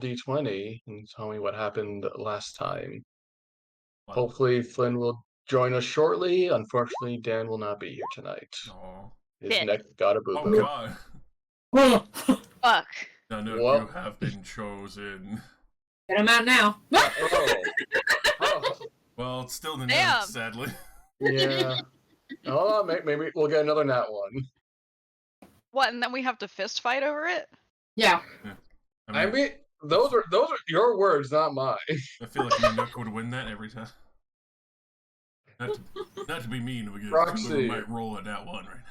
D20 and tell me what happened last time. What? Hopefully, Flynn will join us shortly. Unfortunately, Dan will not be here tonight. Oh. His Shit. neck got a Oh boo-boo. god. Fuck. Nanook, you Well, have been chosen. Get him out now. oh, oh, Well, it's still Nanook, Damn. sadly. yeah. Oh, maybe we'll get another nat one. What, and then we have to fist fight over it? Yeah. I mean, those are your words, not mine. I feel like Nanook would win that every time. Not to be mean, because two of Roxy. them might roll a nat one right now.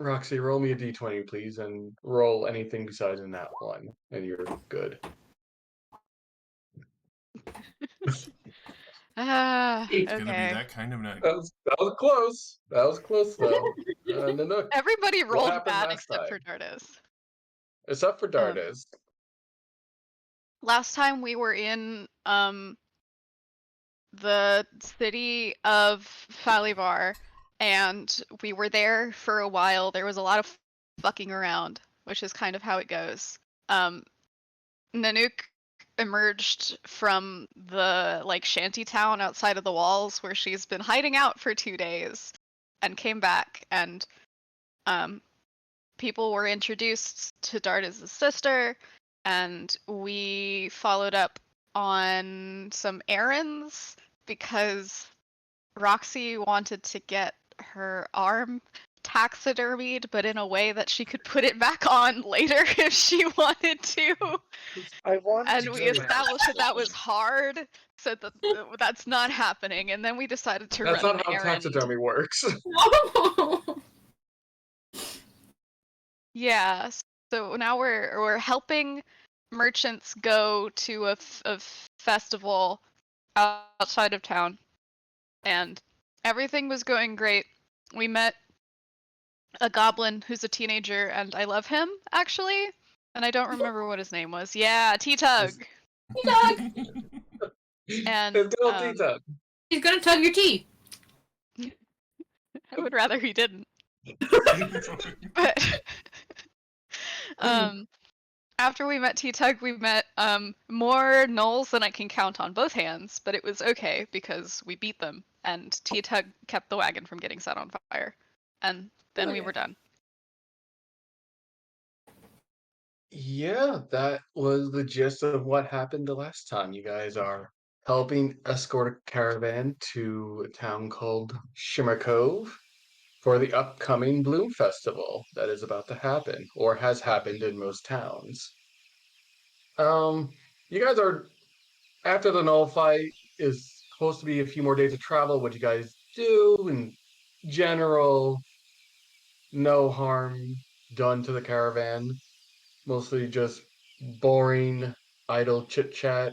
Roxy, roll me a d20, please, and roll anything besides a nat one, and you're good. It's gonna be Okay. that kind of night. That was close. That was close, though. Nanook, Everybody rolled happened bad last except for time? Dardis. except for Dardis. Last time we were in the city of Falivar, and we were there for a while. There was a lot of fucking around, which is kind of how it goes. Nanook emerged from the shanty town outside of the walls where she's been hiding out for 2 days and came back, and people were introduced to Dardis' sister, and we followed up on some errands because Roxy wanted to get her arm taxidermied, but in a way that she could put it back on later if she wanted to. And we established that was hard, so that's not happening. And then we decided to That's run not an how errand. taxidermy works. Yeah, so now we're helping merchants go to a festival outside of town, and everything was going great. We met a goblin who's a teenager, and I love him, actually. And I don't remember what his name was. Yeah, T-Tug. T-Tug! And It's good old T-Tug. He's gonna tug your teeth. I would rather he didn't. But after we met T-Tug, we met more gnolls than I can count on both hands, but it was okay because we beat them, and T-Tug kept the wagon from getting set on fire. And then we were done. Yeah, that was the gist of what happened the last time. You guys are helping escort a caravan to a town called Shimmer Cove for the upcoming Bloom Festival that is about to happen, or has happened in most towns. You guys are, after the Null fight is supposed to be a few more days of travel. What you guys do in general, no harm done to the caravan. Mostly just boring, idle chit chat.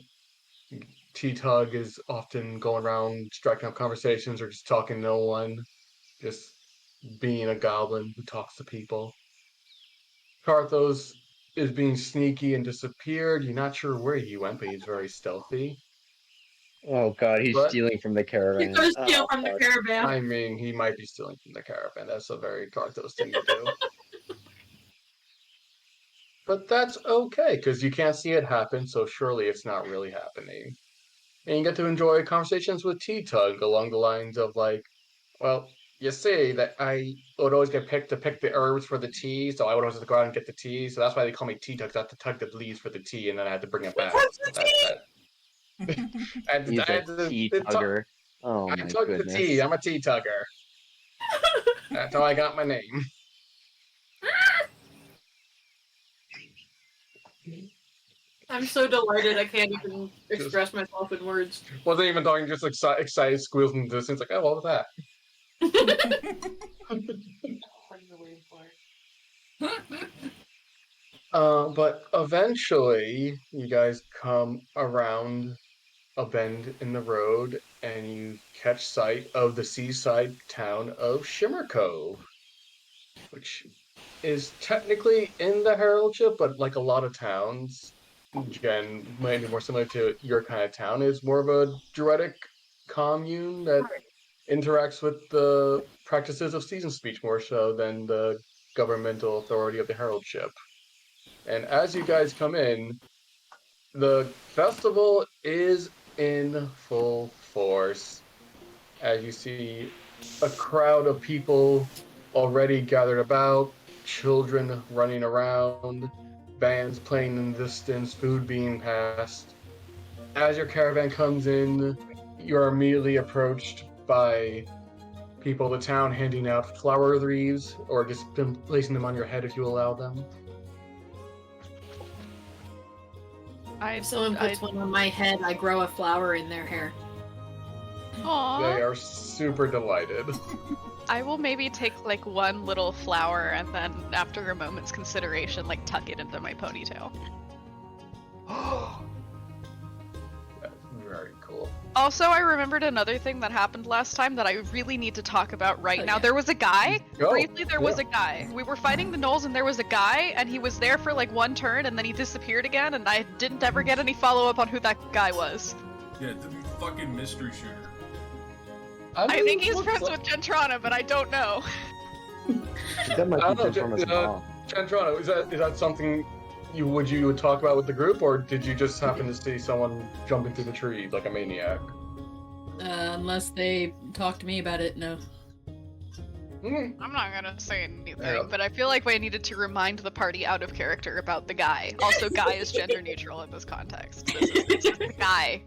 T-Tug is often going around striking up conversations or just talking to no one, just being a goblin who talks to people. Karthos is being sneaky and disappeared. You're not sure where he went, but he's very stealthy. Oh god, he's But- stealing from the caravan. He's gonna steal from the fuck. caravan. I mean, he might be stealing from the caravan. That's a very Karthos thing to do. But that's okay, because you can't see it happen, so surely it's not really happening. And you get to enjoy conversations with T-Tug along the lines of well, you see that I would always get picked to pick the herbs for the tea, so I would always have to go out and get the tea, so that's why they call me T-Tug, I have to tug the leaves for the tea, and then I had to bring it back. He's a tea tugger. Oh I my tug goodness. the tea, I'm a tea tugger. That's how I got my name. I'm so delighted I can't even express myself in words. Wasn't even talking, just excited squeals in the distance, oh, what was that? But eventually, you guys come around a bend in the road and you catch sight of the seaside town of Shimmer Cove, which is technically in the Heraldship, but like a lot of towns, Jen, might be more similar to your kind of town, is more of a druidic commune that interacts with the practices of season speech more so than the governmental authority of the Heraldship. And as you guys come in, the festival is in full force. As you see a crowd of people already gathered about, children running around, bands playing in the distance, food being passed. As your caravan comes in, you're immediately approached by people of the town handing out flower wreaths or just placing them on your head if you allow them. If someone puts one on my head, I grow a flower in their hair. Aww. They are super delighted. I will maybe take like one little flower and then, after a moment's consideration, like tuck it into my ponytail. That's very cool. Also, I remembered another thing that happened last time that I really need to talk about right now. There was a guy. Briefly, there was a guy. We were fighting the gnolls and there was a guy, and he was there for like one turn and then he disappeared again, and I didn't ever get any follow-up on who that guy was. Yeah, the fucking mystery shooter. I think he's friends with Gentrana, but I don't know. That might I be don't know, Gentrana's mom. Gentrana, is that something you would talk about with the group, or did you just happen to see someone jumping through the trees like a maniac? Unless they talk to me about it, no. I'm not gonna say anything, but I feel like I needed to remind the party out of character about the guy. Also, guy is gender neutral in this context. This is the guy.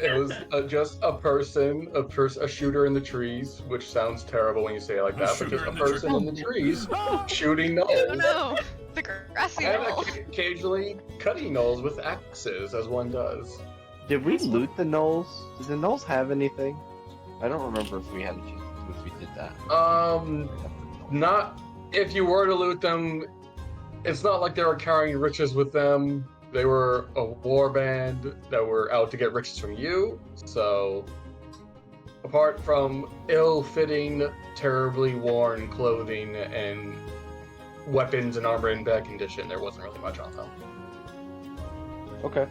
It was just a person, a shooter in the trees, which sounds terrible when you say it like that, but just a person in the trees shooting gnolls. Oh no, the grassy And knoll. occasionally cutting gnolls with axes, as one does. Did we loot the gnolls? Did the gnolls have anything? I don't remember if we had a chance if we did that. Not if you were to loot them. It's not like they were carrying riches with them. They were a war band that were out to get riches from you. So, apart from ill-fitting, terribly worn clothing and weapons and armor in bad condition, there wasn't really much on them. Okay.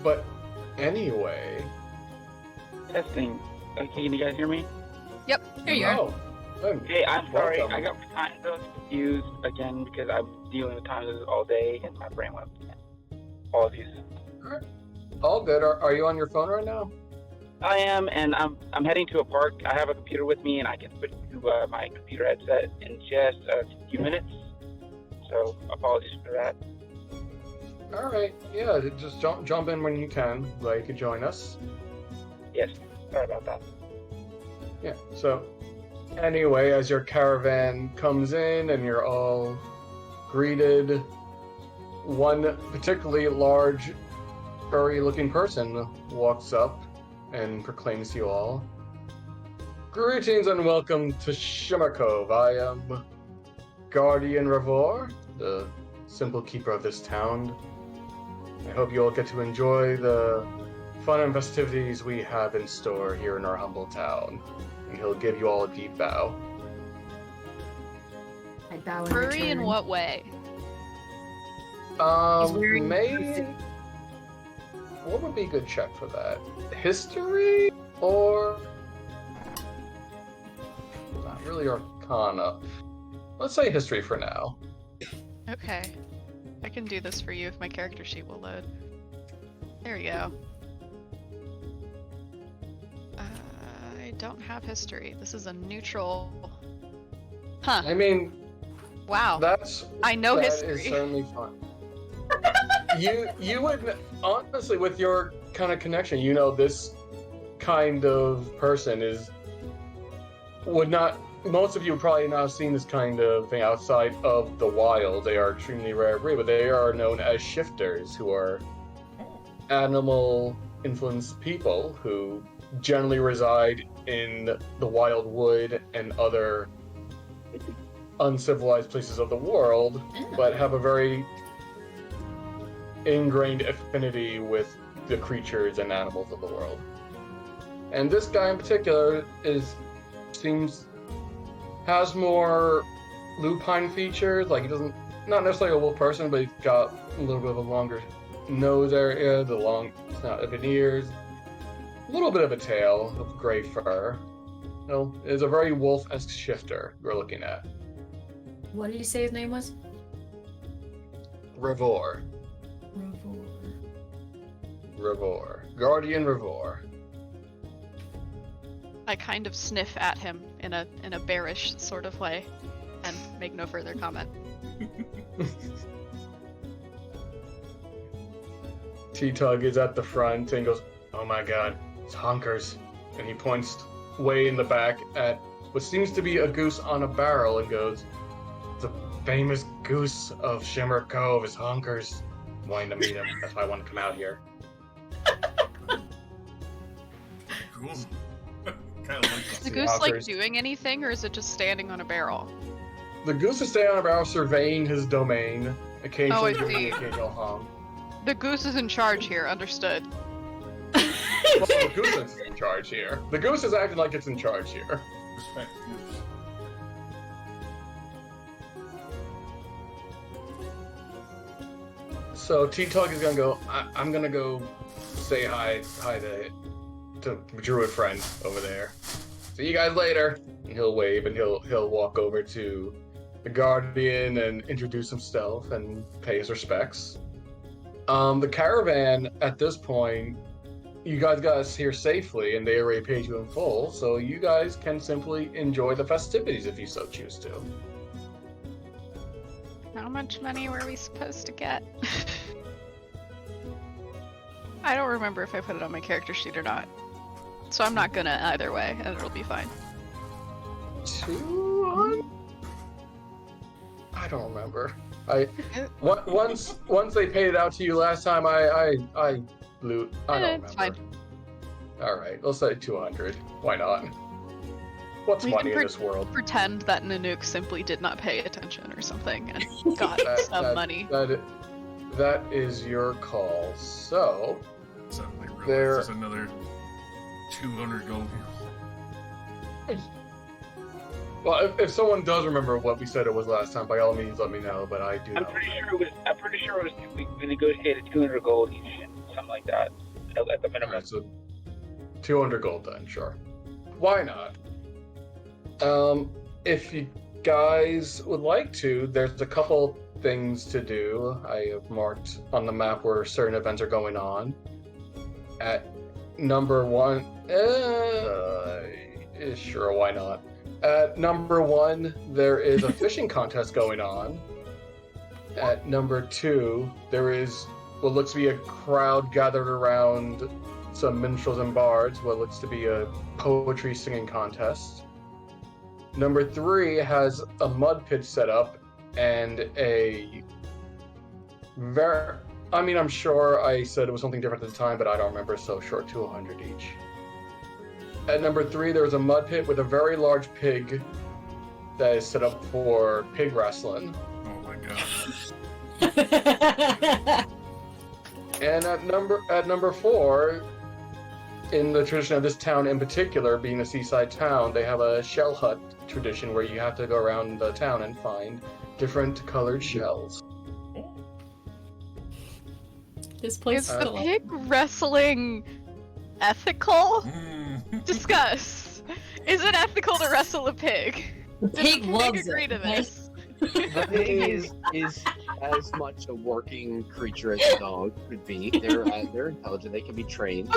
But anyway. Testing. Okay, can you guys hear me? Yep. Here you are. Hey, I'm sorry. Welcome. I got time zones confused again because I'm dealing with time zones all day and my brain went. Apologies. All good. Are you on your phone right now? I am, and I'm heading to a park. I have a computer with me, and I can switch to my computer headset in just a few minutes. So apologies for that. All right. Yeah, just jump in when you can. You could join us. Yes. Sorry about that. Yeah. So. Anyway, as your caravan comes in and you're all greeted, one particularly large, furry-looking person walks up and proclaims to you all, "Greetings and welcome to Shimmercove. I am Guardian Revor, the simple keeper of this town. I hope you all get to enjoy the fun and festivities we have in store here in our humble town." And he'll give you all a deep bow. I bow in Furry in return. what way? He's wearing What would be a good check for that? History or not really Arcana? Let's say history for now. Okay. I can do this for you if my character sheet will load. There we go. I don't have history. This is a neutral. Huh. I mean, Wow. that history. is certainly fun. you would honestly, with your kind of connection, this kind of person would not. Most of you would probably not have seen this kind of thing outside of the wild. They are extremely rare breed, but they are known as shifters, who are animal-influenced people who generally reside in the wild wood and other uncivilized places of the world, but have a very ingrained affinity with the creatures and animals of the world. And this guy in particular has more lupine features. Like, he doesn't, not necessarily a wolf person, but he's got a little bit of a longer nose area, the long snout of ears, a little bit of a tail of gray fur. It's a very wolf-esque shifter we're looking at. What did you say his name was? Revor. Guardian Revor. I kind of sniff at him in a bearish sort of way, and make no further comment. T-Tug is at the front and goes, "Oh my god, it's honkers." And he points way in the back at what seems to be a goose on a barrel and goes, "The famous goose of Shimmer Cove is honkers. I'm wanting to meet him. That's why I want to come out here." Cool. Kind of like Is that. the goose like Honkers. doing anything, or is it just standing on a barrel? The goose is standing on a barrel surveying his domain, occasionally Oh, I doing see. the occasional honk. The goose is in charge here, understood. Well, the goose is in charge here. The goose is acting like it's in charge here. Respect goose. So T-Tug is gonna go, I'm gonna go say hi to Druid friend over there. See you guys later. And he'll wave and he'll walk over to the Guardian and introduce himself and pay his respects. The caravan at this point, you guys got us here safely and they already paid you in full, so you guys can simply enjoy the festivities if you so choose to. How much money were we supposed to get? I don't remember if I put it on my character sheet or not. So I'm not gonna either way, and it'll be fine. 200? I don't remember. Once they paid it out to you last time, I blew. I don't It's remember. fine. All right, let's say 200. Why not? What's We money can in this world? Pretend that Nanook simply did not pay attention or something and got some money. That is your call. So Suddenly realize There- there's another 200 gold. well, if someone does remember what we said it was last time, by all means, let me know. But I do I'm not. pretty sure it was we negotiated 200 gold each, something like that, at the All minimum. right, so 200 gold then, sure. Why not? If you guys would like to, there's a couple things to do. I have marked on the map where certain events are going on. At number one, sure, why not? At number one, there is a fishing contest going on. At number two, there is what looks to be a crowd gathered around some minstrels and bards, what looks to be a poetry singing contest. Number three has a mud pit set up and I'm sure I said it was something different at the time, but I don't remember, so short 200 each. At number three, there's a mud pit with a very large pig that is set up for pig wrestling. Oh my god. And at number four, in the tradition of this town in particular, being a seaside town, they have a shell hut tradition where you have to go around the town and find different colored shells. This place Is is the still pig wrestling ethical? Mm. Discuss. Is it ethical to wrestle a pig? The Does pig the loves pig agree it. to okay? this? The pig is as much a working creature as a dog could be. They're intelligent. They can be trained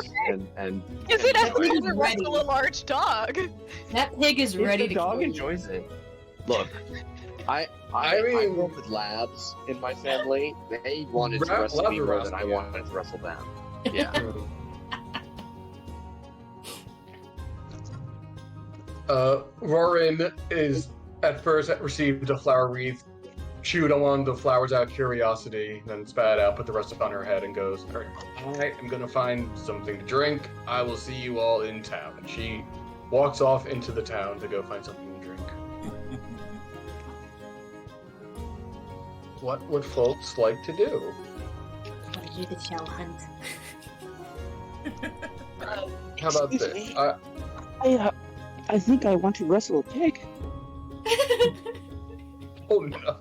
and Is it and ethical He's to ready. wrestle a large dog? That pig is if ready the to dog kill you. enjoys it. Look, I mean- grew up with labs in my family. They wanted to Labs wrestle me are more than I wrestling, yeah. wanted to wrestle them. Yeah. Rorin is at first received a flower wreath, chewed on one of the flowers out of curiosity, then spat out, put the rest on her head, and goes, "Alright, I'm gonna find something to drink. I will see you all in town." And she walks off into the town to go find something to drink. What would folks like to do? Gotta do the shell hunt. How about Excuse this? me? I think I want to wrestle a pig. Oh no.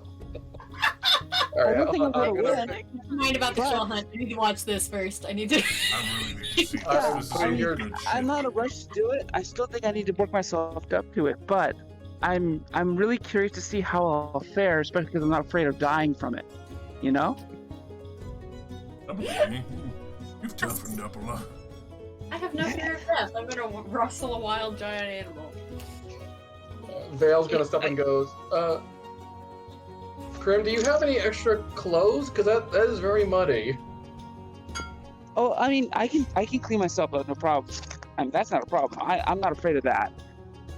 Alright, I don't think I'm gonna win. Never mind about the But- shell hunt. I need to watch this first. I need to. I really need to see this. Yeah, This is I some mean, good shit. I'm not in a rush to do it. I still think I need to work myself up to it, but I'm really curious to see how I'll fare, especially because I'm not afraid of dying from it. You know? I believe you. You've toughened up a lot. I have no fear of death. I'm gonna rustle a wild giant animal. Vale's gonna step and goes, Krim, do you have any extra clothes? Because that is very muddy. Oh, I mean, I can clean myself up, no problem. That's not a problem. I'm not afraid of that.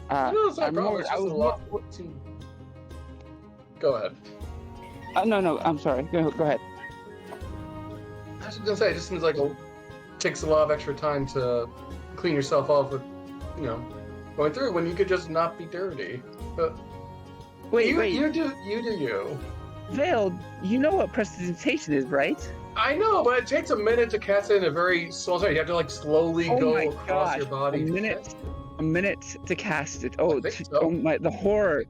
No, it's not a I'm problem. more- It's I just a was lot more- to... Go ahead. No, I'm sorry. Go ahead. I was gonna say, it just seems like it takes a lot of extra time to clean yourself off with, going through when you could just not be dirty. But Wait, you do you. Vale, you know what prestidigitation is, right? I know, but it takes a minute to cast it in a very slow time. You have to slowly Oh go my across gosh, your body. a minute to cast it. I Oh, think so. oh my, the horror.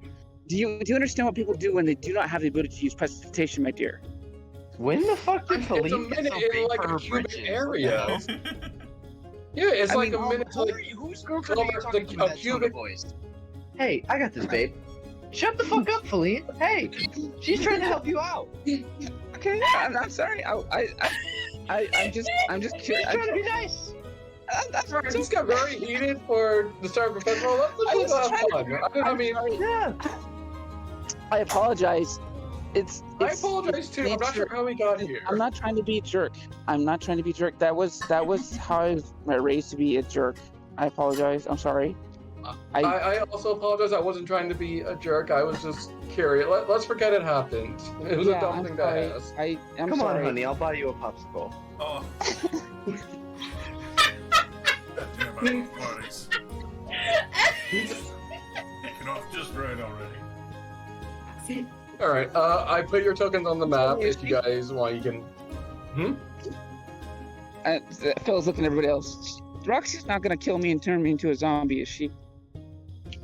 Do you understand what people do when they do not have the ability to use prestidigitation, my dear? When the fuck did It's a Philippe minute get so in big like for a her cubic britches? area. What the hell? Yeah, it's I like mean, a minute to Whose girlfriend cover are you talking to a that cubic voice? Hey, I got this, babe. Shut the fuck up, Philippe. Hey, she's trying to help you out. Okay, I'm sorry. I'm just She's curious. trying to be nice. That's Sorry, this got very heated for the start of a festival. Let's was have trying fun. I mean, Yeah. I apologize. I apologize too. I'm not sure how we got here. I'm not trying to be a jerk. That was how I was raised to be a jerk. I apologize. I'm sorry. I also apologize. I wasn't trying to be a jerk. I was just curious. Let's forget it happened. It was a dumb thing to ask. I'm Come sorry. on, honey. I'll buy you a popsicle. Oh. Goddamn, I love parties. Kicking off just right already. All right. I put your tokens on the map. If you guys want, you can. Phil's looking at everybody else. Roxy's not gonna kill me and turn me into a zombie, is she?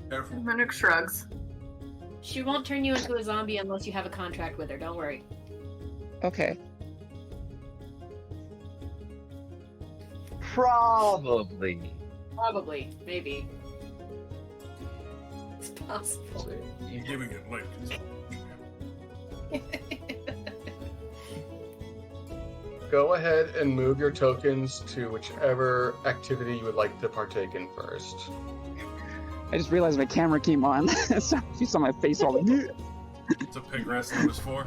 Careful. Minuk shrugs. She won't turn you into a zombie unless you have a contract with her. Don't worry. Okay. Probably. Probably. Maybe. It's possible. You're giving it late. Go ahead and move your tokens to whichever activity you would like to partake in first. I just realized my camera came on, so you saw my face all. It's a pig wrestling was for.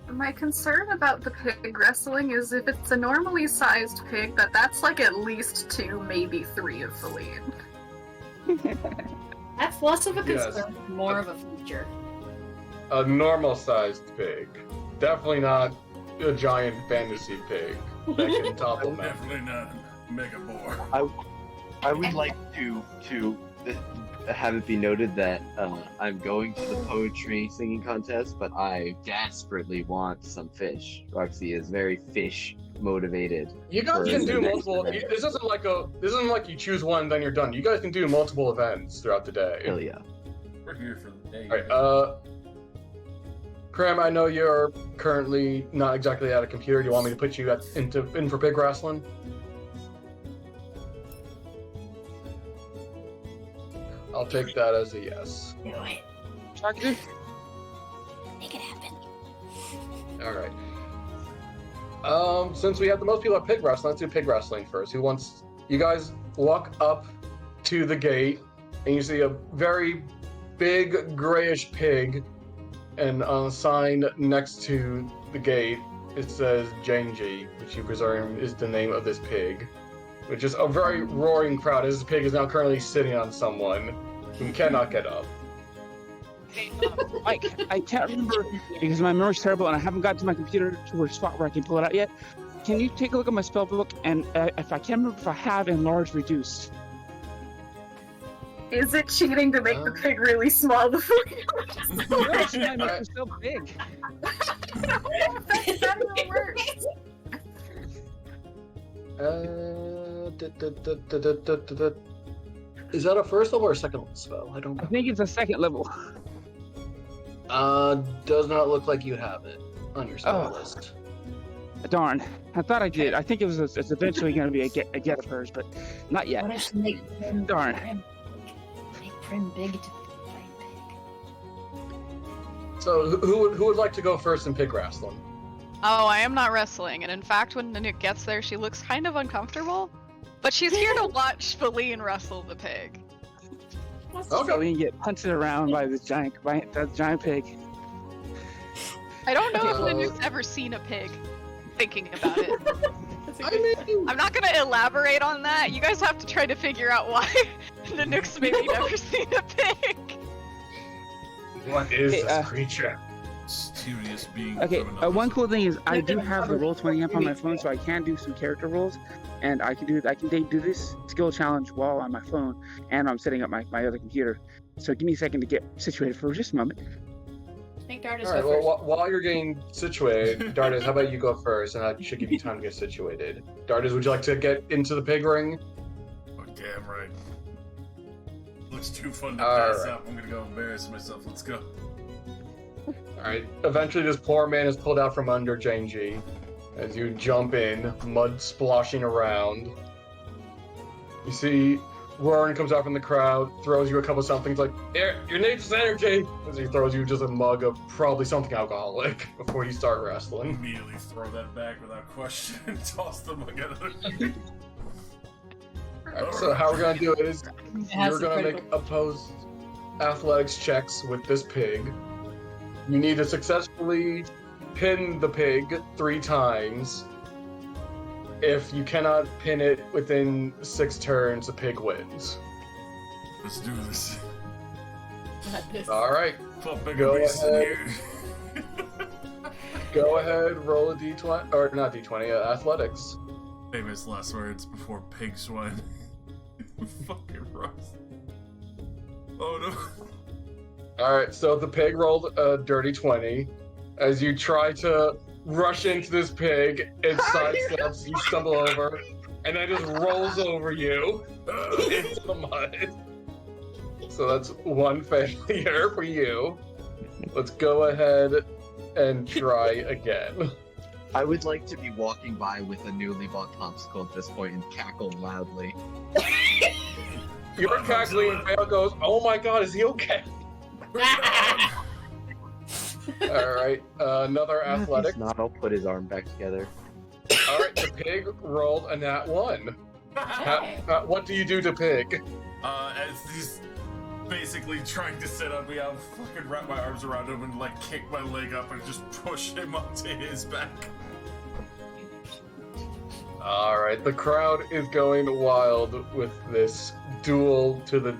My concern about the pig wrestling is if it's a normally sized pig, that's like at least 2, maybe 3 of the lead. That's less of a Yes. concern, more of a feature. A normal-sized pig. Definitely not a giant fantasy pig that can topple men. Definitely not mega boar. I would like to have it be noted that I'm going to the poetry singing contest, but I desperately want some fish. Roxy is very fish motivated. You guys can do For- multiple. This isn't like you choose one then you're done. You guys can do multiple events throughout the day. Hell yeah. We're here for the day. All right. Kram, I know you're currently not exactly at a computer. Do you want me to put you in for pig wrestling? I'll take that as a yes. Do it. Talkative? Make it happen. All right. Since we have the most people at pig wrestling, let's do pig wrestling first. Who wants? You guys walk up to the gate, and you see a very big grayish pig, and on a sign next to the gate, it says Janji, which you presume is the name of this pig. Which is a very roaring crowd, as this pig is now currently sitting on someone who cannot get up. Mike, I can't remember because my memory's terrible and I haven't got to my computer to a spot where I can pull it out yet. Can you take a look at my spell book and if I can't remember if I have enlarged reduced? Is it cheating to make the pig really small before you No, she might make her so big. That's how it works. Is that a first level or a second level spell? I don't I know. think it's a second level. Does not look like you have it on your spell Oh. list. Darn. I thought I did. I think it's eventually going to be a get of hers, but not yet. What if she make Prim Darn. Make Prim big to fight big? So who would like to go first in pig wrestling? Oh, I am not wrestling, and in fact, when Nanook gets there, she looks kind of uncomfortable. But she's here to watch Feline wrestle the pig. Okay. So we can get punted around by the giant pig. I don't know if Nanook's ever seen a pig. Thinking about it. I'm not gonna elaborate on that. You guys have to try to figure out why Nanook's maybe never seen a pig. What is this creature? Mysterious being. Okay, one cool thing is I do have the Roll20 app on my phone, so I can do some character rolls, and I can do this skill challenge while on my phone, and I'm setting up my other computer. So give me a second to get situated for just a moment. I think Dardis All right, go first. well, while you're getting situated, Dardis, how about you go first, and I should give you time to get situated. Dardis, would you like to get into the pig ring? Oh, damn right. Looks too fun to pass up. I'm gonna go embarrass myself. Let's go. Alright, eventually this poor man is pulled out from under Janji. As you jump in, mud splashing around. You see Roran comes out from the crowd, throws you a couple somethings like, your nature's energy! As he throws you just a mug of probably something alcoholic before you start wrestling. Immediately throw that back without question and toss the mug at her. Alright, so how we're gonna do it is, you're gonna make opposed athletics checks with this pig. You need to successfully pin the pig 3 times. If you cannot pin it within 6 turns, the pig wins. Let's do this. Alright. Go ahead. Go ahead, roll a d20, or not d20, athletics. Famous last words before pig swine. Fucking Ross. Oh no. Alright, so the pig rolled a dirty 20. As you try to rush into this pig, it sidesteps, you stumble over, and then just rolls over you into the mud. So that's 1 failure for you. Let's go ahead and try again. I would like to be walking by with a newly bought popsicle at this point and cackle loudly. Your cackling and Fail goes, oh my god, is he okay? Alright, another athletic. If not, I'll put his arm back together. Alright, the pig rolled a nat 1. What do you do to pig? As he's basically trying to sit up, I'll fucking wrap my arms around him and like kick my leg up and just push him onto his back. Alright, the crowd is going wild with this duel to the...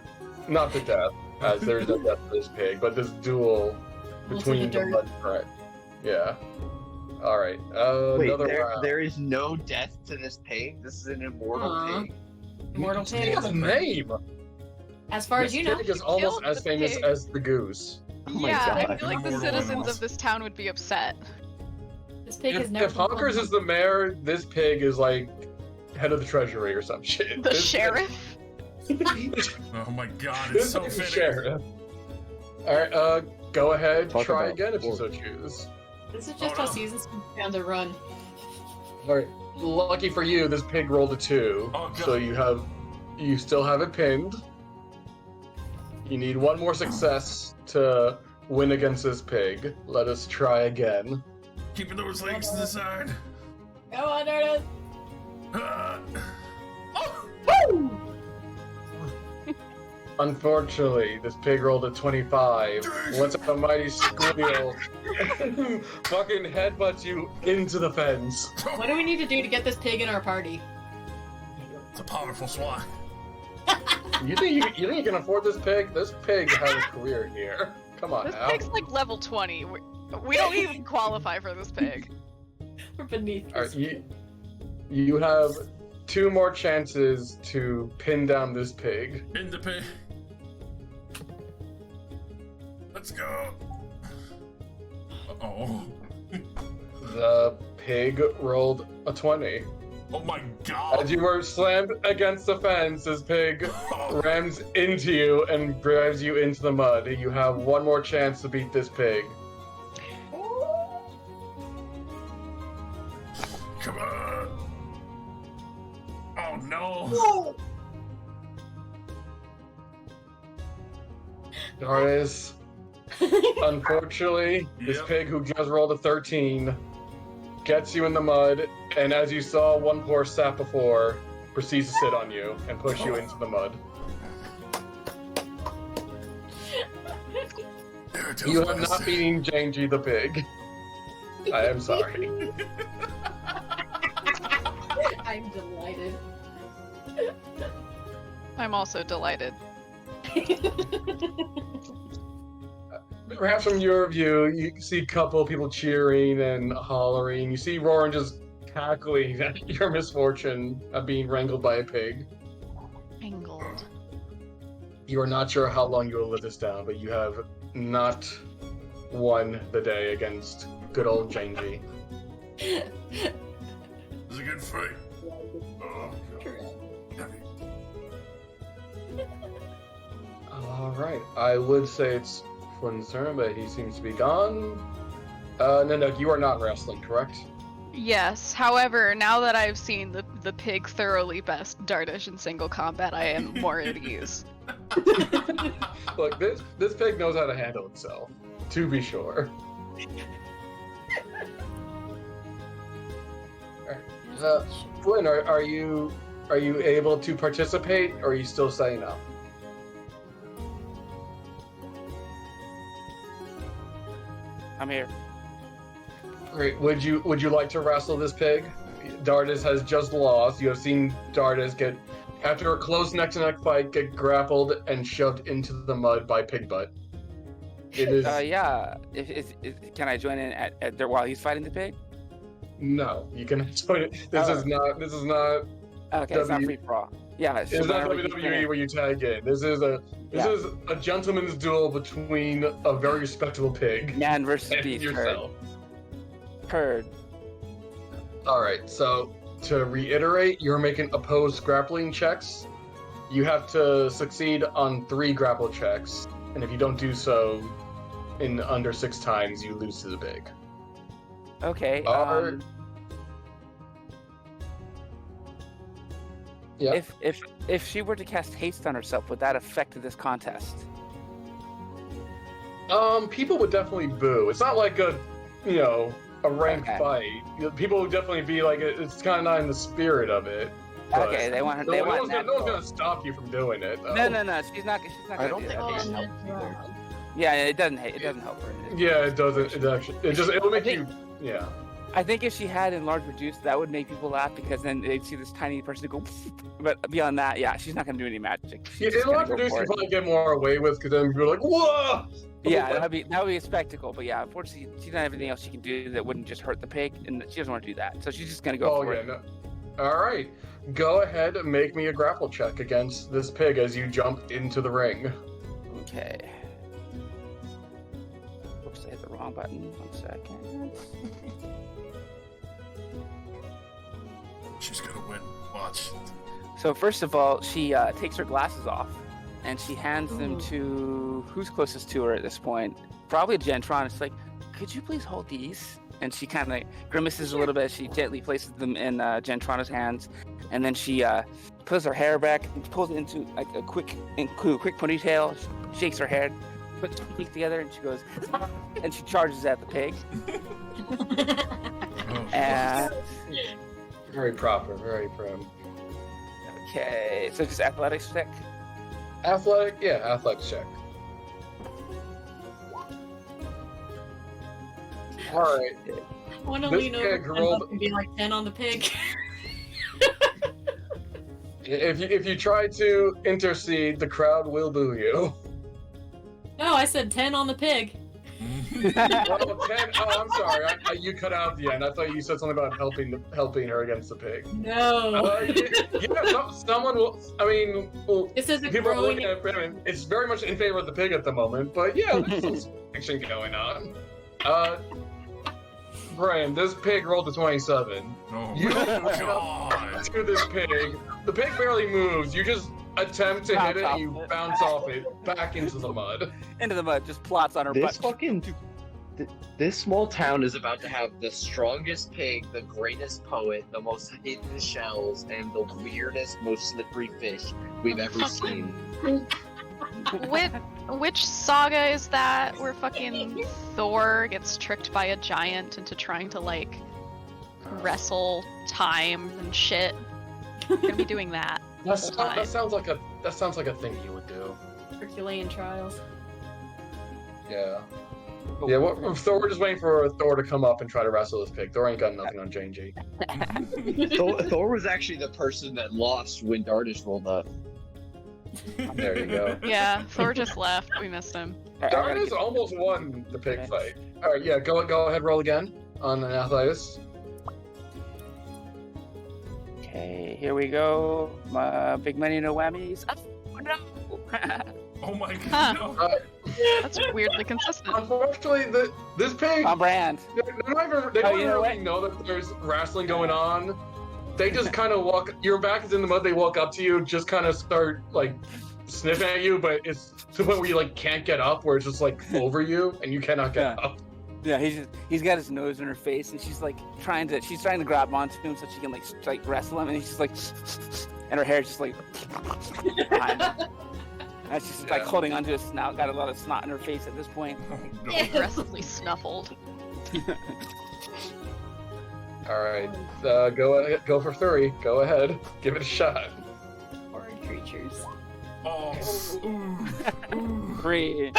not to death, as there's no death for this pig, but this duel between the mud threat. Yeah. Alright, Wait, another round. there is no death to this pig? This is an immortal pig. Immortal He pig. has a name! As far as you know. This pig is almost killed as the famous pig. as the goose. Oh my Yeah, I God. feel like the Immortal citizens animals. of this town would be upset. This pig has never If Honkers is the mayor, this pig is like head of the treasury or some shit. The This sheriff? Oh my god, This it's so is the fitting. sheriff. Alright, go ahead, Talk try about again if you so war. choose. This is just Oh, how no. seasons found to run. Alright, lucky for you, this pig rolled a 2. Oh, God. So you still have it pinned. You need 1 more success to win against this pig. Let us try again. Keeping those legs to the side. Go on, Dardis. Ah. Unfortunately, this pig rolled a 25. Lets out a mighty squeal. Fucking headbutts you into the fence. What do we need to do to get this pig in our party? It's a powerful swine. You think you can afford this pig? This pig has a career here. Come on This now. pig's like level 20. We don't even qualify for this pig. We're beneath All this. right, you have 2 more chances to pin down this pig. In the pig. Let's go. Uh-oh. The pig rolled a 20. Oh my god. As you were slammed against the fence, this pig rams into you and drives you into the mud. You have 1 more chance to beat this pig. Dardis, unfortunately, this Yep. pig who just rolled a 13 gets you in the mud, and as you saw one poor sap before, proceeds to sit on you and push you into the mud. Yeah, it You tells have me not to- beaten Jangy the pig. I am sorry. I'm delighted. I'm also delighted. Perhaps from your view, you see a couple of people cheering and hollering. You see Roran just cackling at your misfortune of being wrangled by a pig. Angled. You are not sure how long you will live this down, but you have not won the day against good old Jangy. It was a good fight. Oh, God. Alright, I would say it's Flynn's turn, but he seems to be gone. No, you are not wrestling, correct? Yes, however, now that I've seen the pig thoroughly best Dardish in single combat, I am more at ease. Look, this pig knows how to handle itself, to be sure. Flynn, are you able to participate, or are you still saying no? I'm here. Great. Would you like to wrestle this pig? Dardis has just lost. You have seen Dardis get, after a close neck-to-neck fight, get grappled and shoved into the mud by Pig Butt. It is Yeah. Can I join in at while he's fighting the pig? no. You can join it. This is not. Okay, it's not W- free for all. Yeah, It's not whenever he's WWE in- where you tag in. This is a gentleman's duel between a very respectable pig Man versus and beast. yourself. Heard. All right. So to reiterate, you're making opposed grappling checks. You have to succeed on 3 grapple checks, and if you don't do so in under 6 times, you lose to the pig. Okay. Are- Yeah. If she were to cast haste on herself, would that affect this contest? People would definitely boo. It's not like a ranked Okay. fight. People would definitely be like, it's kind of not in the spirit of it. But Okay, they want her. No, They no want one's gonna stop you from doing it. Though. No. She's not. She's not I gonna don't do think that. it helps either. Yeah, it doesn't. It doesn't help her. Yeah, it doesn't. It'll make think- you. Yeah. I think if she had enlarged reduced, that would make people laugh because then they'd see this tiny person go. But beyond that, yeah, she's not gonna do any magic. She's Yeah, just it'll gonna have to go do for you it. probably get more away with, because then you're like, whoa! Yeah, that would be a spectacle. But yeah, unfortunately, she doesn't have anything else she can do that wouldn't just hurt the pig, and she doesn't want to do that. So she's just gonna go Oh for yeah. it. No. All right. Go ahead and make me a grapple check against this pig as you jump into the ring. Okay. Oops, I hit the wrong button. 1 second. She's gonna win. Watch. So first of all, she takes her glasses off, and she hands them to who's closest to her at this point. Probably Gentron. It's like, could you please hold these? And she kind of grimaces a little bit. She gently places them in Gentrona's hands, and then she pulls her hair back, and pulls it into like a quick ponytail. She shakes her head, puts her teeth together, and she goes, and she charges at the pig. Oh, And Very proper. Very prim. okay, so just athletics check. Athletic. Yeah, athletics check. All right. I want to This lean over pig and rolled- and be like 10 on the pig. If you try to intercede, the crowd will boo you. No, I said 10 on the pig. Oh, 10. Oh, I'm sorry. You cut out the end. I thought you said something about helping her against the pig. No. Someone will. I mean, well, This is a people are growing. looking at it. It's very much in favor of the pig at the moment, but yeah, there's some action going on. Brian, this pig rolled a 27. oh You my god. to this pig. The pig barely moves. You just attempt to hit it, and you Bounce off it. bounce off it back into the mud. Into the mud, just plots on her This butt. fucking this small town is about to have the strongest pig, the greatest poet, the most hidden shells, and the weirdest, most slippery fish we've ever seen. Which saga is that where fucking Thor gets tricked by a giant into trying to like wrestle time and shit? We're gonna be doing that. That sounds like a thing you would do. Herculean trials. Yeah. Yeah, we're just waiting for Thor to come up and try to wrestle this pig. Thor ain't got nothing on J&J. Thor was actually the person that lost when Dardish rolled up. There you go. Yeah, Thor just left. We missed him. Dardish almost won the pig fight. All right, yeah, go ahead, roll again on an athletics. Okay, here we go. Big money, no whammies. Oh, no. Oh my god. Huh. No. That's weirdly consistent. Unfortunately, this pig. On brand. They don't you know really know that there's wrestling going on. They just kind of walk. Your back is in the mud. They walk up to you, just kind of start like sniffing at you, but it's to the point where you like can't get up, where it's just like over you and you cannot get up. Yeah, he's got his nose in her face, and she's trying to grab onto him so she can like wrestle him, and he's just like, and her hair's just like behind her. And she's like holding onto his snout, got a lot of snot in her face at this point. Oh, no. Aggressively snuffled. All right, go for 3. Go ahead, give it a shot. Horrid creatures. Oh. Ooh. Ooh. 3.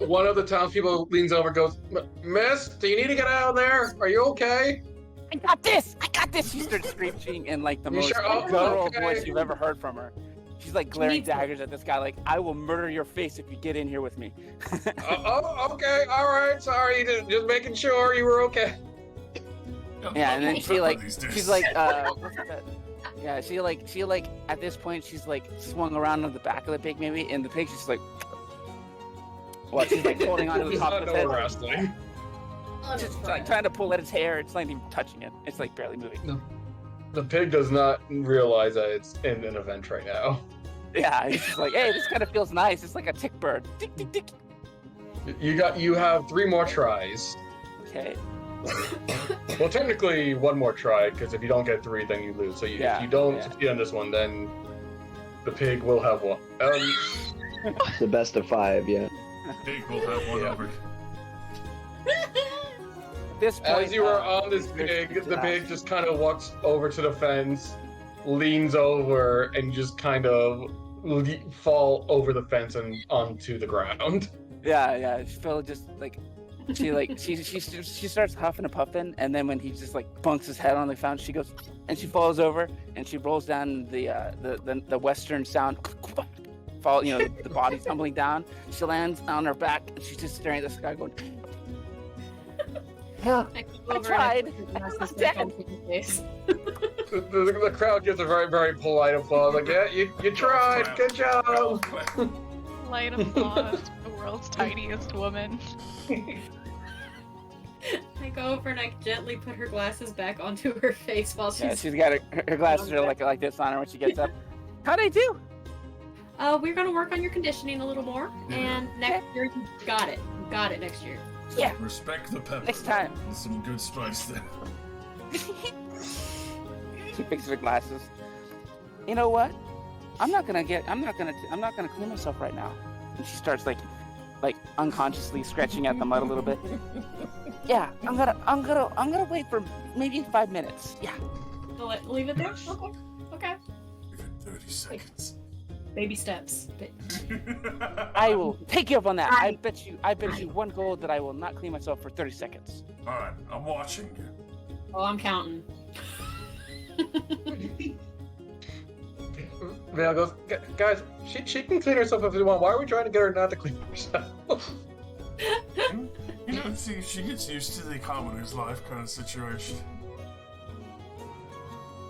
One of the townspeople leans over and goes, "Miss, do you need to get out of there? Are you okay?" I got this! She starts screeching in like the You most sure? Oh, guttural okay. voice you've ever heard from her. She's like glaring needs it. daggers at this guy, like, I will murder your face if you get in here with me. Okay, all right. Sorry, just making sure you were okay. Yeah, and then she like, These days. she's like, what's that? Yeah, she like, at this point, she's like swung around on the back of the pig maybe, and the pig, she's like, what? She's like holding onto the Does top not of know his we're head, wrestling. just like trying to pull at its hair. It's not even touching it. It's like barely moving. The pig does not realize that it's in an event right now. Yeah, it's just like, hey, this kind of feels nice. It's like a tick bird. Tick, tick, tick. You have 3 more tries. Okay. Well, technically 1 more try, because if you don't get 3, then you lose. So if you don't succeed on this one, then the pig will have 1. The best of 5, yeah. Pig will have one Yeah. over. At this point, As you are on this pig, the pig just kind of walks over to the fence, leans over, and just kind of fall over the fence and onto the ground. Yeah. She felt just like she starts huffing and puffing, and then when he just like bunks his head on the ground, she goes and she falls over and she rolls down the western sound. Fall, the body tumbling down. She lands on her back and she's just staring at the sky, going, "Yeah, I tried. I'm dead." The crowd gives a very, very polite applause. Like, yeah, you tried. Good job. Light applause to the world's tiniest woman. I go over and I gently put her glasses back onto her face while Yeah, she's. she's got her glasses are like this on her when she gets up. How'd I do? We're gonna work on your conditioning a little more, and next year you got it. You got it next year. Yeah. Respect the pepper. Next time. There's some good spice there. She fixes her glasses. You know what? I'm not gonna clean myself right now. And she starts like unconsciously scratching at the mud a little bit. Yeah, I'm gonna wait for maybe 5 minutes. Yeah. Leave it there. Okay. Give it 30 seconds. Baby steps. I will take you up on that. I bet you 1 gold that I will not clean myself for 30 seconds. Alright, I'm watching you. Oh, I'm counting. Vale goes, guys, she can clean herself if she wants. Why are we trying to get her not to clean herself? See, she gets used to the commoner's life kind of situation.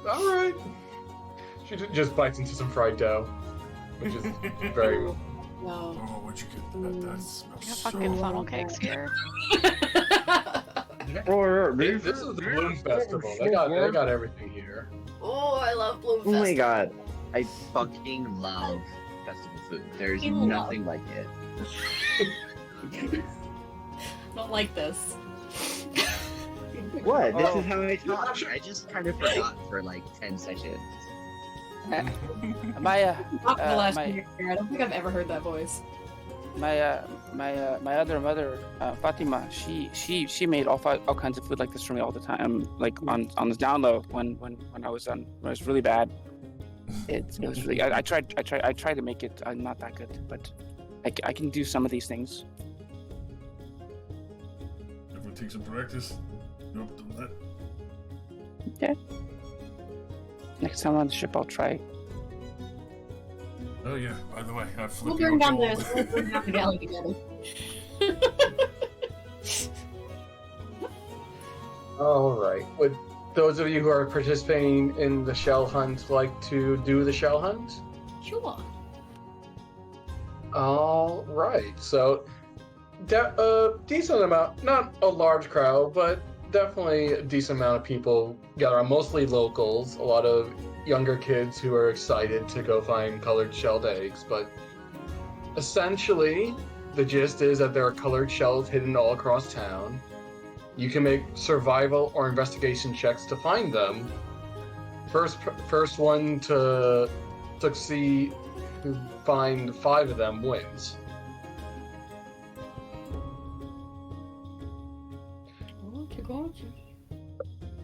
All right. She just bites into some fried dough, which is very. No. Oh, what'd you get? That smells We got so fucking funnel cakes here. This is the Bloom Festival. They got everything here. Oh, I love Bloom Oh my Festival. god. I fucking love festival food. There's You nothing like it. Don't like this. What? This Oh. is how I talk. I just kind of forgot for like 10 seconds. My Not the last my year. I don't think I've ever heard that voice. my other mother, Fatima, she made all kinds of food like this for me all the time, like on the down low when I was really bad. It was really I tried to make it not that good, but I can do some of these things. Everyone take some practice. Nope, don't let. Okay. Next time on the ship, I'll try. Oh yeah, by the way, I We'll flipped burn you down off. this. We'll burn down the galley together. All right. Would those of you who are participating in the shell hunt like to do the shell hunt? Sure. All right. So, decent amount, not a large crowd, but definitely a decent amount of people gather around, mostly locals, a lot of younger kids who are excited to go find colored shelled eggs. But essentially, the gist is that there are colored shells hidden all across town. You can make survival or investigation checks to find them. First one to succeed, who find 5 of them wins. Gotcha.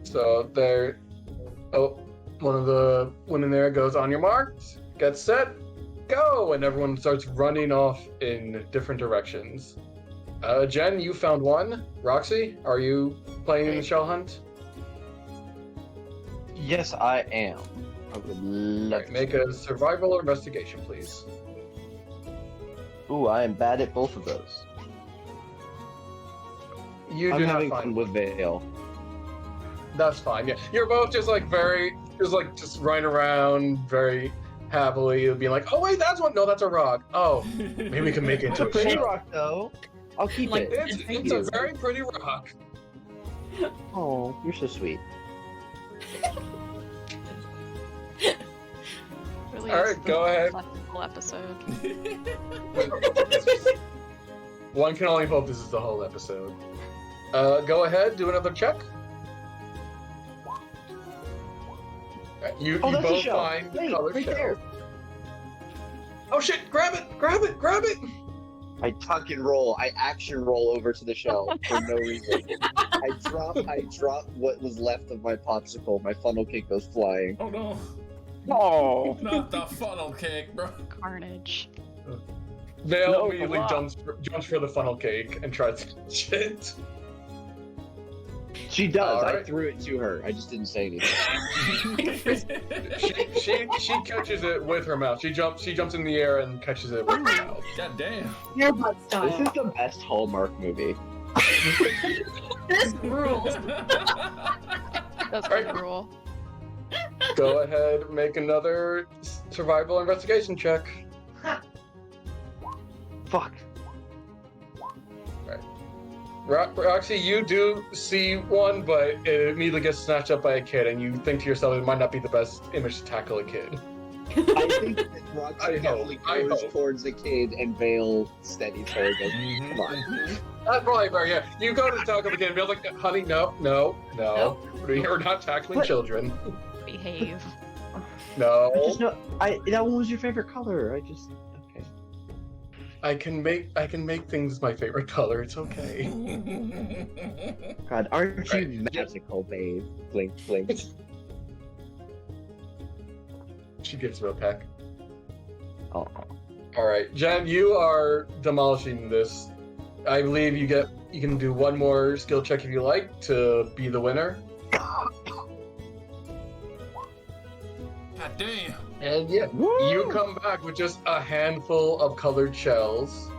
So there, one of the women there goes, on your marks, get set, go, and everyone starts running off in different directions. Jen, you found one. Roxy, are you playing in the shell hunt? Yes, I am. I would love to. Make a survival or investigation, please. Ooh, I am bad at both of those. You I'm do not having find fun with Vale. That's fine. Yeah, you're both just running around very happily, being like, "Oh wait, that's one. No, that's a rock. Oh, maybe we can make it It's into a a pretty shell." rock, though. I'll keep Like, it. It's a very pretty rock. Oh, you're so sweet. Really All is right, the go ahead. whole episode. One can only hope this is the whole episode. Go ahead, do another check. You Oh, that's a both shell. find Wait, colored right shell. there. Oh shit! Grab it! Grab it! Grab it! I tuck and roll. I action roll over to the shell for no reason. I drop what was left of my popsicle. My funnel cake goes flying. Oh no, Oh, not the funnel cake, bro. Carnage. Vale No, immediately come on. jumps for the funnel cake and tries to catch it. She does. All I right. threw it to her. I just didn't say anything. She catches it with her mouth. She jumps in the air and catches it with her mouth. God damn. Your butt This style. is the best Hallmark movie. This rules. That's Right. the rule. Go ahead, make another survival investigation check. Fuck. Roxy, you do see one, but it immediately gets snatched up by a kid, and you think to yourself it might not be the best image to tackle a kid. I think that I Roxy hope, definitely I goes hope. towards the kid and Vale steadies her and goes, Mhm. come on. That's probably fair, yeah. You go to tackle the kid and be like, honey, no. We're not tackling What? children. Behave. No. I just know, that one was your favorite color. okay. I can make things my favorite color, it's okay. God, aren't Right. you magical, babe? Blink, blink. She gives him a peck. Oh. Alright, Jen, you are demolishing this. I believe you can do one more skill check if you like to be the winner. God damn. And yeah, you come back with just a handful of colored shells.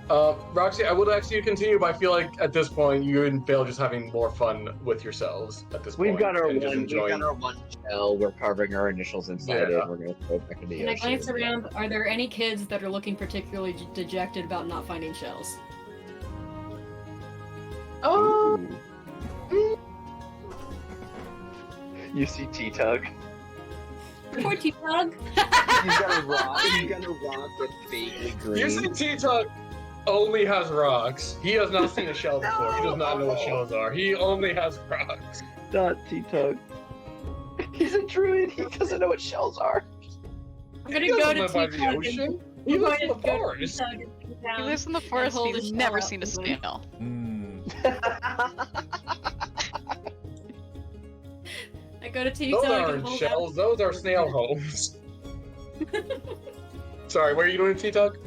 Roxy, I would ask you to continue, but I feel like at this point you and Vale just having more fun with yourselves at this point. We've got our and just enjoying- one shell. We're carving our initials inside Yeah. it. We're gonna throw it back in the Can I ocean. glance around? Are there any kids that are looking particularly dejected about not finding shells? Oh, You see T-Tug? Poor T-Bug. He's got a rock. He's got a rock that's vaguely green. you see T-Tug only has rocks. He has not seen a shell before. He does not know what shells are. He only has rocks. Not T-Tug. He's a druid. He doesn't know what shells are. I'm gonna He go doesn't to live by the T-Tug ocean. and He I'm lives going in the to go to forest. T-Tug and sit He down lives in the and forest. hold He's shell never out seen a to him. snail. I go to Those T-Tug and aren't hold shells. out. Those are snail homes. Sorry, what are you doing, T-Tug?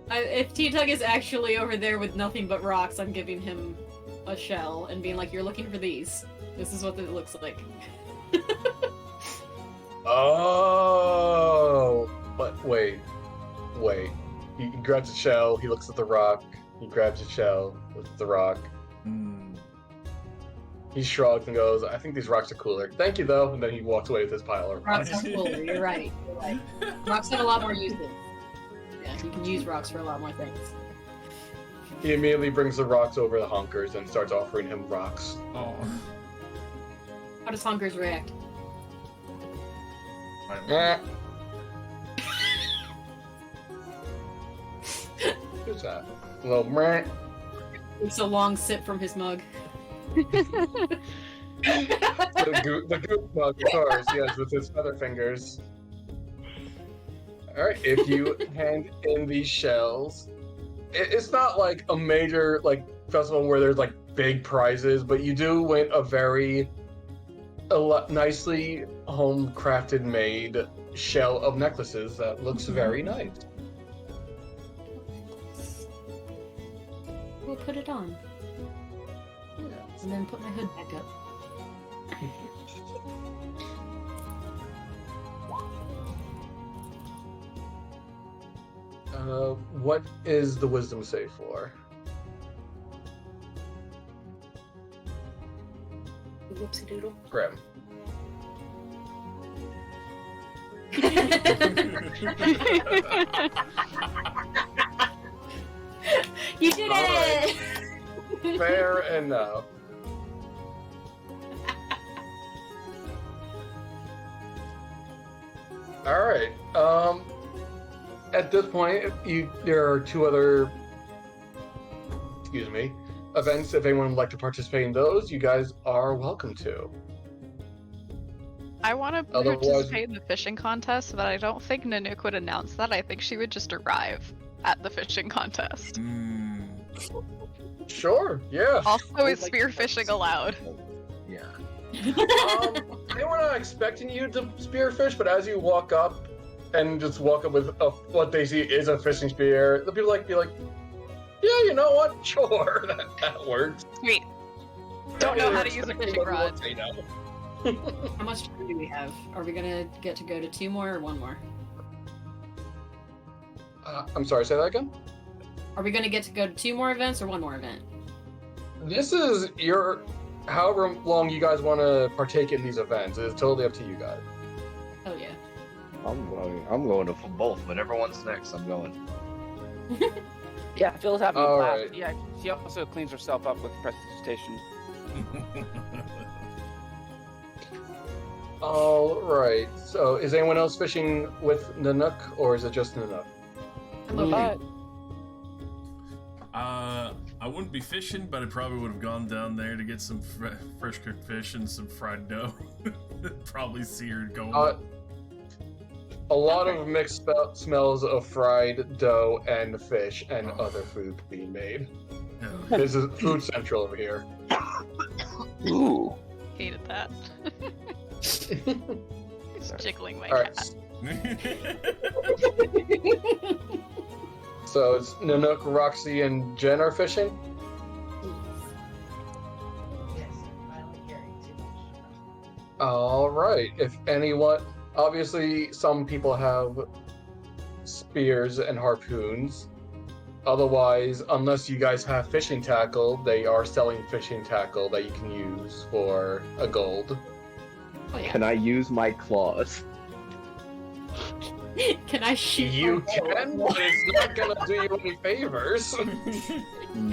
If T-Tug is actually over there with nothing but rocks, I'm giving him a shell and being like, "You're looking for these. This is what it looks like." Oh, but wait. He grabs a shell. He looks at the rock. He grabs a shell. Looks at the rock. He shrugs and goes, "I think these rocks are cooler. Thank you, though." And then he walks away with his pile of Rocks rocks. are cooler. You're right. Rocks have a lot more uses. Yeah, you can use rocks for a lot more things. He immediately brings the rocks over to Honkers and starts offering him rocks. Oh. How does Honkers react? Eh. Who's that? A little meh. It's a long sip from his mug. The goop mug, of course, yes, with his feather fingers. Alright, if you hand in these shells, it's not like a major festival where there's big prizes, but you do win a nicely home-crafted made shell of necklaces that looks very nice. We'll put it on. And then put my hood back up. What is the wisdom save for? Whoopsie doodle. Grim. You did it! Fair enough. Alright, at this point, there are two other, events. If anyone would like to participate in those, you guys are welcome to. I want to Otherwise- participate in the fishing contest, but I don't think Nanook would announce that. I think she would just arrive at the fishing contest. Sure, yeah. Also, is spearfishing allowed? Yeah. They were not expecting you to spearfish, but as you walk up and just walk up with what they see is a fishing spear, the people be like, yeah, you know what? Sure, that works. Sweet. Don't know how to use a fishing rod. How much time do we have? Are we gonna get to go to 2 more or 1 more? I'm sorry, say that again? Are we gonna get to go to 2 more events or 1 more event? This is your... However long you guys want to partake in these events, it's totally up to you guys. Oh yeah. I'm going to both. Whatever one's next, I'm going. Yeah, Phil's having a All blast. right. Yeah, she also cleans herself up with prestidigitation. Alright, so is anyone else fishing with Nanook, or is it just Nanook? I'm okay. I wouldn't be fishing, but I probably would have gone down there to get some fresh cooked fish and some fried dough. Probably seared going. A lot of mixed smells of fried dough and fish and other food being made. Yeah. This is Food Central over here. Ooh. Hated that. It's jiggling my Alright, cat. so it's Nanook, Roxy, and Jen are fishing? Alright, if anyone... Obviously, some people have spears and harpoons. Otherwise, unless you guys have fishing tackle, they are selling fishing tackle that you can use for a gold. Oh, yeah. Can I use my claws? Can I shoot? You my bow? can, but it's not gonna do you any favors. Can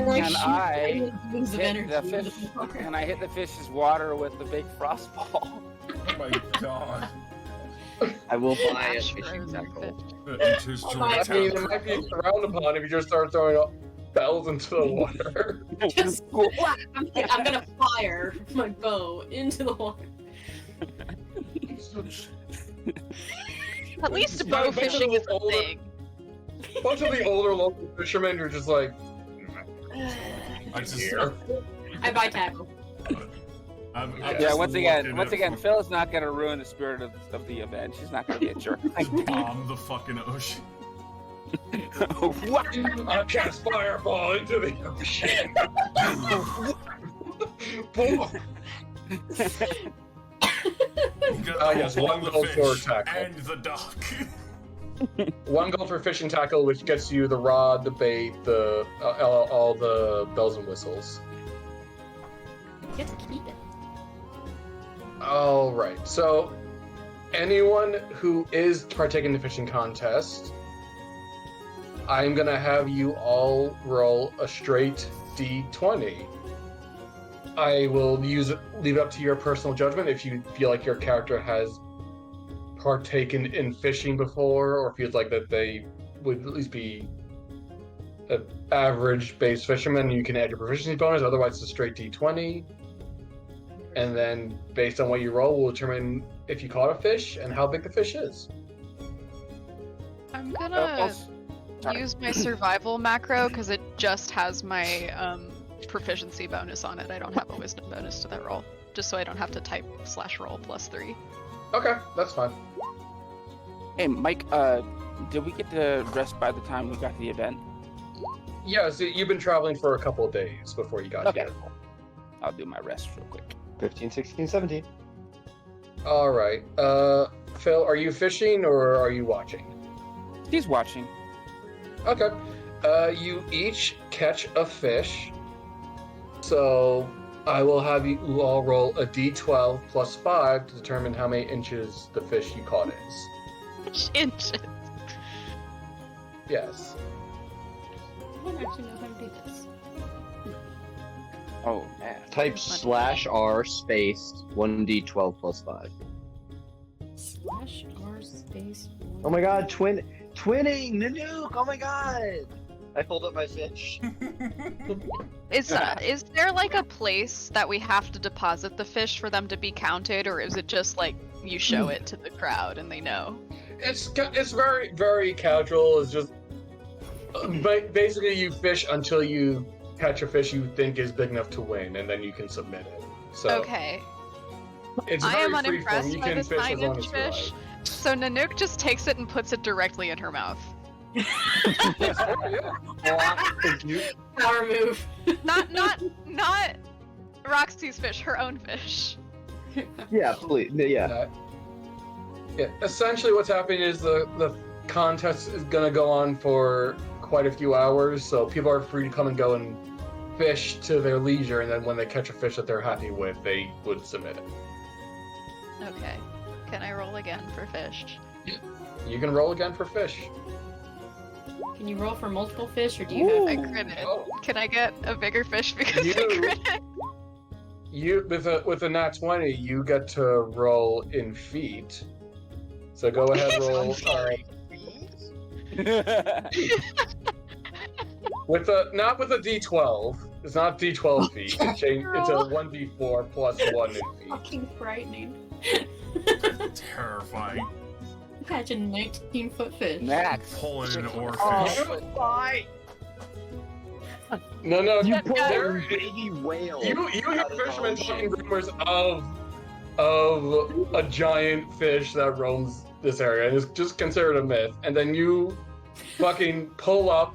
I Can shoot I my wings of hit energy the into fish? the water? Can I hit the fish's water with the big frost ball? Oh my god. I will buy a Ash fishing frozen tackle. fish. It just Oh joined my I mean, it town. might be frowned upon if you just start throwing bells into the water. Just whack! I'm gonna fire my bow into the water. At least Yeah, bow I bet fishing it is was a older. thing. Bunch of the older local fishermen are just like, I just, here. I buy tackle. I'm Yeah, Yeah, just once looking again, at Phil is not gonna ruin the spirit of the event. She's not gonna be a jerk. bomb the fucking ocean. What? I cast fireball into the ocean. Boom. Yes, one the goal for fish tackle. and the dock. One goal for fishing tackle, which gets you the rod, the bait, the all the bells and whistles. You get to keep it. All right. So, anyone who is partaking in the fishing contest, I'm gonna have you all roll a straight D20. I will leave it up to your personal judgment if you feel like your character has partaken in fishing before, or feels like that they would at least be an average base fisherman. You can add your proficiency bonus. Otherwise, it's a straight D20. And then, based on what you roll, we'll determine if you caught a fish and how big the fish is. I'm gonna sorry. use my survival macro because it just has my proficiency bonus on it. I don't have a wisdom bonus to that roll, just so I don't have to type /roll +3. Okay, that's fine. Hey, Mike. Did we get to rest by the time we got to the event? Yeah, so you've been traveling for a couple of days before you got Okay. here. I'll do my rest real quick. 15, 16, 17. All right. Phil, are you fishing or are you watching? He's watching. Okay. You each catch a fish. So I will have you all roll a d12 plus 5 to determine how many inches the fish you caught is. Inches. Yes. I don't actually know how to do this. Oh man. Type /R spaced 1d12 plus 5. /R space. Oh my god, twinning! Nanook! Oh my god! I pulled up my fish. Is there like a place that we have to deposit the fish for them to be counted, or is it just like you show it to the crowd and they know? It's very, very casual. It's just basically you fish until you catch a fish you think is big enough to win, and then you can submit it. So Okay. it's I very am freeform. unimpressed You by can this fish as long 9-inch as you fish. like. So Nanook just takes it and puts it directly in her mouth. Thank you. Power move. Not Roxy's fish, her own fish. Yeah, please. Yeah. Yeah, essentially what's happening is the contest is going to go on for quite a few hours, so people are free to come and go and fish to their leisure, and then when they catch a fish that they're happy with, they would submit it. Okay. Can I roll again for fish? You can roll again for fish. Can you roll for multiple fish, or do you have? I critted. Oh. Can I get a bigger fish because I You- critted? You with a nat 20, you get to roll in feet. So go ahead, roll. With a not with a d12. It's not d12 feet. It's a 1d4 plus 1 in feet. Fucking frightening. Terrifying. Catch a 19-foot fish. Max. Pulling an oarfish. Oh, No, You pulled there- a baby whale. You hear out of the fishermen ocean. talking rumors of a giant fish that roams this area, and it's just considered a myth. And then you fucking pull up.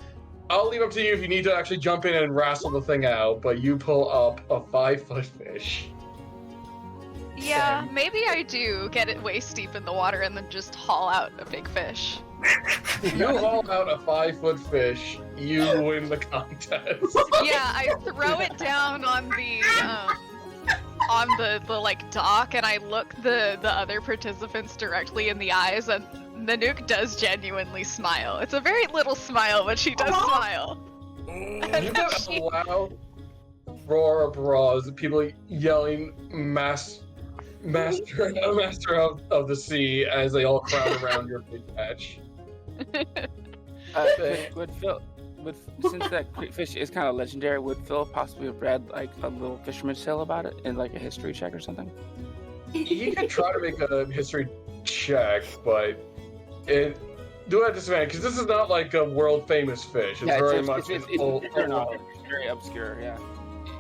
I'll leave up to you if you need to actually jump in and wrestle the thing out, but you pull up a 5-foot fish. Yeah, maybe I do get it waist deep in the water and then just haul out a big fish. You haul out a 5-foot fish, you win the contest. Yeah, I throw it down on the like dock, and I look the other participants directly in the eyes, and Nanook does genuinely smile. It's a very little smile, but she does smile. You get a loud roar of applause, people yelling master of the sea as they all crowd around your big catch. Would Phil, since that fish is kind of legendary, would Phil possibly have read like a little fisherman's tale about it in like a history check or something? You can try to make a history check, but it do have disadvantage because this is not like a world famous fish. It's very much it's very obscure. Yeah.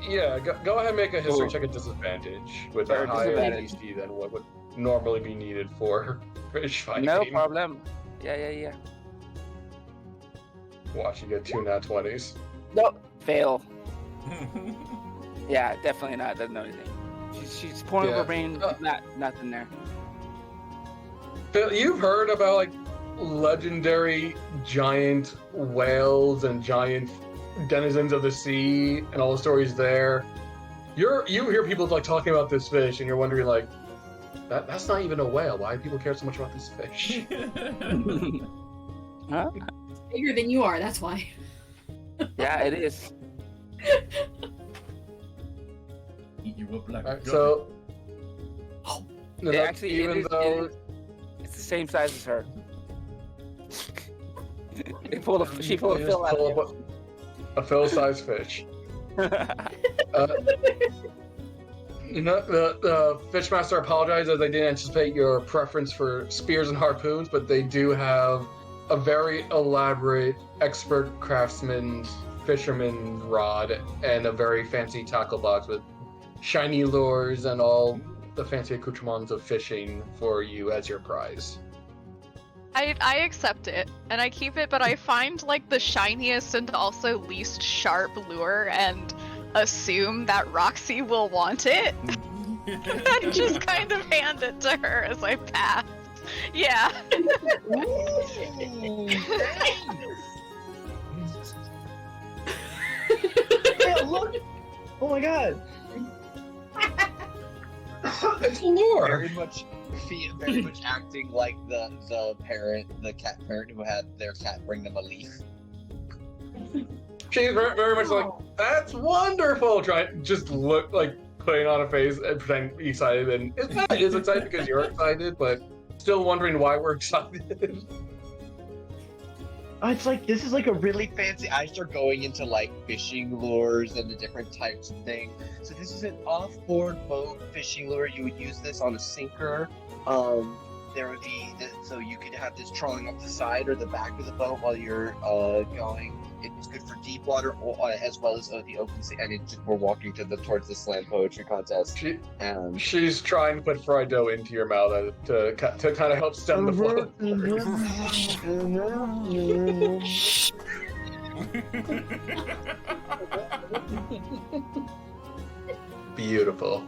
Yeah, go ahead and make a history Cool. check at disadvantage with Sure, a higher disadvantage. DC than what would normally be needed for fish fighting. No problem. Yeah. Watch you get 2 nat 20s. No, fail. Yeah, definitely not. Doesn't know anything. She's pouring her brain. Nothing there. Phil, you've heard about like legendary giant whales and giant denizens of the sea and all the stories there. You hear people like talking about this fish and you're wondering like that's not even a whale. Why do people care so much about this fish? Huh? Bigger than you are, that's why. Yeah, it is. Eat you up like Alright, a so no, Yeah, actually, even though it's the same size as her. She pulled a you Phil just out pull of up a Phil-sized fish. The Fishmaster apologizes. They didn't anticipate your preference for spears and harpoons, but they do have a very elaborate expert craftsman fisherman rod and a very fancy tackle box with shiny lures and all the fancy accoutrements of fishing for you as your prize. I accept it and I keep it, but I find like the shiniest and also least sharp lure and assume that Roxy will want it. And just kind of hand it to her as I pass. Yeah. Yeah, look! Oh my god! It's lure. Very much acting like the cat parent who had their cat bring them a leaf. She's very much like, that's wonderful. Just look like putting on a face and pretend to be excited, and it's not as excited because you're excited, but still wondering why we're excited. It's like, this is like a really fancy. I start going into like fishing lures and the different types of things. So this is an off-board boat fishing lure. You would use this on a sinker. There would be so you could have this trolling up the side or the back of the boat while you're going. It's good for deep water as well as the open sea. And we're walking towards the slam poetry contest. She's trying to put fried dough into your mouth to kind of help stem the flow. Beautiful.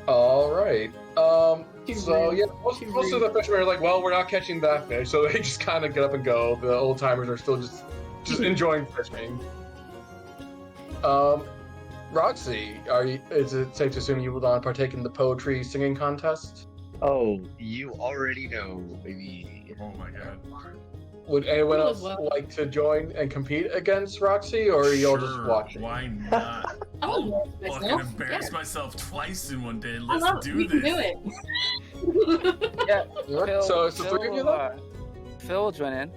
All right. So yeah, most of the fishermen are like, well, we're not catching that fish, so they just kind of get up and go. The old timers are still just enjoying fishing. Roxy, is it safe to assume you will not partake in the poetry singing contest? Oh, you already know, baby. Oh my god. Would anyone Cool else as well. like to join and compete against Roxy, or are y'all just Sure, watching? why not? I'll Fucking embarrass myself twice in one day. Let's do we this. can do it. Yeah. Alright, so it's the three of you then? Phil will join in.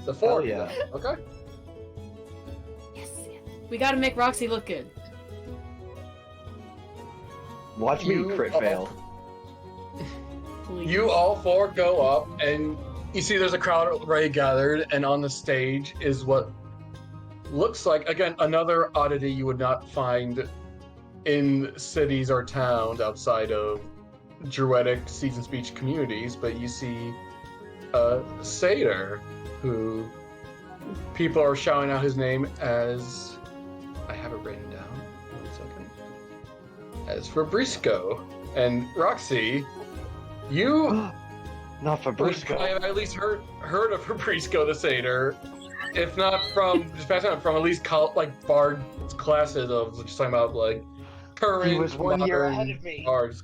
The four Hell of you then. Okay. Yes. We gotta make Roxy look good. Watch me You crit all- fail. Please. You all four go up, and you see there's a crowd already gathered, and on the stage is what looks like, again, another oddity you would not find in cities or towns outside of Druidic season speech communities, but you see a satyr who people are shouting out his name as, I have it written down, 1 second, as Fabrisco. And Roxy, you Not Fabrisco. I have at least heard of Fabrisco the Satyr, if not from just past time, from at least like bard classes of just talking about like current. He was 1 year modern ahead of me. Bards.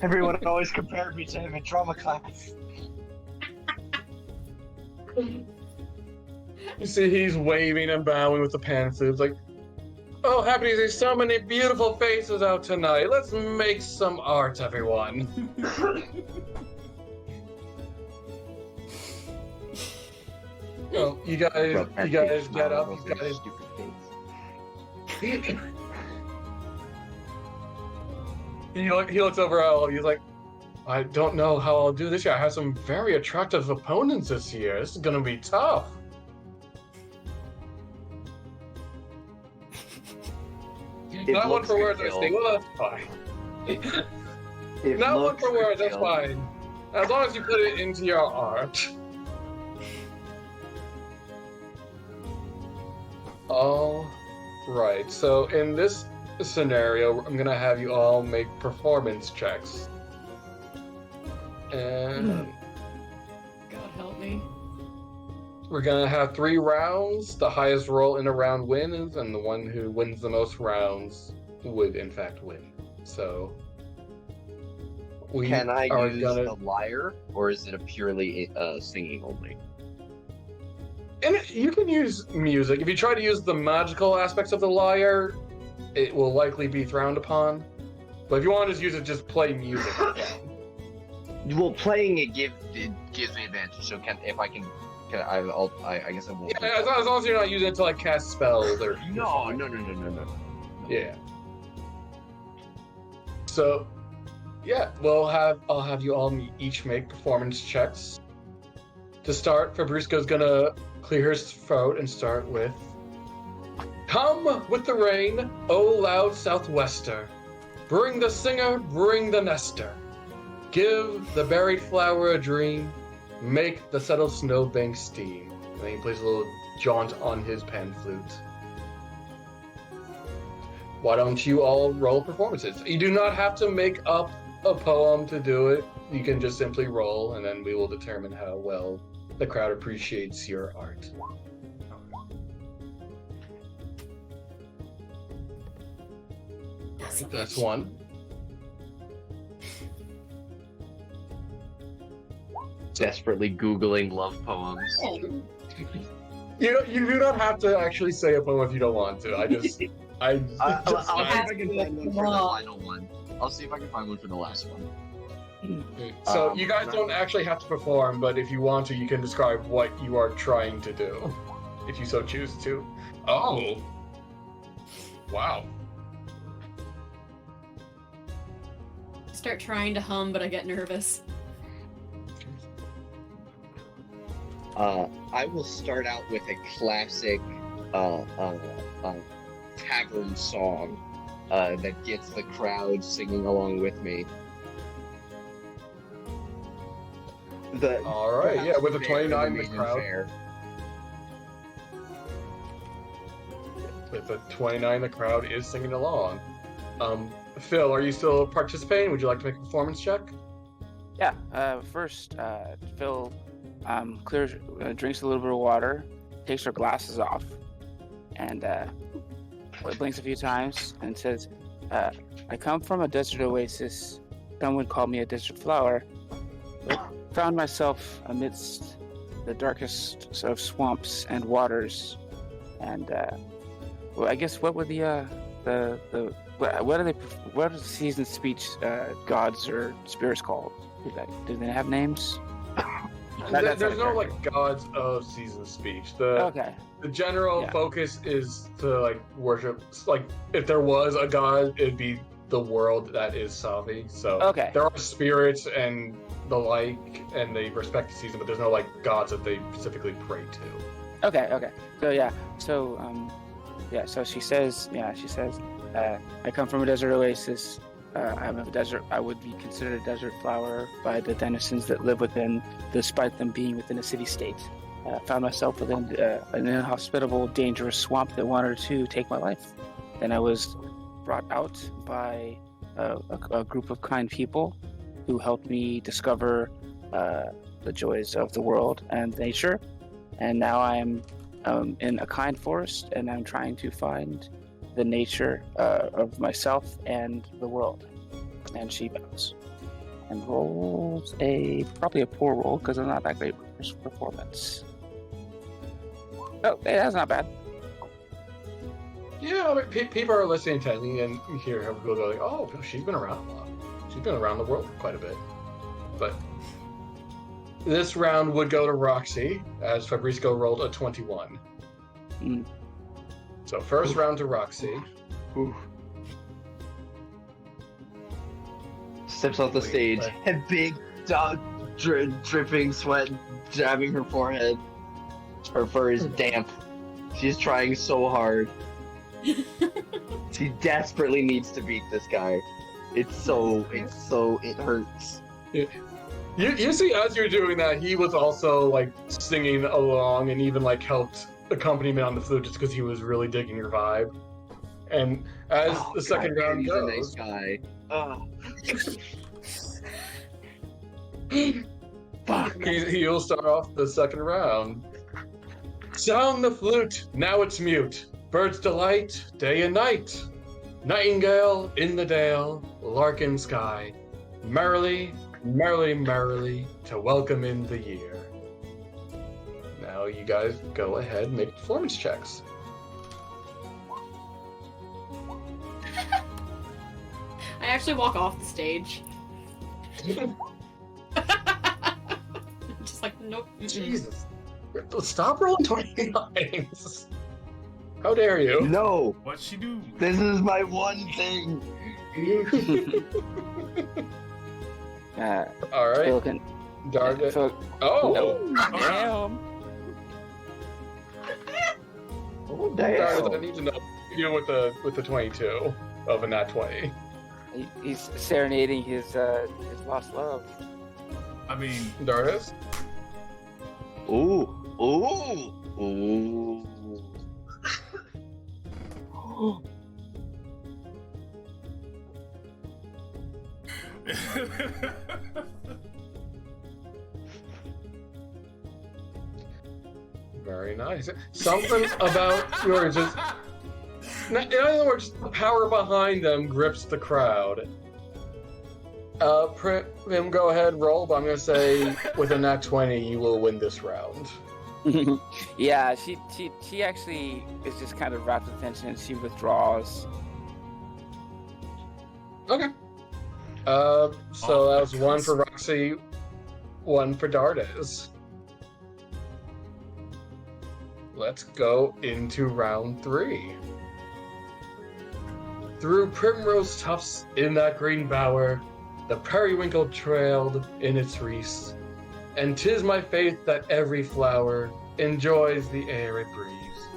Everyone always compared me to him in drama class. You see, he's waving and bowing with the pantsuits, like, oh, happy to see so many beautiful faces out tonight. Let's make some art, everyone. Well, you guys get up. You guys He looks over at all. He's like, I don't know how I'll do this year. I have some very attractive opponents this year. This is gonna be tough. Not one for words, I think. Well, that's fine. Not one for words, that's fine. As long as you put it into your art. All right. So in this scenario, I'm gonna have you all make performance checks. And God help me. we're gonna have 3 rounds. The highest roll in a round wins, and the one who wins the most rounds would in fact win. So we Can I are use gonna... the lyre, or is it a purely singing only? And you can use music. If you try to use the magical aspects of the lyre, it will likely be frowned upon. But if you want to just use it, just play music. Well, playing it gives me advantage. So I guess I won't. Yeah, as long as you're not using it to like cast spells or. No. Yeah. So, yeah, I'll have you all each make performance checks. To start, Fabrisco's gonna clear his throat and start with, "Come with the rain, O loud southwester. Bring the singer, bring the nester. Give the buried flower a dream. Make the settled snowbank steam." And then he plays a little jaunt on his pan flute. Why don't you all roll performances? You do not have to make up a poem to do it. You can just simply roll, and then we will determine how well the crowd appreciates your art. That's 1. Desperately Googling love poems. You do not have to actually say a poem if you don't want to. I'll see if I can find one for the final one. I'll see if I can find one for the last one. So you guys don't actually have to perform, but if you want to, you can describe what you are trying to do, if you so choose to. Oh. Wow. Start trying to hum, but I get nervous. I will start out with a classic tavern song that gets the crowd singing along with me. All right, yeah, with a 29 in the crowd. Fair. With a 29, the crowd is singing along. Phil, are you still participating? Would you like to make a performance check? Yeah. First, Phil drinks a little bit of water, takes her glasses off, and blinks a few times and says, "I come from a desert oasis. Some would call me a desert flower. Found myself amidst the darkest of swamps and waters, and well, I guess what are the season speech gods or spirits called? Do they have names? There's no like gods of season speech. The general focus is to like worship. Like if there was a god, it'd be the world that is Savi. So there are spirits and the like, and they respect the season, but there's no like gods that they specifically pray to. Okay. So she says, I come from a desert oasis. I'm a desert. I would be considered a desert flower by the denizens that live within, despite them being within a city-state. Found myself within an inhospitable, dangerous swamp that wanted to take my life. Then I was brought out by a group of kind people who helped me discover the joys of the world and nature. And now I'm in a kind forest, and I'm trying to find the nature of myself and the world." And she bows and rolls probably a poor roll because I'm not that great with performance. Oh, hey, that's not bad. Yeah, but people are listening intently, and you hear her go like, "Oh, she's been around a lot. She's been around the world quite a bit." But this round would go to Roxy, as Fabrisco rolled a 21. So first round to Roxy. steps off the stage, head big, dripping sweat, jabbing her forehead. Her fur is damp. She's trying so hard. She desperately needs to beat this guy. It hurts. You see, as you're doing that, he was also like singing along and even like helped accompaniment on the flute just because he was really digging your vibe. And as the second round he's goes, a nice guy. he'll start off the second round. Sound the flute, now it's mute. Birds delight, day and night. Nightingale in the dale, lark in sky. Merrily, merrily, merrily, to welcome in the year. Now you guys go ahead and make performance checks. I actually walk off the stage. Just like, nope. Jesus. Stop rolling 29s. How dare you? No! What'd she do? This is my one thing! All right. Phil can. Darn it. Phil, Oh! damn. Oh, Darn it, I need to know what you do with the 22 of a nat 20. He's serenading his lost love. I mean, Dardis? Ooh! Ooh! Ooh! Very nice. Something about yours is... In other words, the power behind them grips the crowd. Prim, go ahead, roll, but I'm going to say with a nat 20, you will win this round. Yeah, she actually is just kind of wrapped attention. She withdraws. Okay. So that was one for Roxy, one for Dardes. Let's go into round 3. Through primrose tufts in that green bower, the periwinkle trailed in its wreaths, and 'tis my faith that every flower enjoys the air it breathes.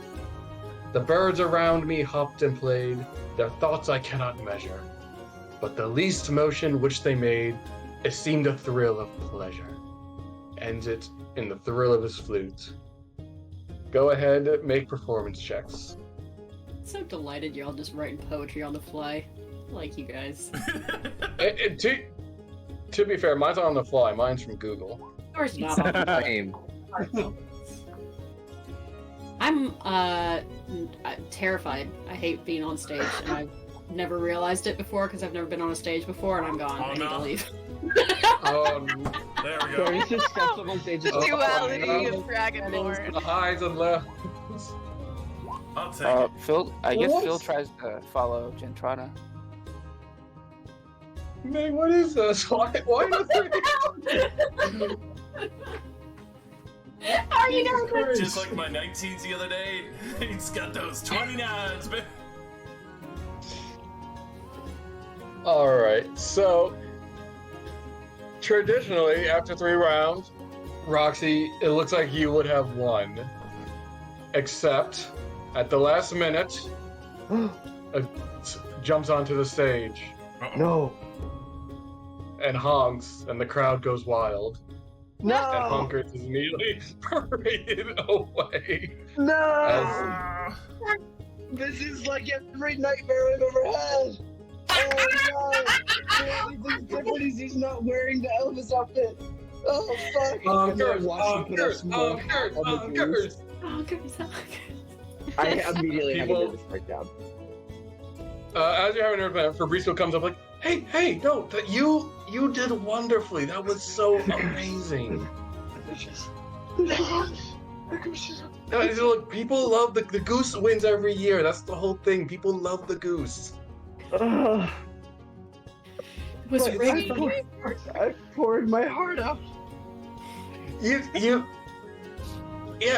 The birds around me hopped and played, their thoughts I cannot measure, but the least motion which they made, it seemed a thrill of pleasure. Ends it in the thrill of his flute. Go ahead, make performance checks. So delighted you're all just writing poetry on the fly. I like you guys. To be fair, mine's on the fly. Mine's from Google. Of course not. On the Same. I'm terrified. I hate being on stage, and I've never realized it before because I've never been on a stage before, and I'm gone. I need to leave. There we go. He just steps up on stage. The duality of Dragonborn. The highs and lows. I'll take it. Phil, I guess What? Phil tries to follow Gentrana. Man, what is this? Why How are you doing? Just like my 19s the other day, he's got those 29s, man. Alright, so traditionally, after 3 rounds, Roxy, it looks like you would have won. Except, at the last minute, jumps onto the stage No! and honks, and the crowd goes wild. And No! Honkers is immediately paraded away. No! This is like every nightmare I've ever had! Oh no! The only thing different is he's not wearing the Elvis outfit! Oh fuck! Honkers! I immediately have a People- nervous breakdown. As you're having a nervous breakdown, Fabrizio comes up like, hey, no, that you did wonderfully. That was so amazing. No, look, people love the goose wins every year. That's the whole thing. People love the goose. Was But ready. I poured my heart out. Yeah,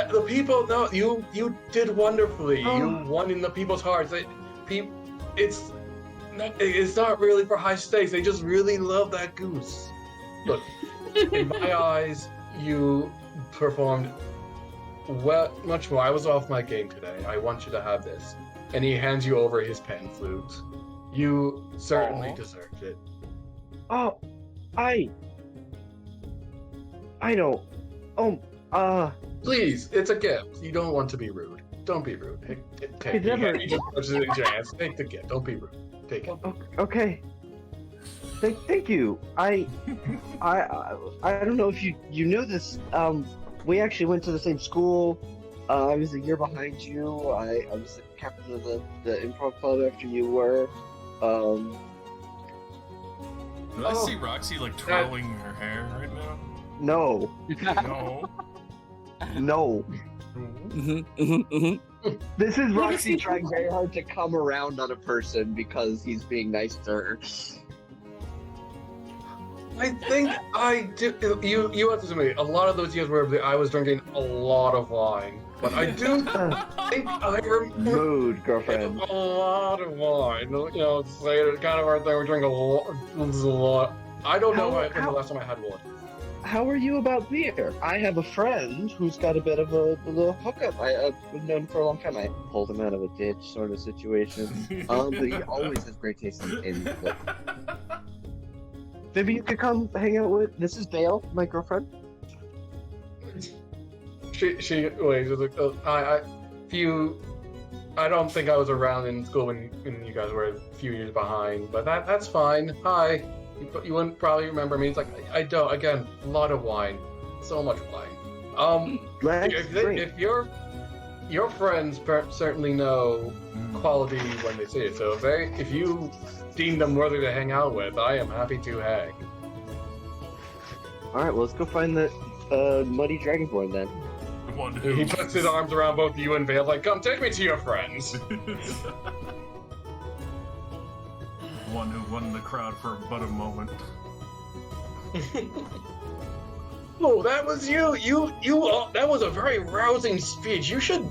the people. No, you did wonderfully. You won in the people's hearts. it's not really for high stakes. They just really love that goose. Look, in my eyes, you performed well, much more. I was off my game today. I want you to have this. And he hands you over his pan flute. You certainly deserved it. Oh, I don't. Please, it's a gift. You don't want to be rude. Don't be rude. Take never- He just pushes it in your hands. Take the gift. Don't be rude. Take it. Okay. Thank you. I don't know if you knew this. We actually went to the same school. I was a year behind you. I was the captain of the improv club after you were. Do I see Roxy like twirling her hair right now? No. No. No. This is Roxy trying very hard to come around on a person because he's being nice to her. I think I do. You have to admit, a lot of those years where I was drinking a lot of wine, but I do think I remember Mood, girlfriend. a lot of wine. You know, say it kind of our thing. We drink a lot. I don't know when the last time I had one. How are you about beer? I have a friend who's got a bit of a little hookup. I've known for a long time. I pulled him out of a ditch sort of situation. But he always has great taste in liquor. Maybe you could come hang out with. This is Vale, my girlfriend. She wait. She's like, I don't think I was around in school when you guys were a few years behind, but that's fine. Hi. You wouldn't probably remember me. It's like I don't. Again, a lot of wine, so much wine. If your friends certainly know quality when they see it. So if you deem them worthy to hang out with, I am happy to hang. All right, well, let's go find that muddy dragonborn then. He puts his arms around both you and Vale, like, come take me to your friends. One who won the crowd for but a moment. Oh, that was you. That was a very rousing speech. You should.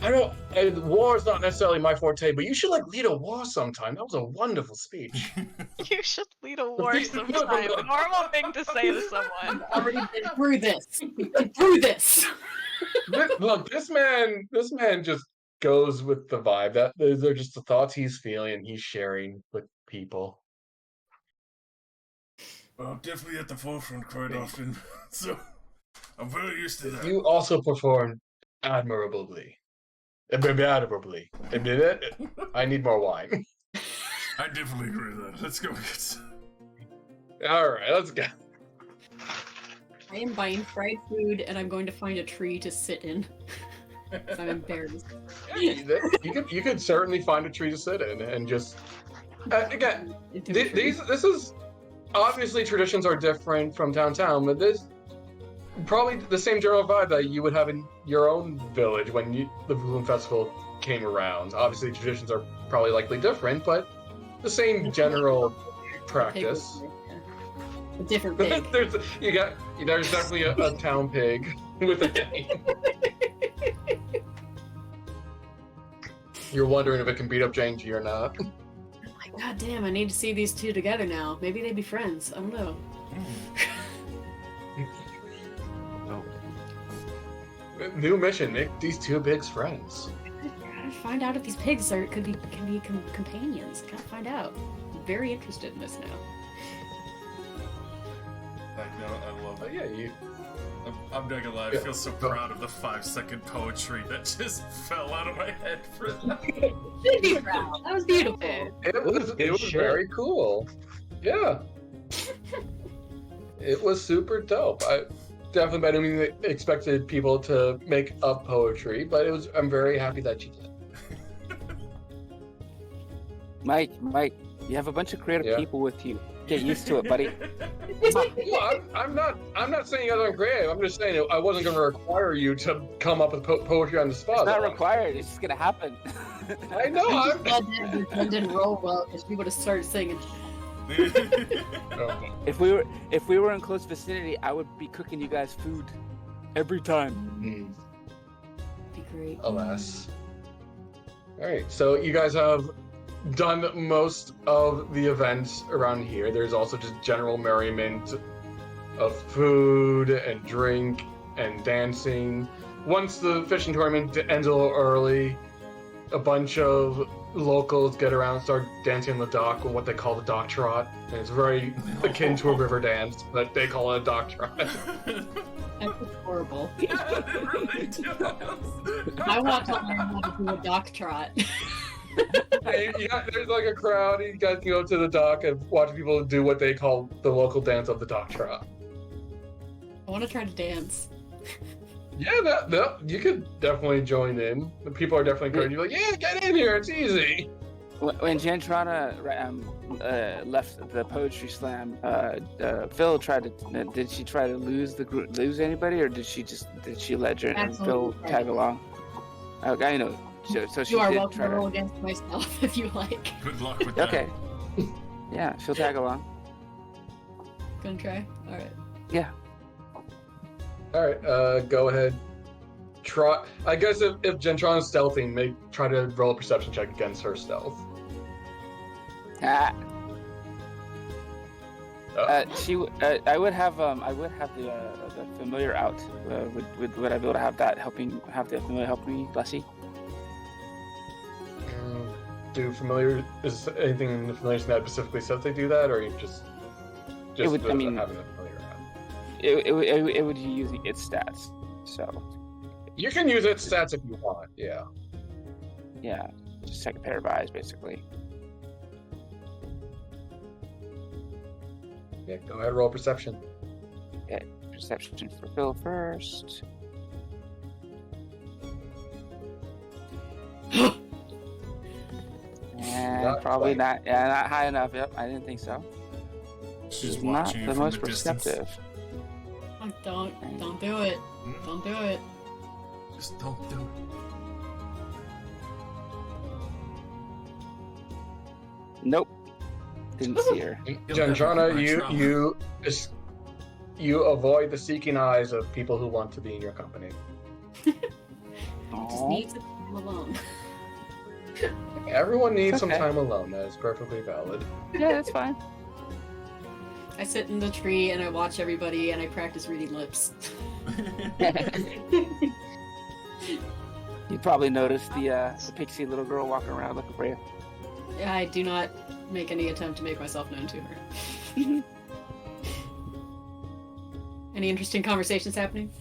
War is not necessarily my forte, but you should lead a war sometime. That was a wonderful speech. You should lead a war sometime. A normal thing to say to someone. I've already been through this. We've been through this. Look, this man just goes with the vibe. That those are just the thoughts he's feeling and he's sharing with people. Well, I'm definitely at the forefront quite often, so I'm very used to that. You also performed admirably. Admirably. Admit it. I need more wine. I definitely agree with that. Let's go get. All right, let's go. I am buying fried food and I'm going to find a tree to sit in. I'm embarrassed. You could certainly find a tree to sit in and just again. This is obviously traditions are different from downtown, but this probably the same general vibe that you would have in your own village when the Bloom Festival came around. Obviously, traditions are probably likely different, but the same general practice. A different pig. There's definitely a town pig with a name. You're wondering if it can beat up Jangy or not. Like, God damn, I need to see these two together now. Maybe they'd be friends. I don't know. New mission: make these two pigs friends. Gotta find out if these pigs can be companions. Gotta find out. I'm very interested in this now. I love it. Yeah, I'm not gonna lie, I feel so proud of the 5-second poetry that just fell out of my head for that. Should be proud. That was beautiful. It was very cool. Yeah. It was super dope. I definitely by no means expected people to make up poetry, but I'm very happy that you did. Mike, you have a bunch of creative people with you. Get used to it, buddy. Well, I'm not saying you guys aren't creative. I'm just saying I wasn't going to require you to come up with poetry on the spot. It's not required. It's just gonna happen. I know. That didn't roll well because we would have started singing. If we were in close vicinity, I would be cooking you guys food every time. Be great. Alas. All right. So you guys have done most of the events around here. There's also just general merriment of food and drink and dancing. Once the fishing tournament ends a little early, a bunch of locals get around and start dancing on the dock with what they call the dock trot. And it's very akin to a river dance, but they call it a dock trot. That's horrible. Yeah, it really does. I want to learn how to do a dock trot. Hey, there's like a crowd. You guys can go to the dock and watch people do what they call the local dance of the dock trot. I want to try to dance. Yeah, that you could definitely join in. The people are definitely encouraging you, like, yeah, get in here, it's easy. When Jantrana left the poetry slam, Phil tried to. Did she try to lose anybody, or did she let Phil tag along? Okay, I know. So she You are did welcome try to roll to. against myself if you like. Good luck with that. Okay. Yeah, she'll tag along. Gonna try? Alright. Yeah. All right, go ahead. Try. I guess if Gentrana's stealthing, try to roll a perception check against her stealth. Ah. Oh. I would have the familiar out. Would I be able to have that have the familiar help me, Blessy? Is anything in the familiar that specifically says they do that, or you just It would- I mean- having a familiar out? It would be using its stats. So You can use its stats if you want. Yeah. yeah, just take a pair of eyes basically. Yeah. Go ahead, roll perception. Perception for Phil first. And Not probably quite. not. Yeah, not high enough. Yep, I didn't think so. She's He's not watching you the from most the distance. perceptive. Don't do it. Hmm? Don't do it. Just don't do it. Nope. Didn't see her. Gentrana, You'll have you avoid the seeking eyes of people who want to be in your company. Just Aw. needs to time alone. Everyone needs some Okay. time alone. That is perfectly valid. Yeah, that's fine. I sit in the tree and I watch everybody and I practice reading lips. You probably noticed the pixie little girl walking around looking for you. I do not make any attempt to make myself known to her. Any interesting conversations happening?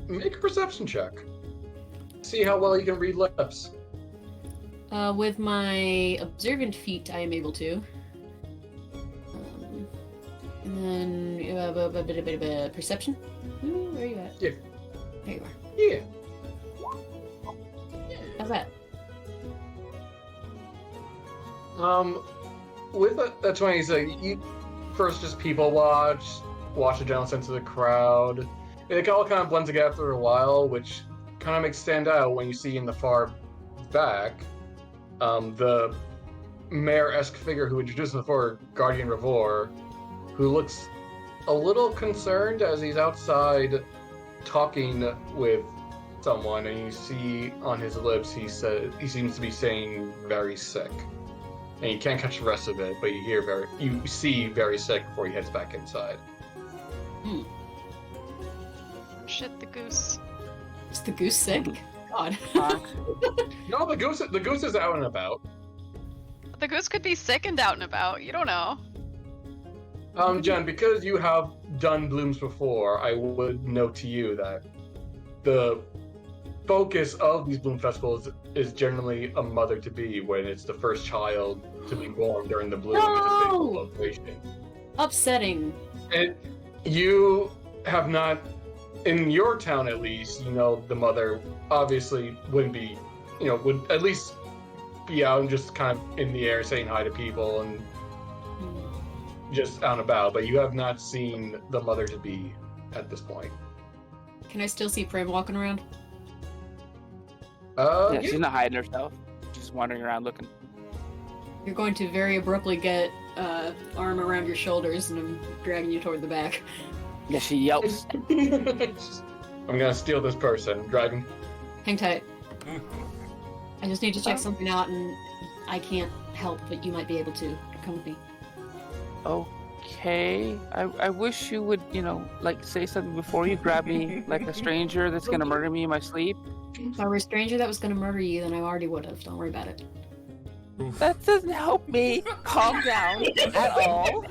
Make a perception check. See how well you can read lips. With my observant feat, I am able to. And then a bit of perception. Ooh, where are you at? Yeah. There you are. Yeah. How's that? With that 20, so you first just people watch the general sense of the crowd. It all kind of blends together after a while, which kind of makes it stand out when you see in the far back the mayor-esque figure who introduced him before, Guardian Revor, who looks a little concerned as he's outside talking with someone, and you see on his lips he seems to be saying very sick. And you can't catch the rest of it, but you see very sick before he heads back inside. Shit, the goose. Is the goose sick? God. No, the goose is out and about. The goose could be sick and out and about. You don't know. Jen, because you have done blooms before, I would note to you that the focus of these bloom festivals is generally a mother-to-be, when it's the first child to be born during the bloom is a big No! celebration. Upsetting. And you have not, in your town at least, the mother obviously wouldn't be, would at least be out and just kind of in the air saying hi to people and just out and about, but you have not seen the mother-to-be at this point. Can I still see Prim walking around? Yeah, she's not hiding herself. She's just wandering around looking. You're going to very abruptly get arm around your shoulders and I'm dragging you toward the back. Yeah, she yelps. I'm gonna steal this person, drag him Hang tight. I just need to check something out, and I can't help, but you might be able to. Come with me. Okay. I wish you would, like say something before you grab me like a stranger that's gonna murder me in my sleep. If I were a stranger that was going to murder you, then I already would have. Don't worry about it. That doesn't help me calm down at all.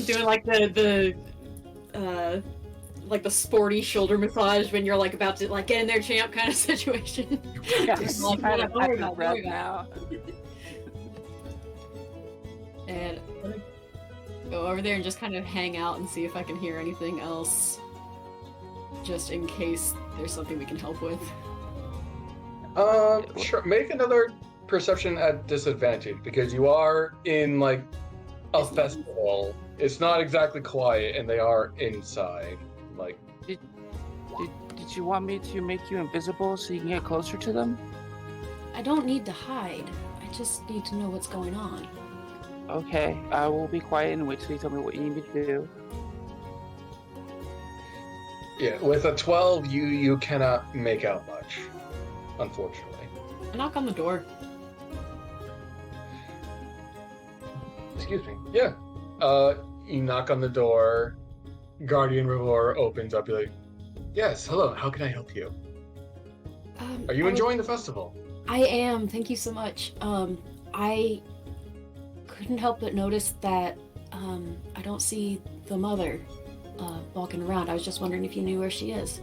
Doing like the sporty shoulder massage when you're like about to like get in there, champ kind of situation. Yes, Like, kind of don't worry at the about it, breath don't worry about it. now. And I'm gonna go over there and just kind of hang out and see if I can hear anything else, just in case there's something we can help with. Sure. Make another perception at disadvantage because you are in like a festival. It's not exactly quiet, and they are inside. Like, Did you want me to make you invisible so you can get closer to them? I don't need to hide. I just need to know what's going on. Okay, I will be quiet and wait till you tell me what you need me to do. yeah, with a 12, you cannot make out much, unfortunately. I knock on the door. Excuse me. Yeah. You knock on the door. Guardian Revor opens up. You're like, yes, hello. How can I help you? Are you enjoying the festival? I am. Thank you so much. I couldn't help but notice that I don't see the mother walking around. I was just wondering if you knew where she is.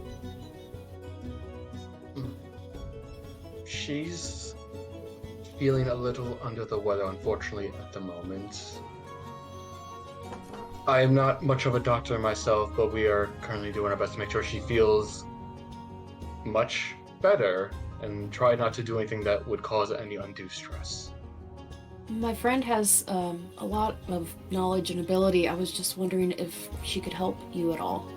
She's feeling a little under the weather, unfortunately, at the moment. I am not much of a doctor myself, but we are currently doing our best to make sure she feels much better and try not to do anything that would cause any undue stress. My friend has a lot of knowledge and ability. I was just wondering if she could help you at all.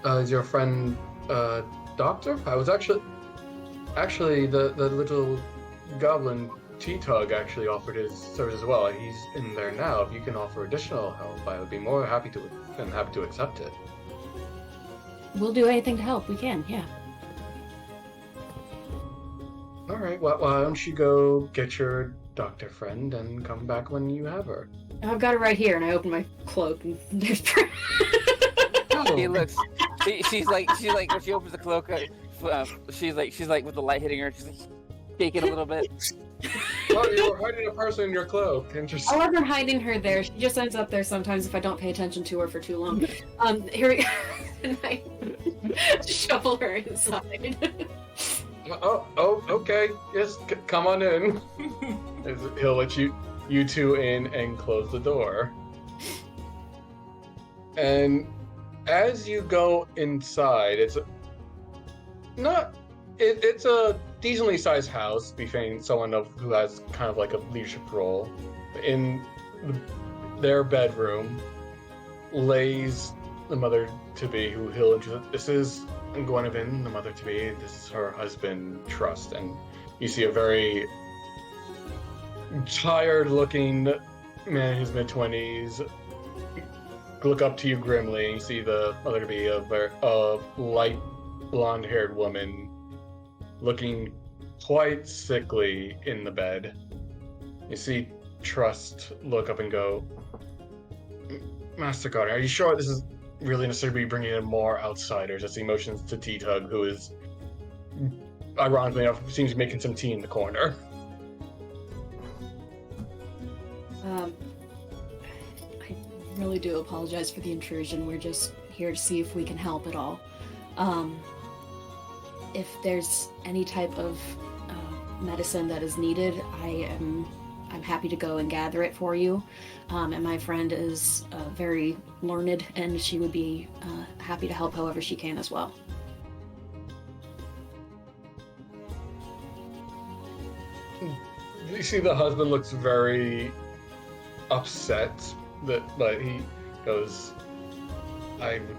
Is your friend a doctor? I was actually the little goblin T-Tug actually offered his service as well. He's in there now. If you can offer additional help, I would be more happy to accept it. We'll do anything to help. We can, yeah. All right. Well, why don't you go get your doctor friend and come back when you have her? I've got it right here, and I open my cloak, and there's. She looks. She's like when she opens the cloak. She's like with the light hitting her. She's like shaking a little bit. Oh, you were hiding a person in your cloak. Interesting. I wasn't hiding her there. She just ends up there sometimes if I don't pay attention to her for too long. Here we go. And I shuffle her inside. Oh, okay. Yes, come on in. He'll let you two in and close the door. And as you go inside, it's a decently sized house, befitting someone who has kind of like a leadership role. In their bedroom lays the mother-to-be, who he'll introduce. This is Gwenevin, the mother-to-be. This is her husband, Trust. And you see a very tired-looking man in his mid-20s look up to you grimly, and you see the mother-to-be, a light blonde-haired woman looking quite sickly in the bed. You see Trust look up and go, Master Guardian, are you sure this is really necessary to be bringing in more outsiders? That's the emotions to T-Tug, who is, ironically enough, seems to be making some tea in the corner. I really do apologize for the intrusion. We're just here to see if we can help at all. If there's any type of medicine that is needed, I'm happy to go and gather it for you. And my friend is very learned, and she would be happy to help however she can as well. You see the husband looks very upset, but he goes, I would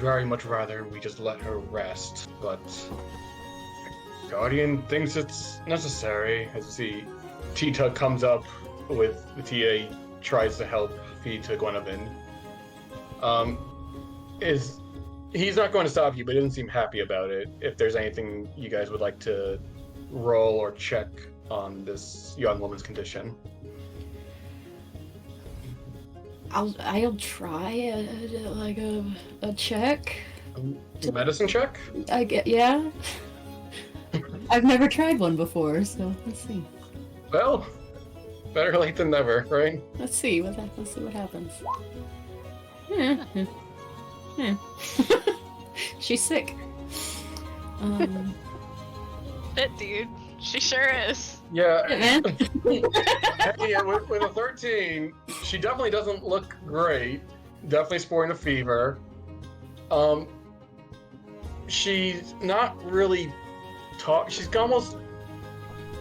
very much rather we just let her rest, but Guardian thinks it's necessary. As you see, T-Tug comes up with the TA tries to help feed to Gwenevin. He's not going to stop you, but he doesn't seem happy about it. If there's anything you guys would like to roll or check on this young woman's condition. I'll try a check. A medicine check? Yeah. I've never tried one before, so let's see. Well, better late than never, right? Let's see what happens. She's sick. Shit, dude. She sure is. Yeah. Yeah, man. Hey, with a 13, she definitely doesn't look great. Definitely sporting a fever. She's not really she's almost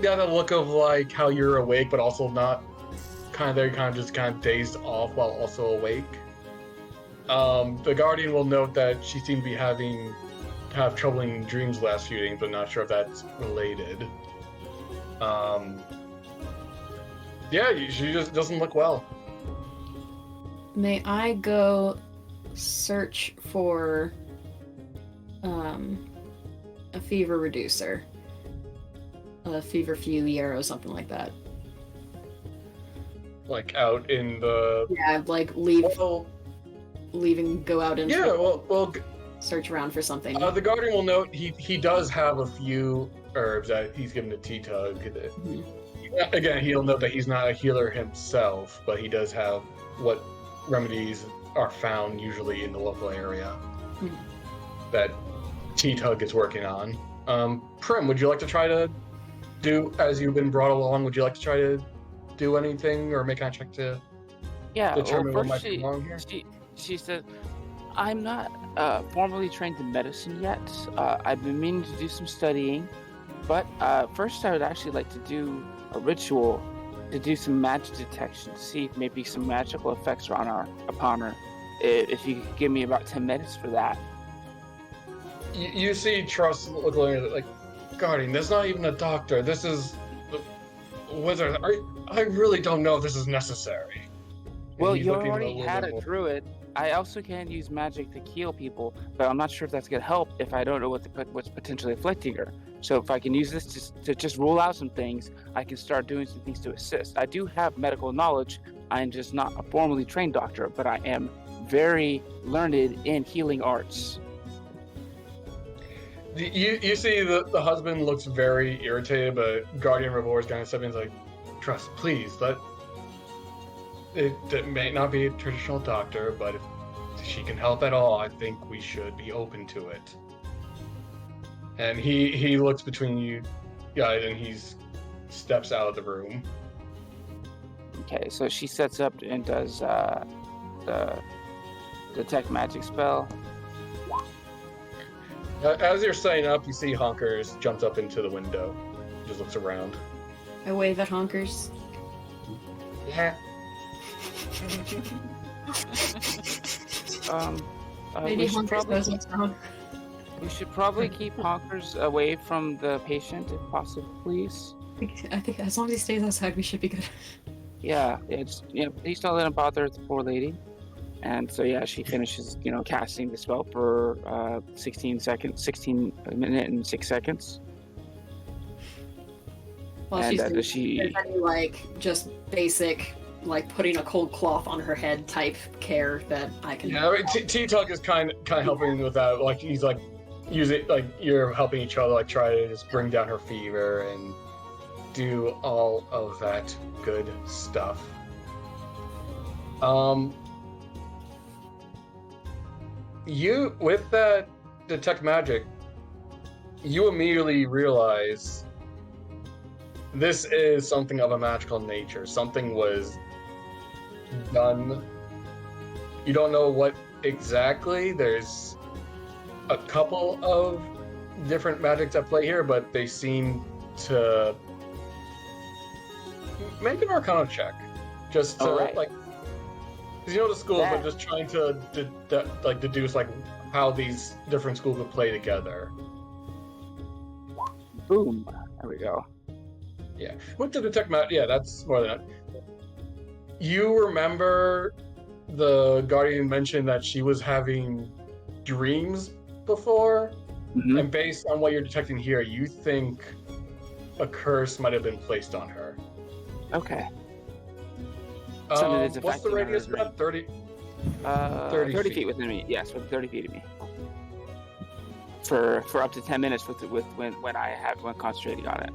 got a look of like how you're awake, but also not kind of just dazed off while also awake. The Guardian will note that she seemed to be have troubling dreams the last few days, but not sure if that's related. Yeah, she just doesn't look well. May I go search for a fever reducer? A fever arrow, something like that. Like out in the... Yeah, like leaving, go out and search around for something. The Guardian will note he does have a few herbs that he's given to T-Tug. Mm-hmm. Again, he'll note that he's not a healer himself, but he does have what remedies are found usually in the local area that T-Tug is working on. Prim, would you like to try to do, as you've been brought along, would you like to try to do anything or make a check to determine what might be wrong here? She said, I'm not formally trained in medicine yet. I've been meaning to do some studying, but first I would actually like to do a ritual to do some magic detection, to see if maybe some magical effects are upon her. If you could give me about 10 minutes for that. You see Trust looking at it like, Guardian, that's not even a doctor. This is a wizard. I really don't know if this is necessary. Well, you already had a druid. I also can use magic to heal people, but I'm not sure if that's going to help if I don't know what's potentially afflicting her. So if I can use this to just rule out some things, I can start doing some things to assist. I do have medical knowledge. I'm just not a formally trained doctor, but I am very learned in healing arts. You see the husband looks very irritated, but Guardian Revor is kind of stepping in like, Trust, please, it may not be a traditional doctor, but if she can help at all, I think we should be open to it. And he looks between you guys and he steps out of the room. Okay, so she sets up and does the detect magic spell. As you're setting up, you see Honkers jumps up into the window. Just looks around. I wave at Honkers. Yeah. Maybe Honkers knows what's wrong. We should probably keep Honkers away from the patient, if possible, please. I think as long as he stays outside, we should be good. Yeah, please don't let him bother the poor lady. And so yeah, she finishes, casting the spell for 16 minutes and 6 seconds. Well, and she's doing any, just basic, putting a cold cloth on her head type care that I can. Yeah, T-Tug is kind of helping with that. He's using you're helping each other, try to just bring down her fever and do all of that good stuff. You, with that detect magic, you immediately realize this is something of a magical nature. Something was done. You don't know what exactly. There's a couple of different magics at play here, but they seem to make an Arcana check. Just to, because the schools are just trying to deduce how these different schools would play together. Boom. There we go. Yeah. With the detect magic, yeah, that's more than that. you remember the Guardian mentioned that she was having dreams before? Mhm. And based on what you're detecting here, you think a curse might have been placed on her. Okay. Something that's What's the affecting her radius of dream. that? 30? 30 feet within me. Yes, within 30 feet of me. For up to 10 minutes with when concentrating on it.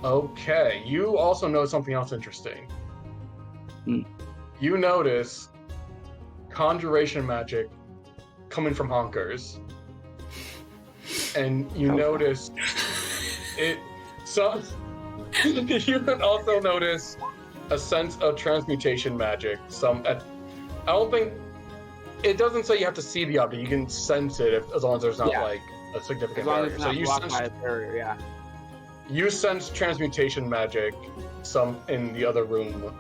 Okay. You also know something else interesting. Hmm. You notice conjuration magic coming from honkers. And you notice it. So you can also notice a sense of transmutation magic. I don't think it doesn't say you have to see the object. You can sense it as long as there's not like a significant As long barrier. as it's So not you blocked sense by a barrier, yeah. you sense transmutation magic some in the other room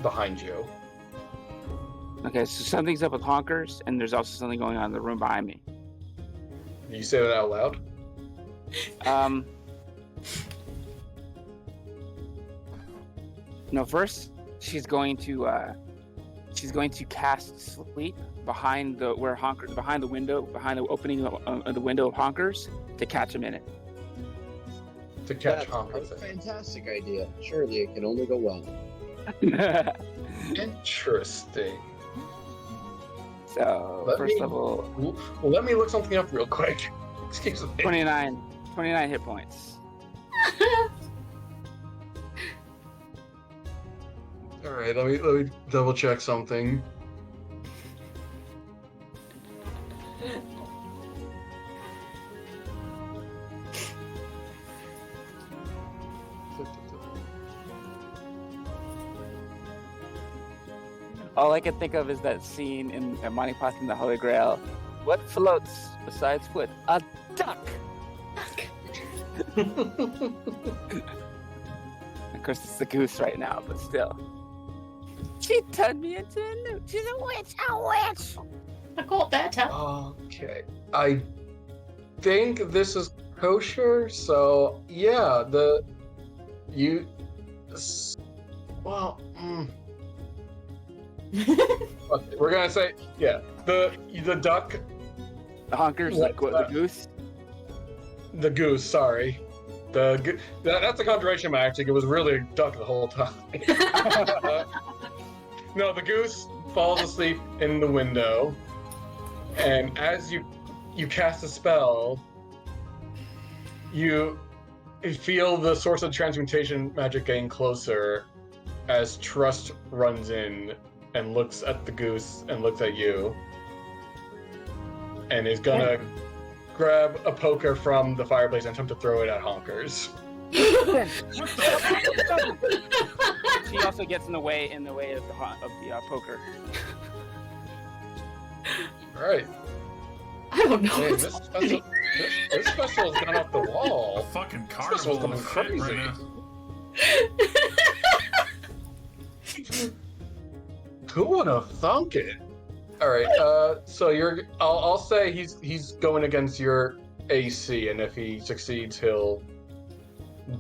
behind you. Okay, so something's up with honkers, and there's also something going on in the room behind me. You say that out loud? No, first she's going to cast sleep behind the window, behind the opening of the window of honkers to catch him in it. To catch That's honkers. a fantastic idea. Surely it can only go well. Interesting. So level. Well, let me look something up real quick. Excuse me. 29 hit points. All right, let me double check something. All I can think of is that scene in Monty Python the Holy Grail. What floats besides foot? A duck! Of course, it's the goose right now, but still. She turned me into a newt. She's a witch! A witch! I got better. Okay. I think this is kosher, so yeah, well, okay, we're gonna say, yeah, the duck, The honkers, the goose. the goose, sorry. That's a conjuration magic. It was really a duck the whole time. No, the goose falls asleep in the window, and as you cast a spell, you feel the source of transmutation magic getting closer as Trust runs in and looks at the goose and looks at you, and is gonna grab a poker from the fireplace and attempt to throw it at honkers. She also gets in the way of the poker. All right. I don't know. Man, this special has gone off the wall. A fucking This special's carnival going of shit crazy. right now. Who would have thunk it? All right. So I'll say he's going against your AC, and if he succeeds, he'll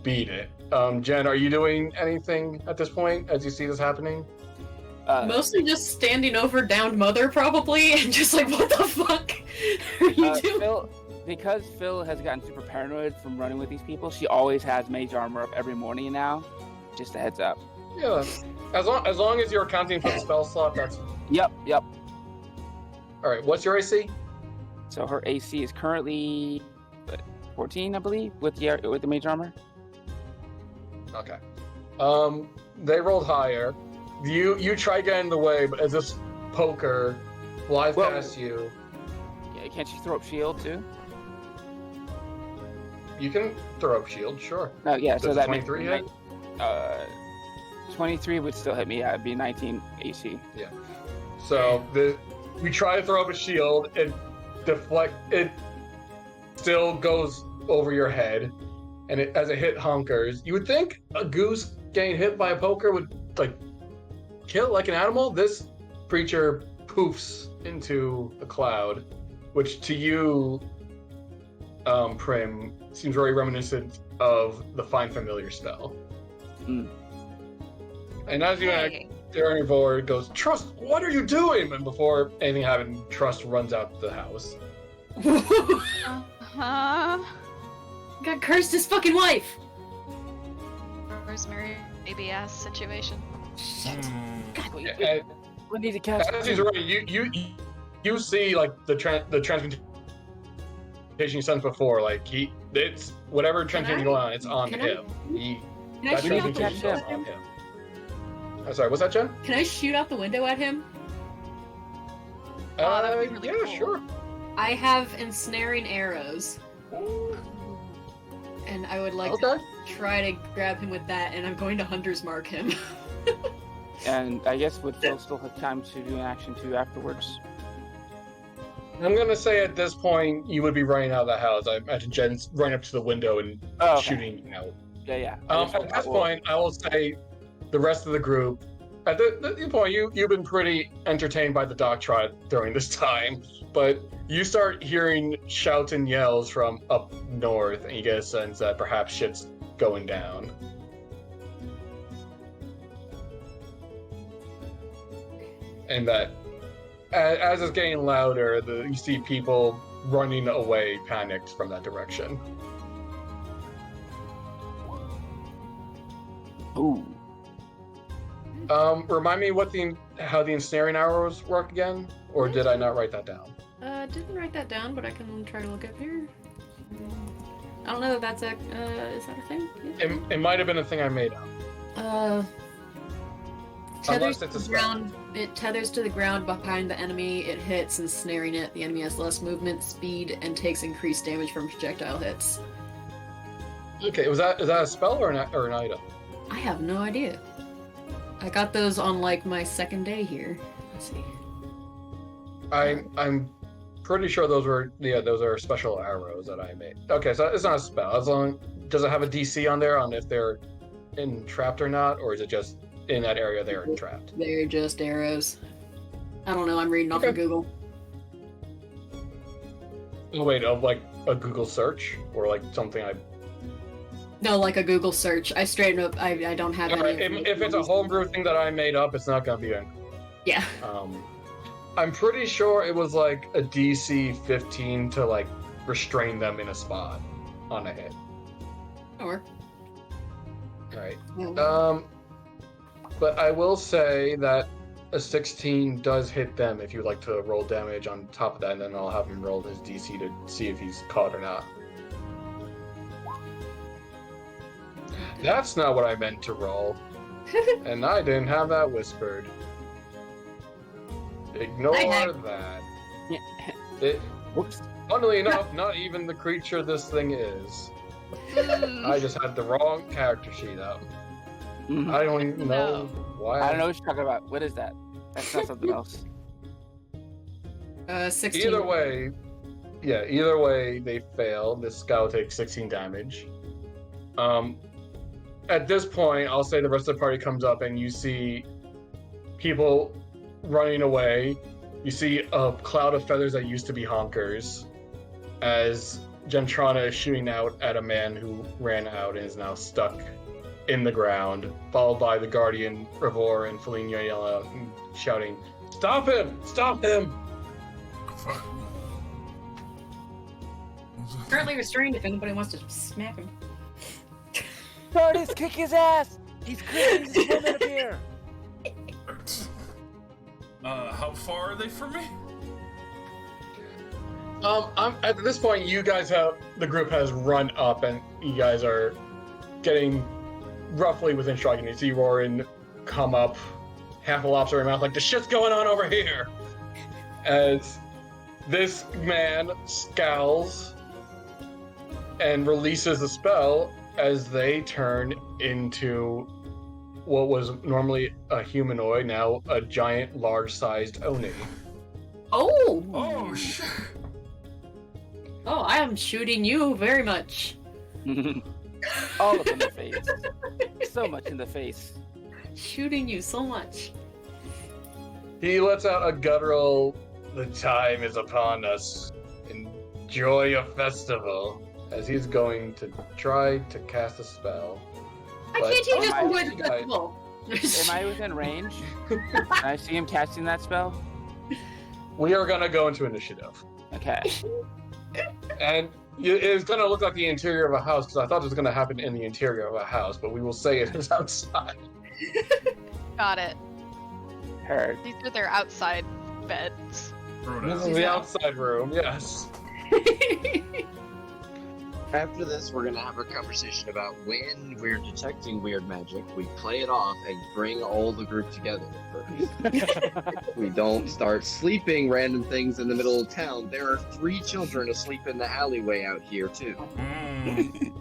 beat it. Jen, are you doing anything at this point as you see this happening? Mostly just standing over downed mother, probably, and just like, what the fuck are you doing? Because Phil has gotten super paranoid from running with these people, she always has mage armor up every morning now. Just a heads up. Yeah. As long as you're accounting for the spell slot, that's. Yep. All right. What's your AC? So her AC is currently 14, I believe, with the mage armor. Okay. They rolled higher. You try getting in the way, but as this poker flies past you. Yeah, can't she throw up shield too? You can throw up shield, sure. No, yeah. Does So that 23 makes hit? 23 would still hit me. Yeah, it'd be 19 AC. Yeah. So you try to throw up a shield, it still goes over your head, and as it hit honkers, you would think a goose getting hit by a poker would kill like an animal. This creature poofs into a cloud, which to you, Prim, seems very reminiscent of the Find Familiar spell. And as you Hey. Darren Vor goes, Trust, what are you doing? And before anything happens, Trust runs out the house. Uh-huh. God cursed his fucking wife! Rosemary baby ass situation. Shit. God, And We need to catch as he's running, you see like the transmutation you sent before, like it's whatever transmutation going on, it's on Can I- him. Can I That shoot out the transmutation window is at on him? him. I'm sorry, what's that, Jen? Can I shoot out the window at him? Oh, that would be really yeah, cool. sure. I have ensnaring arrows, and I would like Okay. to try to grab him with that, and I'm going to hunter's mark him. And I guess would Phil still have time to do an action too afterwards? I'm gonna say at this point you would be running out of the house. I imagine Jen's running up to the window and Oh, okay. shooting out. Yeah. At this point, I will say the rest of the group. At this point, you've been pretty entertained by the dog trot during this time, but you start hearing shouts and yells from up north, and you get a sense that perhaps shit's going down. And that as it's getting louder, you see people running away, panicked from that direction. Ooh. Remind me how the ensnaring arrows work again, or did I not write that down? Didn't write that down, but I can try to look up here. I don't know if that's is that a thing? Yeah. It might have been a thing I made up. Tethers Unless to it's a the spell. ground. It tethers to the ground behind the enemy. It hits, ensnaring it. The enemy has less movement, speed, and takes increased damage from projectile hits. Okay, is that a spell or an item? I have no idea. I got those on like my second day here. Let's see. I'm pretty sure those are special arrows that I made. Okay, so it's not a spell. Does it have a DC on there on if they're entrapped or not, or is it just in that area they're entrapped? They're just arrows. I don't know. I'm reading off of Google. Oh wait, of like a Google search or like something I. No, like a Google search. I straighten up. I don't have All right, any. if it's a homebrew thing that I made up, it's not gonna be Yeah. I'm pretty sure it was like a DC 15 to like restrain them in a spot on a hit. Or. Right. Yeah. But I will say that a 16 does hit them if you'd like to roll damage on top of that, and then I'll have him roll his DC to see if he's caught or not. That's not what I meant to roll. And I didn't have that whispered. Ignore that. Whoops. Funnily enough, not even the creature this thing is. I just had the wrong character sheet up. Mhm. I don't even know why. I don't know what you're talking about. What is that? That's not something else. 16. Either way, they fail. This scout takes 16 damage. At this point, I'll say the rest of the party comes up and you see people running away. You see a cloud of feathers that used to be honkers as Gentrana is shooting out at a man who ran out and is now stuck in the ground, followed by the Guardian, Revor, and Feline yelling out and shouting, "Stop him! Stop him!" Fuck. Currently restrained if anybody wants to smack him. Curtis, kick his ass! He's clearing his woman up here! How far are they from me? I'm at this point. The group has run up, and you guys are getting roughly within striking. You see Rorin come up, half a lobster in her mouth, like the shit's going on over here. As this man scowls and releases a spell, as they turn into what was normally a humanoid, now a giant, large-sized Oni. Oh! Oh shit! Oh, I am shooting you very much. All up in the face. So much in the face. Shooting you so much. He lets out a guttural, "The time is upon us. Enjoy a festival," as he's going to try to cast a spell. Why But- can't you just Oh, enjoy I- the festival? Am I within range? Can I see him casting that spell? We are gonna go into initiative. Okay. And it's gonna look like the interior of a house, because I thought it was gonna happen in the interior of a house, but we will say it is outside. Got it. Heard. These are their outside beds. Throw it This out. is the outside room, yes. After this, we're gonna have a conversation about when we're detecting weird magic, we play it off and bring all the group together first. We don't start sleeping random things in the middle of town. There are 3 children asleep in the alleyway out here, too. Mm.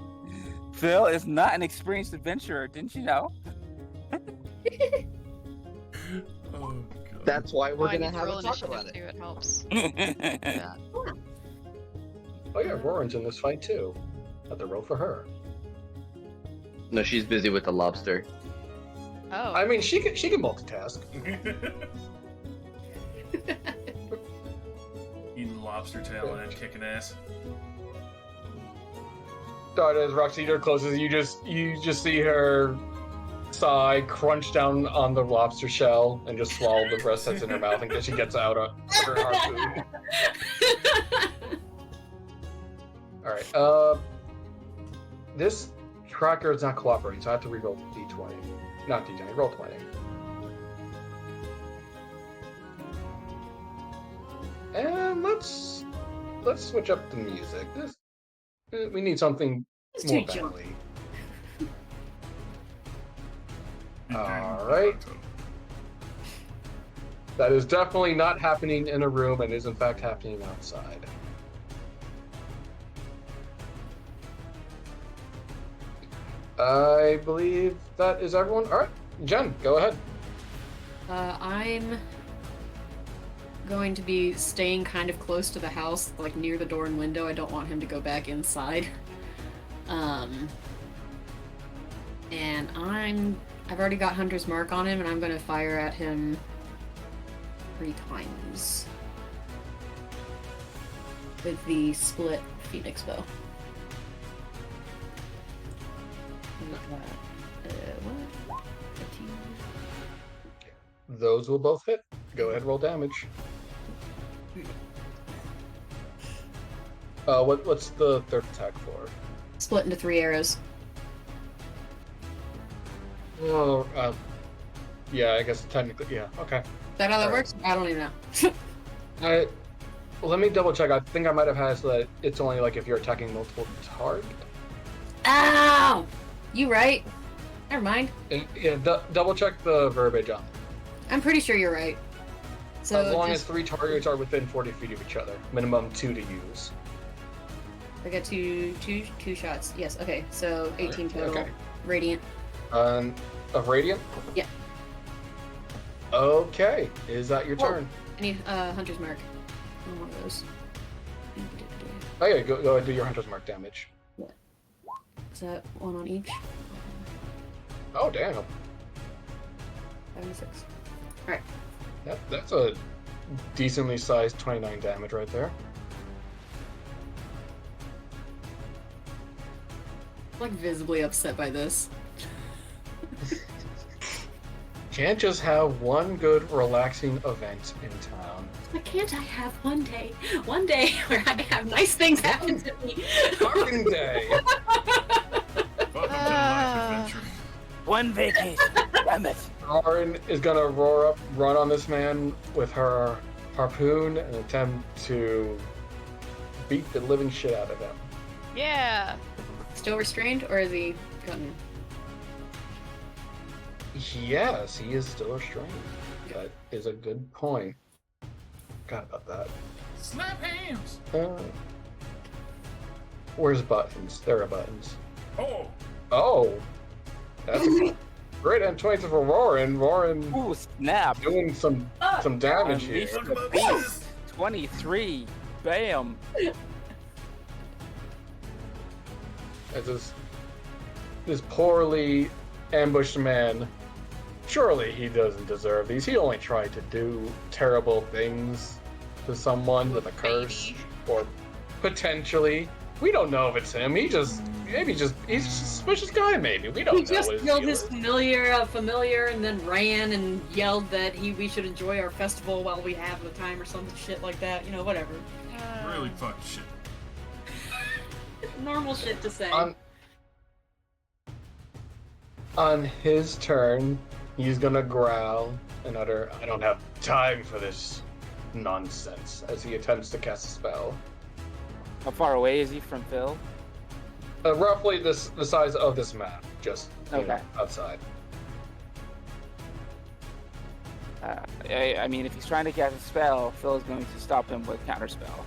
Phil is not an experienced adventurer, didn't you know? Oh, God. That's why we're I gonna need to have roll a talk initiative about it. too, it helps. Yeah. Oh yeah, Roran's in this fight too. Have to roll for her. No, she's busy with the lobster. Oh. I mean, she can multitask. Eating lobster tail and kicking ass. As Roxy door closes, you just see her sigh, crunch down on the lobster shell, and just swallow the rest that's in her mouth until she gets out of her harpoon. All right. This tracker is not cooperating, so I have to reroll d20. Not d20, roll 20. And let's switch up the music. We need something It's more too jump. battly. All right. That is definitely not happening in a room and is in fact happening outside. I believe that is everyone. All right, Jen, go ahead. I'm going to be staying kind of close to the house, like near the door and window. I don't want him to go back inside. And I've already got Hunter's Mark on him, and I'm going to fire at him 3 times with the split Phoenix bow. What? 15. Those will both hit. Go ahead, roll damage. What's the third attack for? Split into 3 arrows. Oh, yeah, I guess technically, yeah. Okay. Is that how that Alright. works? I don't even know. Let me double check. I think I might have had so that it's only like if you're attacking multiple targets. Ow! You right. Never mind. Yeah, double check the verbiage on it. I'm pretty sure you're right. So As long as just, 3 targets are within 40 feet of each other, minimum 2 to use. I got two shots. Yes. Okay. So 18 total. Okay. Radiant. Of radiant. Yeah. Okay, is that your turn? I need Hunter's Mark. On one of those. Oh yeah, go ahead and do your Hunter's Mark damage. Is that 1 on each? Oh damn. 76. Alright. Yep, that's a decently sized 29 damage right there. I'm like visibly upset by this. Can't just have one good relaxing event in town. Why can't I have one day where I have nice things happen to me? Garden day. Welcome to the life adventure. One vacation. Damn it. Lauren is gonna run on this man with her harpoon and attempt to beat the living shit out of him. Yeah. Still restrained, or is he gotten? Yes, he is still restrained. That is a good point. Forgot about that. Slap hands! Where's buttons? There are buttons. Oh! Oh! That's a great M20 for Roran. Roran Ooh, snap. doing some damage here. Unleash Look the at beast. this! 23. Bam. As this poorly ambushed man, surely he doesn't deserve these. He only tried to do terrible things to someone with a curse, or potentially We don't know if it's him. He's just he's a suspicious guy. Maybe we don't He know. just what his killed deal his is. familiar, and then ran and yelled that we should enjoy our festival while we have the time or some shit like that. You know, whatever. Really fucked shit. Normal shit to say. On his turn, he's gonna growl and utter, "I don't have time for this nonsense," as he attempts to cast a spell. How far away is he from Phil? Roughly the size of this map, just Okay. outside. I mean, if he's trying to cast a spell, Phil is going to stop him with counterspell.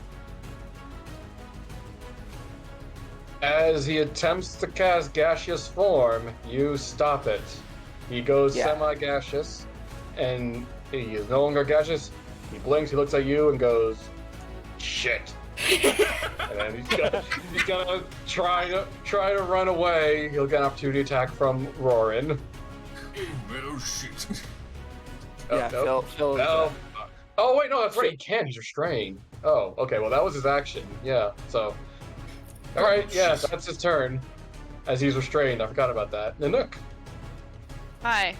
As he attempts to cast gaseous form, you stop it. He goes Yeah. semi-gaseous, and he is no longer gaseous. He blinks, he looks at you, and goes, "Shit." And then he's gonna try to run away. He'll get an opportunity attack from Rorin. Oh shit. Yeah, Nope. Phil. Oh wait, no, that's right. He can. He's restrained. Oh, okay. Well, that was his action. Yeah. So, all right. Yeah, that's his turn. As he's restrained, I forgot about that. Nanook. Hi.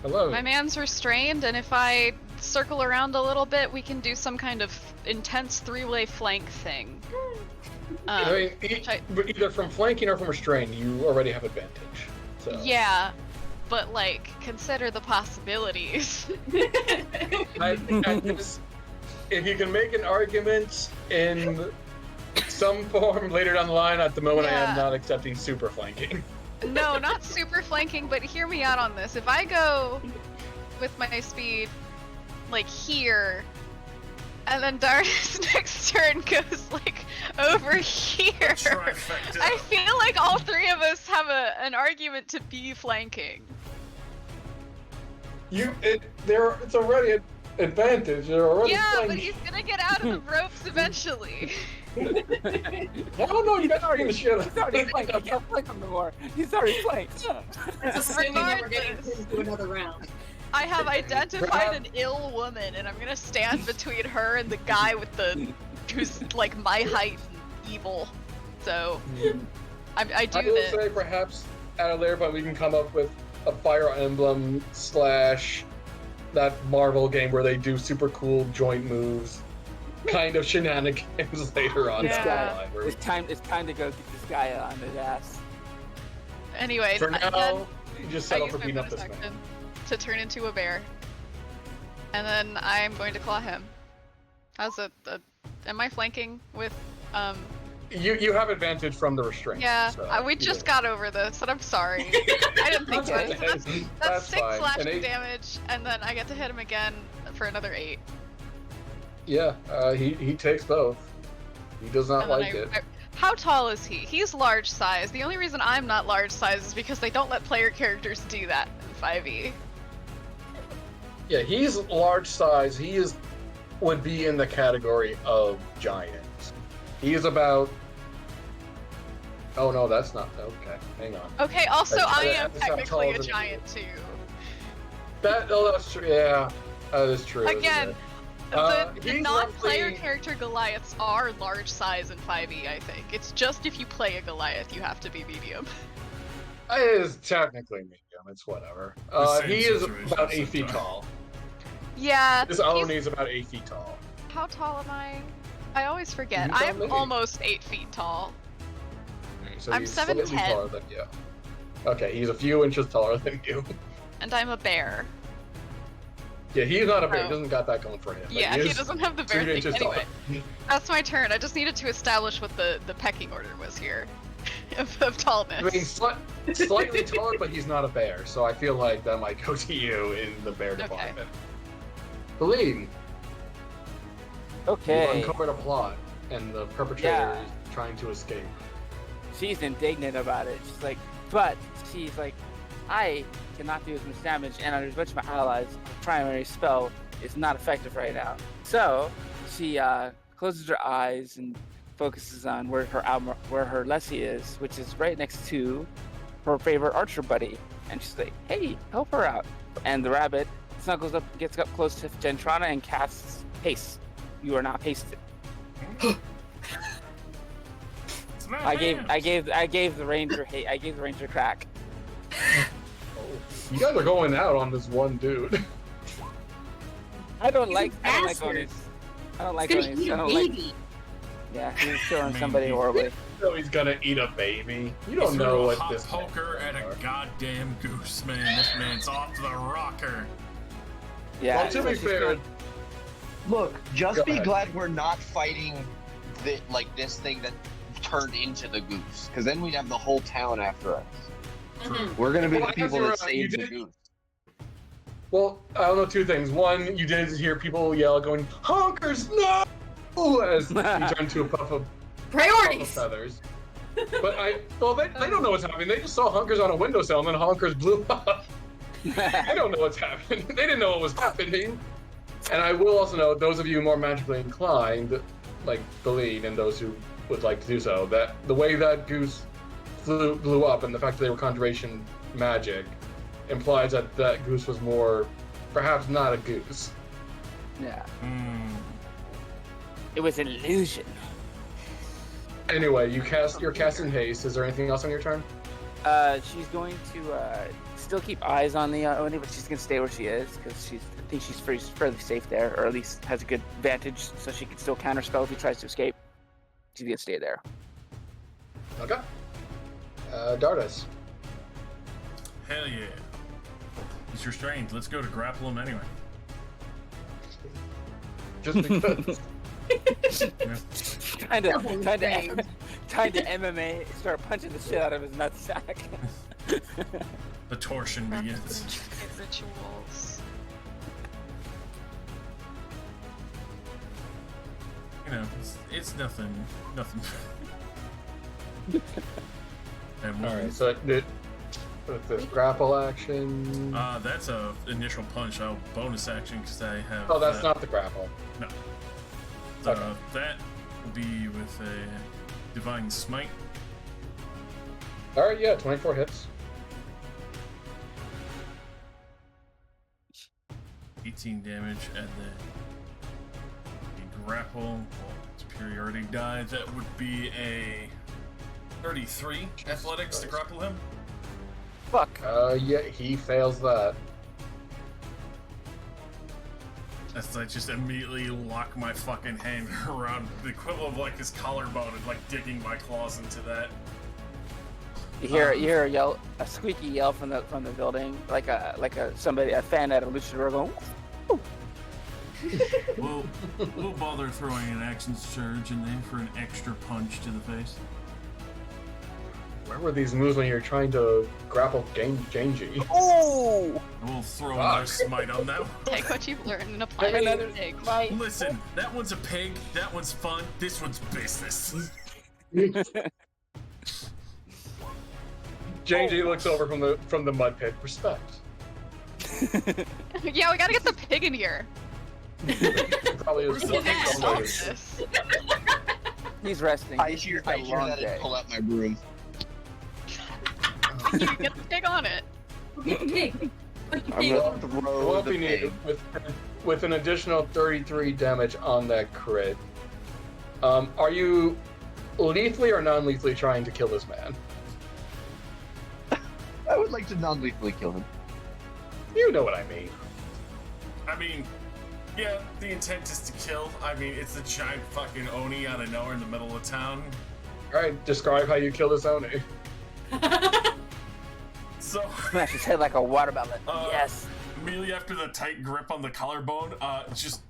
Hello. My man's restrained, and if I circle around a little bit, we can do some kind of intense three-way flank thing. I mean, either from flanking or from restrained, you already have advantage. So. Yeah, but like, consider the possibilities. If you can make an argument in some form later down the line, at the moment I am not accepting super flanking. No, not super flanking, but hear me out on this. If I go with my speed, like here, and then Darius' next turn goes like over here, I feel like all three of us have an argument to be flanking. It's already an advantage. They're already Yeah, flanking. but he's gonna get out of the ropes eventually. I don't know, you guys are the shit. He's already flanked. I can't flank him no more. He's already flanked. That's assuming that we're getting into another round. I have identified an ill woman, and I'm gonna stand between her and the guy who's like my height and evil. So I do I will this. say perhaps at a later point we can come up with a Fire Emblem / that Marvel game where they do super cool joint moves, kind of shenanigans later on. Yeah. down the line where It's time to go get this guy on his ass. Anyway, For then now, you just settle I for use beating my up this bonus man. action to turn into a bear, and then I'm going to claw him. How's it? Am I flanking with? You have advantage from the restraint. Yeah, so we you just do. got over this, and I'm sorry. I didn't think That's it. okay. That's That's 6 fine. slashing And damage, and then I get to hit him again for another 8. Yeah, he takes both. He does not And then like it. How tall is he? He's large size. The only reason I'm not large size is because they don't let player characters do that in 5e. Yeah, he's large size. Would be in the category of giant. He is about. Oh no, that's not okay. Hang on. Okay, also I am That's not technically taller a than giant too. That's true. Yeah, that is true. isn't Again, it? the He's non-player roughly- character Goliaths are large size in 5e, I think. It's just if you play a Goliath, you have to be medium. It is technically medium. It's whatever. same He is situation about 8 feet sometimes. tall. Yeah. His Oni is about 8 feet tall. How tall am I? I always forget. You tell I'm me. almost 8 feet tall. So I'm he's slightly 7'10". taller than you. Okay, he's a few inches taller than you. And I'm a bear. Yeah, he's not a bear. Oh. He doesn't got that going for him. but Yeah, he is doesn't have the bear 3 thing. inches Anyway, taller. that's my turn. I just needed to establish what the pecking order was here of tallness. I mean, slightly taller, but he's not a bear, so I feel like that might go to you in the bear department. Helene, you've Okay. uncovered a plot, and the perpetrator Yeah. is trying to escape. She's indignant about it. She's like, I cannot do as much damage, and under which my allies' primary spell is not effective right now. So she closes her eyes and focuses on where her Lessie is, which is right next to her favorite archer buddy. And she's like, "Hey, help her out!" And the rabbit snuggles up, gets up close to Gentrana, and casts haste. You are now hasted. I gave the ranger hate. I gave the ranger crack. You guys are going out on this one dude. I don't He's like. a I don't like bastard. Onis. I don't like He's Onis. gonna eat I a don't like. baby. Yeah, he's killing Maybe. somebody horribly. So he's gonna eat a baby. You He don't threw know a what hot this poker at a goddamn goose, man. This man's off the rocker. Yeah. Well, to be she's fair, good. Look, just Go be ahead. glad we're not fighting this thing that turned into the goose, because then we'd have the whole town after us. Mhm. We're gonna be Well, the people as that you saved the did- goose. Well, I don't know two things. One, you did hear people yell, going, "Honkers, no!" as he turned to a puff of Priorities. feathers. But they don't know what's happening. They just saw Honkers on a windowsill, and then Honkers blew up. They don't know what's happening. They didn't know what was happening. And I will also note, those of you more magically inclined, like believe, and those who would like to do so, that the way that goose blew up, and the fact that they were conjuration magic, implies that that goose was more, perhaps not a goose. Yeah. Hmm. It was an illusion. Anyway, you're casting haste. Is there anything else on your turn? She's going to still keep eyes on the Oni, but she's gonna stay where she is because I think she's fairly safe there, or at least has a good vantage, so she can still counterspell if he tries to escape. She's gonna stay there. Okay. Dardus. Hell yeah. He's restrained. Let's go to grapple him anyway. Just because. trying to Insane. trying to MMA, start punching the shit out of his nutsack. The torsion begins. Rituals. You know, it's nothing. And All we'll, right. So with this grapple action. that's a initial punch. I'll bonus action because I have. Oh, that's not the grapple. No. Okay. That will be with a divine smite. All right. Yeah. 24 hits. 18 damage, and then the grapple, superiority die, that would be a 33 athletics to grapple him. Fuck. Yeah. He fails that. As I just immediately lock my fucking hand around the equivalent of like his collarbone and like digging my claws into that. You hear a yell, a squeaky yell from the building, like a fan at a luchador going. We'll bother throwing an action surge in there for an extra punch to the face. Where were these moves when you're trying to grapple Genji? Oh! We'll throw another smite on that one. Take what you've learned and apply it to Another the pig. smite. Listen, that one's a pig, that one's fun, this one's business. Genji looks over from the mud pit. Respect. Yeah, we gotta get the pig in here. Probably is Where's the pig? Stop noticed. this. He's resting. I He's hear had a long that day. and pull out my broom. You get the pig on it. Pig. Put the I'm pig gonna on. It throw won't the be needed pig. with an additional 33 damage on that crit. Are you lethally or non-lethally trying to kill this man? I would like to non-lethally kill him. You know what I mean. I mean, yeah, the intent is to kill. I mean, it's a giant fucking Oni out of nowhere in the middle of town. All right, describe how you kill this Oni. So, Smash his head like a watermelon. Yes. immediately after the tight grip on the collarbone, just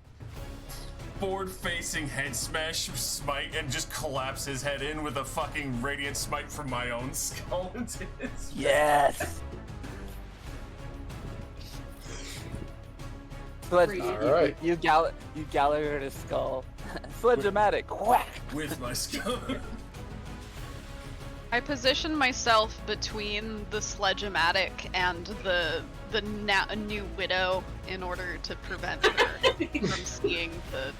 forward-facing head smash smite and just collapse his head in with a fucking radiant smite from my own skull into his. Yes. Sledge, Alright. you Gallagher his skull. Sledge-o-matic. Whack. With my skull. I position myself between the sledge-o-matic and the new widow in order to prevent her from seeing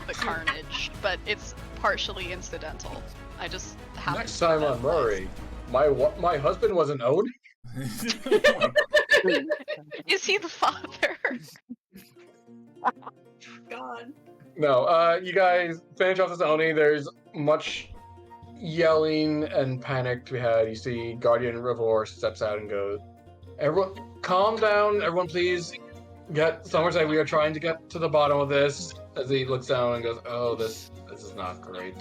the carnage, but it's partially incidental. I just have Next to time do on that. Murray, my husband was an Oni. Is he the father? God. No, you guys finish off this Oni. There's yelling and panicked behind, you see Guardian Rivor steps out and goes, "Everyone, calm down. Everyone, please get somewhere safe. We are trying to get to the bottom of this." As he looks down and goes, "Oh, this is not great."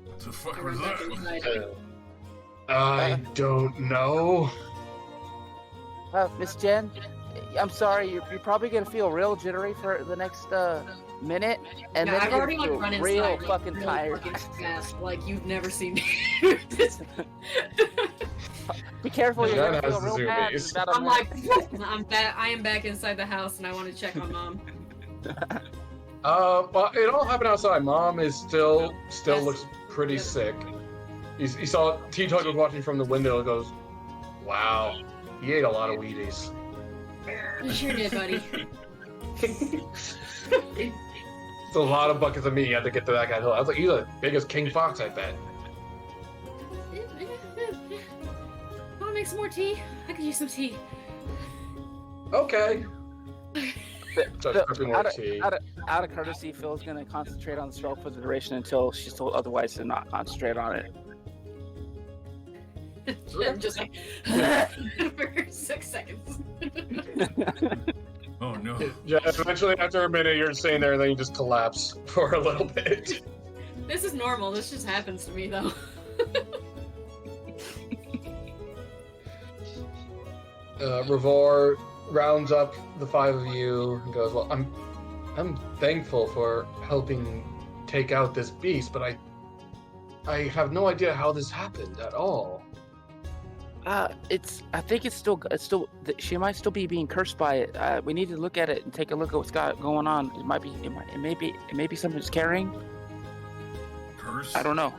What the fuck I was went back that? inside. I don't know. Miss Jen, I'm sorry. You're probably gonna feel real jittery for the next minute, and Yeah, then I've you're already gonna like feel run real inside, like, fucking really tired. fucking fast, like you've never seen me. Be careful, you're Jen gonna feel has real bad in zoomies. about a I'm minute. like, I'm back. I am back inside the house, and I want to check on Mom. Well, it all happened outside. Mom is still Yes. looks pretty Yep. sick. He saw T-Tug was watching from the window and goes, "Wow, he ate a lot of Wheaties." You sure did, buddy. It's a lot of buckets of meat you had to get to that guy's hill. I was like, he's the biggest king fox, I bet. Want to make some more tea? I could use some tea. Okay. Starts sipping more Out tea. of courtesy, Phil's gonna concentrate on the spell for the duration until she's told otherwise to not concentrate on it. I'm just like for 6 seconds. Oh no. Yeah, eventually, after a minute, you're sitting there and then you just collapse for a little bit. This is normal. This just happens to me, though. Rivor rounds up the five of you and goes, "Well, I'm thankful for helping take out this beast, but I have no idea how this happened at all." I think it's still. She might still be being cursed by it. We need to look at it and take a look at what's going on. It may be something it's carrying. Curse? I don't know.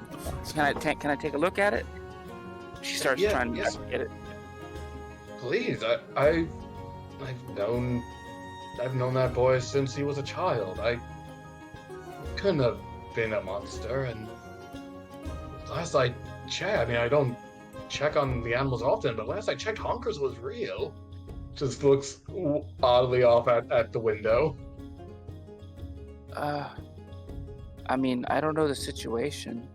Can I take a look at it? She starts Yeah, trying to yes. get it. Please, I've known that boy since he was a child. I couldn't have been a monster, and last I checked, I mean, I don't check on the animals often, but last I checked, Honkers was real. Just looks oddly off at the window. I mean, I don't know the situation.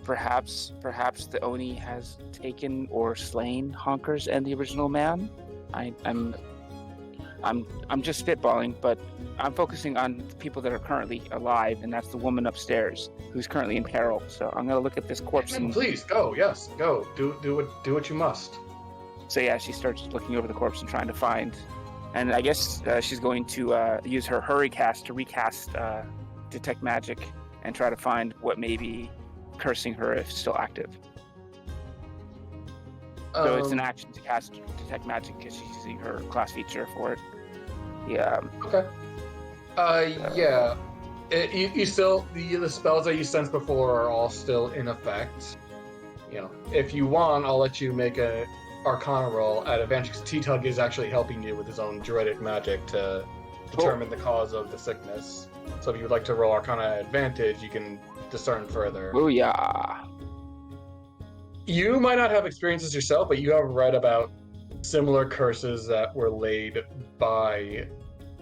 Perhaps the Oni has taken or slain Honkers and the original man. I'm just spitballing, but I'm focusing on the people that are currently alive, and that's the woman upstairs who's currently in peril. So I'm gonna look at this corpse and Please go, yes, go. Do what you must. so yeah, she starts looking over the corpse and trying to find. And I guess she's going to use her hurry cast to recast detect magic and try to find what may be cursing her if still active. So it's an action to cast detect magic because she's using her class feature for it. Yeah. Okay. Yeah. You still the spells that you sensed before are all still in effect. You know, if you want, I'll let you make a Arcana roll at advantage because T-Tug is actually helping you with his own druidic magic to determine the cause of the sickness. So if you would like to roll Arcana at advantage, you can discern further. Booyah. You might not have experiences yourself, but you have read about similar curses that were laid by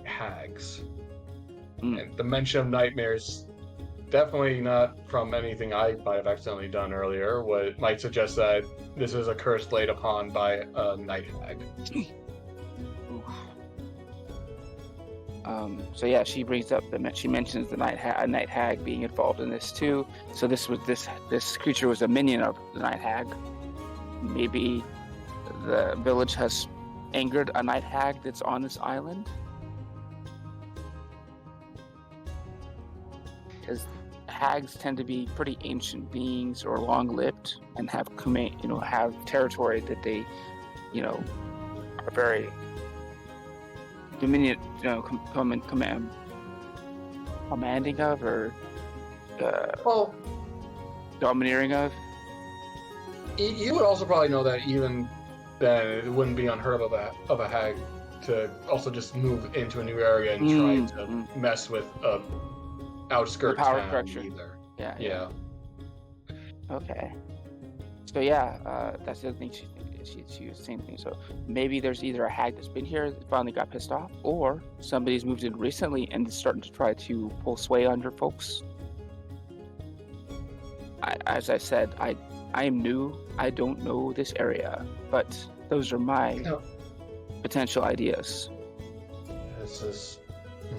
hags. And the mention of nightmares, definitely not from anything I might have accidentally done earlier, what might suggest that this is a curse laid upon by a night hag. So yeah, she brings up she mentions the night hag being involved in this too. So this creature was a minion of the night hag. Maybe the village has angered a night hag that's on this island. Because hags tend to be pretty ancient beings or long-lived and have territory that they, are very dominion, commanding of or domineering of. You would also probably know that even then it wouldn't be unheard of a hag to also just move into a new area and try to mess with a outskirt power town structure. either. Yeah. Okay. So yeah, that's the other thing she was saying. So maybe there's either a hag that's been here that finally got pissed off, or somebody's moved in recently and is starting to try to pull sway under folks. as I said, I am new. I don't know this area, but those are my potential ideas. This is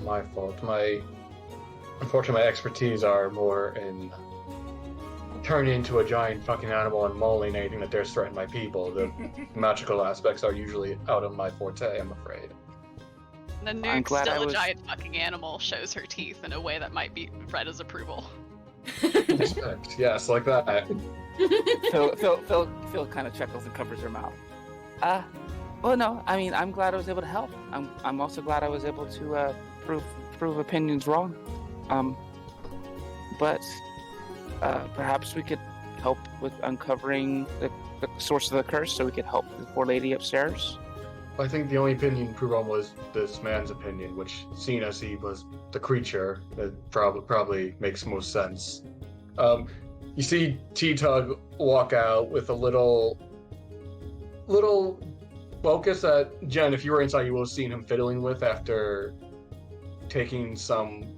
my fault. Unfortunately, my expertise are more in turning into a giant fucking animal and mauling anything that dares threaten my people. The magical aspects are usually out of my forte, I'm afraid. The nuke, still a giant fucking animal, shows her teeth in a way that might be read as approval. Yes, like that. Phil kind of chuckles and covers her mouth. Well, no, I mean, I'm glad I was able to help. I'm also glad I was able to prove opinions wrong. But perhaps we could help with uncovering the source of the curse, so we could help the poor lady upstairs. I think the only opinion proved on was this man's opinion, which, seeing as he was the creature, it probably makes most sense. You see T-Tug walk out with a little focus that, Jen, if you were inside, you would have seen him fiddling with after taking some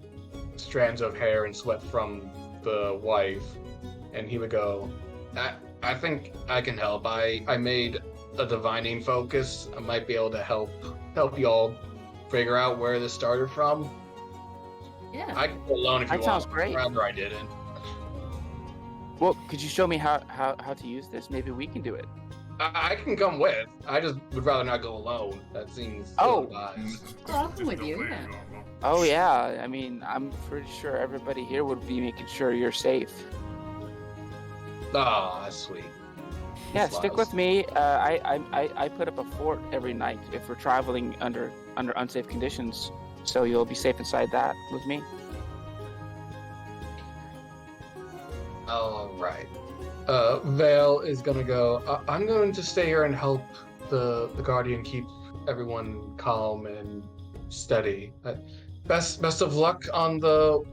strands of hair and sweat from the wife. And he would go, I think I can help. I made a divining focus. I might be able to help y'all figure out where this started from. Yeah. I can go alone if you That want. sounds great. Rather I didn't. Well, could you show me how to use this? Maybe we can do it. I can come with. I just would rather not go alone. That seems ill-advised. I'll come with you, yeah. Oh yeah, I mean, I'm pretty sure everybody here would be making sure you're safe. Ah, that's sweet. Yeah, stick with me. I put up a fort every night if we're traveling under unsafe conditions, so you'll be safe inside that with me. All right. Vale is gonna go. I'm going to stay here and help the Guardian keep everyone calm and steady. Best of luck on the.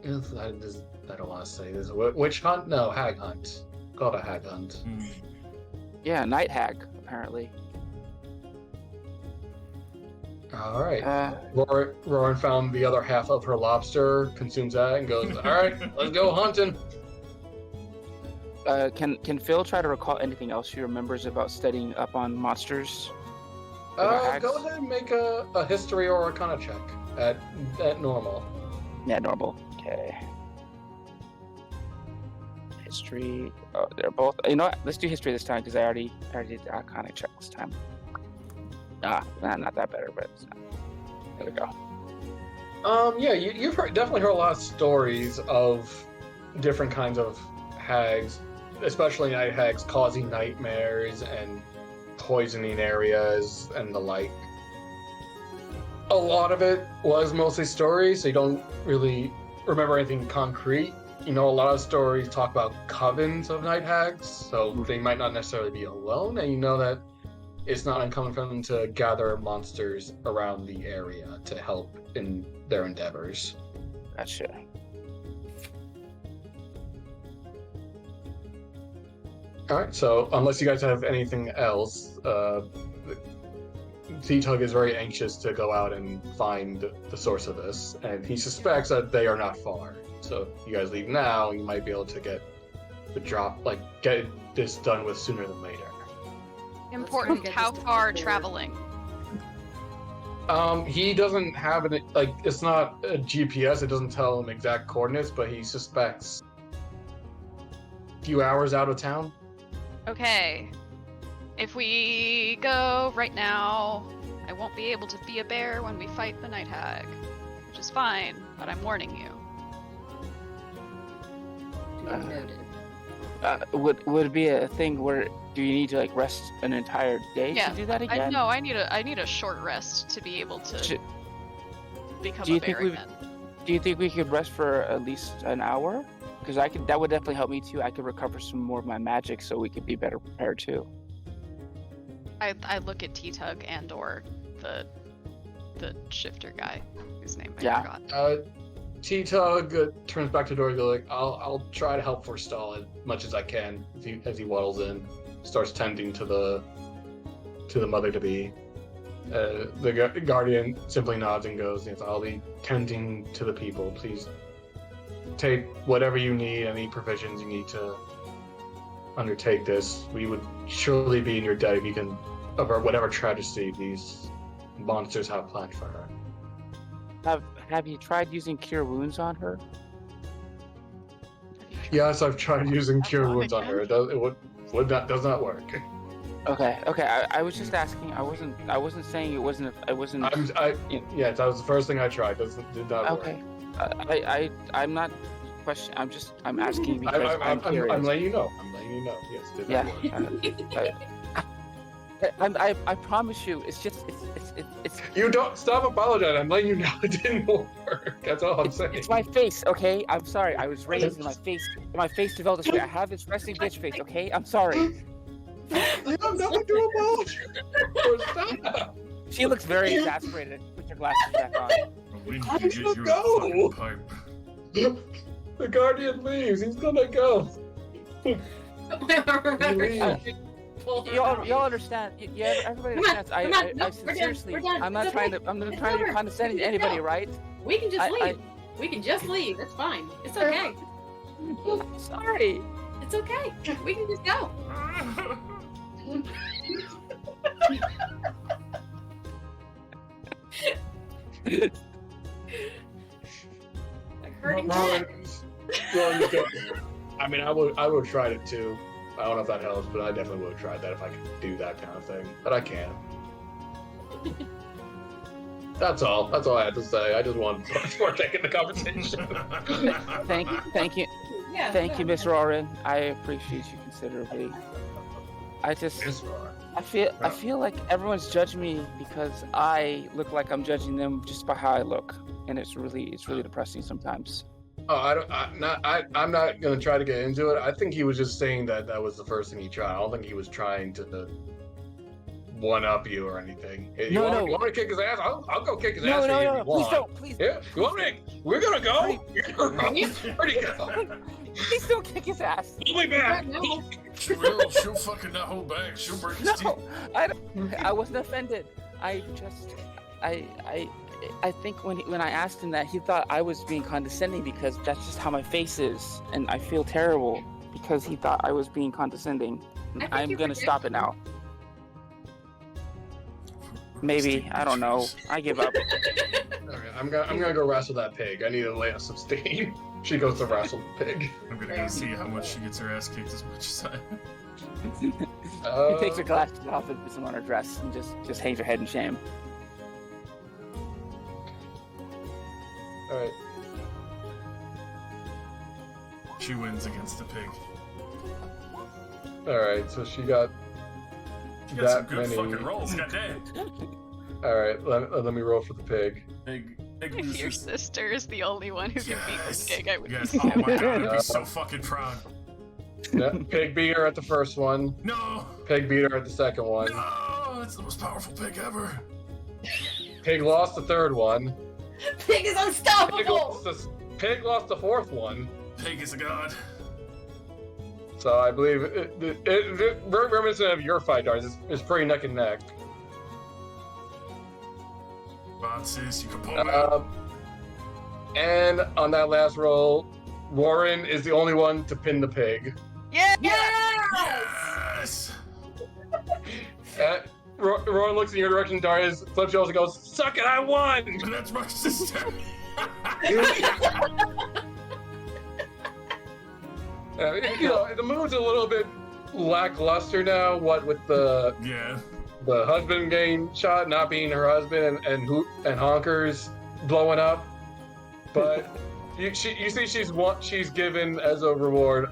I don't want to say this. Witch hunt? No, hag hunt. Called a hag hunt. Yeah, night hag apparently. All right. Roran found the other half of her lobster, consumes that, and goes, all right, let's go hunting. Can Phil try to recall anything else he remembers about studying up on monsters? Go ahead and make a history or arcana check at normal. Yeah, normal. Okay. History. Oh, they're both. You know what? Let's do history this time because I already did the arcana check this time. Not that better, but there we go. Yeah, you've definitely heard a lot of stories of different kinds of hags, especially night hags causing nightmares and poisoning areas and the like. A lot of it was mostly stories, so you don't really remember anything concrete. You know, a lot of stories talk about covens of night hags, so they might not necessarily be alone, and you know that it's not uncommon for them to gather monsters around the area to help in their endeavors. Gotcha. Alright, so unless you guys have anything else, T-Tug is very anxious to go out and find the source of this, and he suspects that they are not far. So if you guys leave now, you might be able to get this done with sooner than later. Important, how far traveling? He doesn't have it's not a GPS, it doesn't tell him exact coordinates, but he suspects a few hours out of town. Okay. If we go right now, I won't be able to be a bear when we fight the night hag, which is fine, but I'm warning you. Noted. Would it be a thing where do you need to rest an entire day to do that again? I need a short rest to be able to become a bear again. Do you think we could rest for at least an hour? Because that would definitely help me too. I could recover some more of my magic, so we could be better prepared too. I look at T-Tug and or the shifter guy, whose name I forgot. T-Tug turns back to the door and goes I'll try to help forestall as much as I can as he waddles in, starts tending to the mother-to-be. The guardian simply nods and goes, yes, I'll be tending to the people, please take whatever you need, any provisions you need to undertake this. We would surely be in your debt if you can avert whatever tragedy these monsters have planned for her. Have you tried using cure wounds on her? Yes, I've tried using cure wounds on her. It does not work. Okay. I was just asking. I wasn't saying it wasn't. It wasn't. Yeah, that was the first thing I tried. Did not work. Okay. I'm not question. I'm asking because I'm curious. I'm letting you know. Yes, did not work. I promise you, it's. You don't stop apologizing. I'm letting you know it didn't work. That's all I'm saying. It's my face, okay? I'm sorry. I was raised in my face. My face developed this way. I have this resting bitch face, okay? I'm sorry. You have nothing to apologize. Stop. She looks very exasperated. Put your glasses back on. We need to get you a fucking pipe. The Guardian leaves. He's gonna go. Y'all understand? Yeah, everybody understands. I'm not trying to be condescending to anybody, right? We can just leave. We can just leave. It's fine. It's okay. Sorry. It's okay. We can just go. Hurting I mean, I would try it too. I don't know if that helps, but I definitely would have tried that if I could do that kind of thing. But I can't. That's all. That's all I had to say. I just wanted to partake in the conversation. Thank you. Yeah, Thank you, Miss Roran. I appreciate you considerably. I feel like everyone's judging me because I look like I'm judging them just by how I look, and it's really depressing sometimes. Oh, I'm not gonna try to get into it. I think he was just saying that was the first thing he tried. I don't think he was trying to one up you or anything. You want me to kick his ass? I'll go kick his ass. No, if you want. please don't. Please. Yeah, you want me? We're gonna go. Where'd he go? Please don't kick his ass. He'll be back. She'll fucking not hold back. She'll break his teeth. I wasn't offended. I think when I asked him that, he thought I was being condescending because that's just how my face is, and I feel terrible because he thought I was being condescending. I'm gonna stop it now. Maybe, I don't know. I give up. Okay, I'm gonna go wrestle that pig. I need to lay off some steam. She goes to wrestle the pig. I'm gonna go see how much she gets her ass kicked as much as I. He takes her glasses off and puts them on her dress and just hangs her head in shame. Alright. She wins against the pig. Alright, so she got She got some good fucking rolls, goddamn. Alright, let me roll for the pig. Pig If your sister is the only one who can beat this pig, I would be Yes, so oh my god, I'd Uh, be so fucking proud. Yeah, pig beat her at the first one. No! Pig beat her at the second one. No! That's the most powerful pig ever. Pig lost the third one. Pig is unstoppable! Pig lost the fourth one. Pig is a god. So I believe it reminiscent of your fight, Dars. It's pretty neck and neck. Come on, sis, you can pull him out. And on that last roll, Warren is the only one to pin the pig. Yeah! Yes! Warren looks in your direction, Darius flips you and goes, "Suck it, I won!" That's my sister. The mood's a little bit lackluster now. What with the husband getting shot, not being her husband, and Honkers blowing up. But you see, she's given as a reward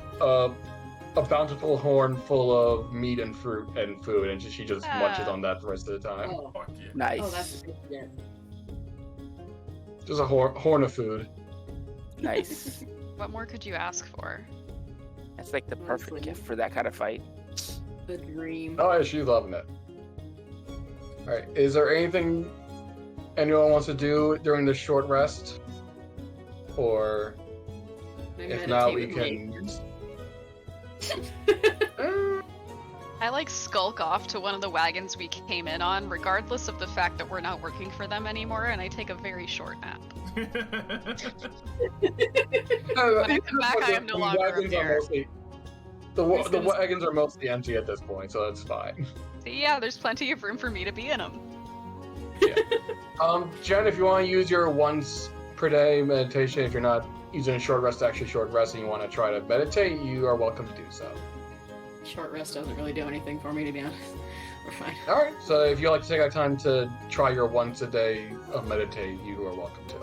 a bountiful horn full of meat and fruit and food, and she just munches on that the rest of the time. Oh. Nice. Oh, that's a good idea. Just a horn of food. Nice. What more could you ask for? That's like the perfect gift for that kind of fight. The dream. Oh, yeah, she's loving it. All right, is there anything anyone wants to do during this short rest? Or if not, we can... I like skulk off to one of the wagons we came in on, regardless of the fact that we're not working for them anymore, and I take a very short nap. When I come back, I am no longer a wagons are bear. mostly the wagons are mostly empty at this point, so that's fine. Yeah, there's plenty of room for me to be in them. Jen, if you want to use your once per day meditation, if you're not using a short rest to actually short rest and you want to try to meditate, you are welcome to do so. Short rest doesn't really do anything for me, to be honest. We're fine. All right. So if you like to take that time to try your once a day of meditate, you are welcome to.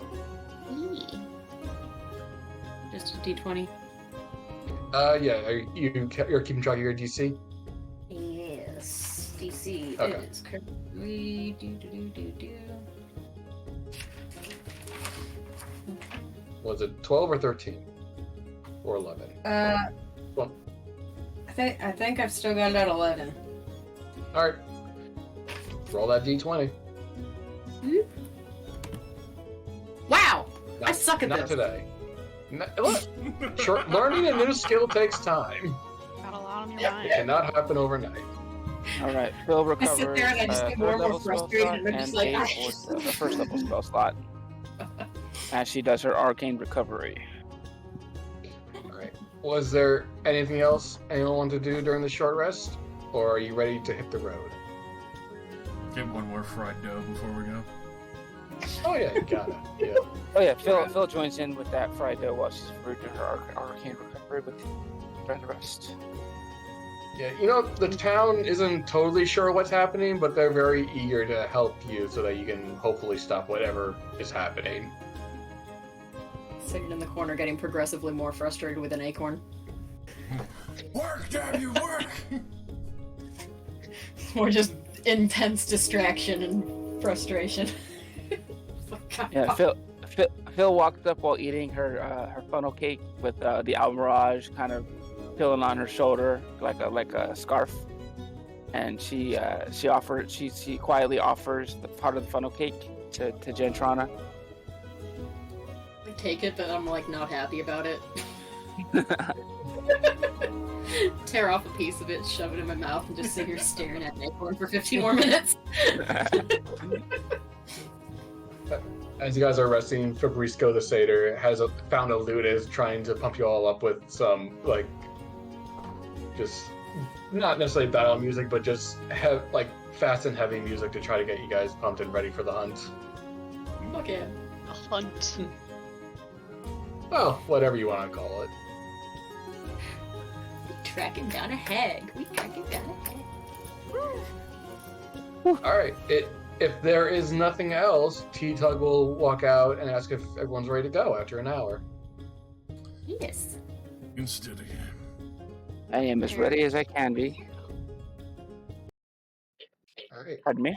Just a d20. Yeah. You're keeping track of your DC? Yes. DC Okay. is currently Was it 12 or 13? Or 11? Well, I think I've still got it at 11. all right. Roll that D20. Wow! I Not- suck at Not this. today. Look, learning a new skill takes time. Got a lot on your It mind. cannot happen overnight. All right, Phil I recovers. sit there and I just get more and more frustrated, and I'm just like, a first level spell slot. As she does her arcane recovery. All right. Was there anything else anyone wanted to do during the short rest? Or are you ready to hit the road? Get one more fried dough before we go. Oh yeah, you got it. Yeah. Oh yeah, Phil joins in with that fried dough while she's doing her arcane recovery with during the rest. Yeah, you know, the town isn't totally sure what's happening, but they're very eager to help you so that you can hopefully stop whatever is happening. sitting in the corner getting progressively more frustrated with an acorn. Work, damn you, work! More just intense distraction and frustration. Yeah, Phil walked up while eating her funnel cake with the almirage kind of pillowing on her shoulder like a scarf, and she quietly offers the part of the funnel cake to Gentrana. I take it, but I'm like not happy about it. Tear off a piece of it, shove it in my mouth, and just sit here staring at an acorn for 15 more minutes. As you guys are resting, Fabrisco the Satyr has found a lute and is trying to pump you all up with some, like, just not necessarily battle music, but just fast and heavy music to try to get you guys pumped and ready for the hunt. Okay. A hunt. Well, whatever you want to call it. Tracking down a hag. We tracking down a hag. Alright, if there is nothing else, T-Tug will walk out and ask if everyone's ready to go after an hour. Yes. Instead again. I am as ready as I can be. Alright. Pardon me?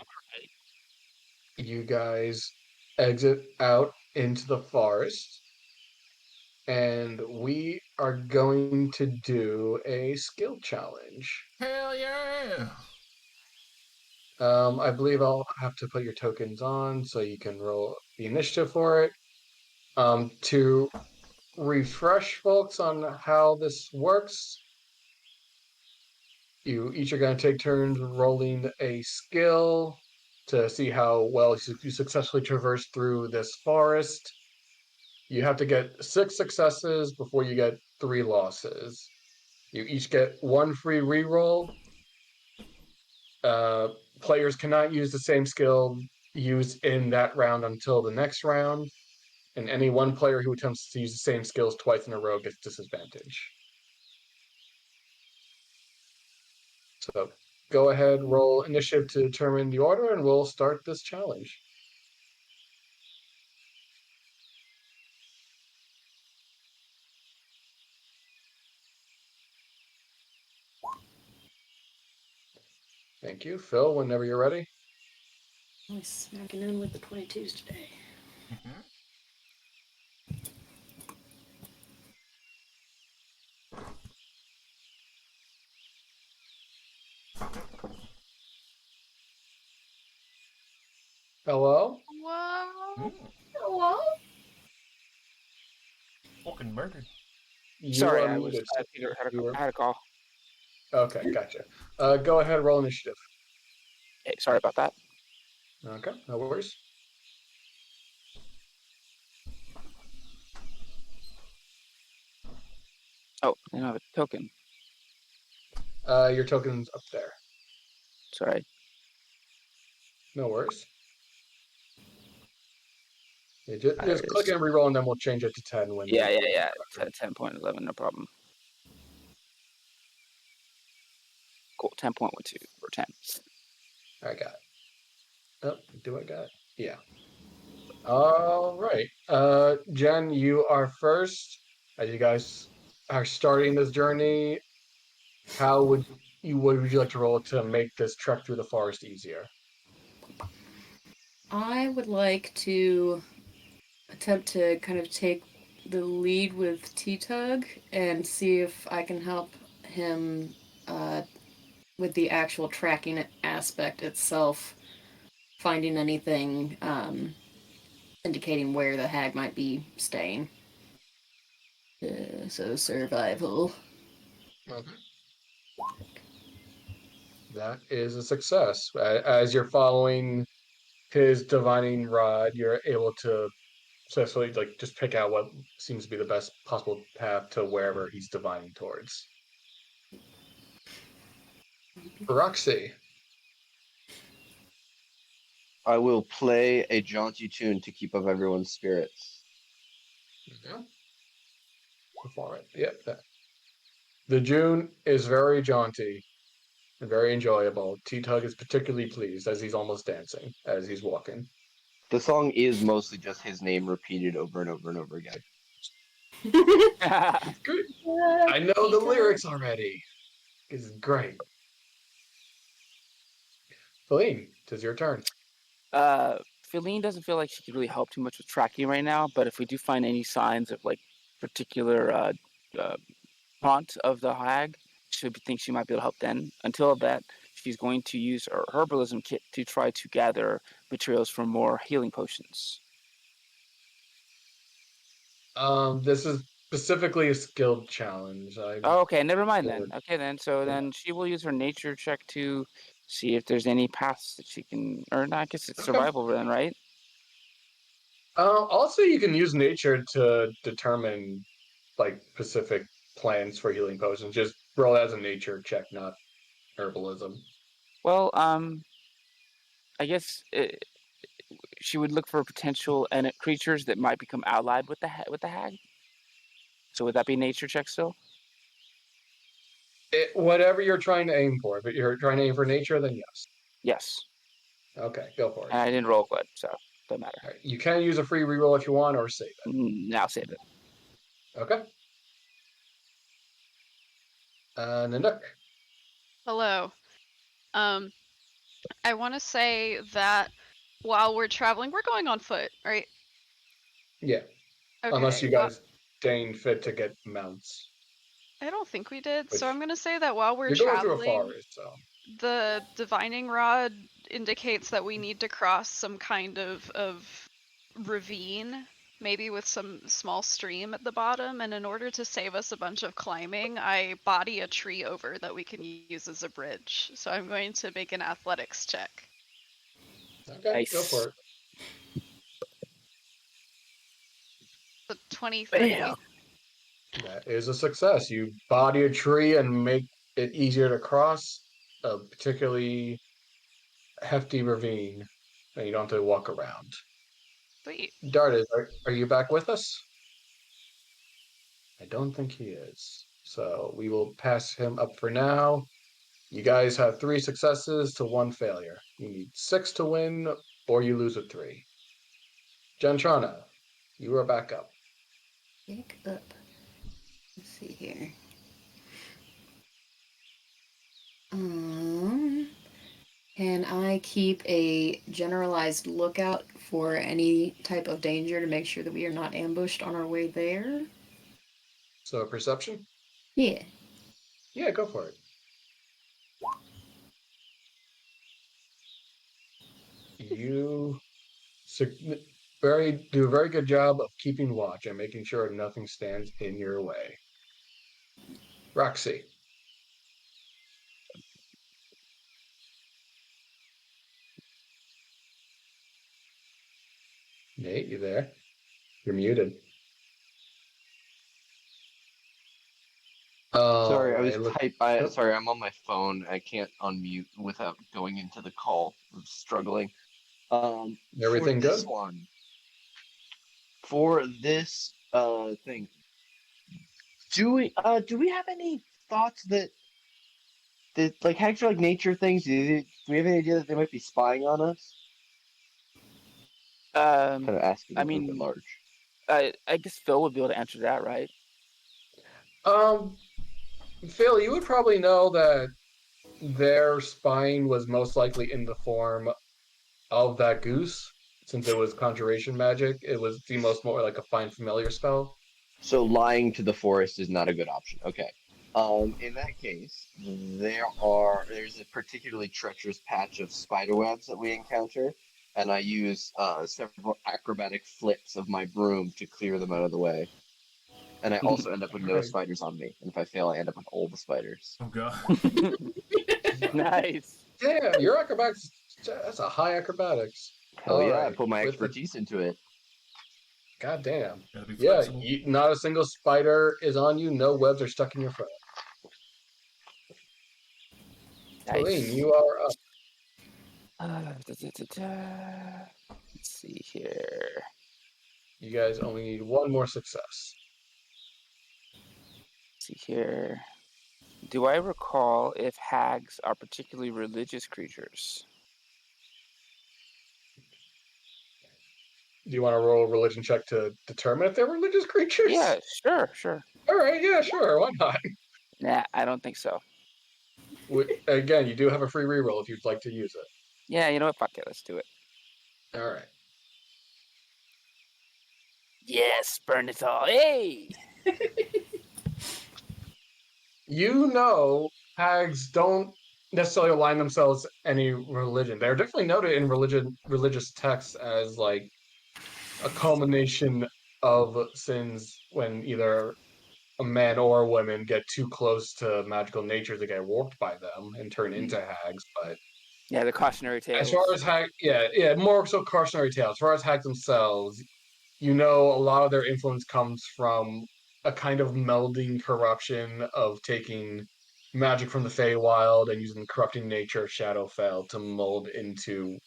You guys exit out into the forest, and we are going to do a skill challenge. Hell yeah! I believe I'll have to put your tokens on so you can roll the initiative for it. To refresh folks on how this works, you each are going to take turns rolling a skill to see how well you successfully traverse through this forest. You have to get 6 successes before you get 3 losses. You each get 1 free reroll. Players cannot use the same skill used in that round until the next round, and any one player who attempts to use the same skills twice in a row gets disadvantage. So go ahead, roll initiative to determine the order, and we'll start this challenge. Thank you. Phil, whenever you're ready. I'm smacking in with the 22s today. Hello? Whoa. Hello? Fucking murdered. You Sorry, are I muted. had a call. Okay, gotcha. Go ahead, roll initiative. Hey, sorry about that. Okay, no worries. Oh, I don't have a token. Your token's up there. Sorry. No worries. Yeah, just It click is. and reroll, and then we'll change it to 10 when Yeah, you. yeah, yeah. 10.11, no problem. Cool. 10.12 or 10. I got it. Oh, do I got it? Yeah. All right. Jen, you are first. As you guys are starting this journey, what would you like to roll to make this trek through the forest easier? I would like to attempt to kind of take the lead with T-Tug and see if I can help him with the actual tracking aspect itself, finding anything indicating where the hag might be staying. So survival. Okay. That is a success. As you're following his divining rod, you're able to successfully just pick out what seems to be the best possible path to wherever he's divining towards. Roxy. I will play a jaunty tune to keep up everyone's spirits. Yeah. Perform it. Yep. The June is very jaunty and very enjoyable. T-Tug is particularly pleased as he's almost dancing as he's walking. The song is mostly just his name repeated over and over and over again. It's good. I know the lyrics already. It's great. Feline, tis your turn. Feline doesn't feel like she could really help too much with tracking right now, but if we do find any signs of like particular haunt of the hag, she thinks she might be able to help then. Until that, she's going to use her herbalism kit to try to gather materials for more healing potions. This is specifically a skilled challenge. Oh, okay, never mind then. Okay, then. So Yeah. then she will use her nature check to see if there's any paths that she can, or no, I guess it's Okay. survival then, right? Also, you can use nature to determine specific plants for healing potions. Just roll as a nature check, not herbalism. Well, I guess she would look for potential and creatures that might become allied with the hag. So would that be nature check still? Whatever you're trying to aim for. If you're trying to aim for nature, then yes. Yes. Okay, go for it. And I didn't roll good, so doesn't matter. All right, you can use a free reroll if you want, or save it. Now save it. Okay. Nanook. Hello. I want to say that while we're traveling, we're going on foot, right? Yeah. Okay. Unless you guys deign fit to get mounts. I don't think we did. Which- So I'm going to say that while we're You're going through a traveling, forest, so. the divining rod indicates that we need to cross some kind of ravine, maybe with some small stream at the bottom. And in order to save us a bunch of climbing, I body a tree over that we can use as a bridge. So I'm going to make an athletics check. Okay, Nice. go for it. So 23. Bam. That is a success. You body a tree and make it easier to cross a particularly hefty ravine, and you don't have to walk around. Sweet. Darted, are you back with us? I don't think he is. So we will pass him up for now. You guys have 3 successes to 1 failure. You need 6 to win, or you lose with 3. Gentrana, you are back up. Pick up. Let's see here. Can I keep a generalized lookout for any type of danger to make sure that we are not ambushed on our way there? So perception? Yeah. Yeah, go for it. You do a very good job of keeping watch and making sure nothing stands in your way. Roxy. Nate, you there? You're muted. just look. type. Yep. Sorry, I'm on my phone. I can't unmute without going into the call. I'm struggling. For Everything this good? one, for this thing, do we have any thoughts that like actual like nature things? Do we have any idea that they might be spying on us? Kind of asking I a little bit mean, large. I guess Phil would be able to answer that, right? Um, Phil, you would probably know that their spine was most likely in the form of that goose, since it was conjuration magic. It was the most more like a find familiar spell. So lying to the forest is not a good option. Okay. In that case, there's a particularly treacherous patch of spider webs that we encounter, and I use several acrobatic flips of my broom to clear them out of the way. And I also end up with no Alright. spiders on me. And if I fail, I end up with all the spiders. Oh god. Nice. Yeah, your acrobatics, that's a high acrobatics. Hell yeah, I Alright. put my With the expertise into it. goddamn. Gotta be Yeah, flexible. not a single spider is on you, no webs are stuck in your foot. Celine, Nice. you are up. Let's see here. You guys only need one more success. Let's see here. Do I recall if hags are particularly religious creatures? Do you want to roll a religion check to determine if they're religious creatures? Yeah, sure. Alright, yeah, sure, why not? Nah, I don't think so. Again, you do have a free reroll if you'd like to use it. Yeah, you know what? Fuck it, let's do it. Alright. Yes, burn it all. Hey! You know, hags don't necessarily align themselves any religion. They're definitely noted in religious texts as like a culmination of sins when either a man or a woman get too close to magical nature to get warped by them and turn into hags. But Yeah, the cautionary tales. as far as hag, yeah, more so cautionary tales. As far as hags themselves, you know, a lot of their influence comes from a kind of melding corruption of taking magic from the Feywild and using the corrupting nature of Shadowfell to mold into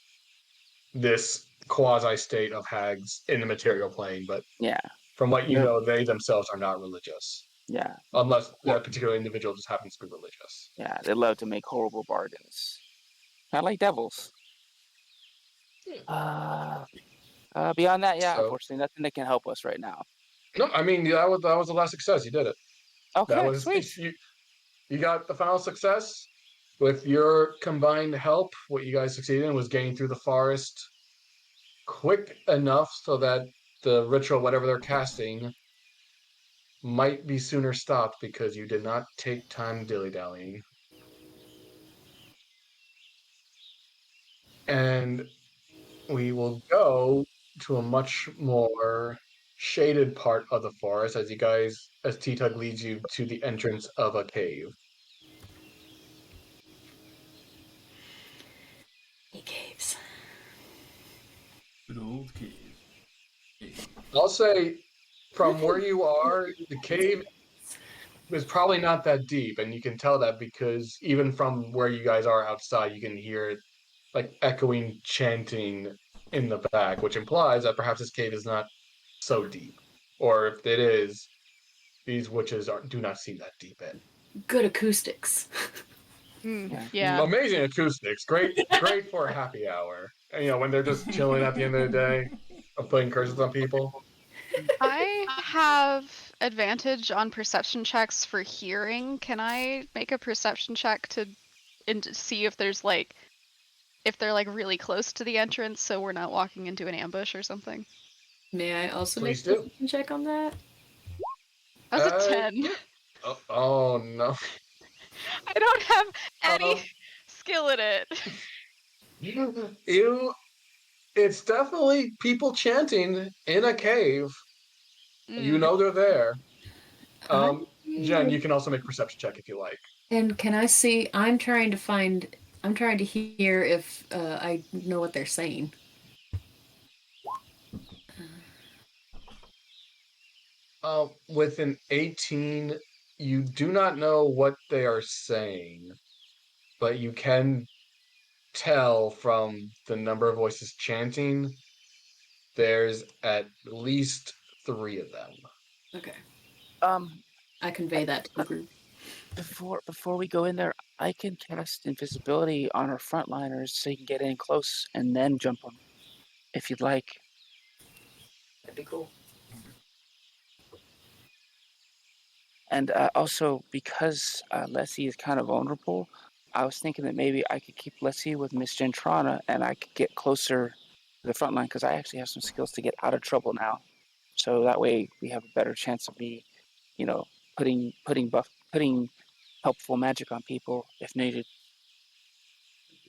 this quasi state of hags in the material plane. But Yeah, from what you They're- know, they themselves are not religious, yeah, unless Well- that particular individual just happens to be religious. yeah. They love to make horrible bargains. Not like devils. Beyond that, yeah, So, unfortunately, nothing that can help us right now. no, I mean that was the last success. You did it. That Okay, was sweet. you got the final success. With your combined help, what you guys succeeded in was getting through the forest quick enough so that the ritual, whatever they're casting, might be sooner stopped because you did not take time dilly-dallying. And we will go to a much more shaded part of the forest as T-Tug leads you to the entrance of a cave. Caves. Good old cave. Cave. I'll say, from where you are, the cave is probably not that deep, and you can tell that because even from where you guys are outside, you can hear it like echoing chanting in the back, which implies that perhaps this cave is not so deep. Or if it is, these witches do not seem that deep in. Good acoustics. Yeah. Amazing acoustics. Great for a happy hour. And, you know, when they're just chilling at the end of the day of playing curses on people. I have advantage on perception checks for hearing. Can I make a perception check to see if there's if they're like really close to the entrance so we're not walking into an ambush or something? May I also Please make a do. perception check on that? That was a 10. Yeah. Oh no. I don't have any skill in it. It's definitely people chanting in a cave. You know they're there. Jen, you can also make a perception check if you like. And can I see? I'm trying to hear if I know what they're saying. With an 18, you do not know what they are saying, but you can tell from the number of voices chanting, there's at least 3 of them. Okay. Um, I convey that to the group. before we go in there, I can cast invisibility on our frontliners so you can get in close and then jump them, if you'd like. That'd be cool. And also, because Leslie is kind of vulnerable, I was thinking that maybe I could keep Leslie with Miss Gentrana, and I could get closer to the front line because I actually have some skills to get out of trouble now. So that way, we have a better chance of me, putting helpful magic on people if needed.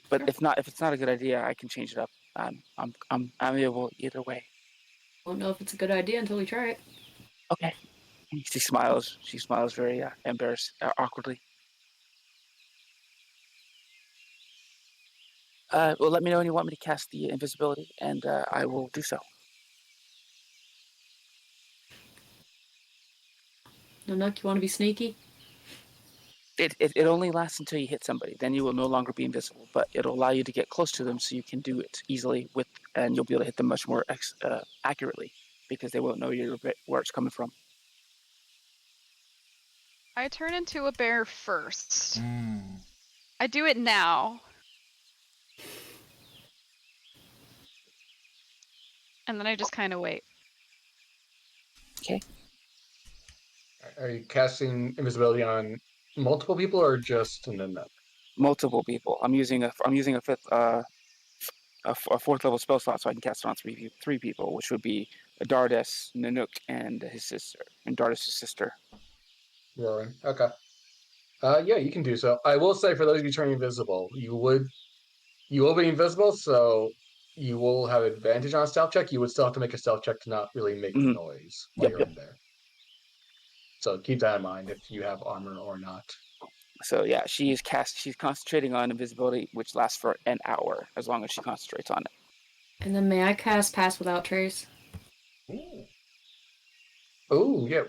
But if it's not a good idea, I can change it up. I'm able either way. Won't know if it's a good idea until we try it. Okay. She smiles. She smiles very embarrassed, awkwardly. Well, let me know when you want me to cast the invisibility, and I will do so. Nanook, you want to be sneaky? It only lasts until you hit somebody. Then you will no longer be invisible, but it'll allow you to get close to them so you can do it easily and you'll be able to hit them much more accurately because they won't know where it's coming from. I turn into a bear first. Mm. I do it now. And then I just kind of wait. Okay. Are you casting invisibility on multiple people or just an enough? Multiple people. I'm using a fifth a fourth level spell slot, so I can cast it on three people, which would be Dardas, Nanook, and his sister, and Dardas' sister. Roaring. Okay. Yeah, you can do so. I will say for those of you turning invisible, you will be invisible, so you will have advantage on a stealth check. You would still have to make a stealth check to not really make noise while you're in there. So keep that in mind if you have armor or not. So yeah, she's concentrating on invisibility, which lasts for an hour as long as she concentrates on it. And then may I cast Pass Without Trace? Oh, yeah.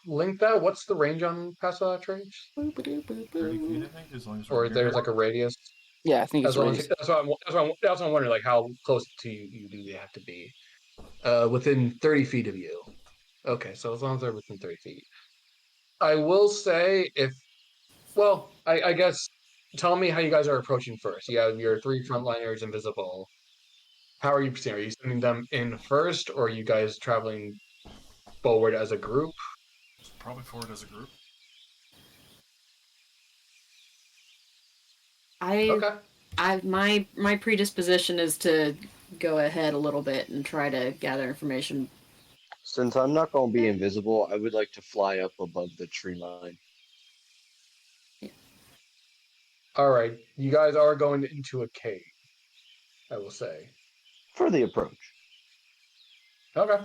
Link that. What's the range on Pass Without Trace? 30 feet, I think, as long as Or there's like a radius? Yeah, I think it's radius. That's what I'm wondering, like how close to you do they have to be? Within 30 feet of you. Okay, so as long as they're within 30 feet. I will say I guess tell me how you guys are approaching first. You have your 3 frontliners invisible. How are you proceeding? Are you sending them in first, or are you guys traveling forward as a group? Probably forward as a group. My predisposition is to go ahead a little bit and try to gather information. Since I'm not going to be invisible, I would like to fly up above the tree line. All right, you guys are going into a cave, I will say. For the approach. Okay.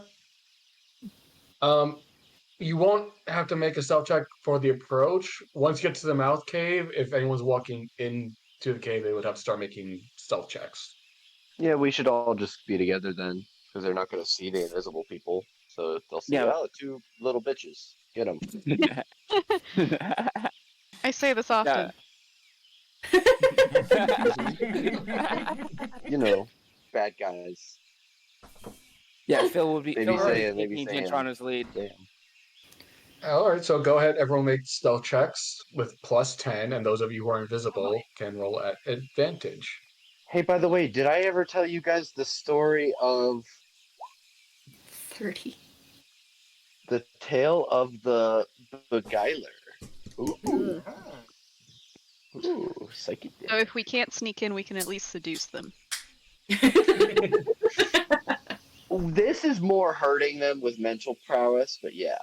You won't have to make a stealth check for the approach. Once you get to the mouth cave, if anyone's walking into the cave, they would have to start making stealth checks. Yeah, we should all just be together then, because they're not going to see the invisible people. So they'll see, Yeah. 2 little bitches. Get them. I say this often. Bad guys. Yeah, Phil would be maybe taking Gentrana's lead. Damn. All right, so go ahead. Everyone make stealth checks with +10, and those of you who are invisible can roll at advantage. Hey, by the way, did I ever tell you guys the story of 30? The tale of the beguiler? Ooh. Ooh, psychic. So if we can't sneak in, we can at least seduce them. This is more hurting them with mental prowess, but yeah.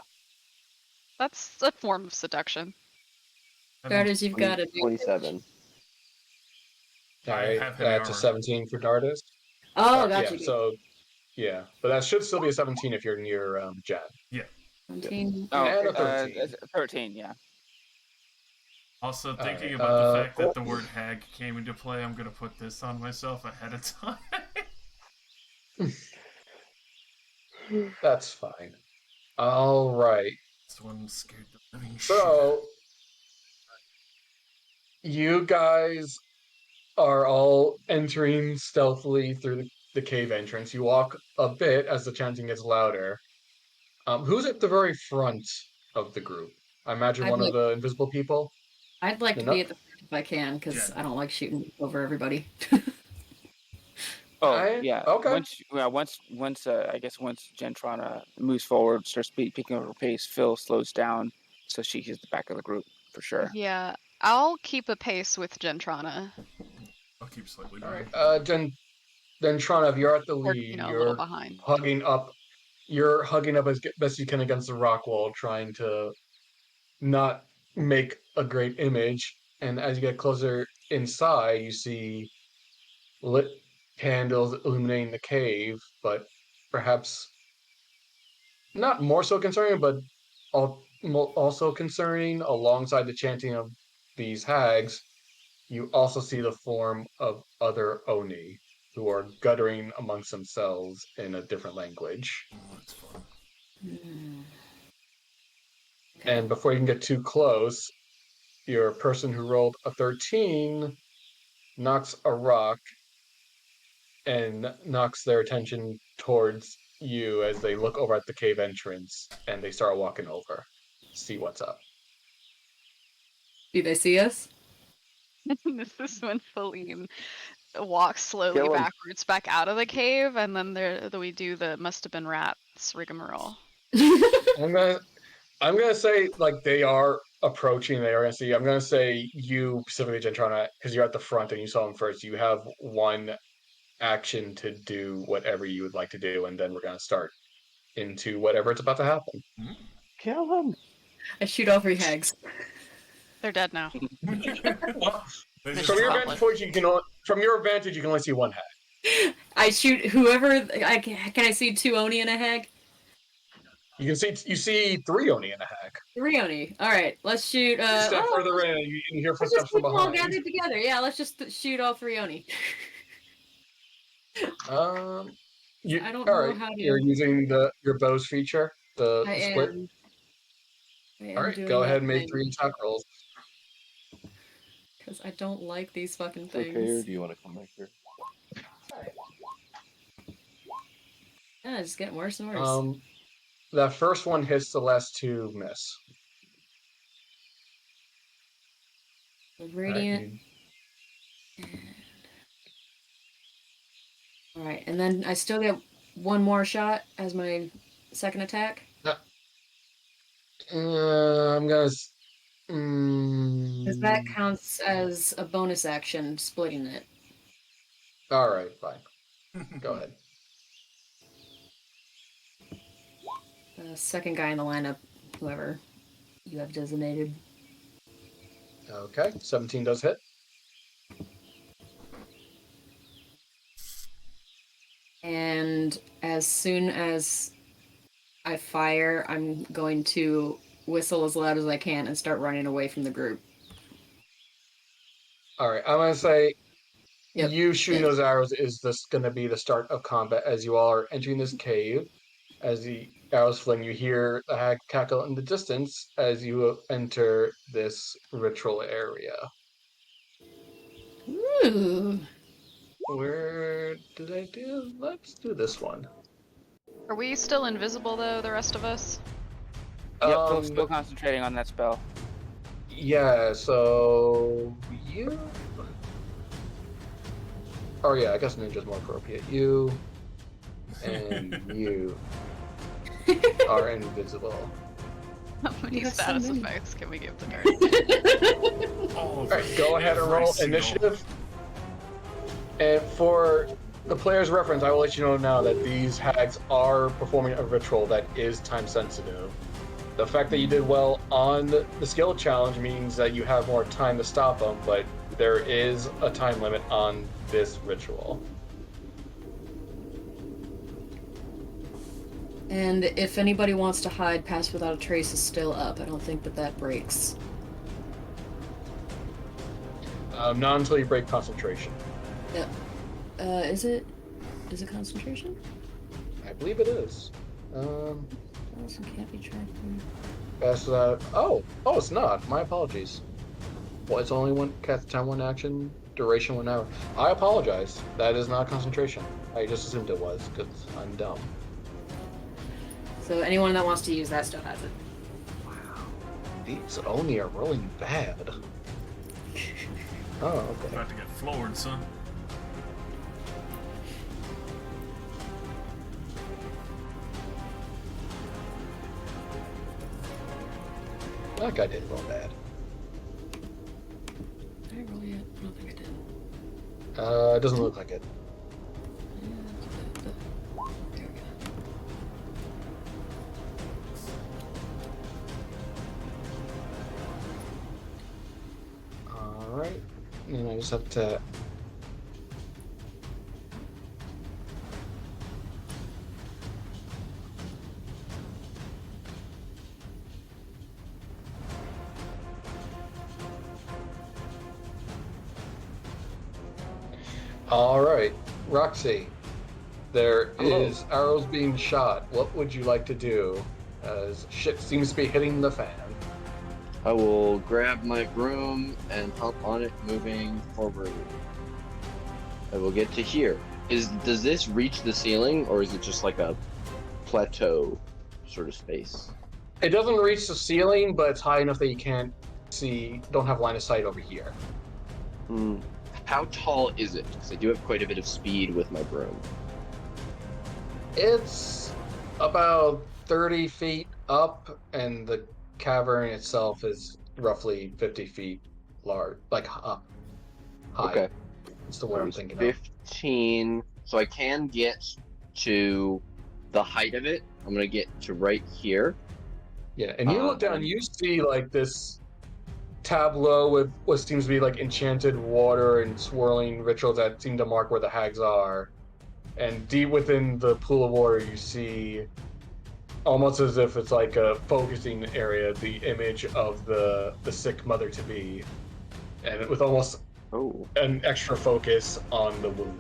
That's a form of seduction. Dardis, you've got it. 27. All right, that's a 17 for Dardis. Oh, gotcha. Yeah, so, but that should still be a 17 if you're near Jen. Yeah. 17. Oh, and a 13. 13, yeah. Also, thinking about the fact that the word hag came into play, I'm going to put this on myself ahead of time. That's fine. All right. This one scared the living shit. So, you guys are all entering stealthily through the cave entrance. You walk a bit as the chanting gets louder. Who's at the very front of the group? I imagine one of the invisible people. I'd like to Enough? be at the front if I can, because I don't like shooting over everybody. Oh I- yeah. okay. Once I guess once Gentrana moves forward, starts picking up her pace, Phil slows down, so she hits the back of the group for sure. Yeah, I'll keep a pace with Gentrana. I'll keep slightly All behind. right. Then Trana, if you're at the Or, lead, a little behind. hugging up. You're hugging up as best you can against the rock wall, trying to not make a great image. And as you get closer inside, you see lit candles illuminating the cave, but perhaps not more so concerning, but also concerning alongside the chanting of these hags. You also see the form of other Oni who are guttering amongst themselves in a different language. Oh, that's fun. And before you can get too close, your person who rolled a 13 knocks a rock and knocks their attention towards you as they look over at the cave entrance and they start walking over. See what's up. Do they see us? This is when Feline walks slowly Kill 'em. backwards back out of the cave, and then we do the must have been rats rigmarole. I'm gonna say like they are approaching. They are gonna see. I'm gonna say you specifically, Gentrana, because you're at the front and you saw them first. You have one action to do whatever you would like to do, and then we're gonna start into whatever it's about to happen. Kill him. I shoot all 3 hags. They're dead now. From your vantage point, from your vantage, you can only see one hag. I shoot whoever. Can I see 2 Oni and a hag? You see 3 Oni and a hag. 3 Oni. All right, let's shoot. Step further in, and you hear let's just footsteps from keep them all behind. gathered together. Yeah, let's just shoot all 3 Oni. I don't know how to. You're using your bow's feature, the split. All right, go ahead and make 3 attack rolls. Because I don't like these fucking things. Okay, or do you want to come back here? Yeah, it's getting worse and worse. That first one hits, the last 2 miss. Radiant. All right, and then I still get 1 more shot as my second attack. I'm gonna. Because that counts as a bonus action, splitting it. All right, fine. Go ahead. The second guy in the lineup, whoever you have designated. Okay, 17 does hit. And as soon as I fire, I'm going to whistle as loud as I can and start running away from the group. All right, I'm gonna say Yep. you shooting those arrows is going to be the start of combat as you all are entering this cave. As the arrows fling, you hear the hag cackle in the distance as you enter this ritual area. Ooh. Where did I do? Let's do this one. Are we still invisible though, the rest of us? Yep, Phil's still concentrating on that spell. Yeah, so you. Oh yeah, I guess ninja's more appropriate. You and you are invisible. How many have so status many. effects can we give the nerd? Alright, go ahead and roll initiative. And for the player's reference, I will let you know now that these hags are performing a ritual that is time sensitive. The fact that you did well on the skill challenge means that you have more time to stop them, but there is a time limit on this ritual. And if anybody wants to hide, Pass Without a Trace is still up. I don't think that breaks. Not until you break concentration. Yep. Is it concentration? I believe it is. Also can't be tracked. Pass that. Oh, it's not. My apologies. Well, it's only one cast time, one action, duration 1 hour. I apologize. That is not concentration. I just assumed it was because I'm dumb. So anyone that wants to use that still has it. Wow. These only are rolling bad. Oh, okay. About to get floored, son. That guy didn't roll bad. Did I roll yet? I don't think I did. It doesn't look like it. There we go. Alright. And I just have to. Alright. Roxy. There is arrows being shot. What would you like to do? As shit seems to be hitting the fan. I will grab my broom and hop on it, moving forward. I will get to here. Does this reach the ceiling, or is it just like a plateau sort of space? It doesn't reach the ceiling, but it's high enough that you can't see, don't have line of sight over here. How tall is it? Because I do have quite a bit of speed with my broom. It's about 30 feet up, and the cavern itself is roughly 50 feet large, like up, high. Okay. That's the one I'm thinking of. 15. So I can get to the height of it. I'm going to get to right here. Yeah, and you look down, you see like this tableau with what seems to be like enchanted water and swirling rituals that seem to mark where the hags are. And deep within the pool of water, you see, almost as if it's like a focusing area, the image of the sick mother-to-be. And with almost an extra focus on the womb.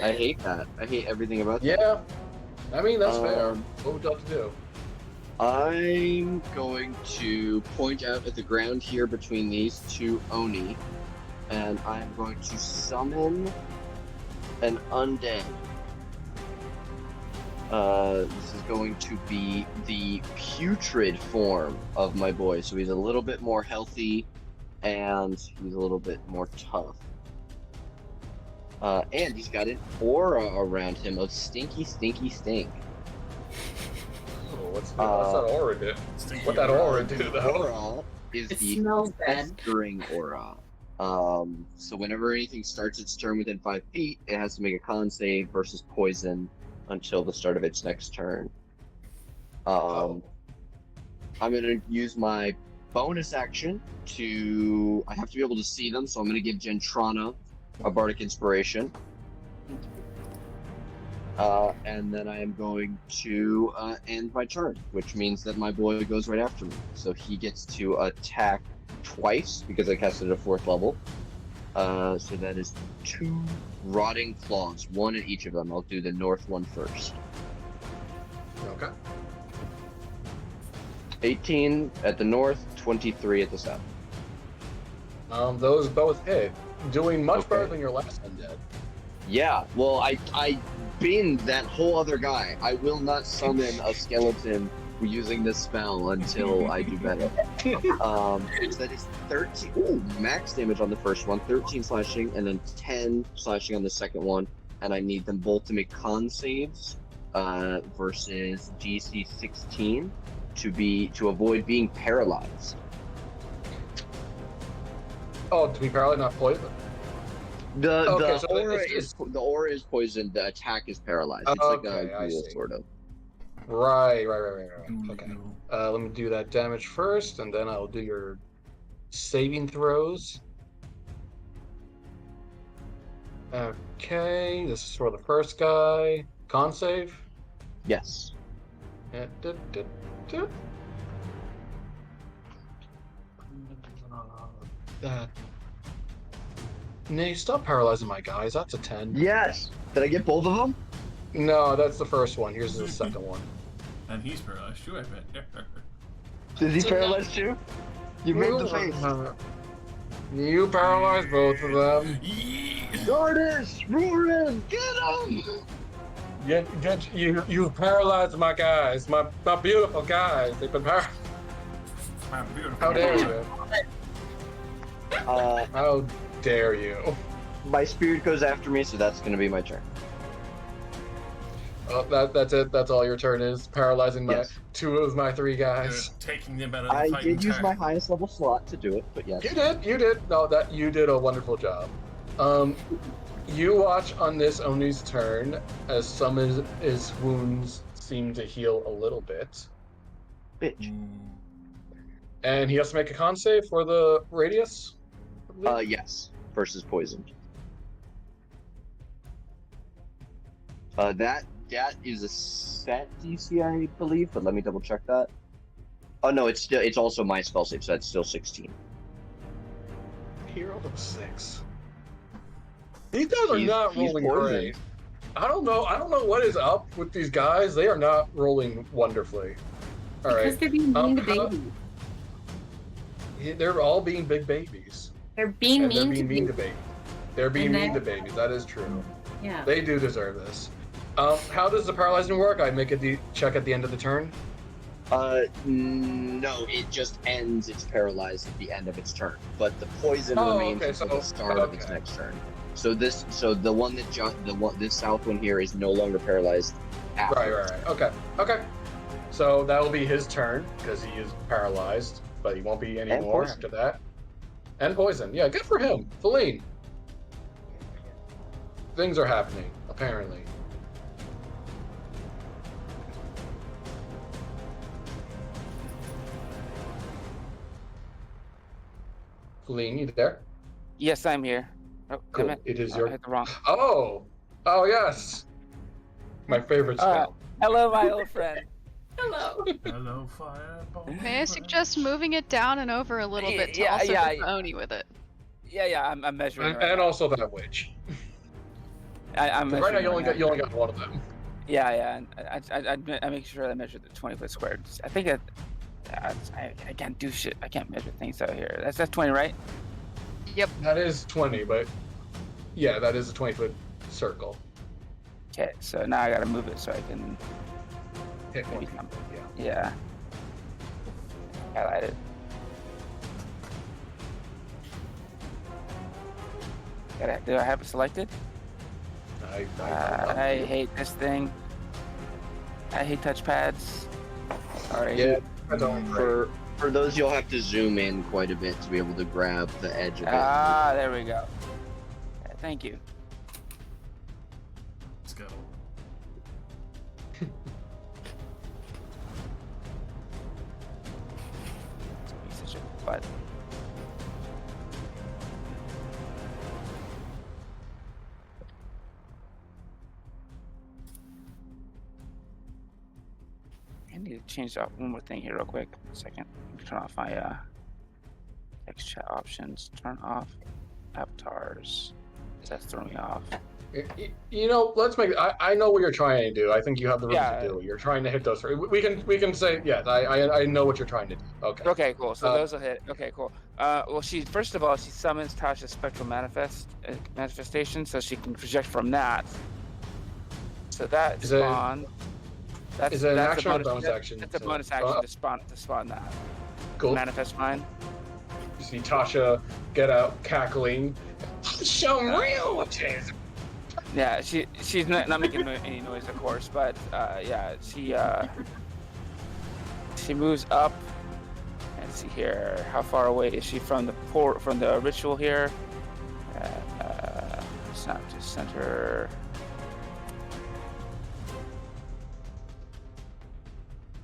I hate that. I hate everything about that. Yeah, I mean, that's fair. What would you like to do? I'm going to point out at the ground here between these two Oni, and I'm going to summon an undead. This is going to be the putrid form of my boy, so he's a little bit more healthy, and he's a little bit more tough. And he's got an aura around him of stinky, stinky stink. Oh, what's that aura do? What that aura do, though? Aura is the festering aura. So whenever anything starts its turn within 5 feet, it has to make a con save versus poison until the start of its next turn. I'm going to use my bonus action to... I have to be able to see them, so I'm going to give Gentrana a Bardic Inspiration. And then I am going to end my turn, which means that my boy goes right after me. So he gets to attack twice because I casted at a 4th level. So that is 2 rotting claws, 1 at each of them. I'll do the north one first. Okay. 18 at the north, 23 at the south. Those both hit, doing much better than your last undead. Yeah, well, I binned that whole other guy. I will not summon a skeleton using this spell until I do better. So that is 13. Ooh, max damage on the first one, 13 slashing, and then 10 slashing on the second one. And I need them both to make con saves versus DC 16 to avoid being paralyzed. Oh, to be paralyzed, not poisoned. The the aura is poisoned. The attack is paralyzed. It's like a ghoul, sort of. Right. Okay. Let me do that damage first, and then I'll do your saving throws. Okay, this is for the first guy. Con save? Yes. Nay, stop paralyzing my guys. That's a 10. Yes! Did I get both of them? No, that's the first one. Here's the second one. And he's paralyzed too, I bet. Is he paralyzed too? You made the face. You paralyzed both of them. Dardis, Roarin, get him! You paralyzed my guys, my beautiful guys. They've been paralyzed. How dare you? How dare you? My spirit goes after me, so that's gonna be my turn. Oh, that's it. That's all your turn is paralyzing my two of my three guys. Taking them out of the I fight. did use my highest level slot to do it, but yes. You did. No, that you did a wonderful job. You watch on this Oni's turn as some of his wounds seem to heal a little bit. Bitch. And he has to make a con save for the radius? Yes. Versus poisoned. That is a set DC, I believe, but let me double check that. Oh no, it's also my spell save, so that's still 16. Hero of 6. These guys are not rolling great. I don't know what is up with these guys. They are not rolling wonderfully. All right. Because they're being mean to babies. They're all being big babies. They're being And mean to babies. babies. They're being mean to babies. That is true. Yeah. They do deserve this. How does the paralyzing work? I make a check at the end of the turn? No, it just ends its paralyzed at the end of its turn. But the poison remains until the start of its next turn. So this south one here is no longer paralyzed. Right. Okay. So that will be his turn because he is paralyzed, but he won't be anymore after that. And poison. Yeah, good for him. Feline. Things are happening, apparently. Feline, you there? Yes, I'm here. Oh, Cool. damn it. It is I your. hit the wrong. Oh yes. My favorite spell. Hello, my old friend. Hello. Hello, fireball. May I suggest moving it down and over a little bit to Yeah, also yeah, hit the Oni with it? Yeah, I'm measuring. And also that witch. I'm measuring. Right now you only got one of them. Yeah. I make sure I measure the 20-foot square. I think I can't do shit. I can't measure things out here. That's 20, right? Yep. That is 20, but yeah, that is a 20-foot circle. Okay, so now I gotta move it so I can hit one. Yeah. Highlight it. Do I have it selected? I hate this thing. I hate touchpads. Alright. Yeah. For those, you'll have to zoom in quite a bit to be able to grab the edge of it. Ah, there we go. Thank you. Let's go. It's such a butt. I need to change out one more thing here real quick. A second. Turn off my text chat options. Turn off avatars. That's throwing me off. You know, let's make. I know what you're trying to do. I think you have the room to do it. You're trying to hit those. We can say yes. I know what you're trying to do. Okay. Okay, cool. So those will hit. Okay, cool. Well, first of all she summons Tasha's spectral manifestation, so she can project from that. So that spawn. Is it an action or a bonus action? It's a bonus action to spawn that. Cool. Manifest mine. You see Tasha get out cackling. Show real autism. Yeah, she's not making any noise, of course, but yeah, she moves up. Let's see here. How far away is she from the ritual here? Snap to center.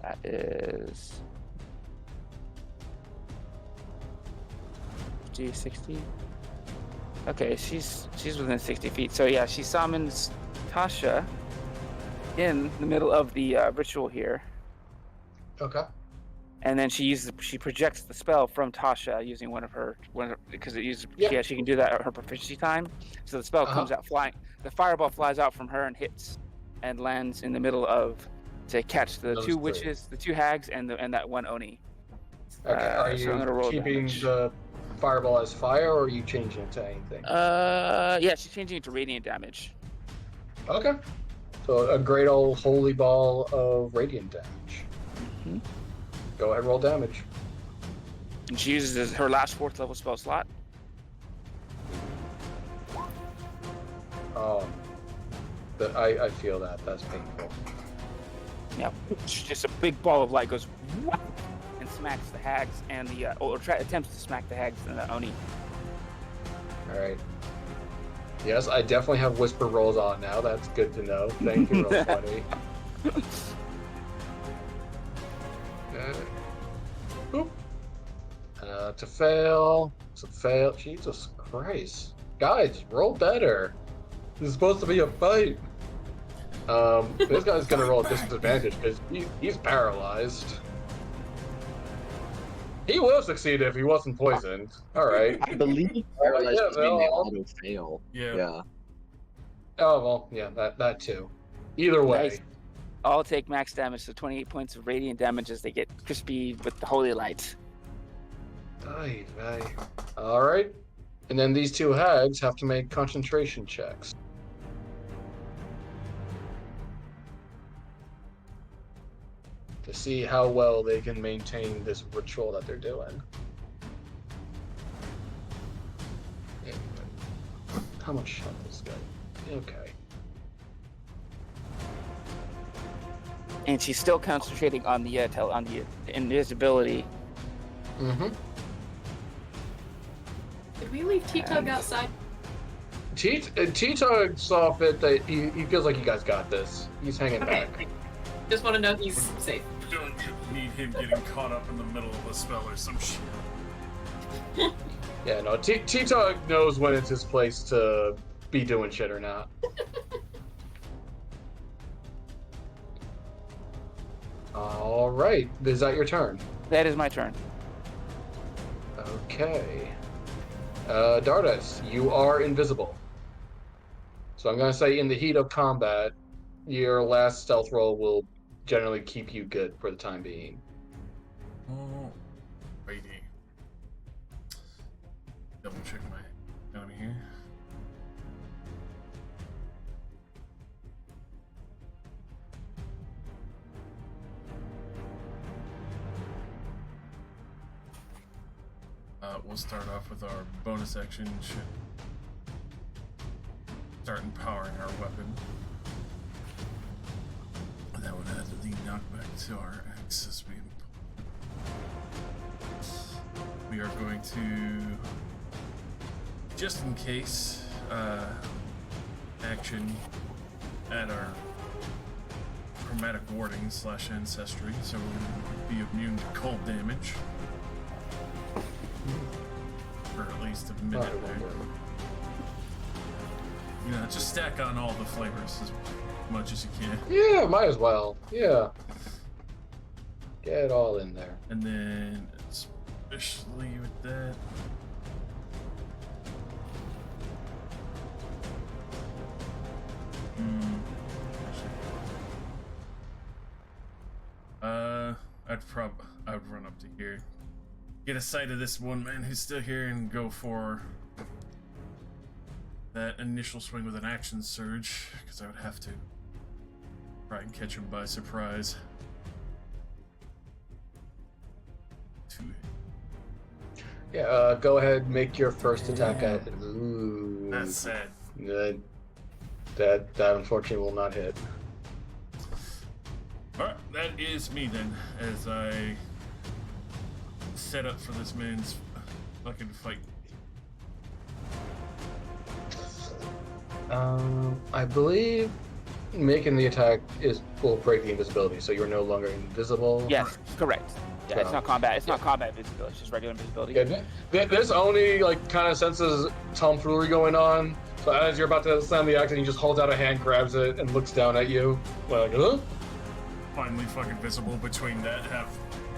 That is 60. Okay, she's within 60 feet. So yeah, she summons Tasha in the middle of the ritual here. Okay. And then she projects the spell from Tasha using one of her because it uses she can do that at her proficiency time. So the spell comes out flying. The fireball flies out from her and hits and lands in the middle of to catch the two witches, the two hags, and that one Oni. Okay, are So I'm gonna roll you keeping damage. the fireball as fire, or are you changing it to anything? Yeah, she's changing it to radiant damage. Okay. So a great old holy ball of radiant damage. Mhm. Go ahead, roll damage. And she uses her last 4th level spell slot. I feel that. That's painful. Yeah, just a big ball of light goes whack, and smacks the hags and the attempts to smack the hags and the Oni. All right. Yes, I definitely have whisper rolls on now. That's good to know. Thank you, Roll20. Boop. To fail. To fail. Jesus Christ. Guys, roll better. This is supposed to be a fight. This guy's gonna roll a disadvantage because he's paralyzed. He will succeed if he wasn't poisoned. Alright. I believe paralyzed doesn't mean they auto fail. Yeah. Oh, well, yeah, that too. Either way. Nice. All take max damage, so 28 points of radiant damage as they get crispy with the holy light. Aye. Alright. And then these two hags have to make concentration checks. To see how well they can maintain this ritual that they're doing. How much shot this guy? Okay. And she's still concentrating on the invisibility. Mm-hmm. Did we leave T-Tug outside? T-Tug saw fit that he feels like you guys got this. He's hanging back. Just want to know he's safe. Don't need him getting caught up in the middle of a spell or some shit. Yeah, no, T-Tug knows when it's his place to be doing shit or not. Alright, is that your turn? That is my turn. Okay. Dardas, you are invisible. So I'm going to say in the heat of combat, your last stealth roll will generally keep you good for the time being. Oh, righty. Double check my economy here. We'll start off with our bonus action. Should start empowering our weapon. And that would add the knockback to our axis. We are going to, just in case, action at our chromatic warding / ancestry, so we'll be immune to cold damage. For at least a minute there. You know, just stack on all the flavors as much as you can. Yeah, might as well. Yeah. Get it all in there. And then, especially with that, I'd run up to here, get a sight of this one man who's still here, and go for that initial swing with an action surge, because I would have to try and catch him by surprise. Yeah, go ahead, make your first attack at. Ooh. That's sad. Good. That unfortunately will not hit. Alright, that is me then, as I set up for this man's fucking fight. I believe making the attack will break the invisibility, so you're no longer invisible. Yes, correct. Yeah, it's not combat. It's not combat visibility. It's just regular invisibility. Yeah, this only kind of senses tomfoolery going on. So as you're about to slam the axe, he just holds out a hand, grabs it, and looks down at you. Like, huh? Finally fucking visible between that, have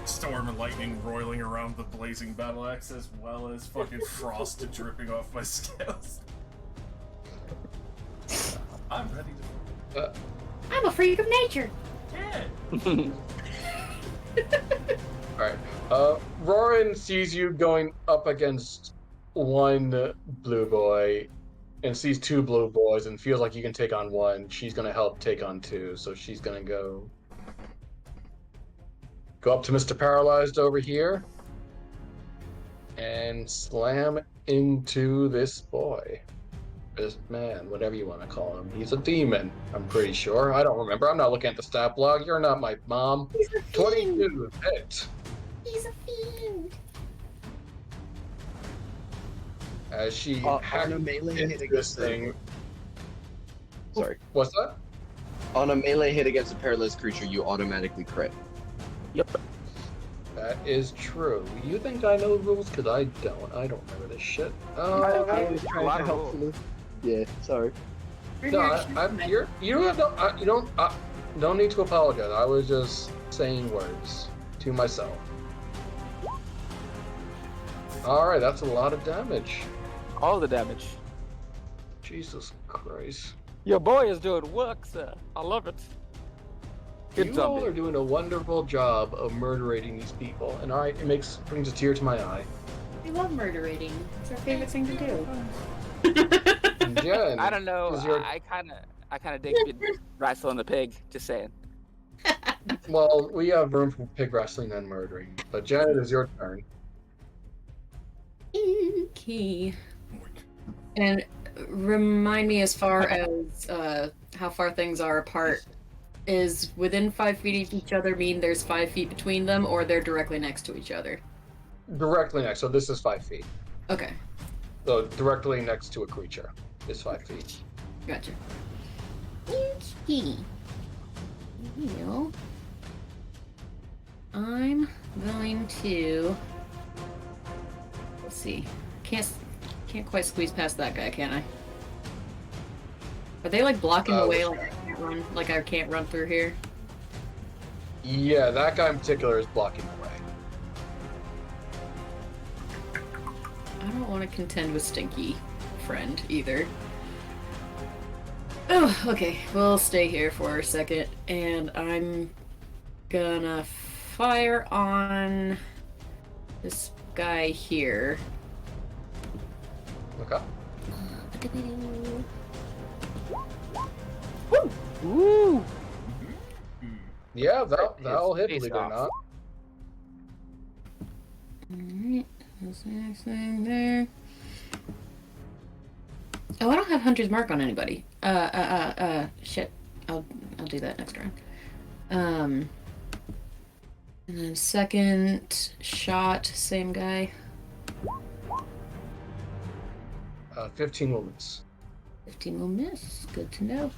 storm and lightning roiling around the blazing battle axe, as well as fucking frost dripping off my scales. I'm ready to. I'm a freak of nature. Yeah. Alright. Roran sees you going up against one blue boy and sees two blue boys and feels like you can take on one. She's gonna help take on two, so she's gonna go up to Mr. Paralyzed over here and slam into this boy. This man, whatever you want to call him. He's a demon, I'm pretty sure. I don't remember. I'm not looking at the stat block. You're not my mom. 22 hit. He's a fiend. As she On hacked a melee hit into against this thing. Sorry. What's that? On a melee hit against a paralyzed creature, you automatically crit. Yep. That is true. You think I know rules? Because I don't. I don't remember this shit. I was trying lot to of help. rules. Yeah, sorry. No, don't need to apologize. I was just saying words to myself. Alright, that's a lot of damage. All the damage. Jesus Christ. Your boy is doing work, sir. I love it. Good You zombie. all are doing a wonderful job of murderating these people, and brings a tear to my eye. We love murderating. It's our favorite thing to do. And Jen, I don't know. is your- I kind of dig wrestling the pig. Just saying. well, we have room for pig wrestling and murdering. But Jen, it is your turn. Okay. And remind me as far as how far things are apart. Is within 5 feet of each other mean there's 5 feet between them, or they're directly next to each other? Directly next, so this is 5 feet. Okay, So directly next to a creature is 5 feet. gotcha. Okay. Well, I'm going to. Let's see. Can't quite squeeze past that guy, can I? Are they like blocking the way? Like I can't run through here. Yeah, that guy in particular is blocking the way. I don't want to contend with Stinky Friend either. Oh, okay. We'll stay here for a second, and I'm gonna fire on this guy here. Okay. Woo! Yeah, that'll hit, Face believe it or off. not. Alright, that's the next thing there. Oh, I don't have Hunter's Mark on anybody. Shit. I'll do that next round. And then second shot, same guy. 15 will miss. 15 will miss. Good to know.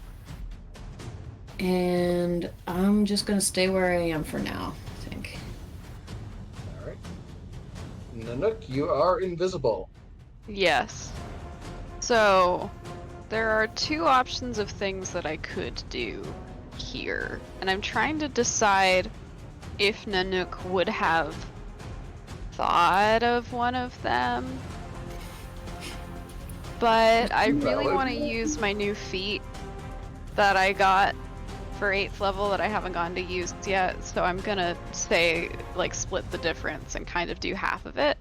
And I'm just gonna stay where I am for now, I think. Alright. Nanook, you are invisible. Yes. So, there are two options of things that I could do here, and I'm trying to decide if Nanook would have thought of one of them. But I really want to use my new feat that I got for 8th level that I haven't gotten to use yet, so I'm gonna say, like, split the difference and kind of do half of it.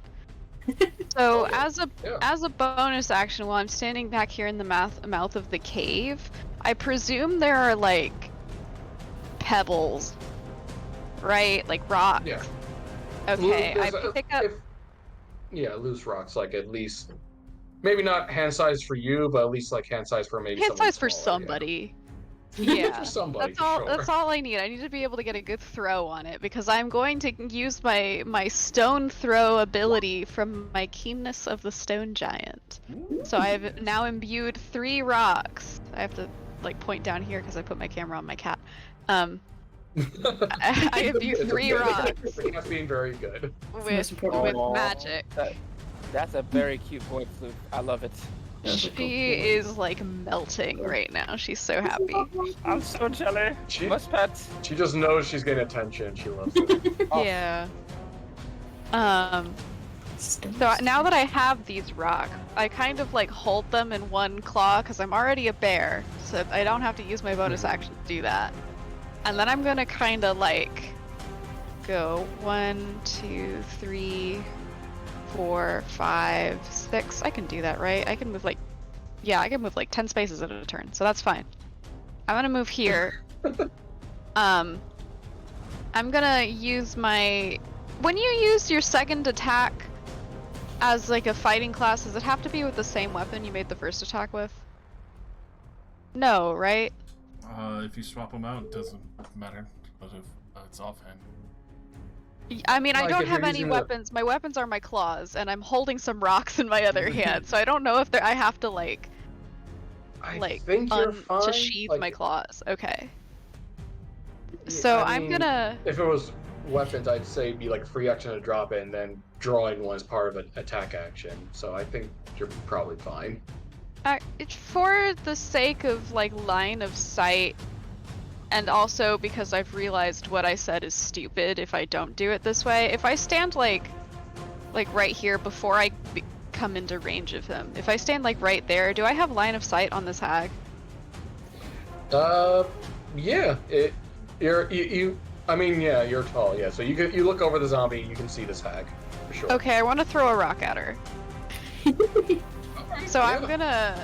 So as a bonus action, while I'm standing back here in the mouth of the cave, I presume there are, like, pebbles, right? Like rocks. Yeah. Okay, I pick up... Yeah, loose rocks, like at least... Maybe not hand size for you, but at least like hand size for maybe hand someone size for smaller, somebody. Yeah. Yeah, For somebody, that's all. sure. That's all I need. I need to be able to get a good throw on it because I'm going to use my stone throw ability from my keenness of the stone giant. So I've now imbued 3 rocks. I have to like point down here because I put my camera on my cat. I imbue 3 rocks You're not being very good. with magic. That's a very cute boy flute. I love it. She is like melting right now. She's so happy. I'm so jelly. Must pet. She just knows she's getting attention. She loves it. Yeah. So now that I have these rocks, I kind of like hold them in one claw because I'm already a bear, so I don't have to use my bonus action to do that. And then I'm gonna kind of like go 1, 2, 3, 4, 5, 6. I can do that, right? I can move like, yeah, I can move like 10 spaces at a turn, so that's fine. I'm gonna move here. I'm gonna use my. When you use your second attack as like a fighting class, does it have to be with the same weapon you made the first attack with? No, right? If you swap them out, it doesn't matter. But if it's offhand. I mean, I Like, don't if have you're any using the- weapons. My weapons are my claws, and I'm holding some rocks in my other hand, so I don't know if I have to like I think you're fine. to sheathe like, my claws. Okay. yeah, So I I'm mean, gonna. If it was weapons, I'd say it'd be like a free action to drop it, and then drawing one as part of an attack action. So I think you're probably fine. For the sake of like line of sight, and also because I've realized what I said is stupid if I don't do it this way. If I stand like right here before I come into range of him, if I stand like right there, do I have line of sight on this hag? Yeah. I mean, yeah, you're tall. Yeah, so you look over the zombie, you can see this hag for sure. Okay, I want to throw a rock at her. So Yeah.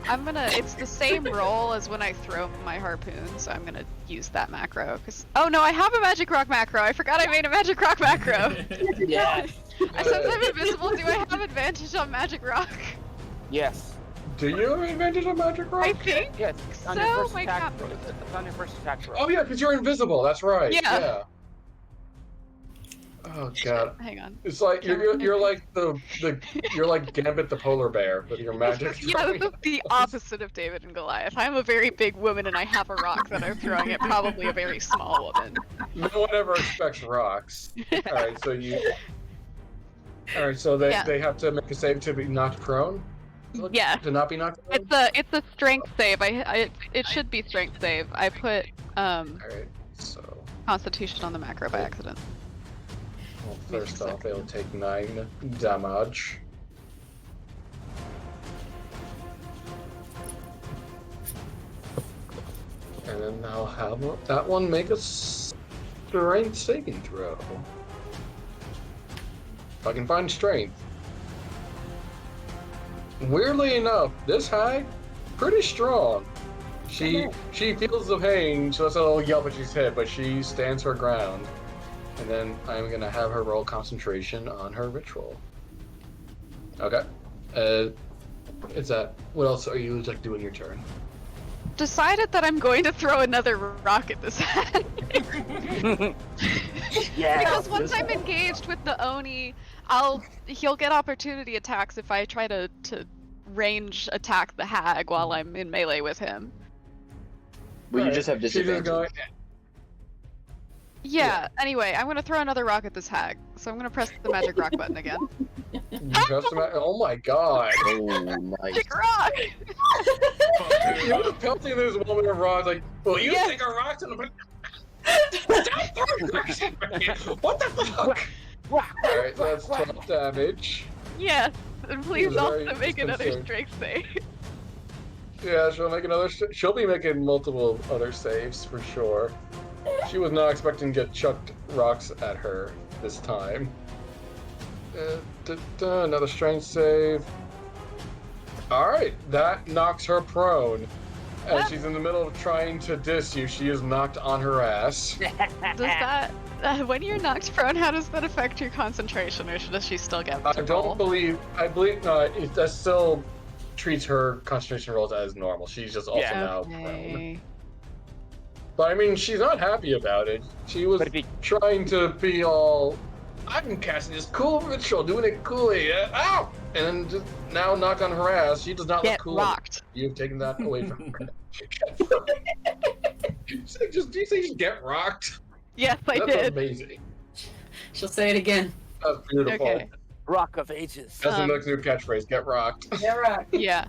I'm gonna. It's the same roll as when I throw my harpoon, so I'm gonna use that macro. Oh no, I have a magic rock macro. I forgot I made a magic rock macro. Yes. Since I'm invisible, do I have advantage on magic rock? Yes. Do you have advantage on magic rock? I think Yes. On so. your first My attack, God. it's on your first attack roll. Oh yeah, because you're invisible. That's right. Yeah. Oh god. Hang on. It's like you're like you're like Gambit the polar bear with your magic. Yeah, that's the opposite of David and Goliath. I'm a very big woman and I have a rock that I'm throwing at probably a very small woman. No one ever expects rocks. All right, so they have to make a save to be knocked prone. Yeah. To not be knocked prone. It's a strength save. It should be strength save. I put All right, so Constitution on the macro by accident. well, first off, they'll take 9 damage. And then I'll have that one make a strength saving throw. If I can find strength. Weirdly enough, this hag, pretty strong. She feels the pain, she lets a little yelp when she's hit, but she stands her ground. And then I'm gonna have her roll concentration on her ritual. Okay. Is that what else are you like doing your turn? Decided that I'm going to throw another rock at this hag. Yeah. Because once I'm engaged with the Oni, he'll get opportunity attacks if I try to range attack the hag while I'm in melee with him. Well, you Right. just have She's just disadvantage. Yeah, anyway, I'm gonna throw another rock at this hag. So I'm gonna press the magic rock button again. Oh my god. Oh, nice. Magic rock! You're pelting this woman with rocks like, well, you Yes. take a rock to the. Stop throwing rocks at me! What the fuck? Alright, that's 12 damage. Yes, and please It was very also make another disconcerting. strength save. Yeah, she'll make another. She'll be making multiple other saves for sure. She was not expecting to get chucked rocks at her this time. Another strength save. Alright, that knocks her prone. As she's in the middle of trying to diss you, she is knocked on her ass. Does that, when you're knocked prone, how does that affect your concentration, or does she still get to roll? I believe no, that still treats her concentration rolls as normal. She's just also now prone. Okay. But I mean, she's not happy about it. She was trying to be all, I'm casting this cool ritual, doing it coolly. Ow! And then just now knocked on her ass. She does not Get look cool. rocked. You've taken that away from her. Do you say just get rocked? Yes, I That's did. amazing. She'll say it again. That's beautiful. Okay. Rock of Ages. That's the next new catchphrase. Get rocked. Yeah, right. Yeah.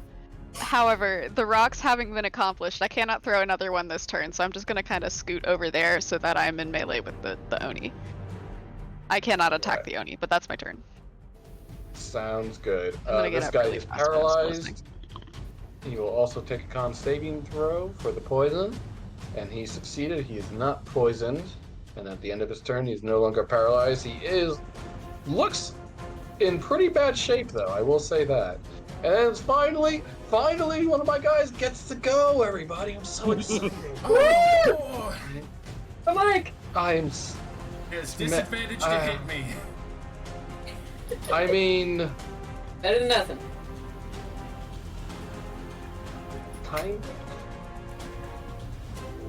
However, the rocks having been accomplished, I cannot throw another one this turn, so I'm just gonna kind of scoot over there so that I'm in melee with the Oni. I cannot attack the Oni, but that's my turn. Sounds good. I'm gonna get This up guy really is fast when I was paralyzed. He will also take a con saving throw for the poison, and he succeeded. He is not poisoned. And at the end of his turn, he's no longer paralyzed. Looks in pretty bad shape, though, I will say that. And finally, one of my guys gets to go, everybody. I'm so excited. Oh, I'm like, it's disadvantage to hit me. I mean, better than nothing. kind of.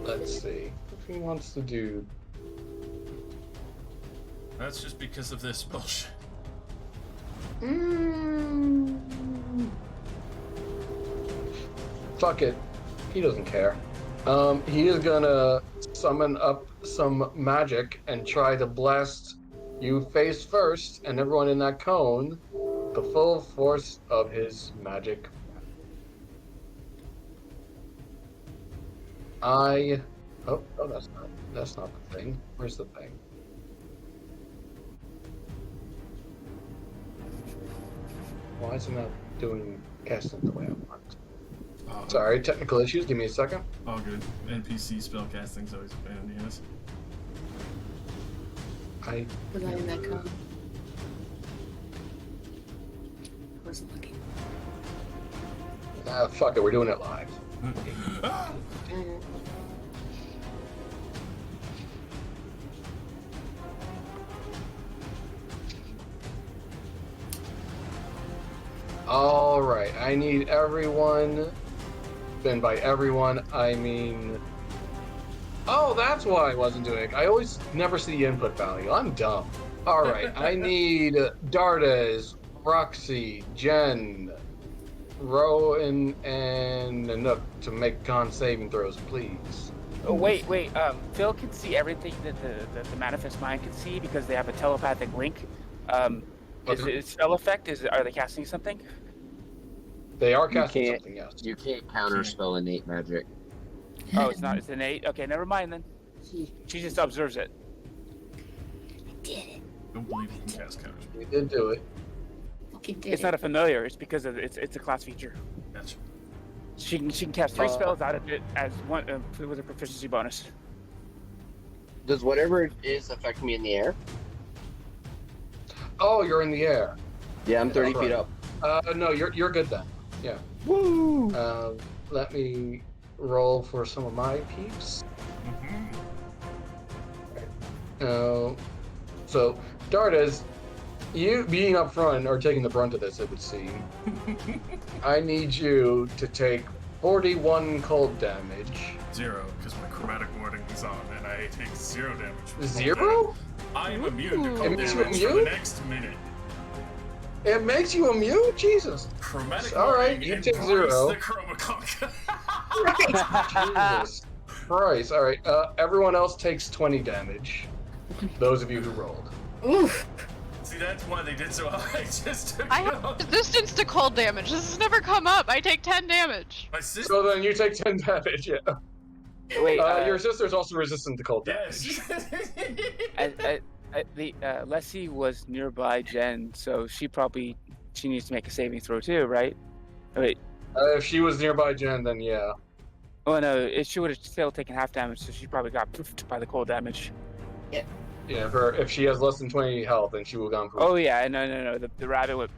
Let's see if he wants to do. That's just because of this bullshit. Fuck it. He doesn't care. He is gonna summon up some magic and try to blast you face first and everyone in that cone the full force of his magic. Oh, that's not the thing. Where's the thing? Why is it not doing casting the way I want? Sorry, technical issues. Give me a second. All good. NPC spell casting's always a pain in the ass. Was I in that cone? I wasn't looking. Fuck it. We're doing it live. All right. I need everyone. And by everyone, I mean. Oh, that's why I wasn't doing it. I always never see the input value. I'm dumb. All right. I need Dardes, Roxy, Jen, Rowan, and Nook to make con saving throws, please. Oh, wait. Phil can see everything that the Manifest Mind can see because they have a telepathic link. Is it a spell effect? Are they casting something? They are casting something, yes. You can't counterspell innate magic. Oh, it's not. It's innate. Okay, never mind then. She just observes it. Don't believe you can cast counters. We did do it. It's not a familiar. It's because of it's a class feature. Gotcha. She can cast 3 spells out of it as one with a proficiency bonus. Does whatever it is affect me in the air? Oh, you're in the air. Yeah, I'm 30 feet up. No, you're good then. Yeah. Woo! Let me roll for some of my peeps. So, Dardes, you being up front are taking the brunt of this, it would seem. I need you to take 41 cold damage. 0, because my chromatic warding is on, and I take 0 damage. From 0? I am immune to It cold makes you damage for the immune? next minute. It makes you immune? Jesus. Chromatic All right, warding you take embrace 0. the chromacon. Jesus Christ. All right, everyone else takes 20 damage. Those of you who rolled. Oof. See, that's why they did so high. Just took I it have off. resistance to cold damage. This has never come up. I take 10 damage. My sister. So then you take 10 damage, yeah. Wait, your sister's also resistant to cold damage. Yes. Leslie was nearby Jen, so she needs to make a saving throw too, right? Wait. If she was nearby Jen, then yeah. Oh no, she would have still taken half damage, so she probably got poofed by the cold damage. Yeah, if she has less than 20 health, then she will go. Oh yeah, no. The rabbit went.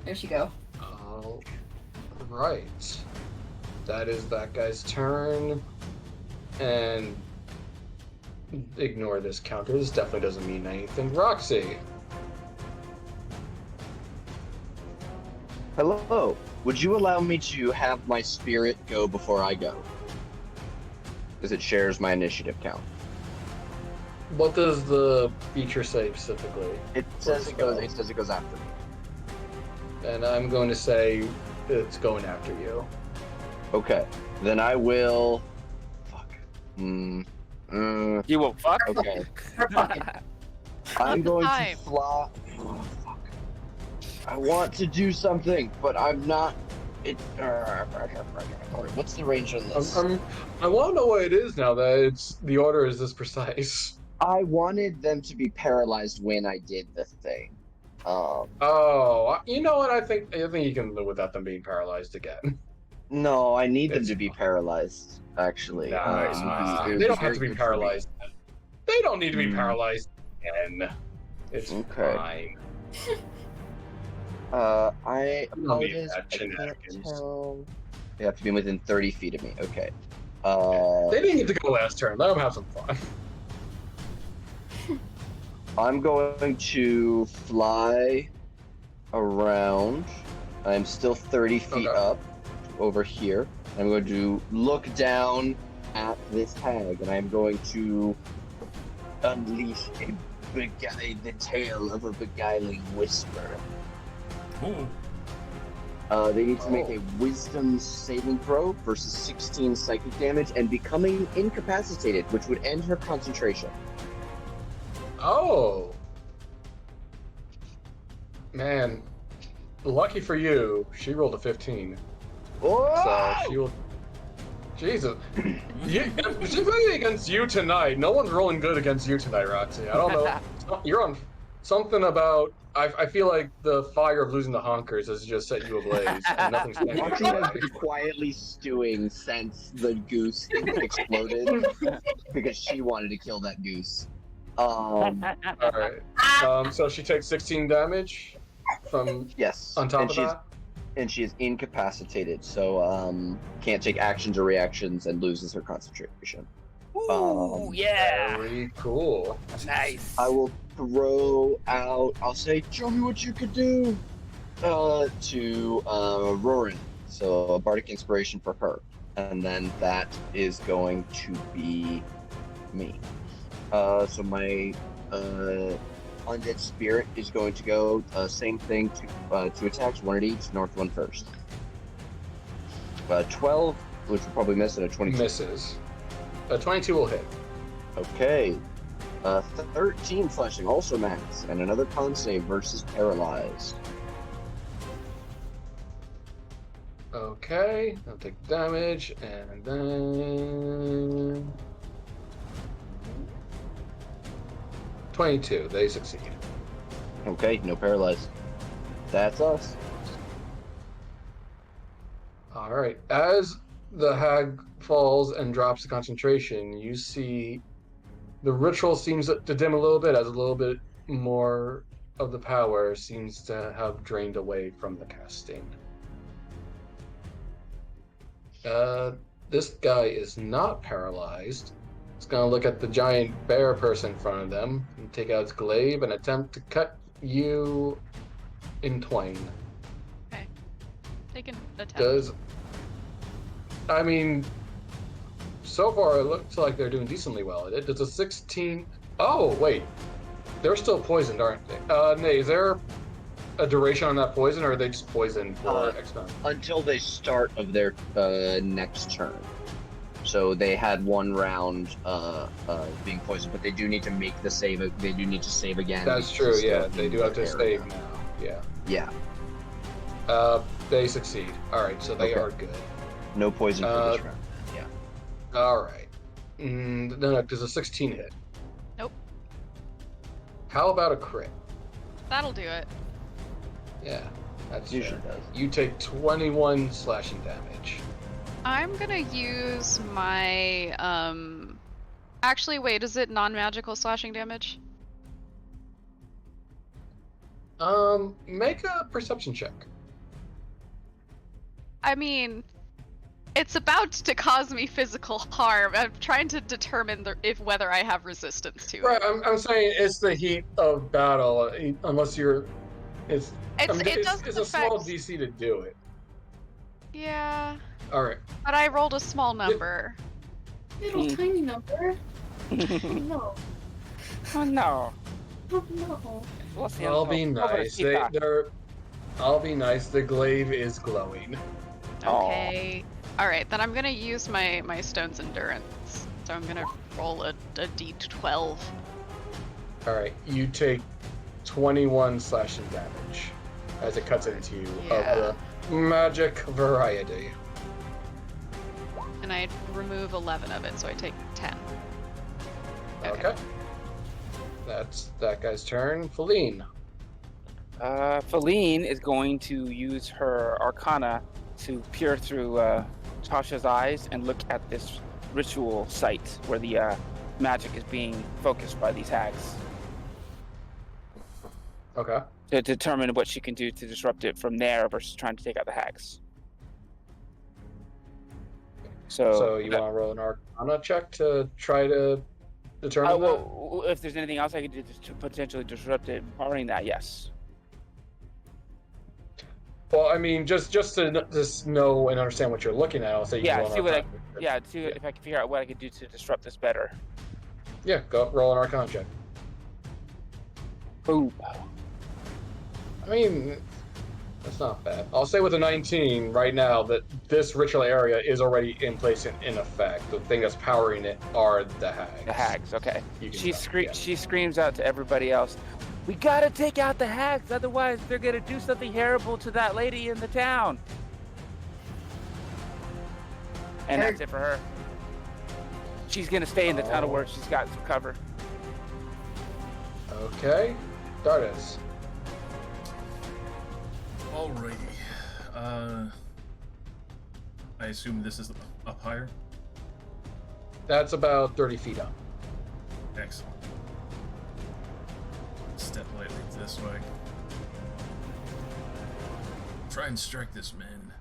There she go. All right. That is that guy's turn. And ignore this counter. This definitely doesn't mean anything. Roxy. Hello. Would you allow me to have my spirit go before I go? Because it shares my initiative count. What does the feature say specifically? It says it goes after me. And I'm going to say it's going after you. Okay. Then I will. Fuck. You will fuck. Okay. Not I'm the going time. to fly. Oh, fuck. I want to do something, but I'm not. What's the range on this? I want to know what it is now that the order is this precise. I wanted them to be paralyzed when I did the thing. Oh, you know what? I think you can live without them being paralyzed again. No, I need them to be paralyzed. Actually, Nah, they don't have to be paralyzed. They don't need to be paralyzed again. It's Okay. fine. I You don't need apologize. that I can't shenanigans. tell. They have to be within 30 feet of me. Okay. They didn't get to go last turn. Let them have some fun. I'm going to fly around. I'm still 30 feet up over here. I'm going to look down at this hag, and I'm going to unleash the tail of a beguiling whisper. Ooh. They need to make a wisdom saving throw versus 16 psychic damage and becoming incapacitated, which would end her concentration. Oh. Man. Lucky for you, she rolled a 15. Oh! So she will. Jesus. Specifically against you tonight. No one's rolling good against you tonight, Roxy. I don't know. You're on something about. I feel like the fire of losing the honkers has just set you ablaze, and nothing's Roxy has been quietly stewing since the goose exploded because she wanted to kill that goose. All right. So she takes 16 damage from on top of that. And she is incapacitated, so can't take actions or reactions and loses her concentration. Ooh, yeah. Very cool. Nice. I will throw out. I'll say, "Show me what you could do." To Rorin, so a bardic inspiration for her, and then that is going to be me. So my undead spirit is going to go same thing to 2 attacks, 1 at each, north 1 first. 12, which will probably miss, and a 22. Misses. 22 will hit. Okay. 13 flashing, also max, and another con save versus paralyzed. Okay, I'll take damage, and then 22. They succeed. Okay, no paralyzed. That's us. All right. As the hag falls and drops the concentration, you see the ritual seems to dim a little bit, as a little bit more of the power seems to have drained away from the casting. This guy is not paralyzed. It's gonna look at the giant bear person in front of them and take out its glaive and attempt to cut you in twain. Okay. Take an attempt. I mean, so far it looks like they're doing decently well at it. Does a 16... Oh, wait. They're still poisoned, aren't they? Nay, is there a duration on that poison, or are they just poisoned for X time? Until they start of their next turn. So they had 1 round being poisoned, but they do need to make the save. They do need to save again. That's true, yeah. They do have to save now. Yeah. Yeah. They succeed. Alright, so they are good. No poison for this round. Yeah. Alright. No, does a 16 hit? Nope. How about a crit? That'll do it. Yeah, that's Usually fair. does. You take 21 slashing damage. I'm gonna use my actually wait, is it non-magical slashing damage? Make a perception check. I mean, it's about to cause me physical harm. I'm trying to determine whether I have resistance to it. Right, I'm saying it's the heat of battle, unless you're... It's a small DC to do it. Yeah. Alright. But I rolled a small number. Little tiny number. No. Oh no. Oh no. I'll be nice. I'll be nice. The glaive is glowing. Okay. Alright, then I'm gonna use my stone's endurance. So I'm gonna roll a d12. Alright, you take 21 slashing damage as it cuts into you of the magic variety. And I remove 11 of it, so I take 10. Okay. That's that guy's turn. Feline. Feline is going to use her Arcana to peer through Tasha's eyes and look at this ritual site where the magic is being focused by these hags Okay. to determine what she can do to disrupt it from there versus trying to take out the hags. So you want to roll an Arcana check to try to determine that? Well, if there's anything else I could do to potentially disrupt it, barring that, yes. Well, I mean, just to just know and understand what you're looking at, I'll say you Yeah, roll an see what Arcana. if I can figure out what I could do to disrupt this better. Yeah, go roll an Arcana check. Ooh. I mean, that's not bad. I'll say with a 19 right now that this ritual area is already in place and in effect. The thing that's powering it are the hags. The hags, okay. She She screams out to everybody else, "We gotta take out the hags, otherwise they're gonna do something terrible to that lady in the town." And that's it for her. She's gonna stay in the tunnel where she's got some cover. Okay, Dardis. Alrighty. I assume this is up higher? That's about 30 feet up. Excellent. Step lightly this way. Try and strike this man.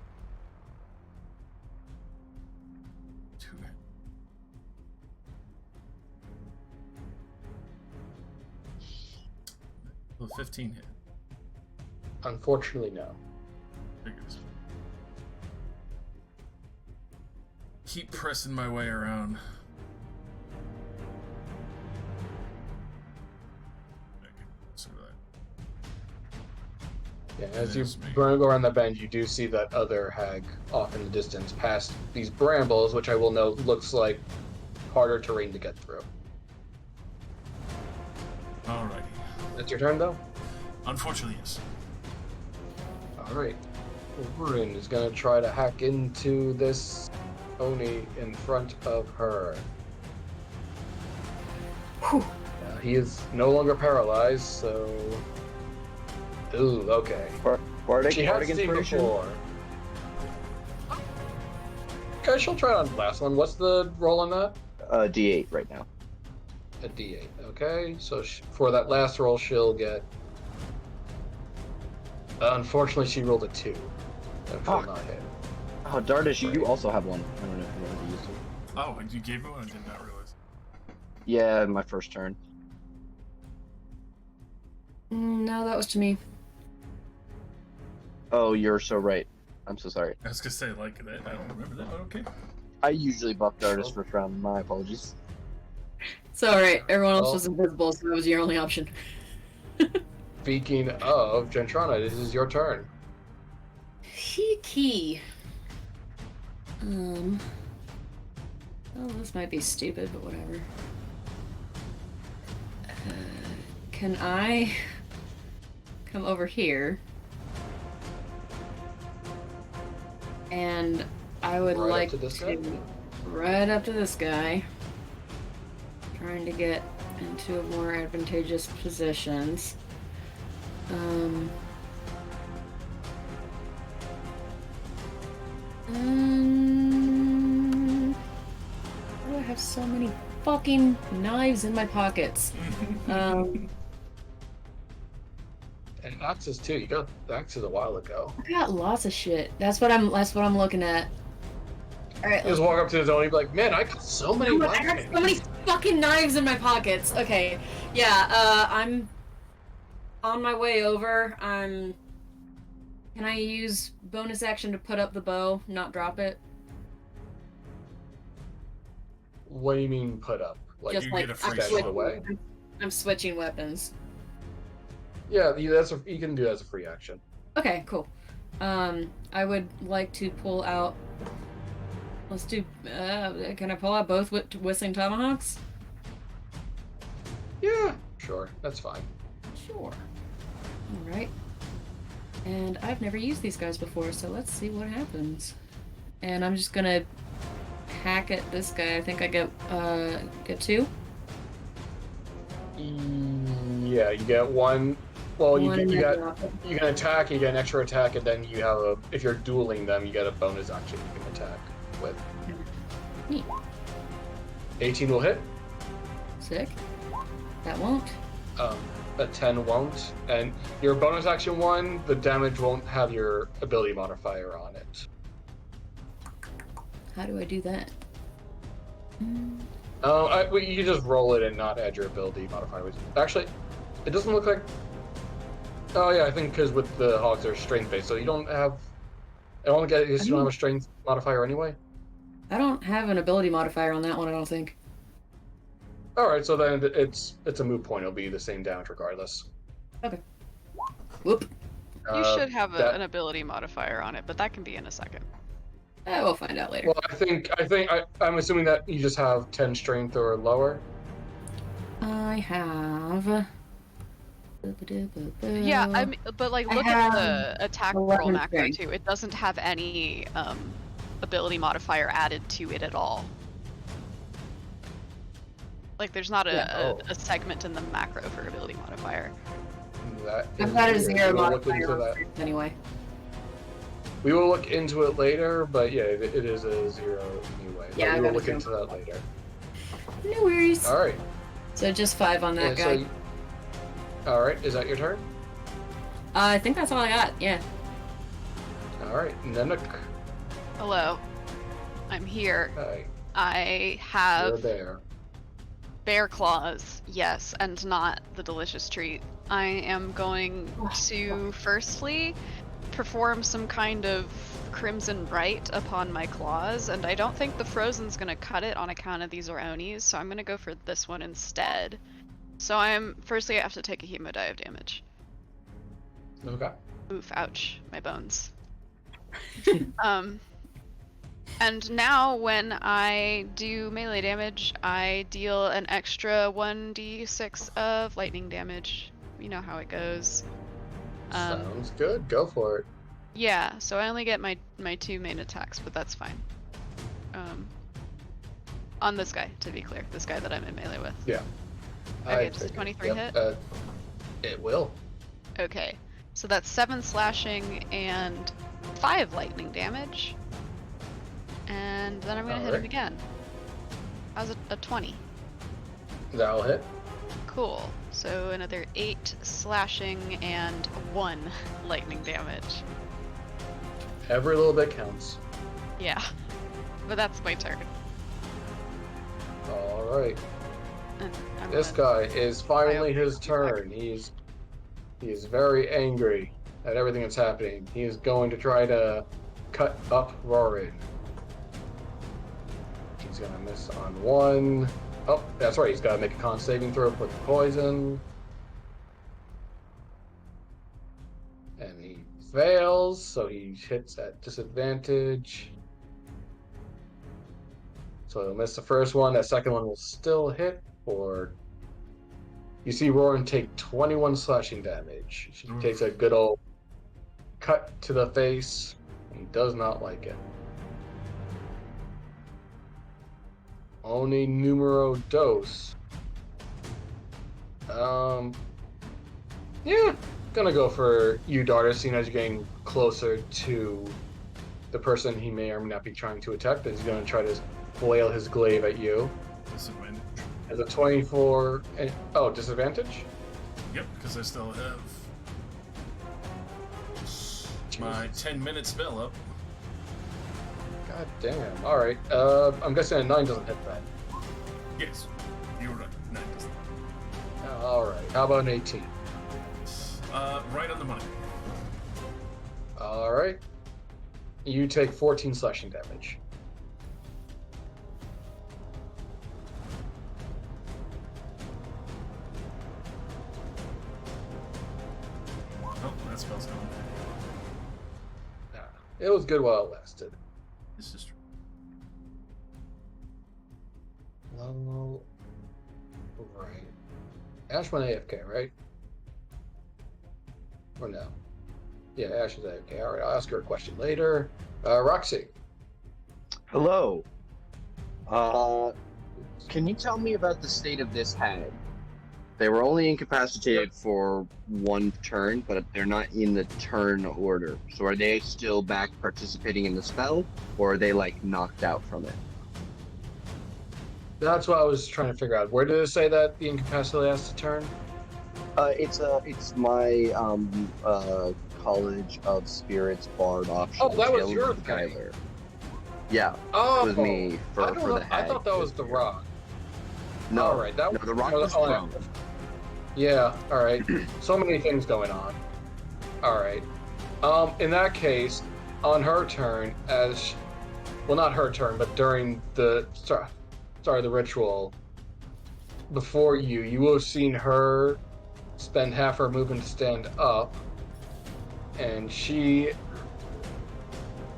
Will 15 hit? Unfortunately, no. Figures. Keep pressing my way around. Yeah, as you go around the bend, you do see that other hag off in the distance, past these brambles, which I will note looks like harder terrain to get through. Alrighty. That's your turn, though? Unfortunately, yes. Alright. Oberyn is going to try to hack into this Oni in front of her. He is no longer paralyzed, so... Ooh, okay. Bardic She has seen inspiration? before. Okay, she'll try it on the last one. What's the roll on that? D8 right now. A D8. Okay, so for that last roll, she'll get... unfortunately, she rolled a 2. That will not hit. Oh, Dardis, you also have one. I don't know if you wanted to use it. Oh, you gave me one? I did not realize. Yeah, my first turn. No, that was to me. Oh, you're so right. I'm so sorry. I was gonna say, like, I don't remember that, but okay. I usually buff Dardis first round. My apologies. It's alright, everyone else was invisible, so that was your only option. Speaking of, Gentrana, this is your turn. Key. Oh, this might be stupid, but whatever. Can I come over here? And I would like to right up to this guy. Trying to get into a more advantageous positions. Why do I have so many fucking knives in my pockets? And axes too. You got axes a while ago. I got lots of shit. That's what I'm looking at. Alright. You just walk up to his own, you'd be like, man, I got so many knives. I got so many fucking knives in my pockets. Okay. Yeah, I'm on my way over. Can I use bonus action to put up the bow, not drop it? What do you mean put up? Like Just you like get a free step away? I'm switching weapons. Yeah, you can do that as a free action. Okay, cool. I would like to pull out. Let's do. Can I pull out both whistling tomahawks? Yeah, sure, that's fine. Sure. All right. And I've never used these guys before, so let's see what happens. And I'm just gonna hack at this guy. I think I get 2. Yeah, you get 1. Well, One you and can attack. You get an extra attack, and then you have if you're dueling them, you get a bonus action you can attack with. Neat. 18 will hit. Sick. That won't. A 10 won't, and your bonus action one, the damage won't have your ability modifier on it. How do I do that? You can just roll it and not add your ability modifier. Actually, it doesn't look like. Oh yeah, I think because with the hogs they're strength based, so you don't have. I don't get. You don't have a strength modifier anyway. I don't have an ability modifier on that one. I don't think. All right, so then it's a moot point. It'll be the same damage regardless. Okay. Whoop. You should have an ability modifier on it, but that can be in a second. We'll find out later. Well, I'm assuming that you just have 10 strength or lower. I have. Yeah, but like look at the attack roll 11 macro strength. too. It doesn't have any ability modifier added to it at all. Like there's not a segment in the macro for ability modifier. I've got a 0 modifier into on that. strength anyway. We will look into it later, but yeah, it is a 0 anyway. But Yeah, we I will got look a into that later. No worries. All right. So just 5 on that guy. All right, is that your turn? I think that's all I got. Yeah. All right, Nanook. Hello, I'm here. Hi. I have You're there. bear claws, yes, and not the delicious treat. I am going to firstly perform some kind of crimson rite upon my claws, and I don't think the frozen's gonna cut it on account of these are Onis, so I'm gonna go for this one instead. So I have to take a hemo die of damage. Okay. Oof, ouch, my bones. And now when I do melee damage, I deal an extra 1d6 of lightning damage. You know how it goes. Sounds good. Go for it. Yeah, so I only get my 2 main attacks, but that's fine. On this guy, to be clear. This guy that I'm in melee with. Yeah. Okay, does a 23 hit? It will. Okay, so that's 7 slashing and 5 lightning damage. And then I'm gonna hit him again. How's a 20? That'll hit. Cool. So another 8 slashing and 1 lightning damage. Every little bit counts. Yeah. But that's my turn. All right. And I'm This gonna- guy is finally his turn. He is very angry at everything that's happening. He is going to try to cut up Rorin. He's gonna miss on 1. Oh, that's right. He's got to make a con saving throw with poison. And he fails, so he hits at disadvantage. So he'll miss the first one. That second one will still hit. Or you see Rorin take 21 slashing damage. She takes a good old cut to the face. He does not like it. Oni numero dos. Yeah, gonna go for you, Dardis, seeing as you're getting closer to the person he may or may not be trying to attack. He's gonna try to flail his glaive at you. Disadvantage. As a 24. Disadvantage? Yep, because I still have my 10-minute spell up. God damn. Alright. I'm guessing a 9 doesn't hit that. Yes, you were right. 9 doesn't. Alright. How about an 18? Right on the money. Alright. You take 14 slashing damage. Oh, that spell's gone. It was good while it lasted. This is true. Well, right. Ash went AFK, right? Or no? Yeah, Ash is AFK. Alright, I'll ask her a question later. Roxy. Hello. Can you tell me about the state of this hag? They were only incapacitated for 1 turn, but they're not in the turn order. So are they still back participating in the spell, or are they like knocked out from it? That's what I was trying to figure out. Where did it say that the incapacity has to turn? It's my College of Spirits Bard option. Oh, that was Guild your of thing. Kyler. Yeah, Oh, it was me for I the hag. thought that was the rock. No, all right, that no, the rock no, was oh, prone. Yeah, all right. So many things going on. All right. In that case, on her turn, well, not her turn, but during the start of the ritual, before you will have seen her spend half her movement to stand up, and she,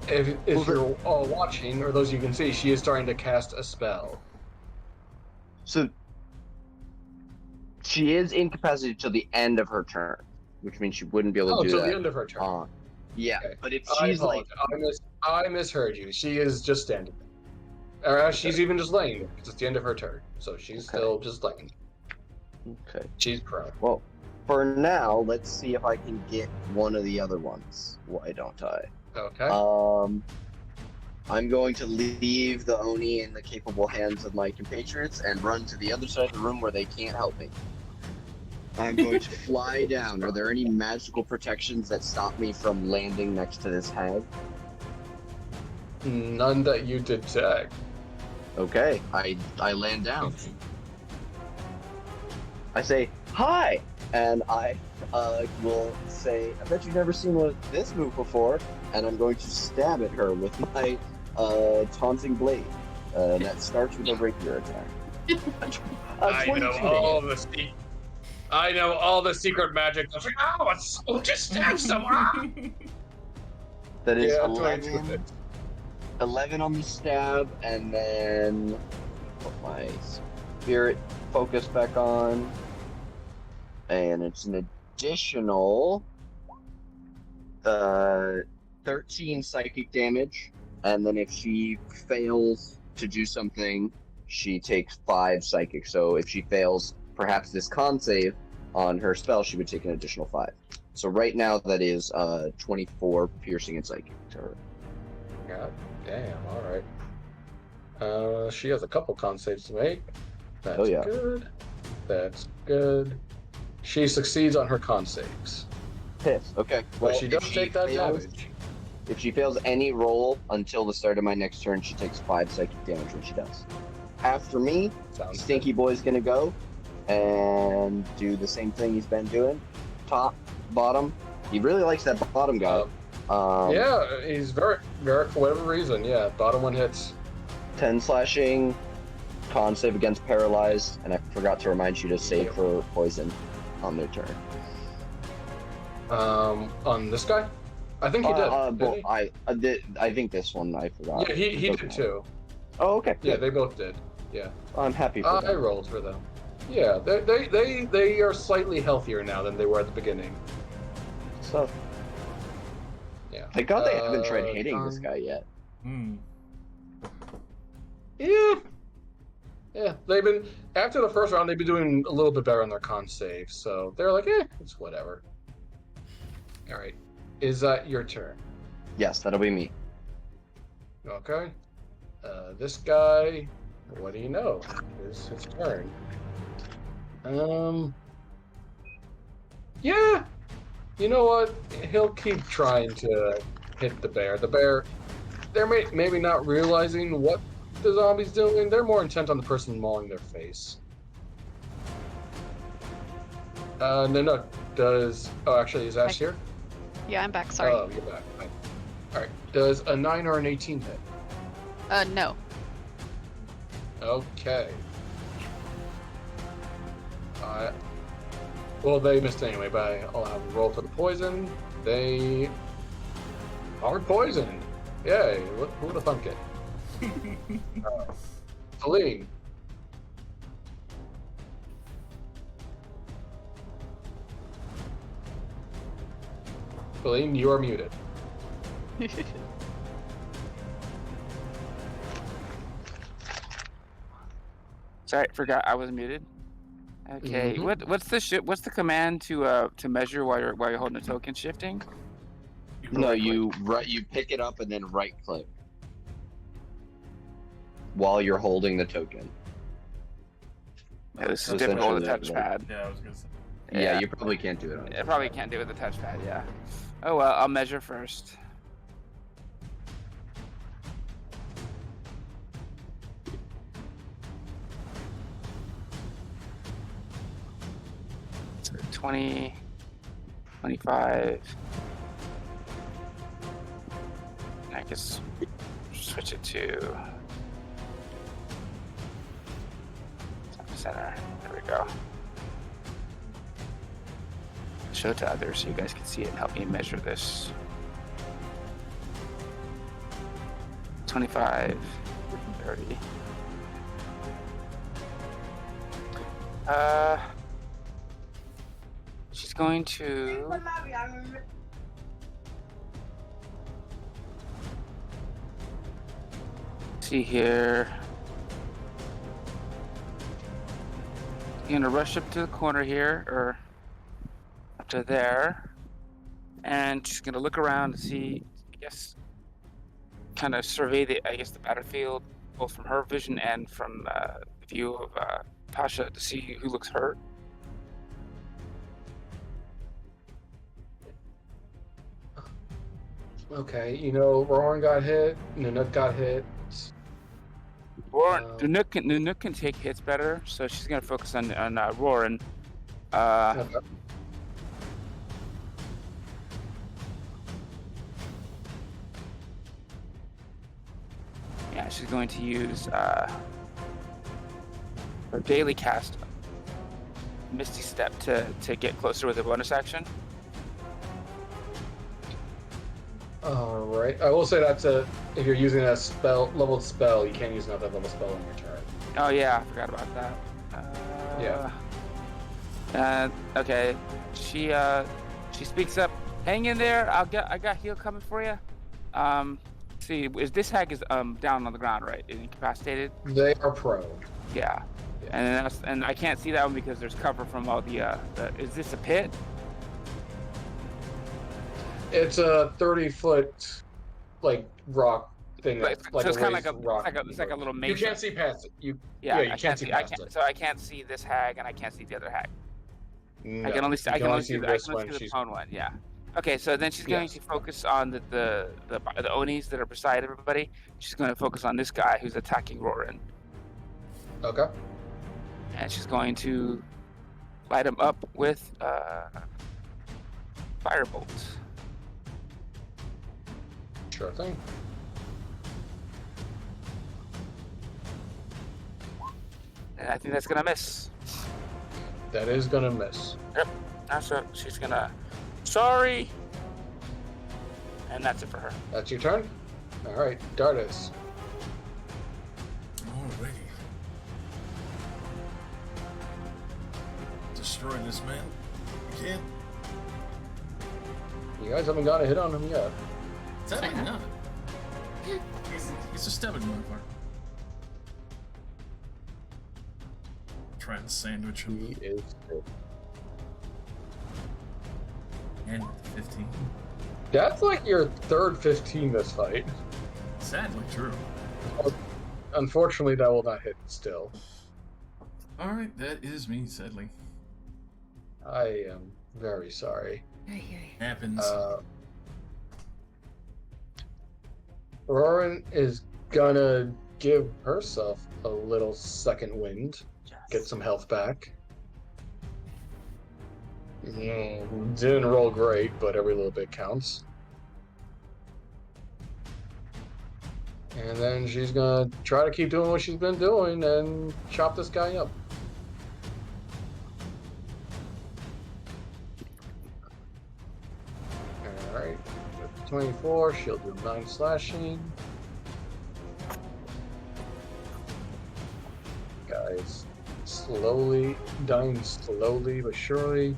if you're all watching, or those you can see, she is starting to cast a spell. So she is incapacitated till the end of her turn, which means she wouldn't be able to do till that. the end of her turn. Yeah, Okay. but if she's like, I misheard you. She is just standing there. Or she's even just laying there because it's the end of her turn, so she's still just laying. Okay. She's prone. Well, for now, let's see if I can get one of the other ones. Why don't I? Okay. I'm going to leave the Oni in the capable hands of my compatriots and run to the other side of the room where they can't help me. I'm going to fly down. Are there any magical protections that stop me from landing next to this hag? None that you detect. Okay, I land down. I say, hi! And I will say, I bet you've never seen this move before, and I'm going to stab at her with my taunting blade. That starts with a rapier attack. I know all the secret magic. I was like, oh, it's just stab someone. That is Yeah, 11 on the stab, and then put my spirit focus back on, and it's an additional 13 psychic damage, and then if she fails to do something, she takes 5 psychic. So if she fails perhaps this con save on her spell, she would take an additional 5. So right now that is 24 piercing and psychic to her. God damn, alright. She has a couple con saves to make. That's good. That's good. She succeeds on her con saves. Piss. Okay. Well, she does take that damage. If she fails any roll until the start of my next turn, she takes 5 psychic damage when she does. After me, Stinky Boy's gonna go and do the same thing he's been doing. Top, bottom. He really likes that bottom guy. Yeah, he's very, for whatever reason, yeah, bottom one hits. 10 slashing, con save against paralyzed, and I forgot to remind you to save for poison on their turn. On this guy? I think he did. I think this one I forgot. Yeah, he did too. Oh, okay. Yeah, they both did. Yeah. I'm happy for them. I rolled for them. Yeah, they are slightly healthier now than they were at the beginning. So. Yeah. Thank God they haven't tried hitting this guy yet. Yeah. Yeah, they've been after the first round. They've been doing a little bit better on their con save, so they're like, it's whatever. All right, is that your turn? Yes, that'll be me. Okay. This guy, what do you know? It's his turn. Yeah. You know what? He'll keep trying to hit the bear. The bear, they're maybe not realizing what the zombie's doing. They're more intent on the person mauling their face. No. Actually, is Ash here? Yeah, I'm back. Sorry. Oh, you're back. Fine. All right. Does a 9 or an 18 hit? No. Okay. Well, they missed anyway, but I'll have a roll for the poison. They are poisoned. Yay! Who would have thunk it? Celine. Celine, you are muted. Sorry, forgot I was muted. Okay, what's the command to measure while you're holding a token shifting? No, you pick it up and then right click while you're holding the token. Yeah, this So is difficult with a essentially, touchpad. Yeah, I was gonna say. Yeah, you probably can't do it on. I probably can't do it with a touchpad. Yeah. Oh well, I'll measure first. So 20, 25. I guess switch it to center. There we go. Show it to others so you guys can see it and help me measure this. 25, 30. She's going to see here. She's gonna rush up to the corner here, or up to there, and she's gonna look around to see, I guess, kind of survey the battlefield, both from her vision and from the view of Pasha, to see who looks hurt. Okay, you know, Roran got hit, Nanook got hit. Roran, Nanook can take hits better, so she's gonna focus on Roran. Okay. Yeah, she's going to use her daily cast, Misty Step, to get closer with a bonus action. Alright, I will say that's if you're using a leveled spell, you can't use another level spell on your turn. Oh yeah, I forgot about that. Okay, she speaks up. Hang in there. I got heal coming for you. See, this hag is down on the ground, right? Incapacitated. They are prone. Yeah. And I can't see that one because there's cover from all the is this a pit? It's a 30-foot like rock thing. So it's kind of rock. it's like a little maze. You can't see past it. You can't see past it. So I can't see this hag, and I can't see the other hag. No, I can only see the prone one. Yeah. Okay, so then she's going to focus on the Onis that are beside everybody. She's going to focus on this guy who's attacking Roran. Okay. And she's going to light him up with Firebolt. Sure thing. And I think that's going to miss. That is going to miss. Yep. That's it. She's going to... Sorry! And that's it for her. That's your turn? Alright, Dardis. Alrighty. Destroy this man. Again. You guys haven't got a hit on him yet. Sadly not. He's a stubborn motherfucker. Trying to sandwich him. He is good. And with the 15. That's like your third 15 this fight. Sadly true. Unfortunately, that will not hit still. Alright, that is me, sadly. I am very sorry. Happens. Roran is gonna give herself a little second wind. Get some health back. Didn't roll great, but every little bit counts. And then she's gonna try to keep doing what she's been doing and chop this guy up. Alright, 24, she'll do 9 slashing. Guys, dying slowly but surely.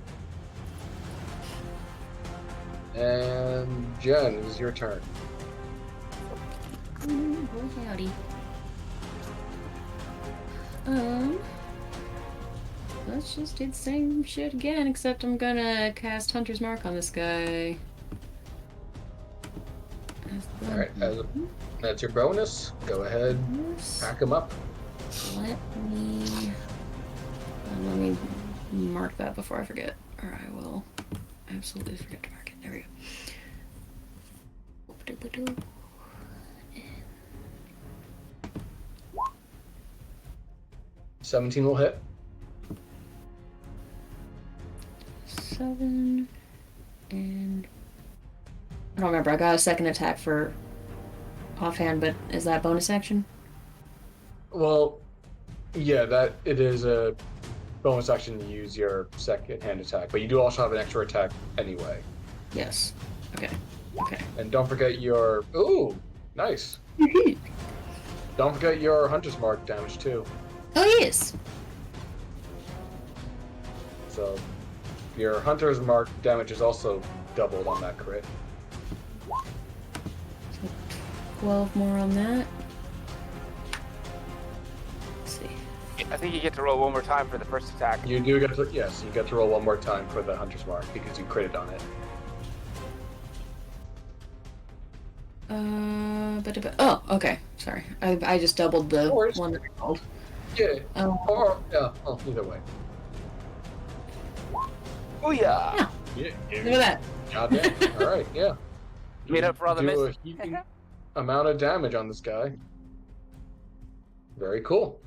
And Jen, it is your turn. Howdy. Let's just do the same shit again, except I'm gonna cast Hunter's Mark on this guy. Alright, that's your bonus. Go ahead, pack him up. Let me Let me mark that before I forget, or I will absolutely forget to mark it. There we go. 17 will hit. 7 and I don't remember. I got a second attack for offhand, but is that bonus action? Well, yeah, that it is a bonus action to use your second hand attack, but you do also have an extra attack anyway. Yes. Okay. And don't forget your nice. Don't forget your Hunter's Mark damage too. Oh yes. So your Hunter's Mark damage is also doubled on that crit. 12 more on that. Let's see. I think you get to roll one more time for the first attack. You do get to, yes, you get to roll one more time for the Hunter's Mark because you critted on it. Oh, okay. Sorry. I just doubled the one that I rolled. Yeah. Either way. Oh yeah. Yeah. Look at that. Goddamn. All right. Yeah. Made up for all the do misses. a heaping amount of damage on this guy. Very cool.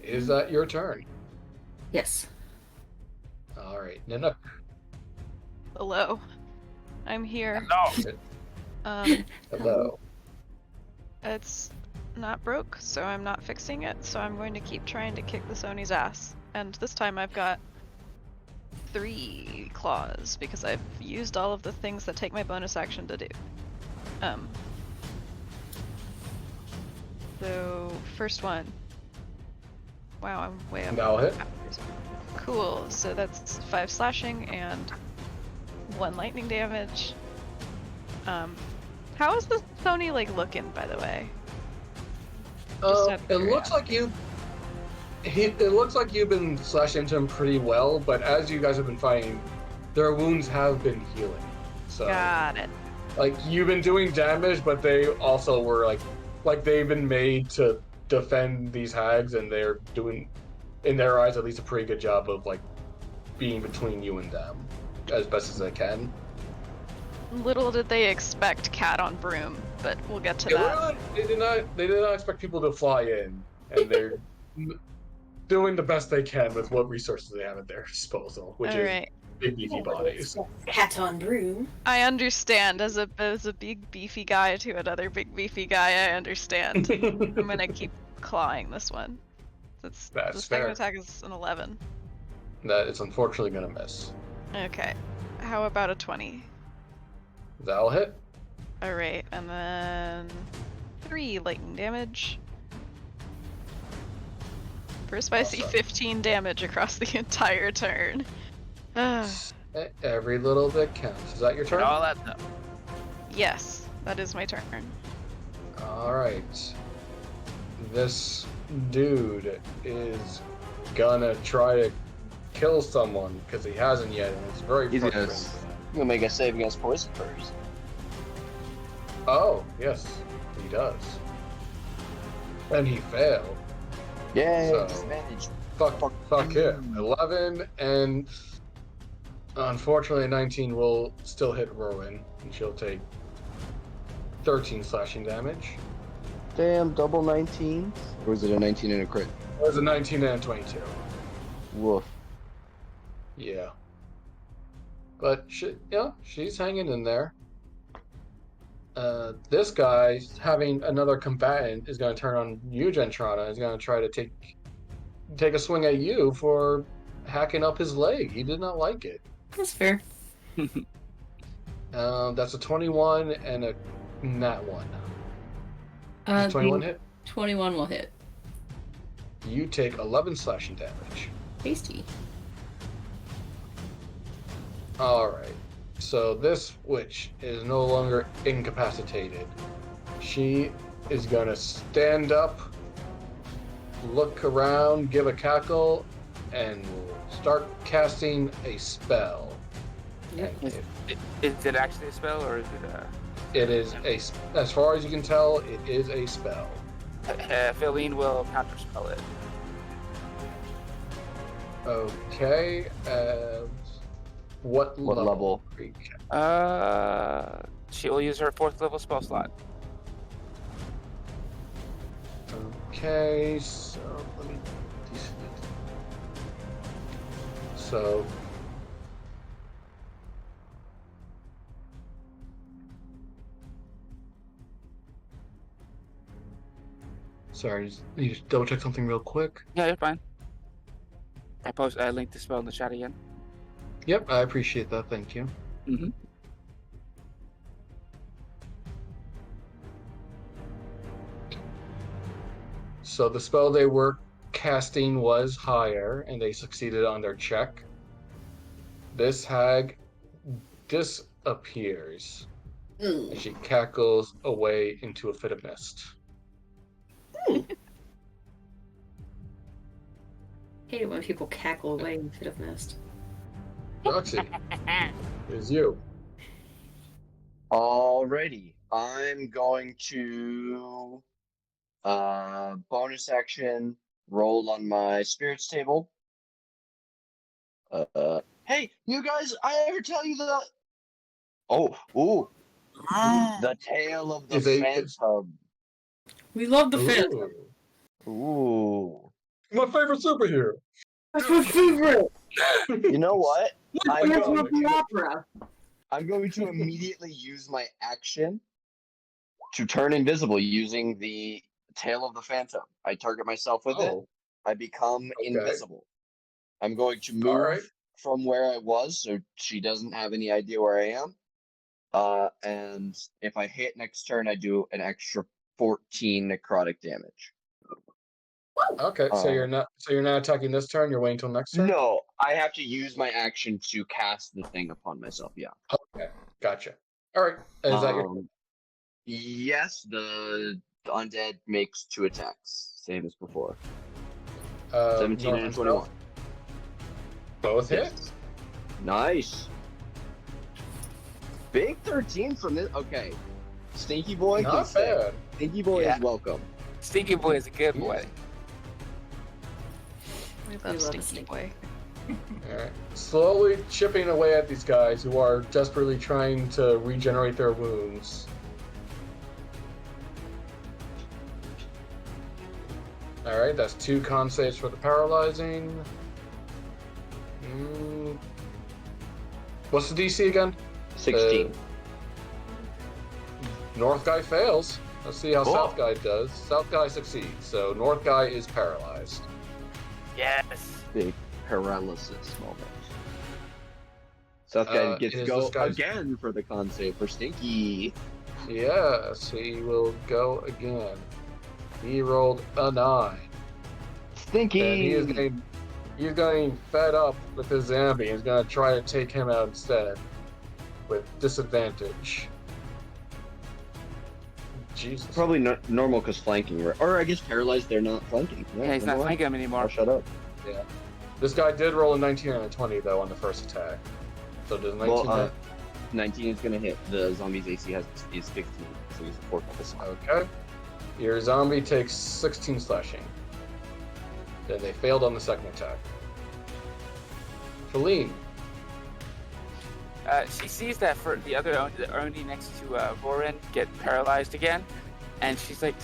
Is that your turn? Yes. All right, Nina. Hello. I'm here. Hello. It's not broke, so I'm not fixing it, so I'm going to keep trying to kick the Sony's ass. And this time I've got 3 claws, because I've used all of the things that take my bonus action to do. So, first one. Wow, I'm way up. Now hit. Cool, so that's 5 slashing and 1 lightning damage. How is the Sony like looking, by the way? It looks like you. It looks like you've been slashing into him pretty well, but as you guys have been fighting, their wounds have been healing. So got it. Like you've been doing damage, but they also were like they've been made to defend these hags, and they're doing, in their eyes at least, a pretty good job of like being between you and them as best as they can. Little did they expect cat on broom, but we'll get to that. They did not expect people to fly in, and they're doing the best they can with what resources they have at their disposal, which is big beefy bodies. Cat on broom. I understand. As a big beefy guy to another big beefy guy, I understand. I'm gonna keep clawing this one. That's the second attack is an 11. That it's unfortunately gonna miss. Okay. How about a 20? That'll hit. Alright, and then 3 lightning damage. For a spicy 15 damage across the entire turn. Every little bit counts. Is that your turn? All that stuff. Yes, that is my turn. Alright. This dude is gonna try to kill someone because he hasn't yet, and it's very frustrating. He's gonna make a save against poison first. Oh, yes, he does. And he failed. Yay, So, disadvantage. Fuck him. 11, and unfortunately 19 will still hit Rowan, and she'll take 13 slashing damage. Damn, double 19? Or was it a 19 and a crit? It was a 19 and a 22. Woof. Yeah. But she's hanging in there. This guy, having another combatant, is going to turn on you, Gentrana. Is going to try to take a swing at you for hacking up his leg. He did not like it. That's fair. That's a 21 and a nat 1. Does 21 hit? 21 will hit. You take 11 slashing damage. Tasty. Alright. So this witch is no longer incapacitated. She is gonna stand up, look around, give a cackle, and start casting a spell. Is it actually a spell, or is it a... It is as far as you can tell, it is a spell. Feline will counterspell it. Okay. What What level? She will use her 4th level spell slot. Okay, so let me. So. Sorry, need to double check something real quick. Yeah, you're fine. I linked the spell in the chat again. Yep, I appreciate that. Thank you. Mm-hmm. So the spell they were casting was higher, and they succeeded on their check. This hag disappears. And she cackles away into a fit of mist. Hate it when people cackle away and fit of mist. Roxy, it's you. Alrighty, I'm going to bonus action roll on my spirits table. Hey, you guys! I ever tell you the? The tale of the phantom. We love the phantom. Ooh. My favorite superhero. That's my favorite. You know what? I'm going to opera. immediately use my action to turn invisible using the tail of the phantom. I target myself with it. I become invisible. I'm going to move from where I was so she doesn't have any idea where I am. And if I hit next turn, I do an extra 14 necrotic damage. Okay, so you're not attacking this turn. You're waiting until next turn. No, I have to use my action to cast the thing upon myself. Yeah. Okay, gotcha. All right, is that your? Yes, the undead makes 2 attacks, same as before. 17 and 21. Both hits. Nice. Big 13 from this. Okay, Stinky Boy. Not bad. Stinky Boy is welcome. Stinky Boy is a good boy. We love Stinky Boy. Alright. Slowly chipping away at these guys who are desperately trying to regenerate their wounds. Alright, that's 2 con saves for the paralyzing. What's the DC again? 16. North guy fails. Let's see how South guy does. South guy succeeds, so North guy is paralyzed. Yes. Big paralysis moment. South guy gets to go again for the con save for Stinky. Yes, he will go again. He rolled a 9. Stinky. And he's getting fed up with his zombie. He's gonna try to take him out instead with disadvantage. Jesus. Probably not normal because flanking, or I guess paralyzed. They're not flanking. Yeah, he's not flanking him anymore. Oh, shut up. Yeah. This guy did roll a 19 and a 20 though on the first attack. So does 19 hit? 19 is gonna hit. The zombie's AC is 15, so he's a 4th level slot. Okay. Your zombie takes 16 slashing. Then they failed on the second attack. Feline. She sees that for the other Oni next to Roran get paralyzed again, and she's like,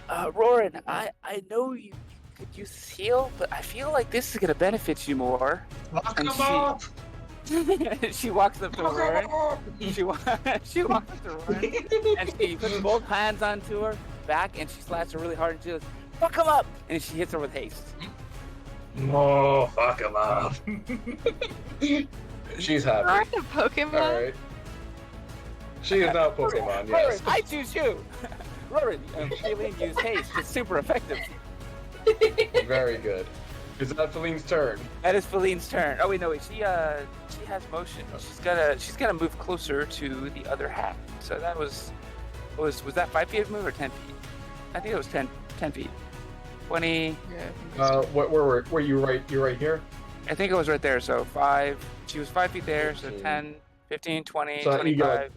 Roran, I know you could use this heal, but I feel like this is gonna benefit you more. She walks up to Roran. She walks up to Roran, and she puts both hands onto her back, and she slaps her really hard, and she goes, "Fuck him up!" And she hits her with haste. Oh, fuck him up. She's happy. Aren't a Pokemon? Alright. She is now Pokemon, yes. Roran, I choose you! Roran, Feline used haste. It's super effective. Very good. Is that Feline's turn? That is Feline's turn. Oh wait, no, wait. She has motion. She's gonna move closer to the other half. So that was that 5 feet of move or 10 feet? I think it was 10 feet. 20. Yeah. Where you right? You're right here. I think it was right there. So 5. She was 5 feet there. So 10, 15, 20, so 25.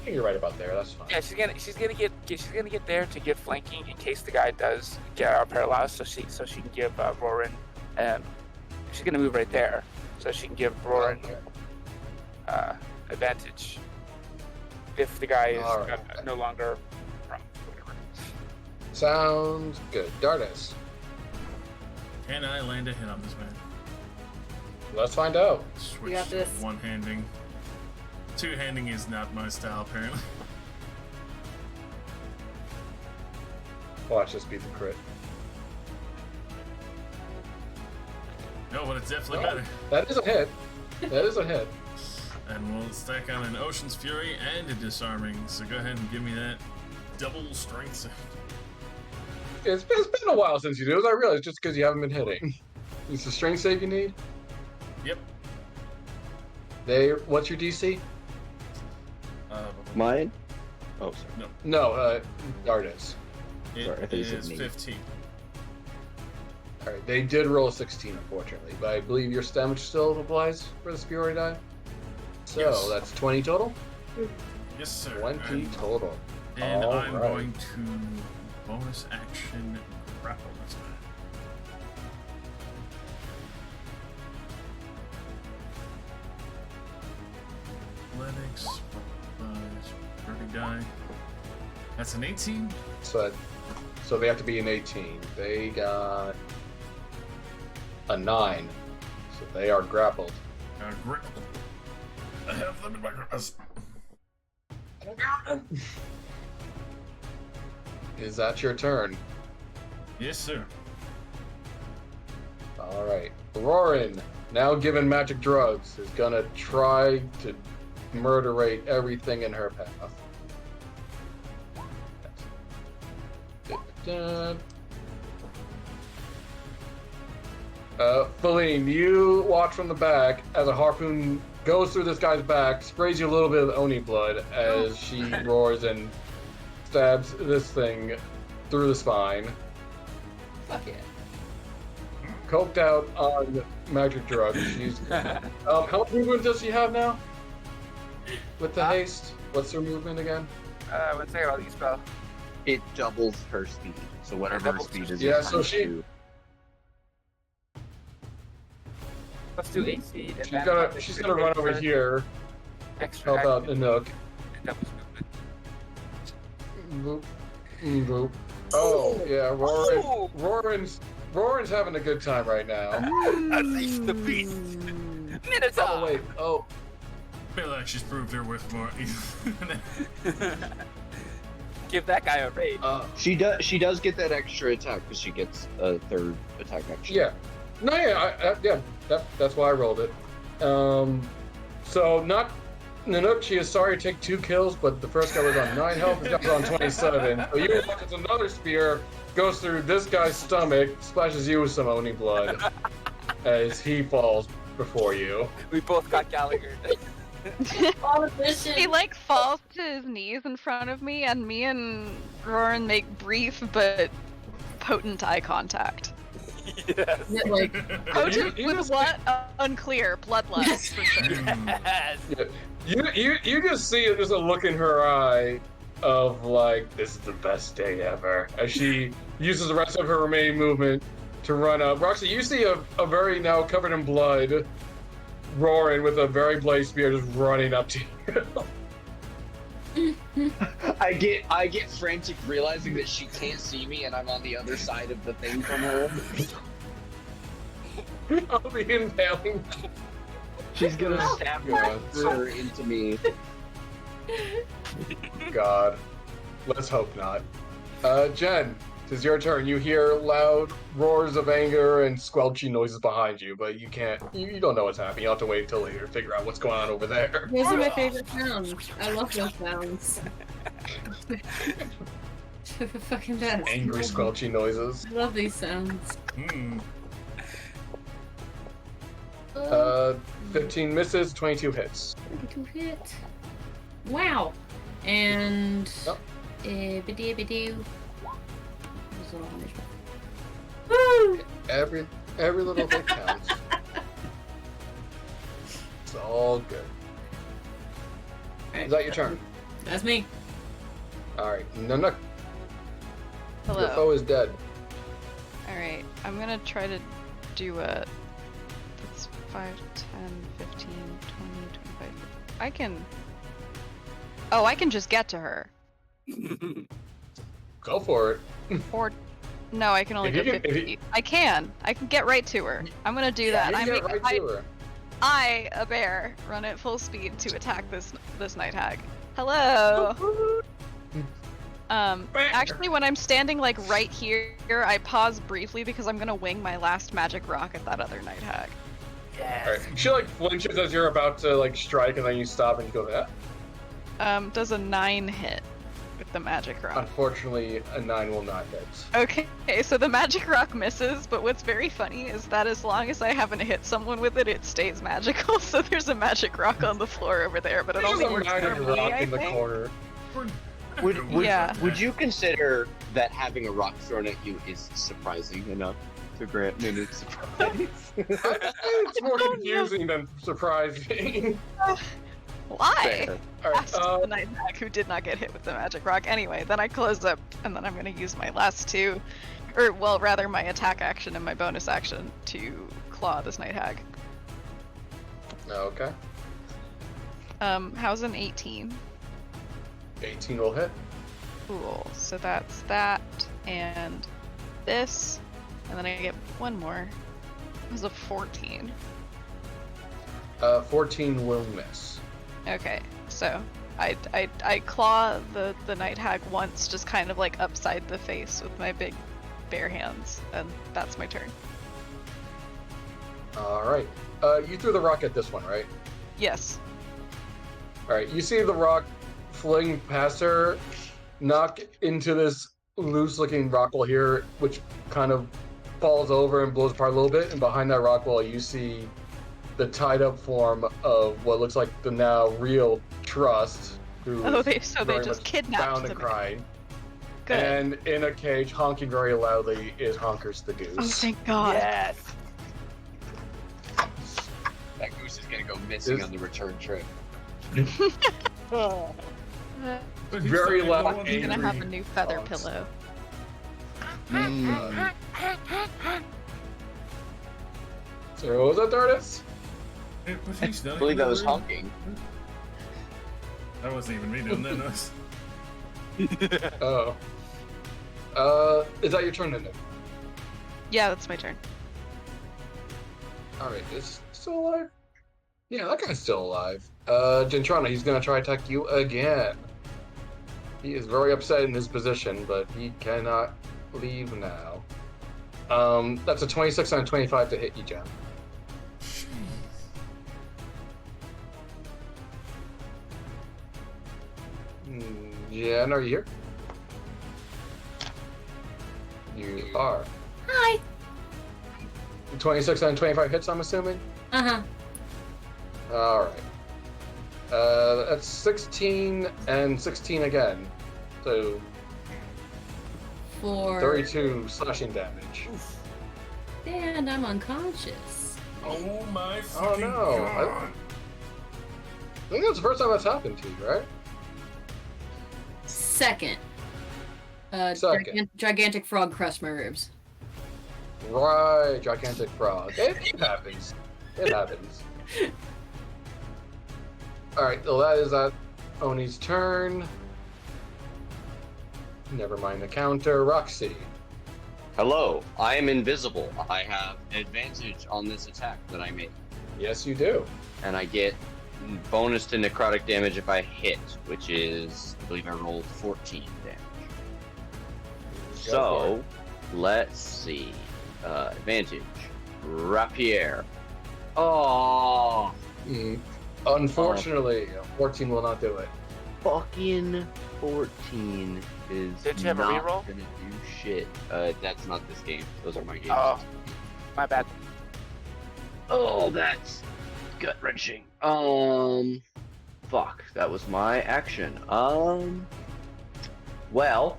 You're right about there. That's fine. Yeah, she's gonna get there to get flanking in case the guy does get paralyzed, so she can give Roran she's gonna move right there, so she can give Roran advantage if the guy is All right. no longer from whatever. Sounds good. Dardis. Can I land a hit on this man? Let's find out. Switch got to this. one-handing. Two-handing is not my style, apparently. Watch this be the crit. No, but it's definitely Oh. better. That is a hit. That is a hit. And we'll stack on an Ocean's Fury and a Disarming. So go ahead and give me that double strength save. It's been a while since you did it. I realized just because you haven't been hitting. It's the strength save you need? Yep. What's your DC? Mine? Oh, sorry. No, Dardis. It Sorry, I thought you said is me. 15. Alright, they did roll a 16, unfortunately, but I believe your damage still applies for the Superiority die. So Yes. that's 20 total? Yes, sir. 20 total. And All I'm right. going to bonus action grapple this man. Athletics, 30 die. That's an 18. So they have to be an 18. They got a 9. So they are grappled. Grip. I have them in my grasp. Is that your turn? Yes, sir. Alright. Roran, now given magic drugs, is gonna try to murderate everything in her path. Feline, you watch from the back as a harpoon goes through this guy's back, sprays you a little bit of Oni blood as she roars and stabs this thing through the spine. Fuck yeah. Coked out on magic drugs. She's how much movement does she have now? With the haste? What's her movement again? One second, I'll use spell. It doubles her speed. So whatever her doubles speed her is. Yeah, it so times she- two. Let's do 8 speed. and She's gonna run over here, Extra help out action, Anook. doubles movement. Boop. Boop. Oh, yeah, Roran's having a good time right now. Unleash the beast! Minotaur! Oh, wait. Oh, I feel like she's proved her worth more. Give that guy a raid. She does get that extra attack because she gets a third attack action. yeah. No, yeah, that's why I rolled it. So not Nanook, she is sorry to take 2 kills, but the first guy was on 9 health, this guy was on 27. So you watch as another spear goes through this guy's stomach, splashes you with some Oni blood as he falls before you. We both got Gallagher. All efficient. He like falls to his knees in front of me, and me and Roran make brief but potent eye contact. Yes. Yeah, like, Potent you with just- what? Unclear. Bloodlust for sure. Yes. You just see it, just a look in her eye of like, this is the best day ever. As she uses the rest of her remaining movement to run up. Roxy, you see a very now covered in blood Roran with a very blade spear just running up to you. I get frantic realizing that she can't see me and I'm on the other side of the thing from her. I'll be impaling. She's gonna stab her into me. God. Let's hope not. Jen, it is your turn. You hear loud roars of anger and squelchy noises behind you, but you don't know what's happening. You'll have to wait until later to figure out what's going on over there. those are my favorite sounds. I love those sounds. They're the fucking best. Angry, squelchy noises. I love these sounds. 15 misses, 22 hits. 22 hit. Wow. And Oh. bidoo. Woo! Every little hit counts. It's all good. Is that your turn? That's me. Alright. Nanook, your Hello. foe is dead. Alright, I'm gonna try to do a That's 5, 10, 15, 20, 25. I can... Oh, I can just get to her. Go for it. Or... No, I can only If go you can- 50 if you- feet. I can get right to her. I'm gonna do that. You I'm get gonna, right to her. I, a bear, run at full speed to attack this night hag. Hello! Actually, when I'm standing, like, right here, I pause briefly because I'm gonna wing my last magic rock at that other night hag. Alright. She like flinches as you're about to like strike, and then you stop and you go, "Yeah." Does a 9 hit with the magic rock? Unfortunately, a 9 will not hit. Okay, so the magic rock misses, but what's very funny is that as long as I haven't hit someone with it, it stays magical. So there's a magic rock on the floor over there, but it There's only a works magic for rock me, I in the think. corner. Would you consider that having a rock thrown at you is surprising enough to grant me surprise? It's more confusing than surprising. Why? Fair. Alright, Asked the night hag who did not get hit with the magic rock. Anyway, then I close up, and then I'm going to use my last two, or well, rather my attack action and my bonus action to claw this night hag. Okay. How's an 18? 18 will hit. Cool. So that's that and this, and then I get one more. It was a 14. 14 will miss. Okay, so I claw the night hag once, just kind of like upside the face with my big bare hands, and that's my turn. Alright. You threw the rock at this one, right? Yes. Alright, you see the rock fling past her, knock into this loose-looking rock wall here, which kind of falls over and blows apart a little bit, and behind that rock wall you see the tied-up form of what looks like the now real Trust, who Oh, is they very just much kidnapped bound the and man. crying. Good. And in a cage, honking very loudly, is Honkers the Goose. Oh, thank God. Yes. That goose is gonna go missing on the return trip. Very loud, I'm gonna have a angry new feather honks. pillow. So what was that, Dardis? I believe that was honking. That wasn't even me doing that noise. Oh. Is that your turn, then? Yeah, that's my turn. Alright, is he still alive? Yeah, that guy's still alive. Gentrana, he's gonna try to attack you again. He is very upset in his position, but he cannot leave now. That's a 26 and a 25 to hit you, Jen. Jen, are you here? You are. Hi. 26 and 25 hits, I'm assuming? Uh-huh. Alright. That's 16 and 16 again. So For 32 slashing damage. and I'm unconscious. Oh my Oh fucking no. god! I think that's the first time that's happened to you, right? Second. Second. Gigantic frog crushed my ribs. Right, gigantic frog. It happens. It happens. Alright, well that is that Oni's turn. Never mind the counter. Roxy. Hello, I am invisible. I have advantage on this attack that I make. Yes, you do. And I get bonus to necrotic damage if I hit, which is, I believe I rolled 14 damage. So, let's see. Advantage. Rapier. Oh, Unfortunately, 14 will not do it. fucking 14 is Did you have a not reroll? gonna do shit. That's not this game. Those are my games. Oh, my bad. Oh, that's gut wrenching. Fuck. That was my action. Well,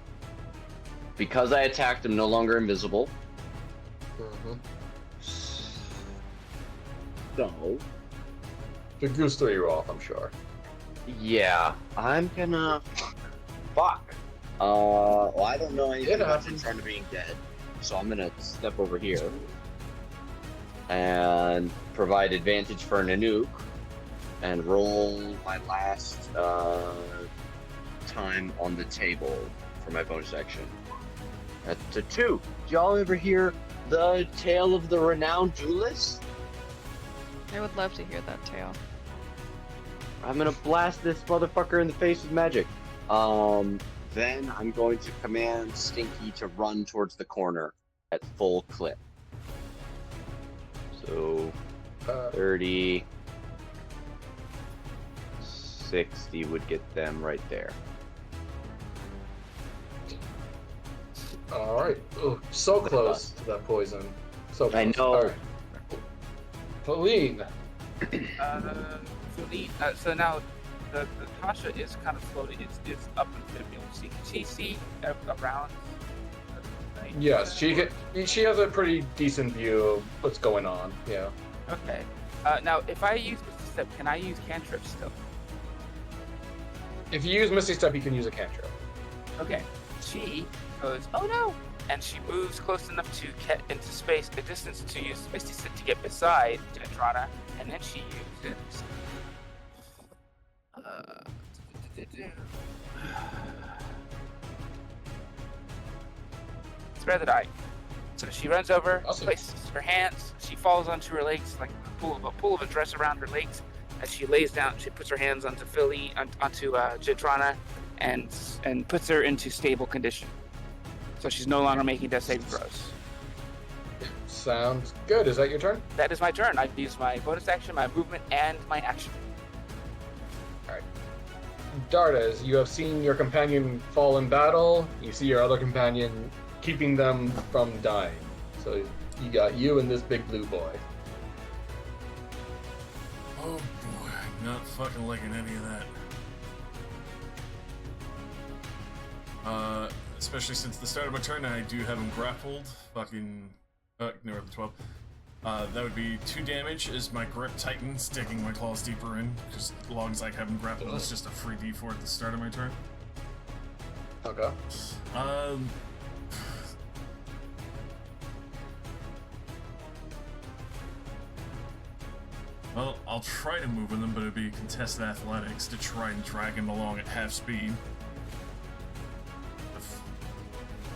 because I attacked, I'm no longer invisible. So, The goose threw you off, I'm sure. yeah, I'm gonna. Fuck. Well, I don't know anything It about happens. Gentrana being dead, so I'm gonna step over here. and provide advantage for Nanook, and roll my last time on the table for my bonus action. That's a 2. Did y'all ever hear the tale of the renowned duelist? I would love to hear that tale. I'm gonna blast this motherfucker in the face with magic. Then I'm going to command Stinky to run towards the corner at full clip. So 30, 60 would get them right there. All right. Oh, so close to that poison. So close. I know. All right. Pauline. So now the Tasha is kind of floating. It's up in the middle. Can she see around? Yes, she has a pretty decent view of what's going on. Yeah. Okay. Now, if I use Misty Step, can I use cantrip still? If you use Misty Step, you can use a cantrip. Okay. She goes, oh no! And she moves close enough to get into space, a distance to use Misty Step to get beside Jantrana, and then she uses. Spare the die. So she runs over, Awesome. places her hands, she falls onto her legs, like a pool of a dress around her legs. As she lays down, she puts her hands onto Jantrana, and puts her into stable condition. So she's no longer making death saving throws. Sounds good. Is that your turn? That is my turn. I've used my bonus action, my movement, and my action. All right. Dardas, you have seen your companion fall in battle. You see your other companion keeping them from dying. So you got you and this big blue boy. Oh boy, I'm not fucking liking any of that. Especially since the start of my turn, I do have him grappled. Fucking, ignore the 12. That would be 2 damage as my grip tightens, digging my claws deeper in. Just as long as I have him grappled, it's just a free d4 at the start of my turn. Okay. Well, I'll try to move with him, but it'd be contested athletics to try and drag him along at half speed.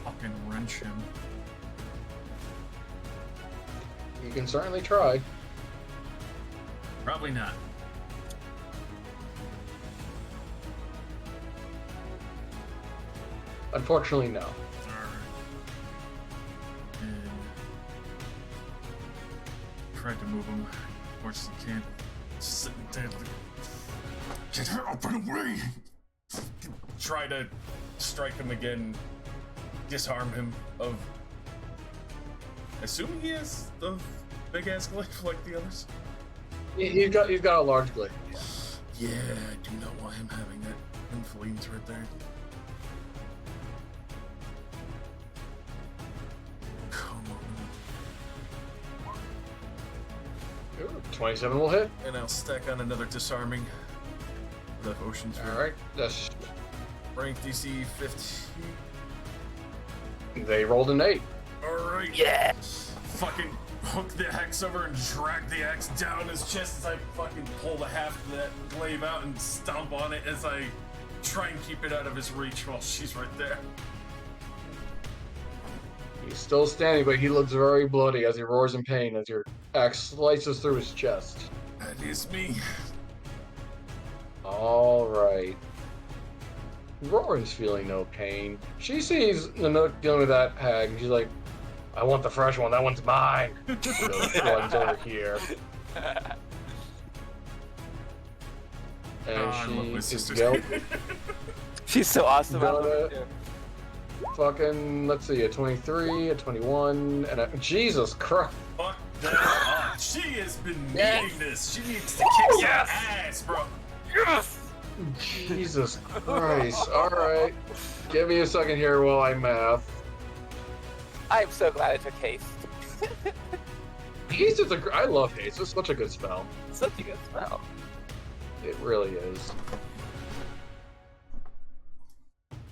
Fucking wrench him. You can certainly try. Probably not. Unfortunately, no. Alright. And tried to move him. Of course you can't. Just sitting there. Get her up and away! Try to strike him again. Disarm him of. Assuming he has the big ass glaive like the others. He's got a large glaive. Yeah, I do not want him having that influence right there. Come on. Ooh, 27 will hit. And I'll stack on another disarming. The ocean sphere. All right, that's Rank DC 15. they rolled an 8. Alright. Yeah. Fucking hook the axe over and drag the axe down his chest as I fucking pull the half of that glaive out and stomp on it as I try and keep it out of his reach while she's right there. He's still standing, but he looks very bloody as he roars in pain as your axe slices through his chest. That is me. All right. Roran's feeling no pain. She sees Nanook dealing with that hag, and she's like, I want the fresh one, that one's mine. So runs over here. And I love my she is sister. She's so awesome. I love Gonna- her too. fucking, let's see, a 23, a 21, and a, Jesus Christ. Fuck that up. She has been Yes. needing this. She needs to kick Yes. some ass, bro. Yes! Jesus Christ. Alright. Give me a second here while I math. I'm so glad I took haste. Haste is I love haste. It's such a good spell. Such a good spell. It really is.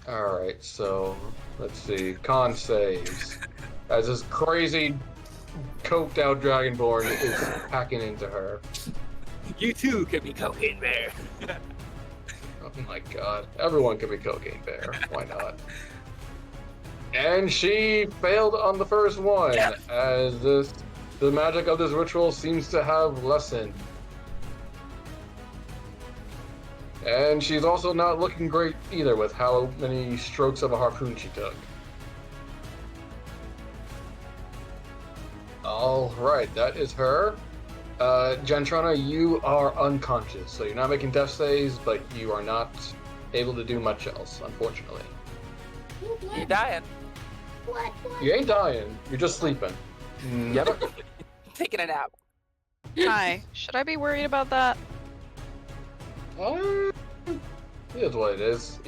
Alright, so let's see. Con saves. As this crazy coked out Dragonborn is hacking into her. You too could be Cocaine Bear. Oh my god. Everyone can be Cocaine Bear. Why not? And she failed on the first one, as the magic of this ritual seems to have lessened. And she's also not looking great either with how many strokes of a harpoon she took. Alright, that is her. Gentrona, you are unconscious, so you're not making death saves, but you are not able to do much else, unfortunately. You're dying. You ain't dying, you're just sleeping. Yep. Taking a nap. Hi. Should I be worried about that? It is what it is.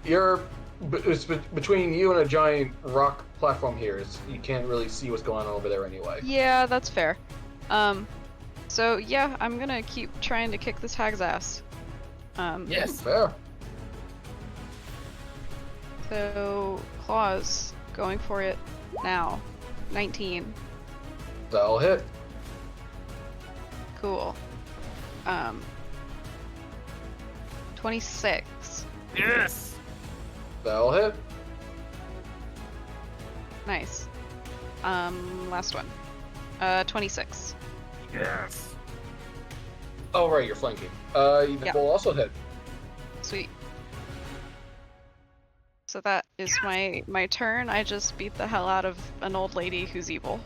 It's between you and a giant rock platform here. You can't really see what's going on over there anyway. Yeah, that's fair. So yeah, I'm gonna keep trying to kick this hag's ass. Yes. Fair. So claws, going for it now. 19. That'll hit. Cool. 26. Yes. That'll hit. Nice. Last one. 26. Yes. Oh right, you're flanking. That will also hit. Sweet. So that is my turn. I just beat the hell out of an old lady who's evil.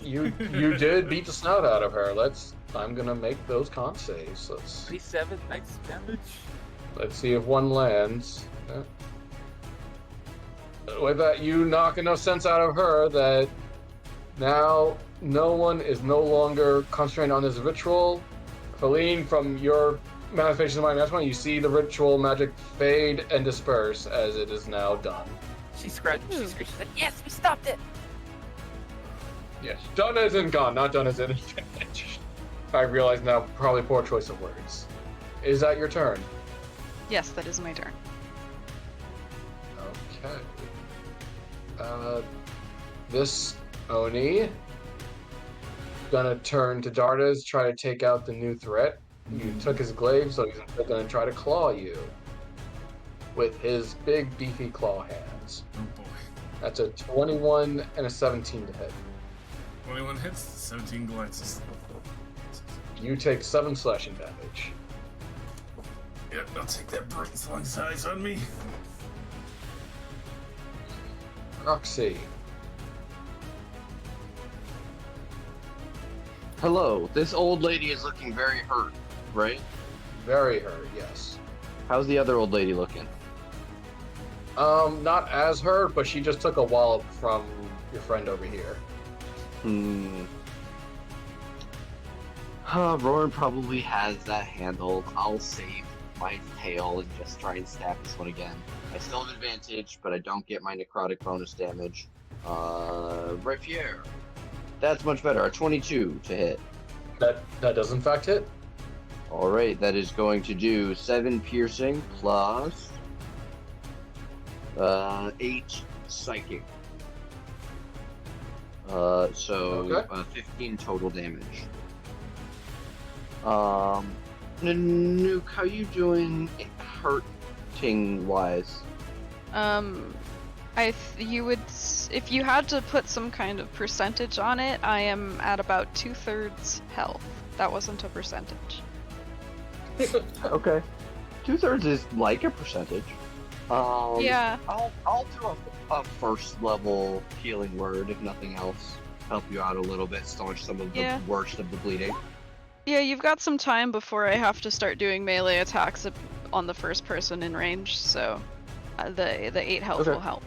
You did beat the snout out of her. I'm gonna make those con saves. 27 nice damage. Let's see if one lands. With that, you knock enough sense out of her that now no one is no longer concentrating on this ritual. Feline, from your manifestation of my next one, you see the ritual magic fade and disperse as it is now done. She scratched. She said, "Yes, we stopped it." Yes, done as in gone, not done as in finished. I realize now, probably poor choice of words. Is that your turn? Yes, that is my turn. Okay. This Oni gonna turn to Dardas, try to take out the new threat. You took his glaive, so he's gonna try to claw you with his big beefy claw hands. Oh boy. That's a 21 and a 17 to hit. 21 hits, 17 glances. You take 7 slashing damage. Yep, I'll take that brain slung size on me. Roxy. Hello, this old lady is looking very hurt, right? Very hurt, yes. How's the other old lady looking? Not as hurt, but she just took a wallop from your friend over here. Roran probably has that handled. I'll save my tail and just try and stab this one again. I still have advantage, but I don't get my necrotic bonus damage. Rapier. That's much better. A 22 to hit. That does in fact hit. Alright, that is going to do 7 piercing plus 8 psychic. So 15 total damage. Nuke, how you doing hurting wise? If you had to put some kind of percentage on it, I am at about 2/3 health. That wasn't a percentage. Okay. 2/3 is like a percentage. Yeah. I'll do a first level healing word, if nothing else. Help you out a little bit, staunch some of the worst of the bleeding. Yeah, you've got some time before I have to start doing melee attacks on the first person in range, so the 8 health will help.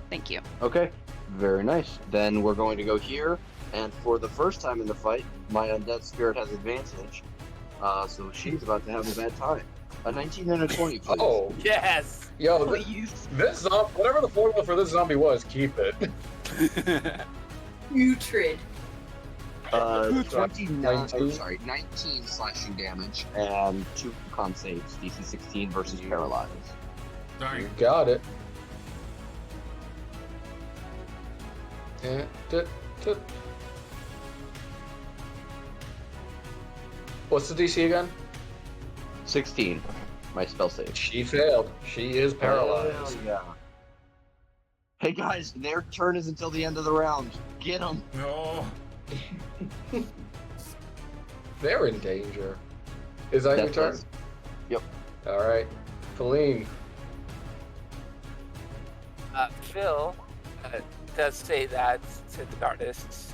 Thank you. Okay, very nice. Then we're going to go here, and for the first time in the fight, my undead spirit has advantage. So she's about to have a bad time. A 19 and a 20, please. Oh. Yes! Yo, this zombie, whatever the formula for this zombie was, keep it. Putrid. 19 slashing damage and 2 con saves, DC 16 versus paralyzed. Darn. You got it. What's the DC again? 16. My spell save. She failed. She is paralyzed. Hell yeah. Hey guys, their turn is until the end of the round. Get them. No. They're in danger. Is that your turn? Yep. All right. Feline. Phil does say that to the artist,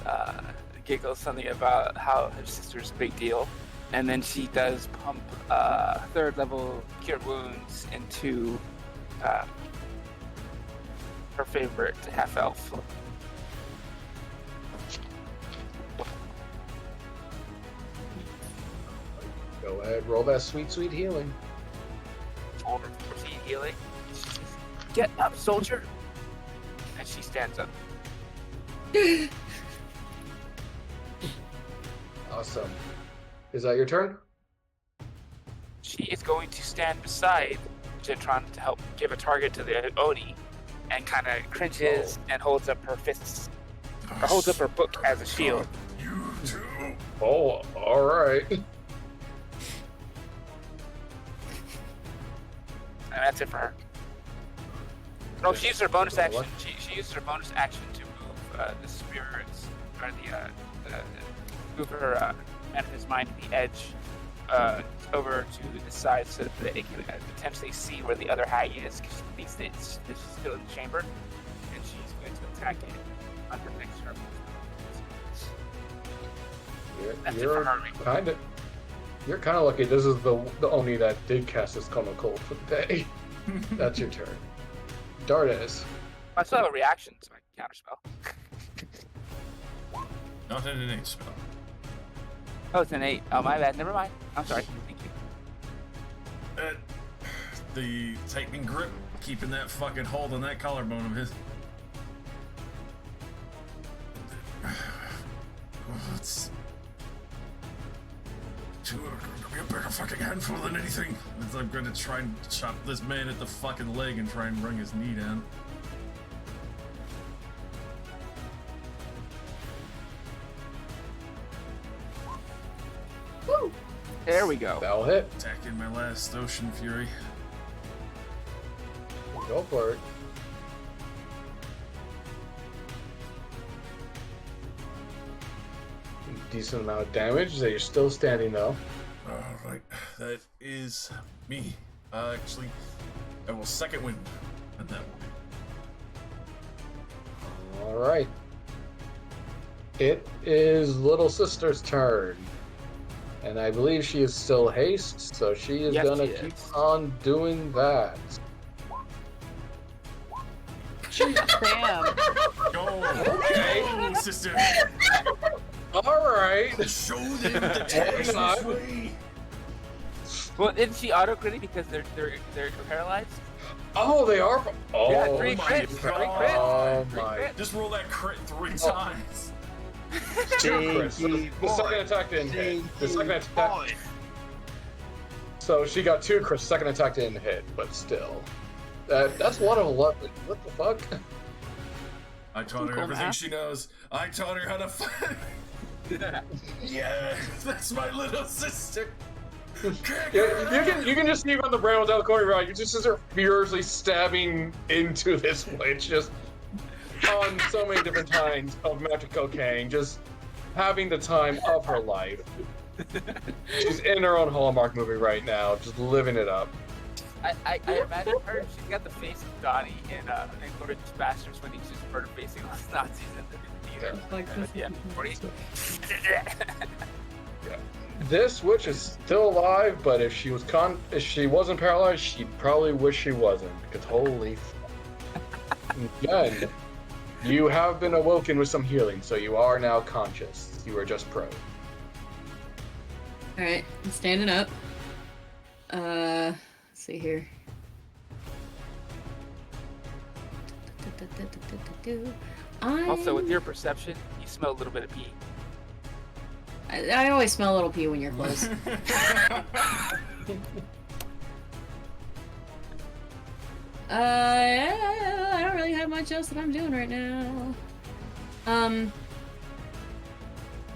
giggles something about how her sister's a big deal, and then she does pump 3rd level cure wounds into her favorite half elf. Go ahead, roll that sweet, sweet healing. For healing. Get up, soldier! And she stands up. Awesome. Is that your turn? She is going to stand beside Jitron to help give a target to the Oni, and kind of cringes and holds up her fists, or holds up her book as a shield. You too. Oh, all right. And that's it for her. No, she used her bonus action. She used her bonus action to move the spirits, or move her manifest mind to the edge, over to the side so that they can potentially see where the other hag is, because she thinks that it's still in the chamber, and she's going to attack it on her next turn. That's it for her. You're kind of lucky. This is the Oni that did cast this Coma Cold for the day. That's your turn. Dardes. I still have a reaction to my counterspell. Not an innate spell. Oh, it's an 8. Oh, my bad. Never mind. I'm sorry. Thank you. The tightening grip, keeping that fucking hold on that collarbone of his. It's gonna be a bigger fucking handful than anything. I'm gonna try and chop this man at the fucking leg and try and bring his knee down. Woo! There we go. That'll hit. Attacking my last Ocean Fury. Go for it. Decent amount of damage. That you're still standing though. Alright, that is me. Actually, I will second wind at that one. All right. It is little sister's turn. And I believe she is still haste, so she is gonna keep on doing that. Damn. Go! Okay, sister! Alright. Show them the Texas way! Well, isn't she auto-critting because they're paralyzed? Oh, they are. Oh, Yeah, 3 my crits. 3 God. crits. Oh 3 my. crits. Just roll that crit 3 times. 2 crits. So the second attack didn't hit. The second attack. So she got 2 crits. Second attack didn't hit, but still. That's 1 of 11. What the fuck? I taught her Cool everything math. she knows. I taught her how to fight. Yeah, that's my little sister. Yeah, you can just see on the brain without the corner right. You just are furiously stabbing into this witch, just on so many different kinds of magic cocaine, just having the time of her life. She's in her own Hallmark movie right now, just living it up. I imagine her. She's got the face of Donnie in Glorious Bastards when he's just murder facing all the Nazis in the theater. Like this. Yeah. This witch is still alive, but if she wasn't paralyzed, she'd probably wish she wasn't. Because holy. Again, you have been awoken with some healing, so you are now conscious. You are just prone. Alright, I'm standing up. Let's see here. Also, with your perception, you smell a little bit of pee. I always smell a little pee when you're close. I don't really have much else that I'm doing right now.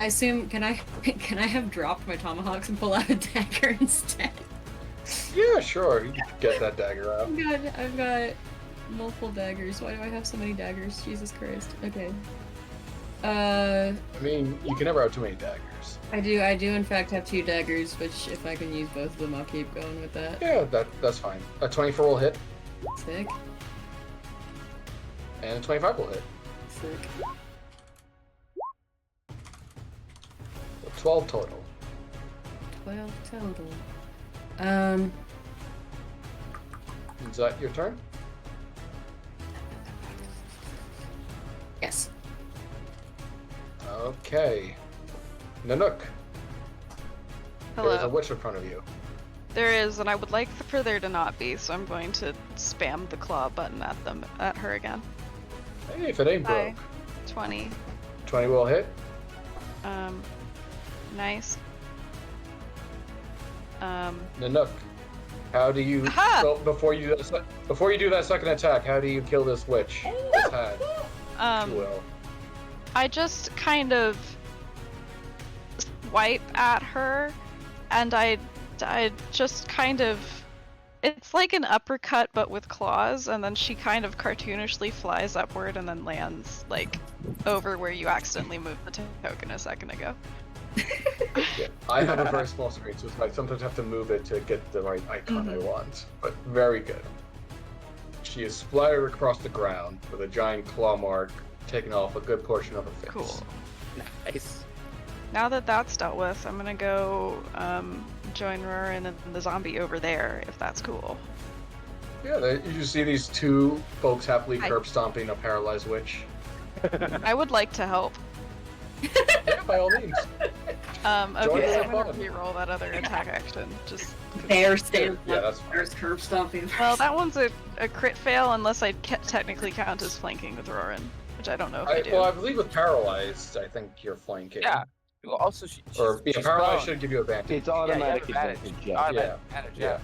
I assume can I have dropped my tomahawks and pull out a dagger instead? Yeah, sure. You can get that dagger out. I've got multiple daggers. Why do I have so many daggers? Jesus Christ. Okay. I mean, you can never have too many daggers. I do in fact have 2 daggers, which if I can use both of them, I'll keep going with that. Yeah, that's fine. A 24 will hit, Sick. and a 25 will hit. Sick. So 12 total. 12 total. Is that your turn? Yes. Okay. Nanook, there's a Hello. witch in front of you. There is, and I would like for there to not be, so I'm going to spam the claw button at her again. Hey, if it ain't broke. 20. 20 will hit. Nice. Nanook, how do you? Aha! So before you do that second attack, how do you kill this witch? This hag, if you will. I just kind of swipe at her, and I just kind of, it's like an uppercut but with claws, and then she kind of cartoonishly flies upward and then lands like over where you accidentally moved the token a second ago. Yeah, I have a very small screen, so I sometimes have to move it to get the right icon I want. But very good. She is splattered across the ground with a giant claw mark, taking off a good portion of her face. Cool. Nice. Now that that's dealt with, I'm gonna go join Roran and the zombie over there, if that's cool. Yeah, you see these 2 folks happily Hi. curb stomping a paralyzed witch. I would like to help. Yeah, by all means. Okay, Join so the I'm gonna fun. re-roll that other attack action. Just Bear stand Yeah, up. that's fine. There's curb stomping. well, that one's a crit fail unless I technically count as flanking with Roran, which I don't know if I do. Well, I believe with paralyzed, I think you're flanking. Yeah. Well, also, Or yeah, she's paralyzed prone. should give you advantage. It's Yeah, you have automatic advantage. advantage. Yeah. Automatic advantage, yeah.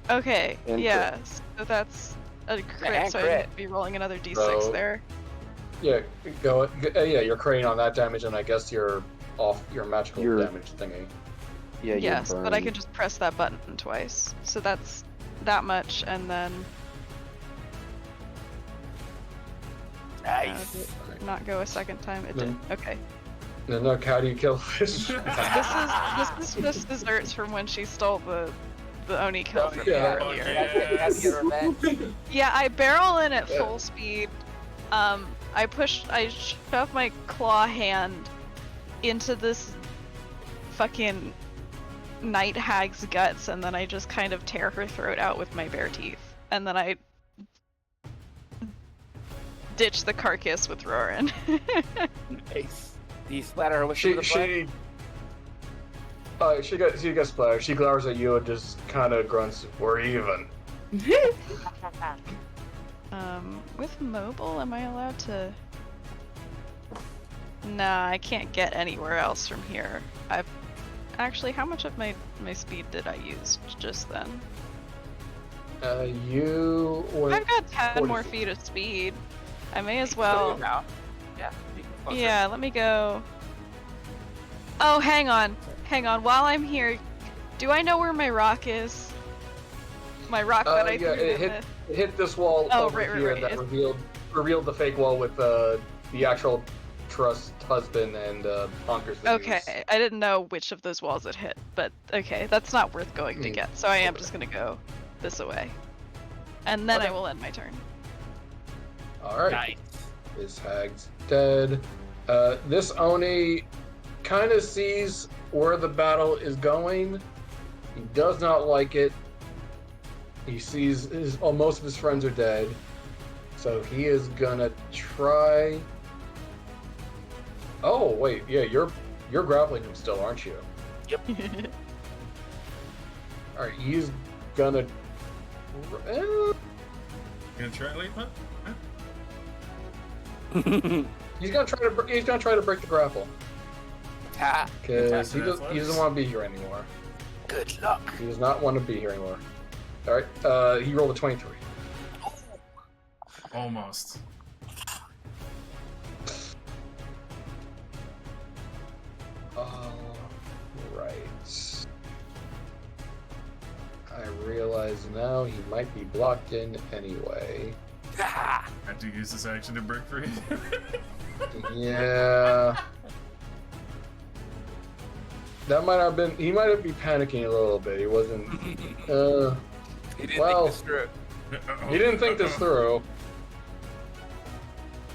Okay, And yeah, so that's a crit, And so crit. I'd be rolling another d6 So- there. Yeah, yeah, you're critting on that damage, and I guess you're off your magical You're- damage thingy. Yeah, you're Yes, but I burned. can just press that button twice. So that's that much, and then Nice. did it not go a second time. It did. Okay. Nanook, how do you kill this? This is just desserts from when she stole the Oni kill from me Yeah. earlier. That's your revenge. Yeah, I barrel in at full speed. I shove my claw hand into this fucking night hag's guts, and then I just kind of tear her throat out with my bare teeth. And then I ditch the carcass with Roran. Nice. Do you splatter her with the blood? She gets splattered. She glowers at you and just kind of grunts, "We're even." With mobile, am I allowed to? Nah, I can't get anywhere else from here. Actually, how much of my speed did I use just then? You went I've got 10 40 more feet. feet of speed. I may as So well. now. Yeah. you can closer. Yeah, let me go. Oh, hang on. While I'm here, do I know where my rock is? My rock that I threw it in hit this wall Oh, over right, here right. that revealed the fake wall with the actual trust husband and bonkers. Okay, I didn't know which of those walls it hit, but okay, that's not worth going to get, so I am just gonna go this away. And then I will end my turn. All right. Nice. This hag's dead. This Oni kind of sees where the battle is going. He does not like it. He sees most of his friends are dead. So he is gonna try. Oh wait, yeah, you're grappling him still, aren't you? Yep. All right, he's gonna. You gonna try late, man? He's gonna try to break the grapple Ha. because he Fantastic doesn't want to be here anymore. Good luck. He does not want to be here anymore. All right, he rolled a 23. Almost. I realize now he might be blocked in anyway. I have to use this action to break free. Yeah. That might have been. He might have been panicking a little bit. He wasn't. He didn't Well, think this through. He didn't think this through.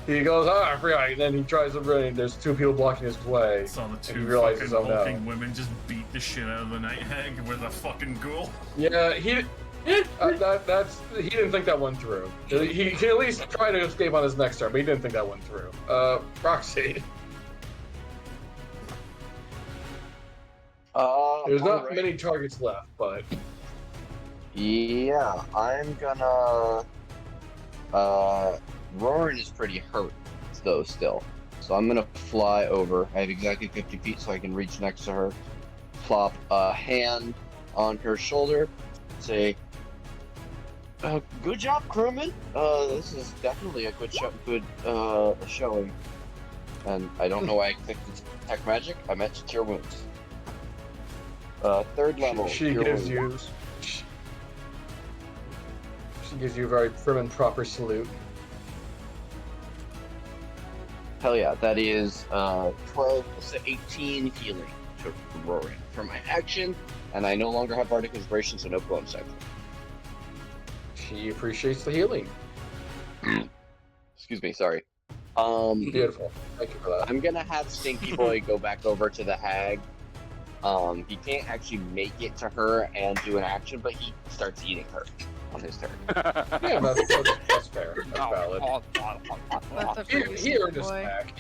He goes, I forgot. And then he tries to run. There's two people blocking his way. Saw the And he two realizes, fucking oh no. hulking women just beat the shit out of the night hag with a fucking ghoul. Yeah, he didn't think that one through. He at least tried to escape on his next turn, but he didn't think that one through. Roxy. There's not alright. many targets left, but Yeah, I'm gonna. Roran is pretty hurt, though, still. So I'm gonna fly over. I have exactly 50 feet, so I can reach next to her, plop a hand on her shoulder, say, "Good job, crewman. This is definitely a good showing." And I don't know why I clicked detect magic. I meant to cure wounds. Third level. she cure gives wounds. you. She gives you a very prim and proper salute. Hell yeah, that is 12 plus 18 healing to Roran for my action, and I no longer have Bardic Inspiration, so no bonus action. She appreciates the healing. Excuse me, sorry. Beautiful. Thank you for that. I'm gonna have Stinky Boy go back over to the hag. He can't actually make it to her and do an action, but he starts eating her on his turn. Yeah, that's fair. That's valid. That's a He pretty earned a boy. snack.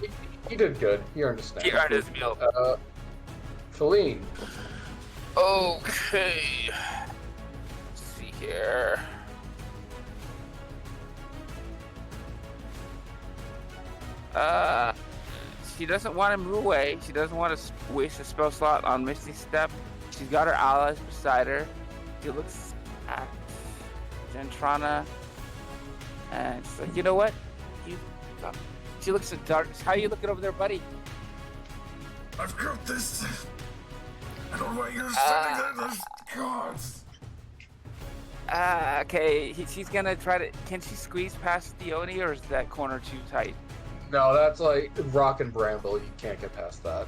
He did good. He earned a snack. He earned his meal. Feline. Okay. Let's see here. She doesn't want to move away. She doesn't want to waste a spell slot on Misty Step. She's got her allies beside her. She looks at Gentrana, and she's like, you know what? She looks at Darkness. How are you looking over there, buddy? I've got this. I don't know what you're sending that. Gods. Okay. She's gonna try to. Can she squeeze past the Oni, or is that corner too tight? No, that's like rock and bramble. You can't get past that.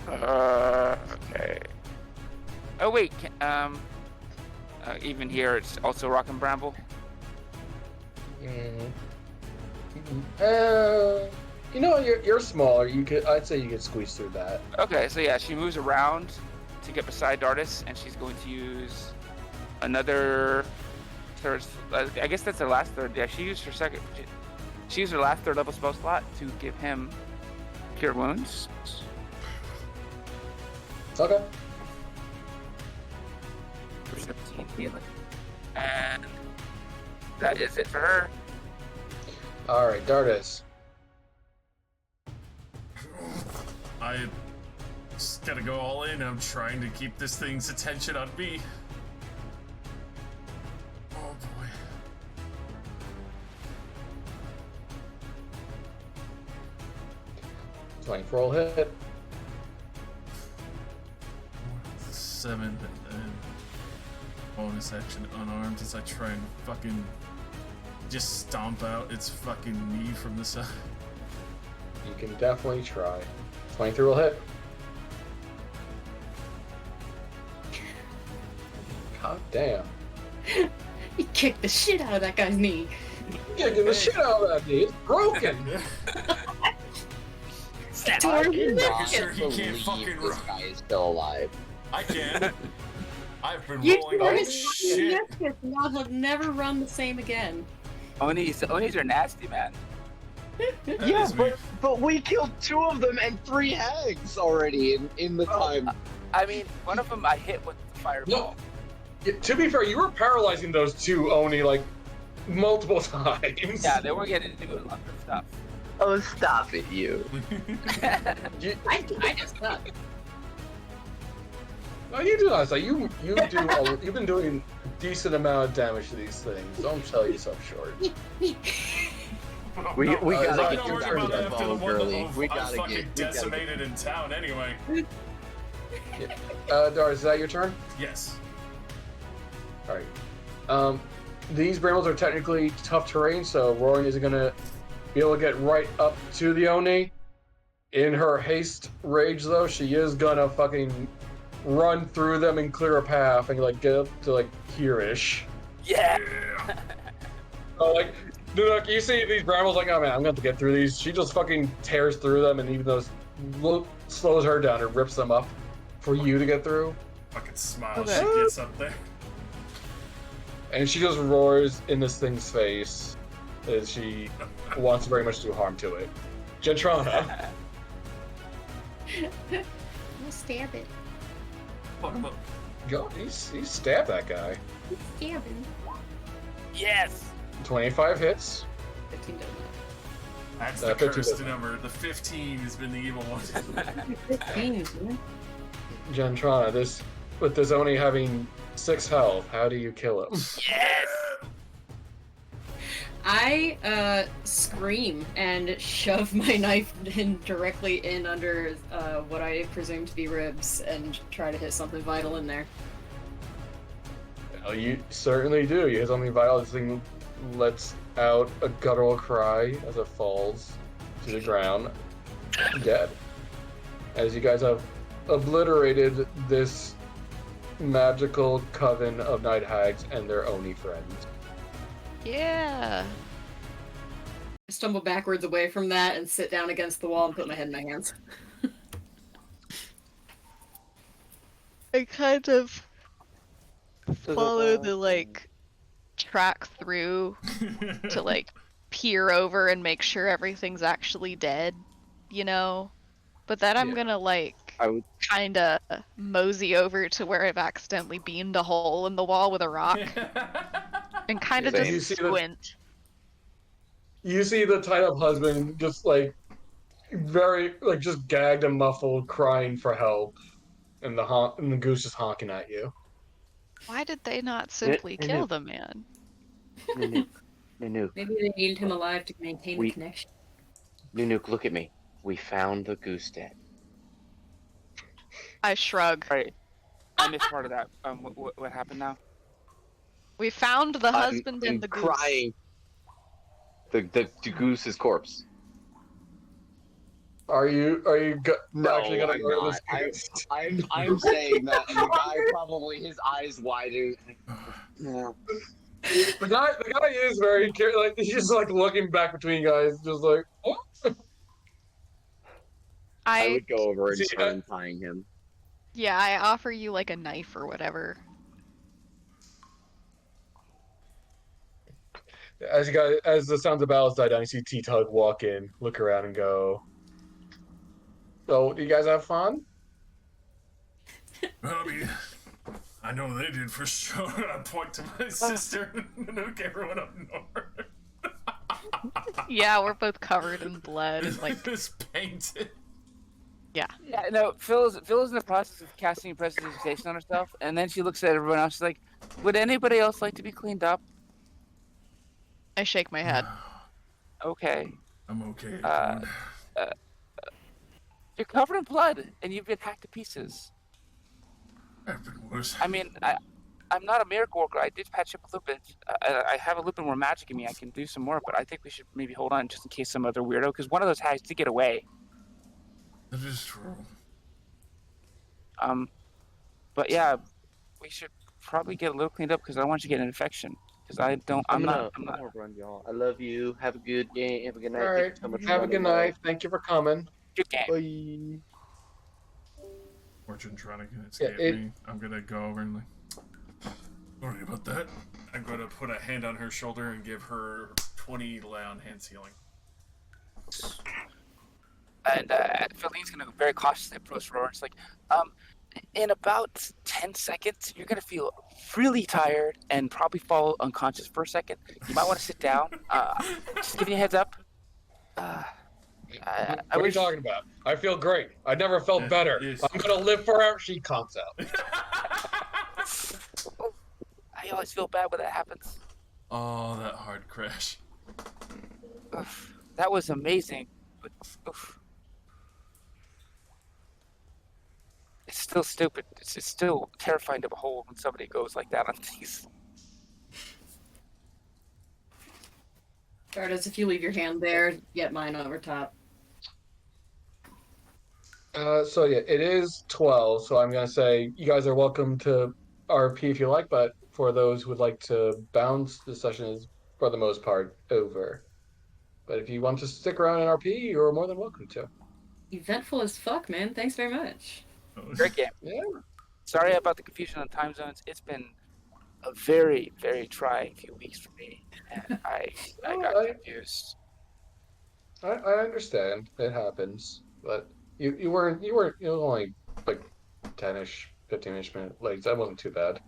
Okay. Oh wait. Even here, it's also rock and bramble. You know, you're smaller. I'd say you could squeeze through that. Okay, so yeah, she moves around to get beside Dardis, and she's going to use another third. I guess that's her last third. Yeah, she used her second. She used her last third level spell slot to give him cure wounds. Okay. For 17 healing. And that is it for her. All right, Dardis. I just gotta go all in. I'm trying to keep this thing's attention on me. Oh boy. Roll hit. 7 and then bonus action unarmed as I try and fucking just stomp out its fucking knee from the side. You can definitely try. 23 will hit. God damn. He kicked the shit out of that guy's knee. Kicking the shit out of that knee. It's broken. I'm not sure he can't believe fucking this run. guy is still alive. I can. I've been You rolling are all his shit. fucking and I'll never run the same again. Onis are nasty, man. That Yeah, is me. but we killed 2 of them and 3 hags already in the time. I mean, one of them I hit with the fireball. Yeah, to be fair, you were paralyzing those two Oni like multiple times. Yeah, they were getting to do a lot of stuff. Oh, stop it, you. I just suck. No, you do not. So you've been doing a decent amount of damage to these things. Don't sell yourself short. We is gotta that get your your turn turn then? After the involved, one girly. that We I was gotta fucking get. decimated in town anyway. Doris, is that your turn? Yes. All right. These brambles are technically tough terrain, so Roaring isn't gonna be able to get right up to the Oni. In her haste rage, though, she is gonna fucking run through them and clear a path and like get up to like here-ish. Yeah. So like, dude, you see these brambles like, oh man, I'm gonna have to get through these. She just fucking tears through them, and even though it slows her down, it rips them up for you to get through. Fucking smile. Okay. She gets up there. And she just roars in this thing's face as she wants very much to do harm to it. Gentrana. I'll stab it. Fuck him up. Go, he stabbed that guy. Stab him. Yes. 25 hits. 15 doesn't. That's That the 15 cursed doesn't. number. The 15 has been the evil one. 15, isn't it? Gentrana, with this Oni having 6 health, how do you kill him? Yes. I scream and shove my knife directly in under what I presume to be ribs and try to hit something vital in there. Well, you certainly do. You hit something vital. This thing lets out a guttural cry as it falls to the ground, dead. As you guys have obliterated this magical coven of night hags and their Oni friends. Yeah. I stumble backwards away from that and sit down against the wall and put my head in my hands. I kind of follow the like track through to like peer over and make sure everything's actually dead, you know? But then I'm Yeah. gonna like I would. kinda mosey over to where I've accidentally beamed a hole in the wall with a rock and kinda Same. You just see the- squint. You see the tied up husband just like very like just gagged and muffled, crying for help, and the goose is honking at you. Why did they not simply no, kill no. the man? Nanook, Nanook, Maybe they needed him alive to maintain We- the connection. Nanook, look at me. We found the goose dead. I shrug. All right. I missed part of that. What happened now? We found the husband I'm and the goose. crying. The goose's corpse. Are you No, actually gonna I'm murder not. this goose? I'm saying that, and the guy probably his eyes widen. Yeah. The guy is very like he's just like looking back between you guys, just like oh. I I would go over and See, start untying him. yeah, I offer you like a knife or whatever. As the sounds of battles die down, you see T-Tug walk in, look around, and go. So, do you guys have fun? Well, I mean, I know they did for sure. I point to my sister and Nanook, everyone up north. Yeah, we're both covered in blood and like It's painted. yeah. Yeah, no. Phil's in the process of casting prestidigitation on herself, and then she looks at everyone else. She's like, "Would anybody else like to be cleaned up?" I shake my head. Okay. I'm okay. Uh, dude. You're covered in blood, and you've been hacked to pieces. I've been worse. I mean, I'm not a miracle worker. I did patch up a little bit. I have a little bit more magic in me. I can do some more, but I think we should maybe hold on just in case some other weirdo, because one of those hags did get away. That is true. But yeah, we should probably get a little cleaned up because I don't want you to get an infection. Because I'm not. I'm gonna run, y'all. I love you. Have a good game. Have a good night. All Thank right. you so much for Have a running, good y'all. night. Thank you for coming. Good game. Bye. Fortune trying to escape me. I'm gonna go over and like. Sorry about that. I'm gonna put a hand on her shoulder and give her 20 lay on hands healing. And Philine's gonna very cautiously approach Roar. It's like, in about 10 seconds, you're gonna feel really tired and probably fall unconscious for a second. You might want to sit down. Just giving you a heads up. What are you talking about? I feel great. I never felt better. Yes. I'm gonna live forever. She comes out. I always feel bad when that happens. Oh, that hard crash. Oof, that was amazing. But, oof. It's still stupid. It's still terrifying to behold when somebody goes like that on things. Stardust, if you leave your hand there, get mine over top. So yeah, it is 12. So I'm gonna say you guys are welcome to RP if you like, but for those who would like to bounce, the session is for the most part over. But if you want to stick around in RP, you're more than welcome to. Eventful as fuck, man. Thanks very much. Great game. Yeah. Sorry about the confusion on time zones. It's been a very, very trying few weeks for me, and I got confused. I understand. It happens. But you weren't you were only like 10ish, 15ish minute late. That wasn't too bad.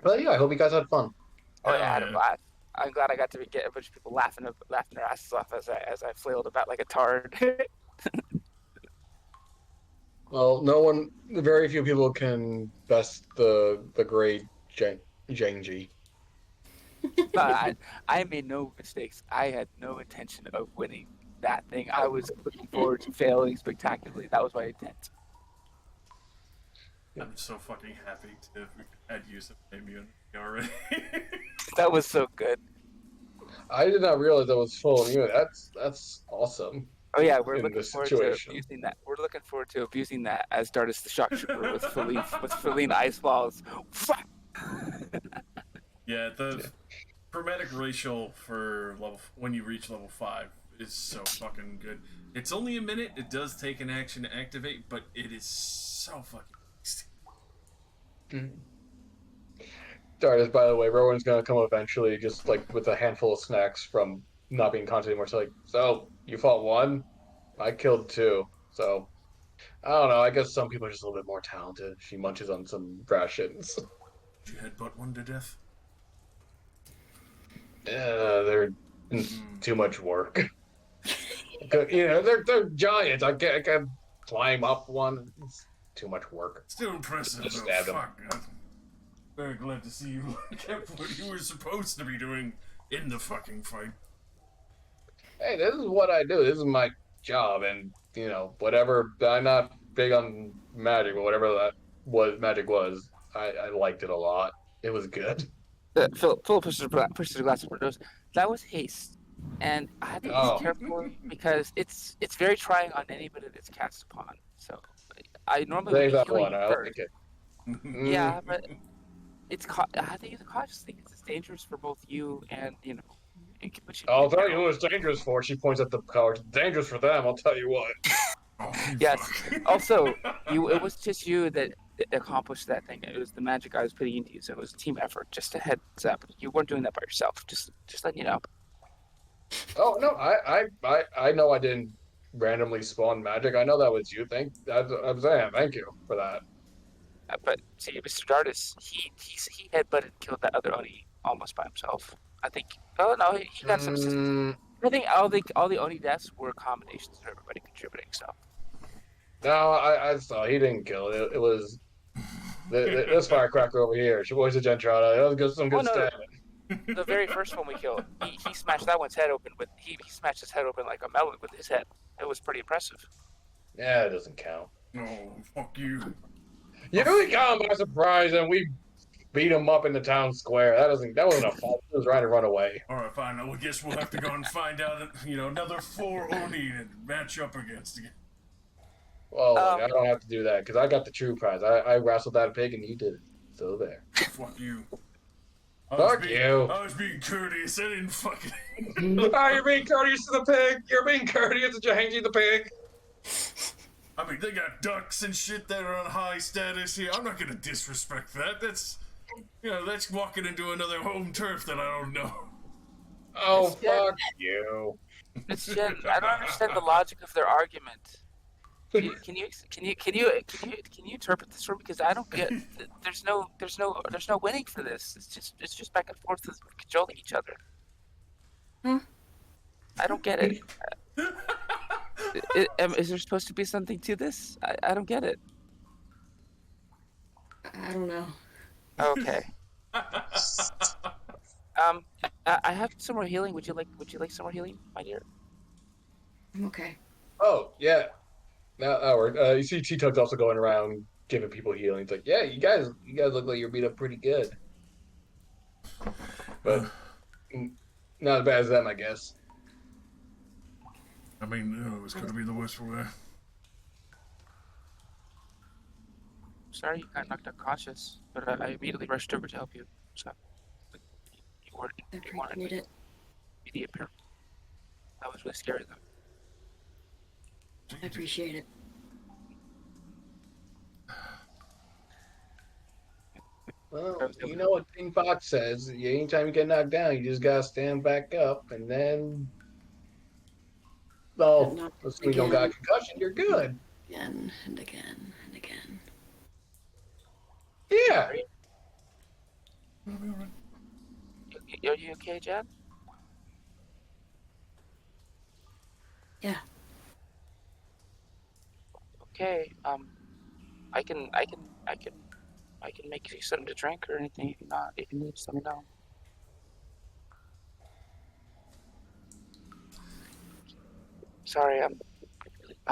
But yeah, I hope you guys had fun. Oh yeah, I had a blast. I'm glad I got to get a bunch of people laughing their asses off as I flailed about like a tard. Well, very few people can best the great Janji. I made no mistakes. I had no intention of winning that thing. I was looking forward to failing spectacularly. That was my intent. I'm so fucking happy to add use of immunity already. That was so good. I did not realize that was full immunity. That's awesome. Oh yeah, we're in looking this forward situation. to abusing that. We're looking forward to abusing that as Dardis the Shock Trooper with Feline ice balls. Yeah, the chromatic racial for when you reach level 5 is so fucking good. It's only a minute. It does take an action to activate, but it is so fucking tasty. Dardis, by the way, Rowan's gonna come eventually, just like with a handful of snacks from not being conscious anymore. So like, so you fought one, I killed two. So I don't know. I guess some people are just a little bit more talented. She munches on some rations. Did you headbutt one to death? They're too much work. They're giants. I can't climb up one. It's too much work. Still impressive, Just though. stabbed him. Fuck. I'm very glad to see you kept what you were supposed to be doing in the fucking fight. Hey, this is what I do. This is my job, and whatever. I'm not big on magic, but whatever magic was, I liked it a lot. It was good. Philip pushes the glass over her nose. That was haste, and I have to be careful because it's very trying on anybody that's cast upon. So I normally Say would be that healing one. I first. like it. Yeah, but I have to use a cautious thing because it's dangerous for both you and it can put you. I'll tell you who it's dangerous for. She points at the cowards. Dangerous for them. I'll tell you what. Yes. Also, it was just you that accomplished that thing. It was the magic I was putting into you, so it was a team effort. Just a heads up, you weren't doing that by yourself. Just letting you know. Oh no, I know I didn't randomly spawn magic. I know that was you. I'm saying thank you for that. But see, Mr. Dardis, he headbutted and killed that other Oni almost by himself. I think. Oh no, he got some assistance. I think all the Oni deaths were combinations of everybody contributing. So. No, I saw he didn't kill it. It was this firecracker over here. She was a Gentrada. It was some good stabbing. The very first one we killed, he smashed that one's head open with he smashed his head open like a melon with his head. It was pretty impressive. Yeah, it doesn't count. No, fuck you. You really caught him by surprise, and we beat him up in the town square. That wasn't a fault. He was trying to run away. All right, fine. I guess we'll have to go and find out. Another 4 Oni to match up against again. Well, I don't have to do that because I got the true prize. I wrestled that pig, and you did it. So there. Fuck you. Fuck you. I was being courteous. I didn't fucking. You're being courteous to the pig. You're being courteous to Jahangi the pig. I mean, they got ducks and shit that are on high status here. I'm not gonna disrespect that. That's walking into another home turf that I don't know. Oh, fuck you. Miss Jen, I don't understand the logic of their argument. Can you interpret this for me? Because I don't get. There's no winning for this. It's just back and forth cajoling each other. I don't get it. Is there supposed to be something to this? I don't get it. I don't know. Okay. I have some more healing. Would you like some more healing, my dear? I'm okay. Oh yeah. Now, you see T-Tug's also going around giving people healing. It's like, yeah, you guys look like you're beat up pretty good. But not as bad as them, I guess. I mean, it was gonna be the worst for wear. Sorry, you got knocked unconscious, but I immediately rushed over to help you. So you weren't I you weren't appreciate it. immediate peril. That was really scary though. I appreciate it. Well, you know what King Fox says. Anytime you get knocked down, you just gotta stand back up, and then, well, Not assuming you don't got a concussion, you're good. again and again and again. Yeah. Are you okay, Jen? Yeah. Okay. I can make you something to drink or anything if you're not. If you need, just let me know. Sorry, I'm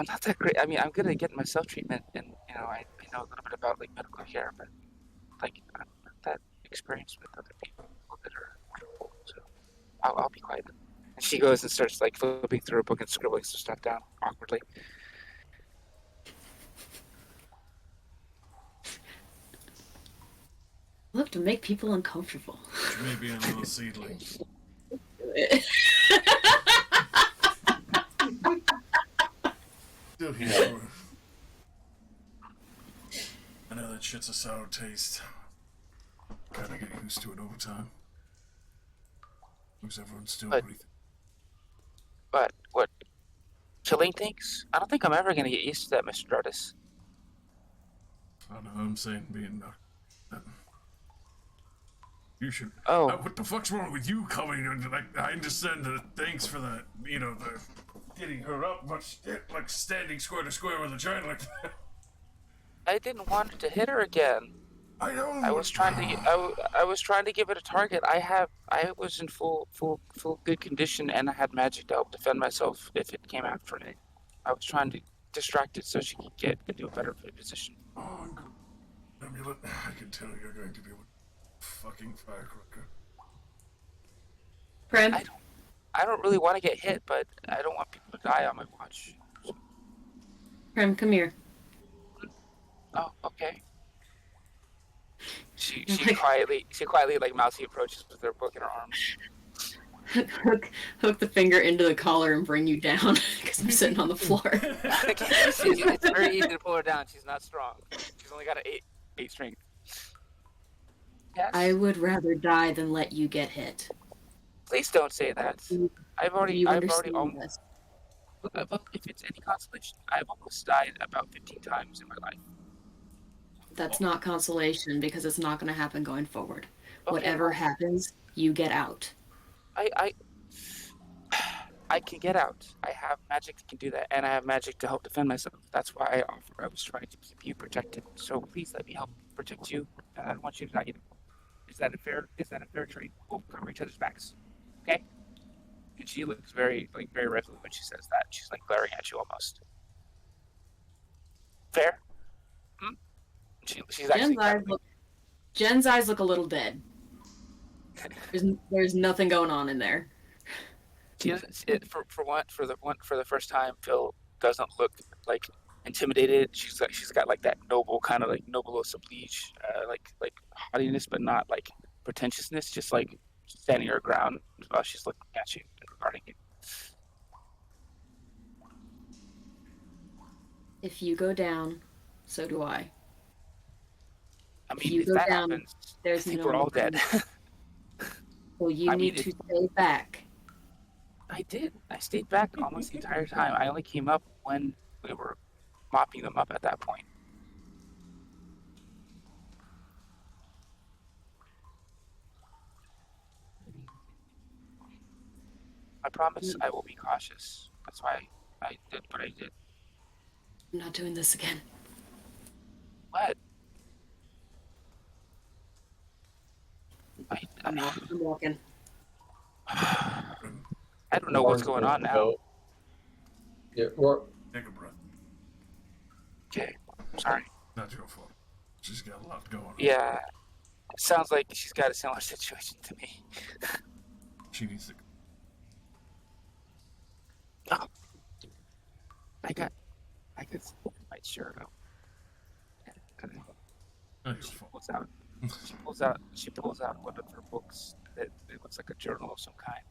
not that great. I mean, I'm good at getting myself treatment, and I know a little bit about like medical care, but like I'm not that experienced with other people that are wonderful. So I'll be quiet. And she goes and starts like flipping through her book and scribbling some stuff down awkwardly. Love to make people uncomfortable. Which may be a little seedling. Still here. I know that shit's a sour taste. Gotta get used to it over time. Looks everyone's still breathing. But what? Killing things? I don't think I'm ever gonna get used to that, Mr. Dardis. I don't know what I'm saying, being you should. Oh. What the fuck's wrong with you coming in? Like, I understand the thanks for the, the getting her up, but like standing square to square with a giant like that. I didn't want to hit her again. I know. I was trying to give it a target. I was in full good condition, and I had magic to help defend myself if it came after me. I was trying to distract it so she could get into a better position. Oh, Amulet, I can tell you're going to be a fucking firecracker. Prim? I don't really want to get hit, but I don't want people to die on my watch. So. Prim, come here. Oh, okay. She quietly like mousy approaches with her book in her arms. Hook the finger into the collar and bring you down because I'm sitting on the floor. It's very easy to pull her down. She's not strong. She's only got an 8 strength. Yes. I would rather die than let you get hit. Please don't say that. I've already almost. If it's any consolation, I've almost died about 15 times in my life. That's not consolation because it's not going to happen going forward. Okay. Whatever happens, you get out. I can get out. I have magic that can do that, and I have magic to help defend myself. That's why I was trying to keep you protected. So please let me help protect you. I don't want you to die. Is that a fair trade? We'll cover each other's backs. Okay? And she looks very resolute when she says that. She's like glaring at you almost. Fair? She's actually Jen's eyes look a little dead. There's nothing going on in there. She doesn't. For the first time, Phil doesn't look like intimidated. She's got like that noble kind of like noble oblige, like haughtiness, but not like pretentiousness. Just like standing her ground while she's looking at you and regarding you. If you go down, so do I. I mean, if that happens, I think we're all dead. Well, you need to stay back. I did. I stayed back almost the entire time. I only came up when we were mopping them up at that point. I promise I will be cautious. That's why I did what I did. I'm not doing this again. What? I'm walking. I don't know what's going on now. Yeah, take a breath. Okay, sorry. Not your fault. She's got a lot going on. Yeah, it sounds like she's got a similar situation to me. She needs to I got my shirt out. And she pulls out one of her books that it looks like a journal of some kind,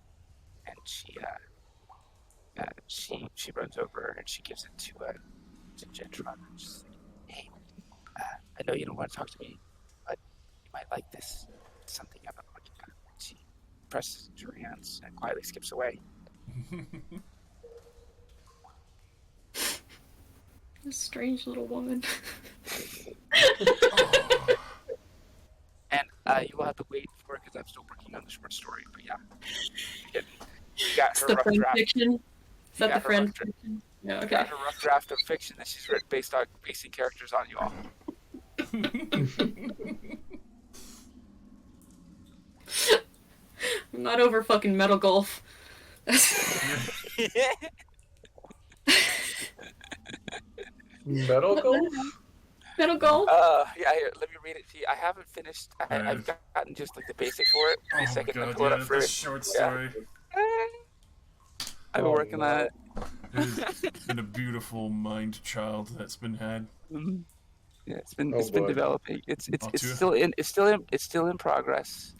and she runs over and she gives it to Gentron. And she's like, "Hey, I know you don't want to talk to me, but you might like this. It's something I've been working on." She presses into her hands and quietly skips away. This strange little woman. And you will have to wait for it because I'm still working on the short story. But yeah, you got It's her the rough friend draft. fiction. Is that got the her friend rough dra- fiction? Yeah, You okay. got her rough draft of fiction that she's written based on basing characters on you all. I'm not over fucking Metal Golf. Metal Golf? Metal Golf? Yeah, here, let me read it to you. I haven't finished. I've gotten just like the basic for it. Give me a second to pull it up for the it. short story. I've been working on it. It's been a beautiful mind child that's been had. Mhm. Yeah, it's been boy. developing. It's too. still in progress.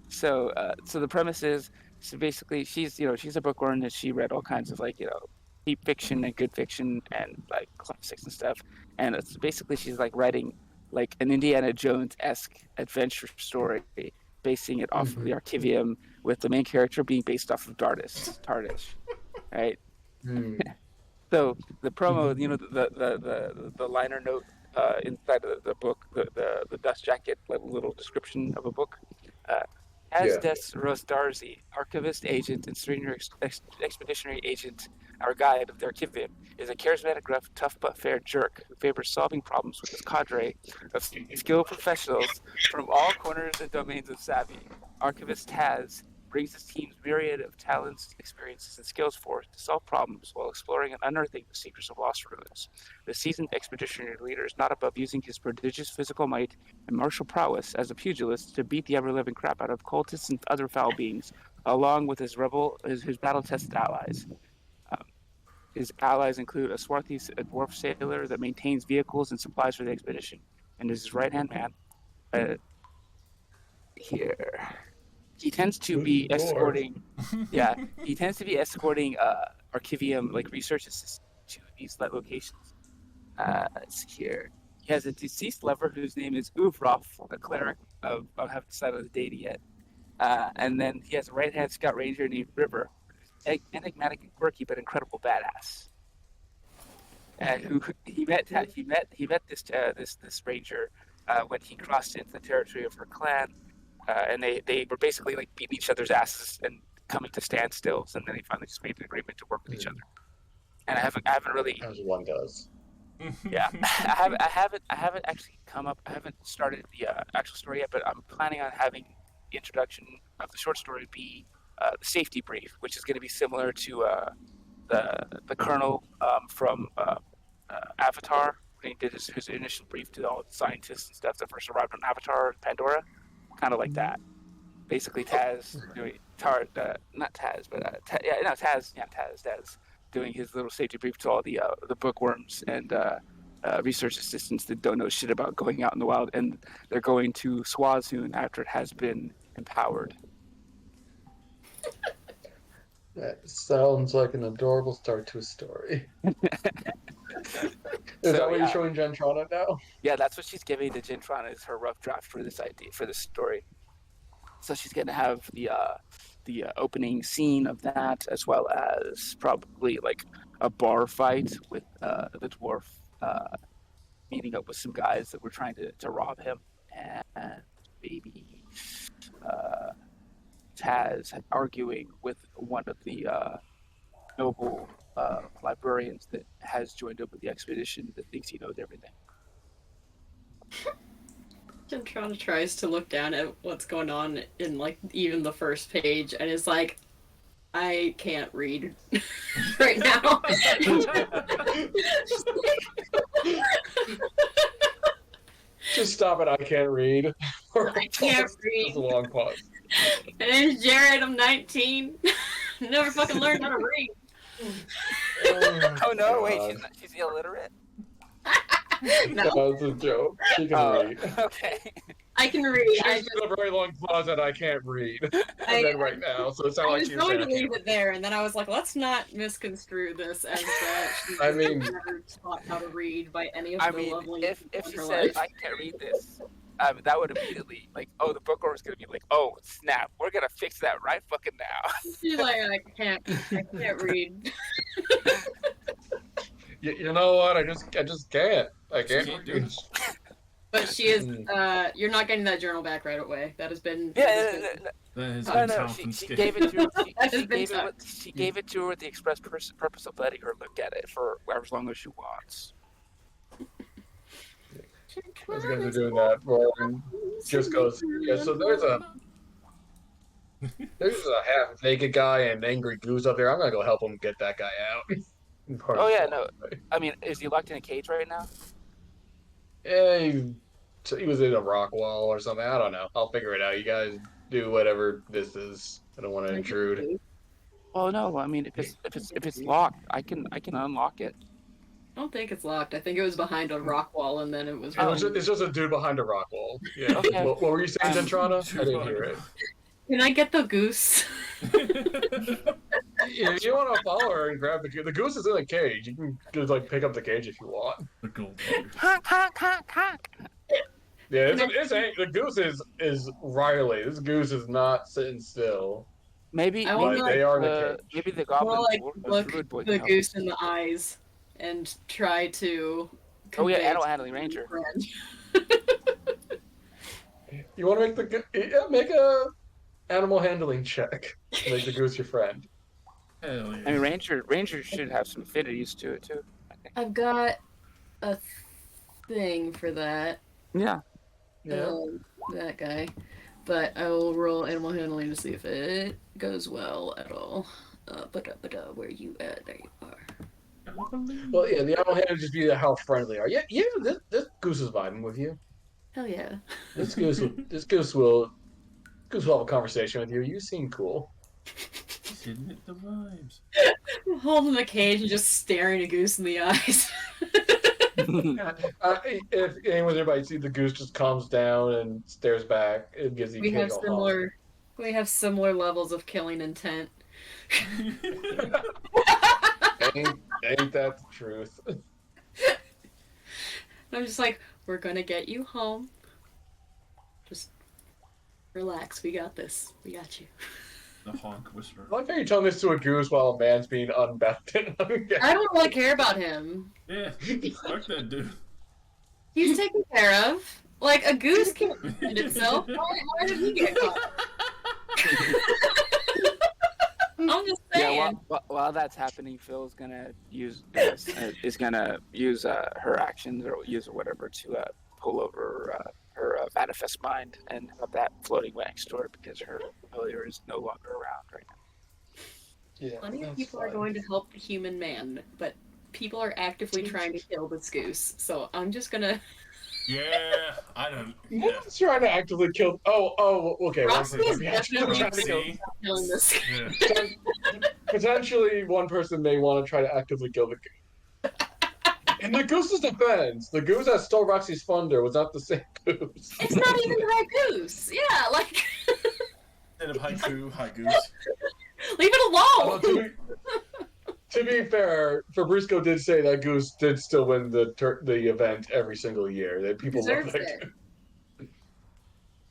So the premise is, so basically she's a bookworm and she read all kinds of deep fiction and good fiction and like classics and stuff, and it's basically she's like writing like an Indiana Jones-esque adventure story, basing it off of the Archivium, with the main character being based off of Tardish, right? So the promo, the liner note inside the book, the dust jacket, little description of a book. Asdes Rosdarzi, archivist agent and senior expeditionary agent, our guide of the Archivium, is a charismatic, rough, tough but fair jerk who favors solving problems with his cadre of skilled professionals from all corners and domains of Savi. Archivist Taz brings his team's myriad of talents, experiences, and skills forth to solve problems while exploring and unearthing the secrets of lost ruins. The seasoned expeditionary leader is not above using his prodigious physical might and martial prowess as a pugilist to beat the ever-living crap out of cultists and other foul beings, along with his battle-tested allies. His allies include a swarthy dwarf sailor that maintains vehicles and supplies for the expedition, and his right-hand man. Here. He tends to be escorting. Yeah, he tends to be escorting Archivium research assistants to these locations. Let's see here. He has a deceased lover whose name is Uvroff, a cleric of I haven't decided on the deity yet. And then he has a right-hand scout ranger named River, enigmatic and quirky but incredible badass. And who he met this ranger when he crossed into the territory of her clan. And they were basically beating each other's asses and coming to standstills, and then they finally just made an agreement to work with each other. And I haven't really, as one does. Yeah, I haven't actually I haven't started the actual story yet, but I'm planning on having the introduction of the short story be the safety brief, which is going to be similar to the Colonel from Avatar when he did his initial brief to all the scientists and stuff that first arrived on Avatar Pandora. Kind of like that. Basically, Taz doing Taz doing his little safety brief to all the bookworms and research assistants that don't know shit about going out in the wild, and they're going to Swazun after it has been empowered. That sounds like an adorable start to a story. Is that what you're showing Gentrana now? Yeah, that's what she's giving to Gentrana is her rough draft for this story. So she's going to have the opening scene of that, as well as probably a bar fight with the dwarf meeting up with some guys that were trying to rob him, and maybe Taz arguing with one of the noble librarians that has joined up with the expedition that thinks he knows everything. Gentrana tries to look down at what's going on in even the first page and is like, I can't read right now. Just stop it, I can't read. I can't read. Just a long pause. My name's Jared, I'm 19. Never fucking learned how to read. Oh no! Wait, God. she's illiterate. No, No, it's a joke. She can read. Okay. I can read. She's in a very long closet. I can't read. And then right now, so it I sounded like was she was going saying to I can't leave it there, and then I was like, let's not misconstrue this as that she I was mean- never taught how to read by any of I the mean, lovely if people she in her said life. I can't read this, that would immediately oh, the book owner's gonna be like, oh snap, we're gonna fix that right fucking now. She's like, I can't read. You know what? I just can't. I Just can't can't do read. it. But she is. You're not getting that journal back right away. That has been. That has I been don't know. She confiscated. gave it to her. That has She been gave it. tucked. She gave it to her with the express purpose of letting her look at it for as long as she wants. Those guys are doing that. Roland just goes, yeah, so there's a half naked guy and an angry goose up there. I'm gonna go help him get that guy out. Oh yeah, no. I mean, is he locked in a cage right now? Yeah, he was in a rock wall or something. I don't know. I'll figure it out. You guys do whatever this is. I don't want to intrude. Oh no. I mean, if it's locked, I can unlock it. I don't think it's locked. I think it was behind a rock wall, and then it was. It's just a dude behind a rock wall. Yeah. Okay. What were you saying, Dentrana? I didn't hear it. Can I get the goose? If you want to follow her and grab the goose is in a cage. You can just like pick up the cage if you want. The gold. Honk honk honk honk. Yeah, the goose is Riley. This goose is not sitting still. Maybe I want But they are in a cage. maybe the I'll goblin like look druid boy the can help. goose in the eyes and try to. Oh yeah, convey animal to handling my ranger. friend. You want to make a animal handling check. Make the goose your friend. Hell yeah. I mean, ranger should have some affinities to it too. I think. I've got a thing for that. Yeah. Yeah. That guy. But I will roll animal handling to see if it goes well at all. Where you at? There you are. Well, yeah, the animal handler just be how friendly are. Yeah, this goose is vibing with you. Hell yeah. This goose will have a conversation with you. You seem cool. He's hitting it the vibes. I'm holding the cage and just staring a goose in the eyes. If anyone's nearby, see the goose just calms down and stares back. It gives you. We have similar levels of killing intent. Ain't that the truth? I'm just like, we're gonna get you home. Just relax. We got this. We got you. The honk whisperer. I like how you're telling this to a goose while a man's being unbound. I don't really care about him. Yeah, fuck that dude. He's taken care of. Like, a goose can defend itself. Why did he get caught? I'm just saying. Yeah, while that's happening, Phil's gonna use her actions or use whatever to pull over her manifest mind and have that floating right next to her because her familiar is no longer around right now. Yeah, Plenty of that's people fine. are going to help the human man, but people are actively trying to kill this goose. So I'm just gonna. Yeah, I don't. No Yeah. one's trying to actively kill. Oh, okay. Roxy is definitely trying to kill. Roxy. killing this. Yeah. Potentially, one person may want to try to actively kill the goose. In the goose's defense, the goose that stole Roxy's thunder was not the same goose. It's not even the right goose. Yeah, like. Instead of haiku, hi goose. Leave it Although, alone. to be fair, Fabrisco did say that goose did still win the event every single year. That people love Deserves that. it. Goose.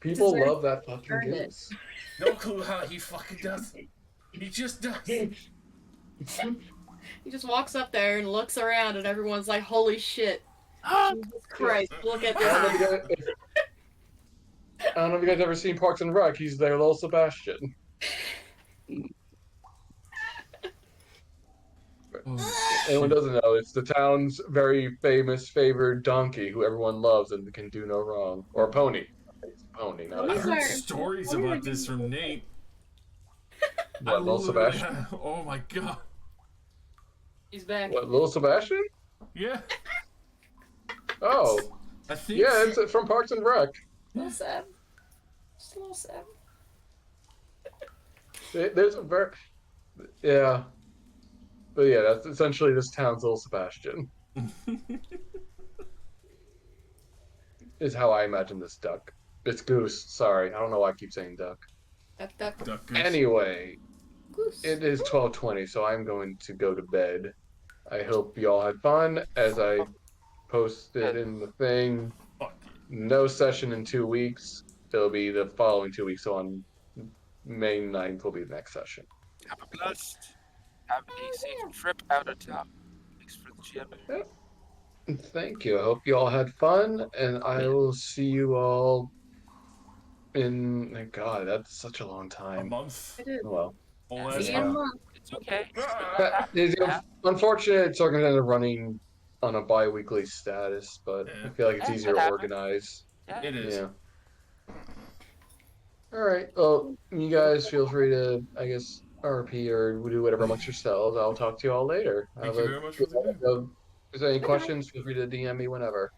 People Deserves love that fucking Earned it. goose. No clue how he fucking does it. He just does. He just walks up there and looks around, and everyone's like, "Holy shit! Jesus Christ! Look at I don't know if this!" you guys, I don't know if you guys ever seen Parks and Rec. He's their little Sebastian. Anyone doesn't know, it's the town's very famous favored donkey who everyone loves and can do no wrong. Or pony. It's a pony, not I a These heard are- stories about this from Nate. What, little Sebastian? Oh my god. He's back. What, little Sebastian? Yeah, Oh, I think. yeah, it's from Parks and Rec. Little Sam. Just a little Sam. There's a very, yeah. But yeah, that's essentially this town's little Sebastian. Is how I imagine this duck. It's goose. Sorry, I don't know why I keep saying duck. Duck, duck, Duck goose. Anyway, goose. it is 12:20, so I'm going to go to bed. I hope you all had fun. As I posted in the thing, Fuck no session in 2 weeks. It'll be the following 2 weeks. So on May 9th will be the next session. Have a blessed. Have a safe trip out of town. Thanks for the GM. Thank you. I hope you all had fun, and I will see you all in. Thank God, that's such a long a time. month. It is. Oh, well. Whole Yeah. ass See you in a month. month. It's okay. It's unfortunate circumstance of running on a bi-weekly status, but I Yeah. feel like it's Yeah, easier it to happens. organize. Yeah. It is. Yeah. All right. Well, you guys feel free to, I guess, RP or do whatever amongst yourselves. I'll talk to you all later. Thank you very much for the game. If there's any Good night. questions, feel free to DM me whenever.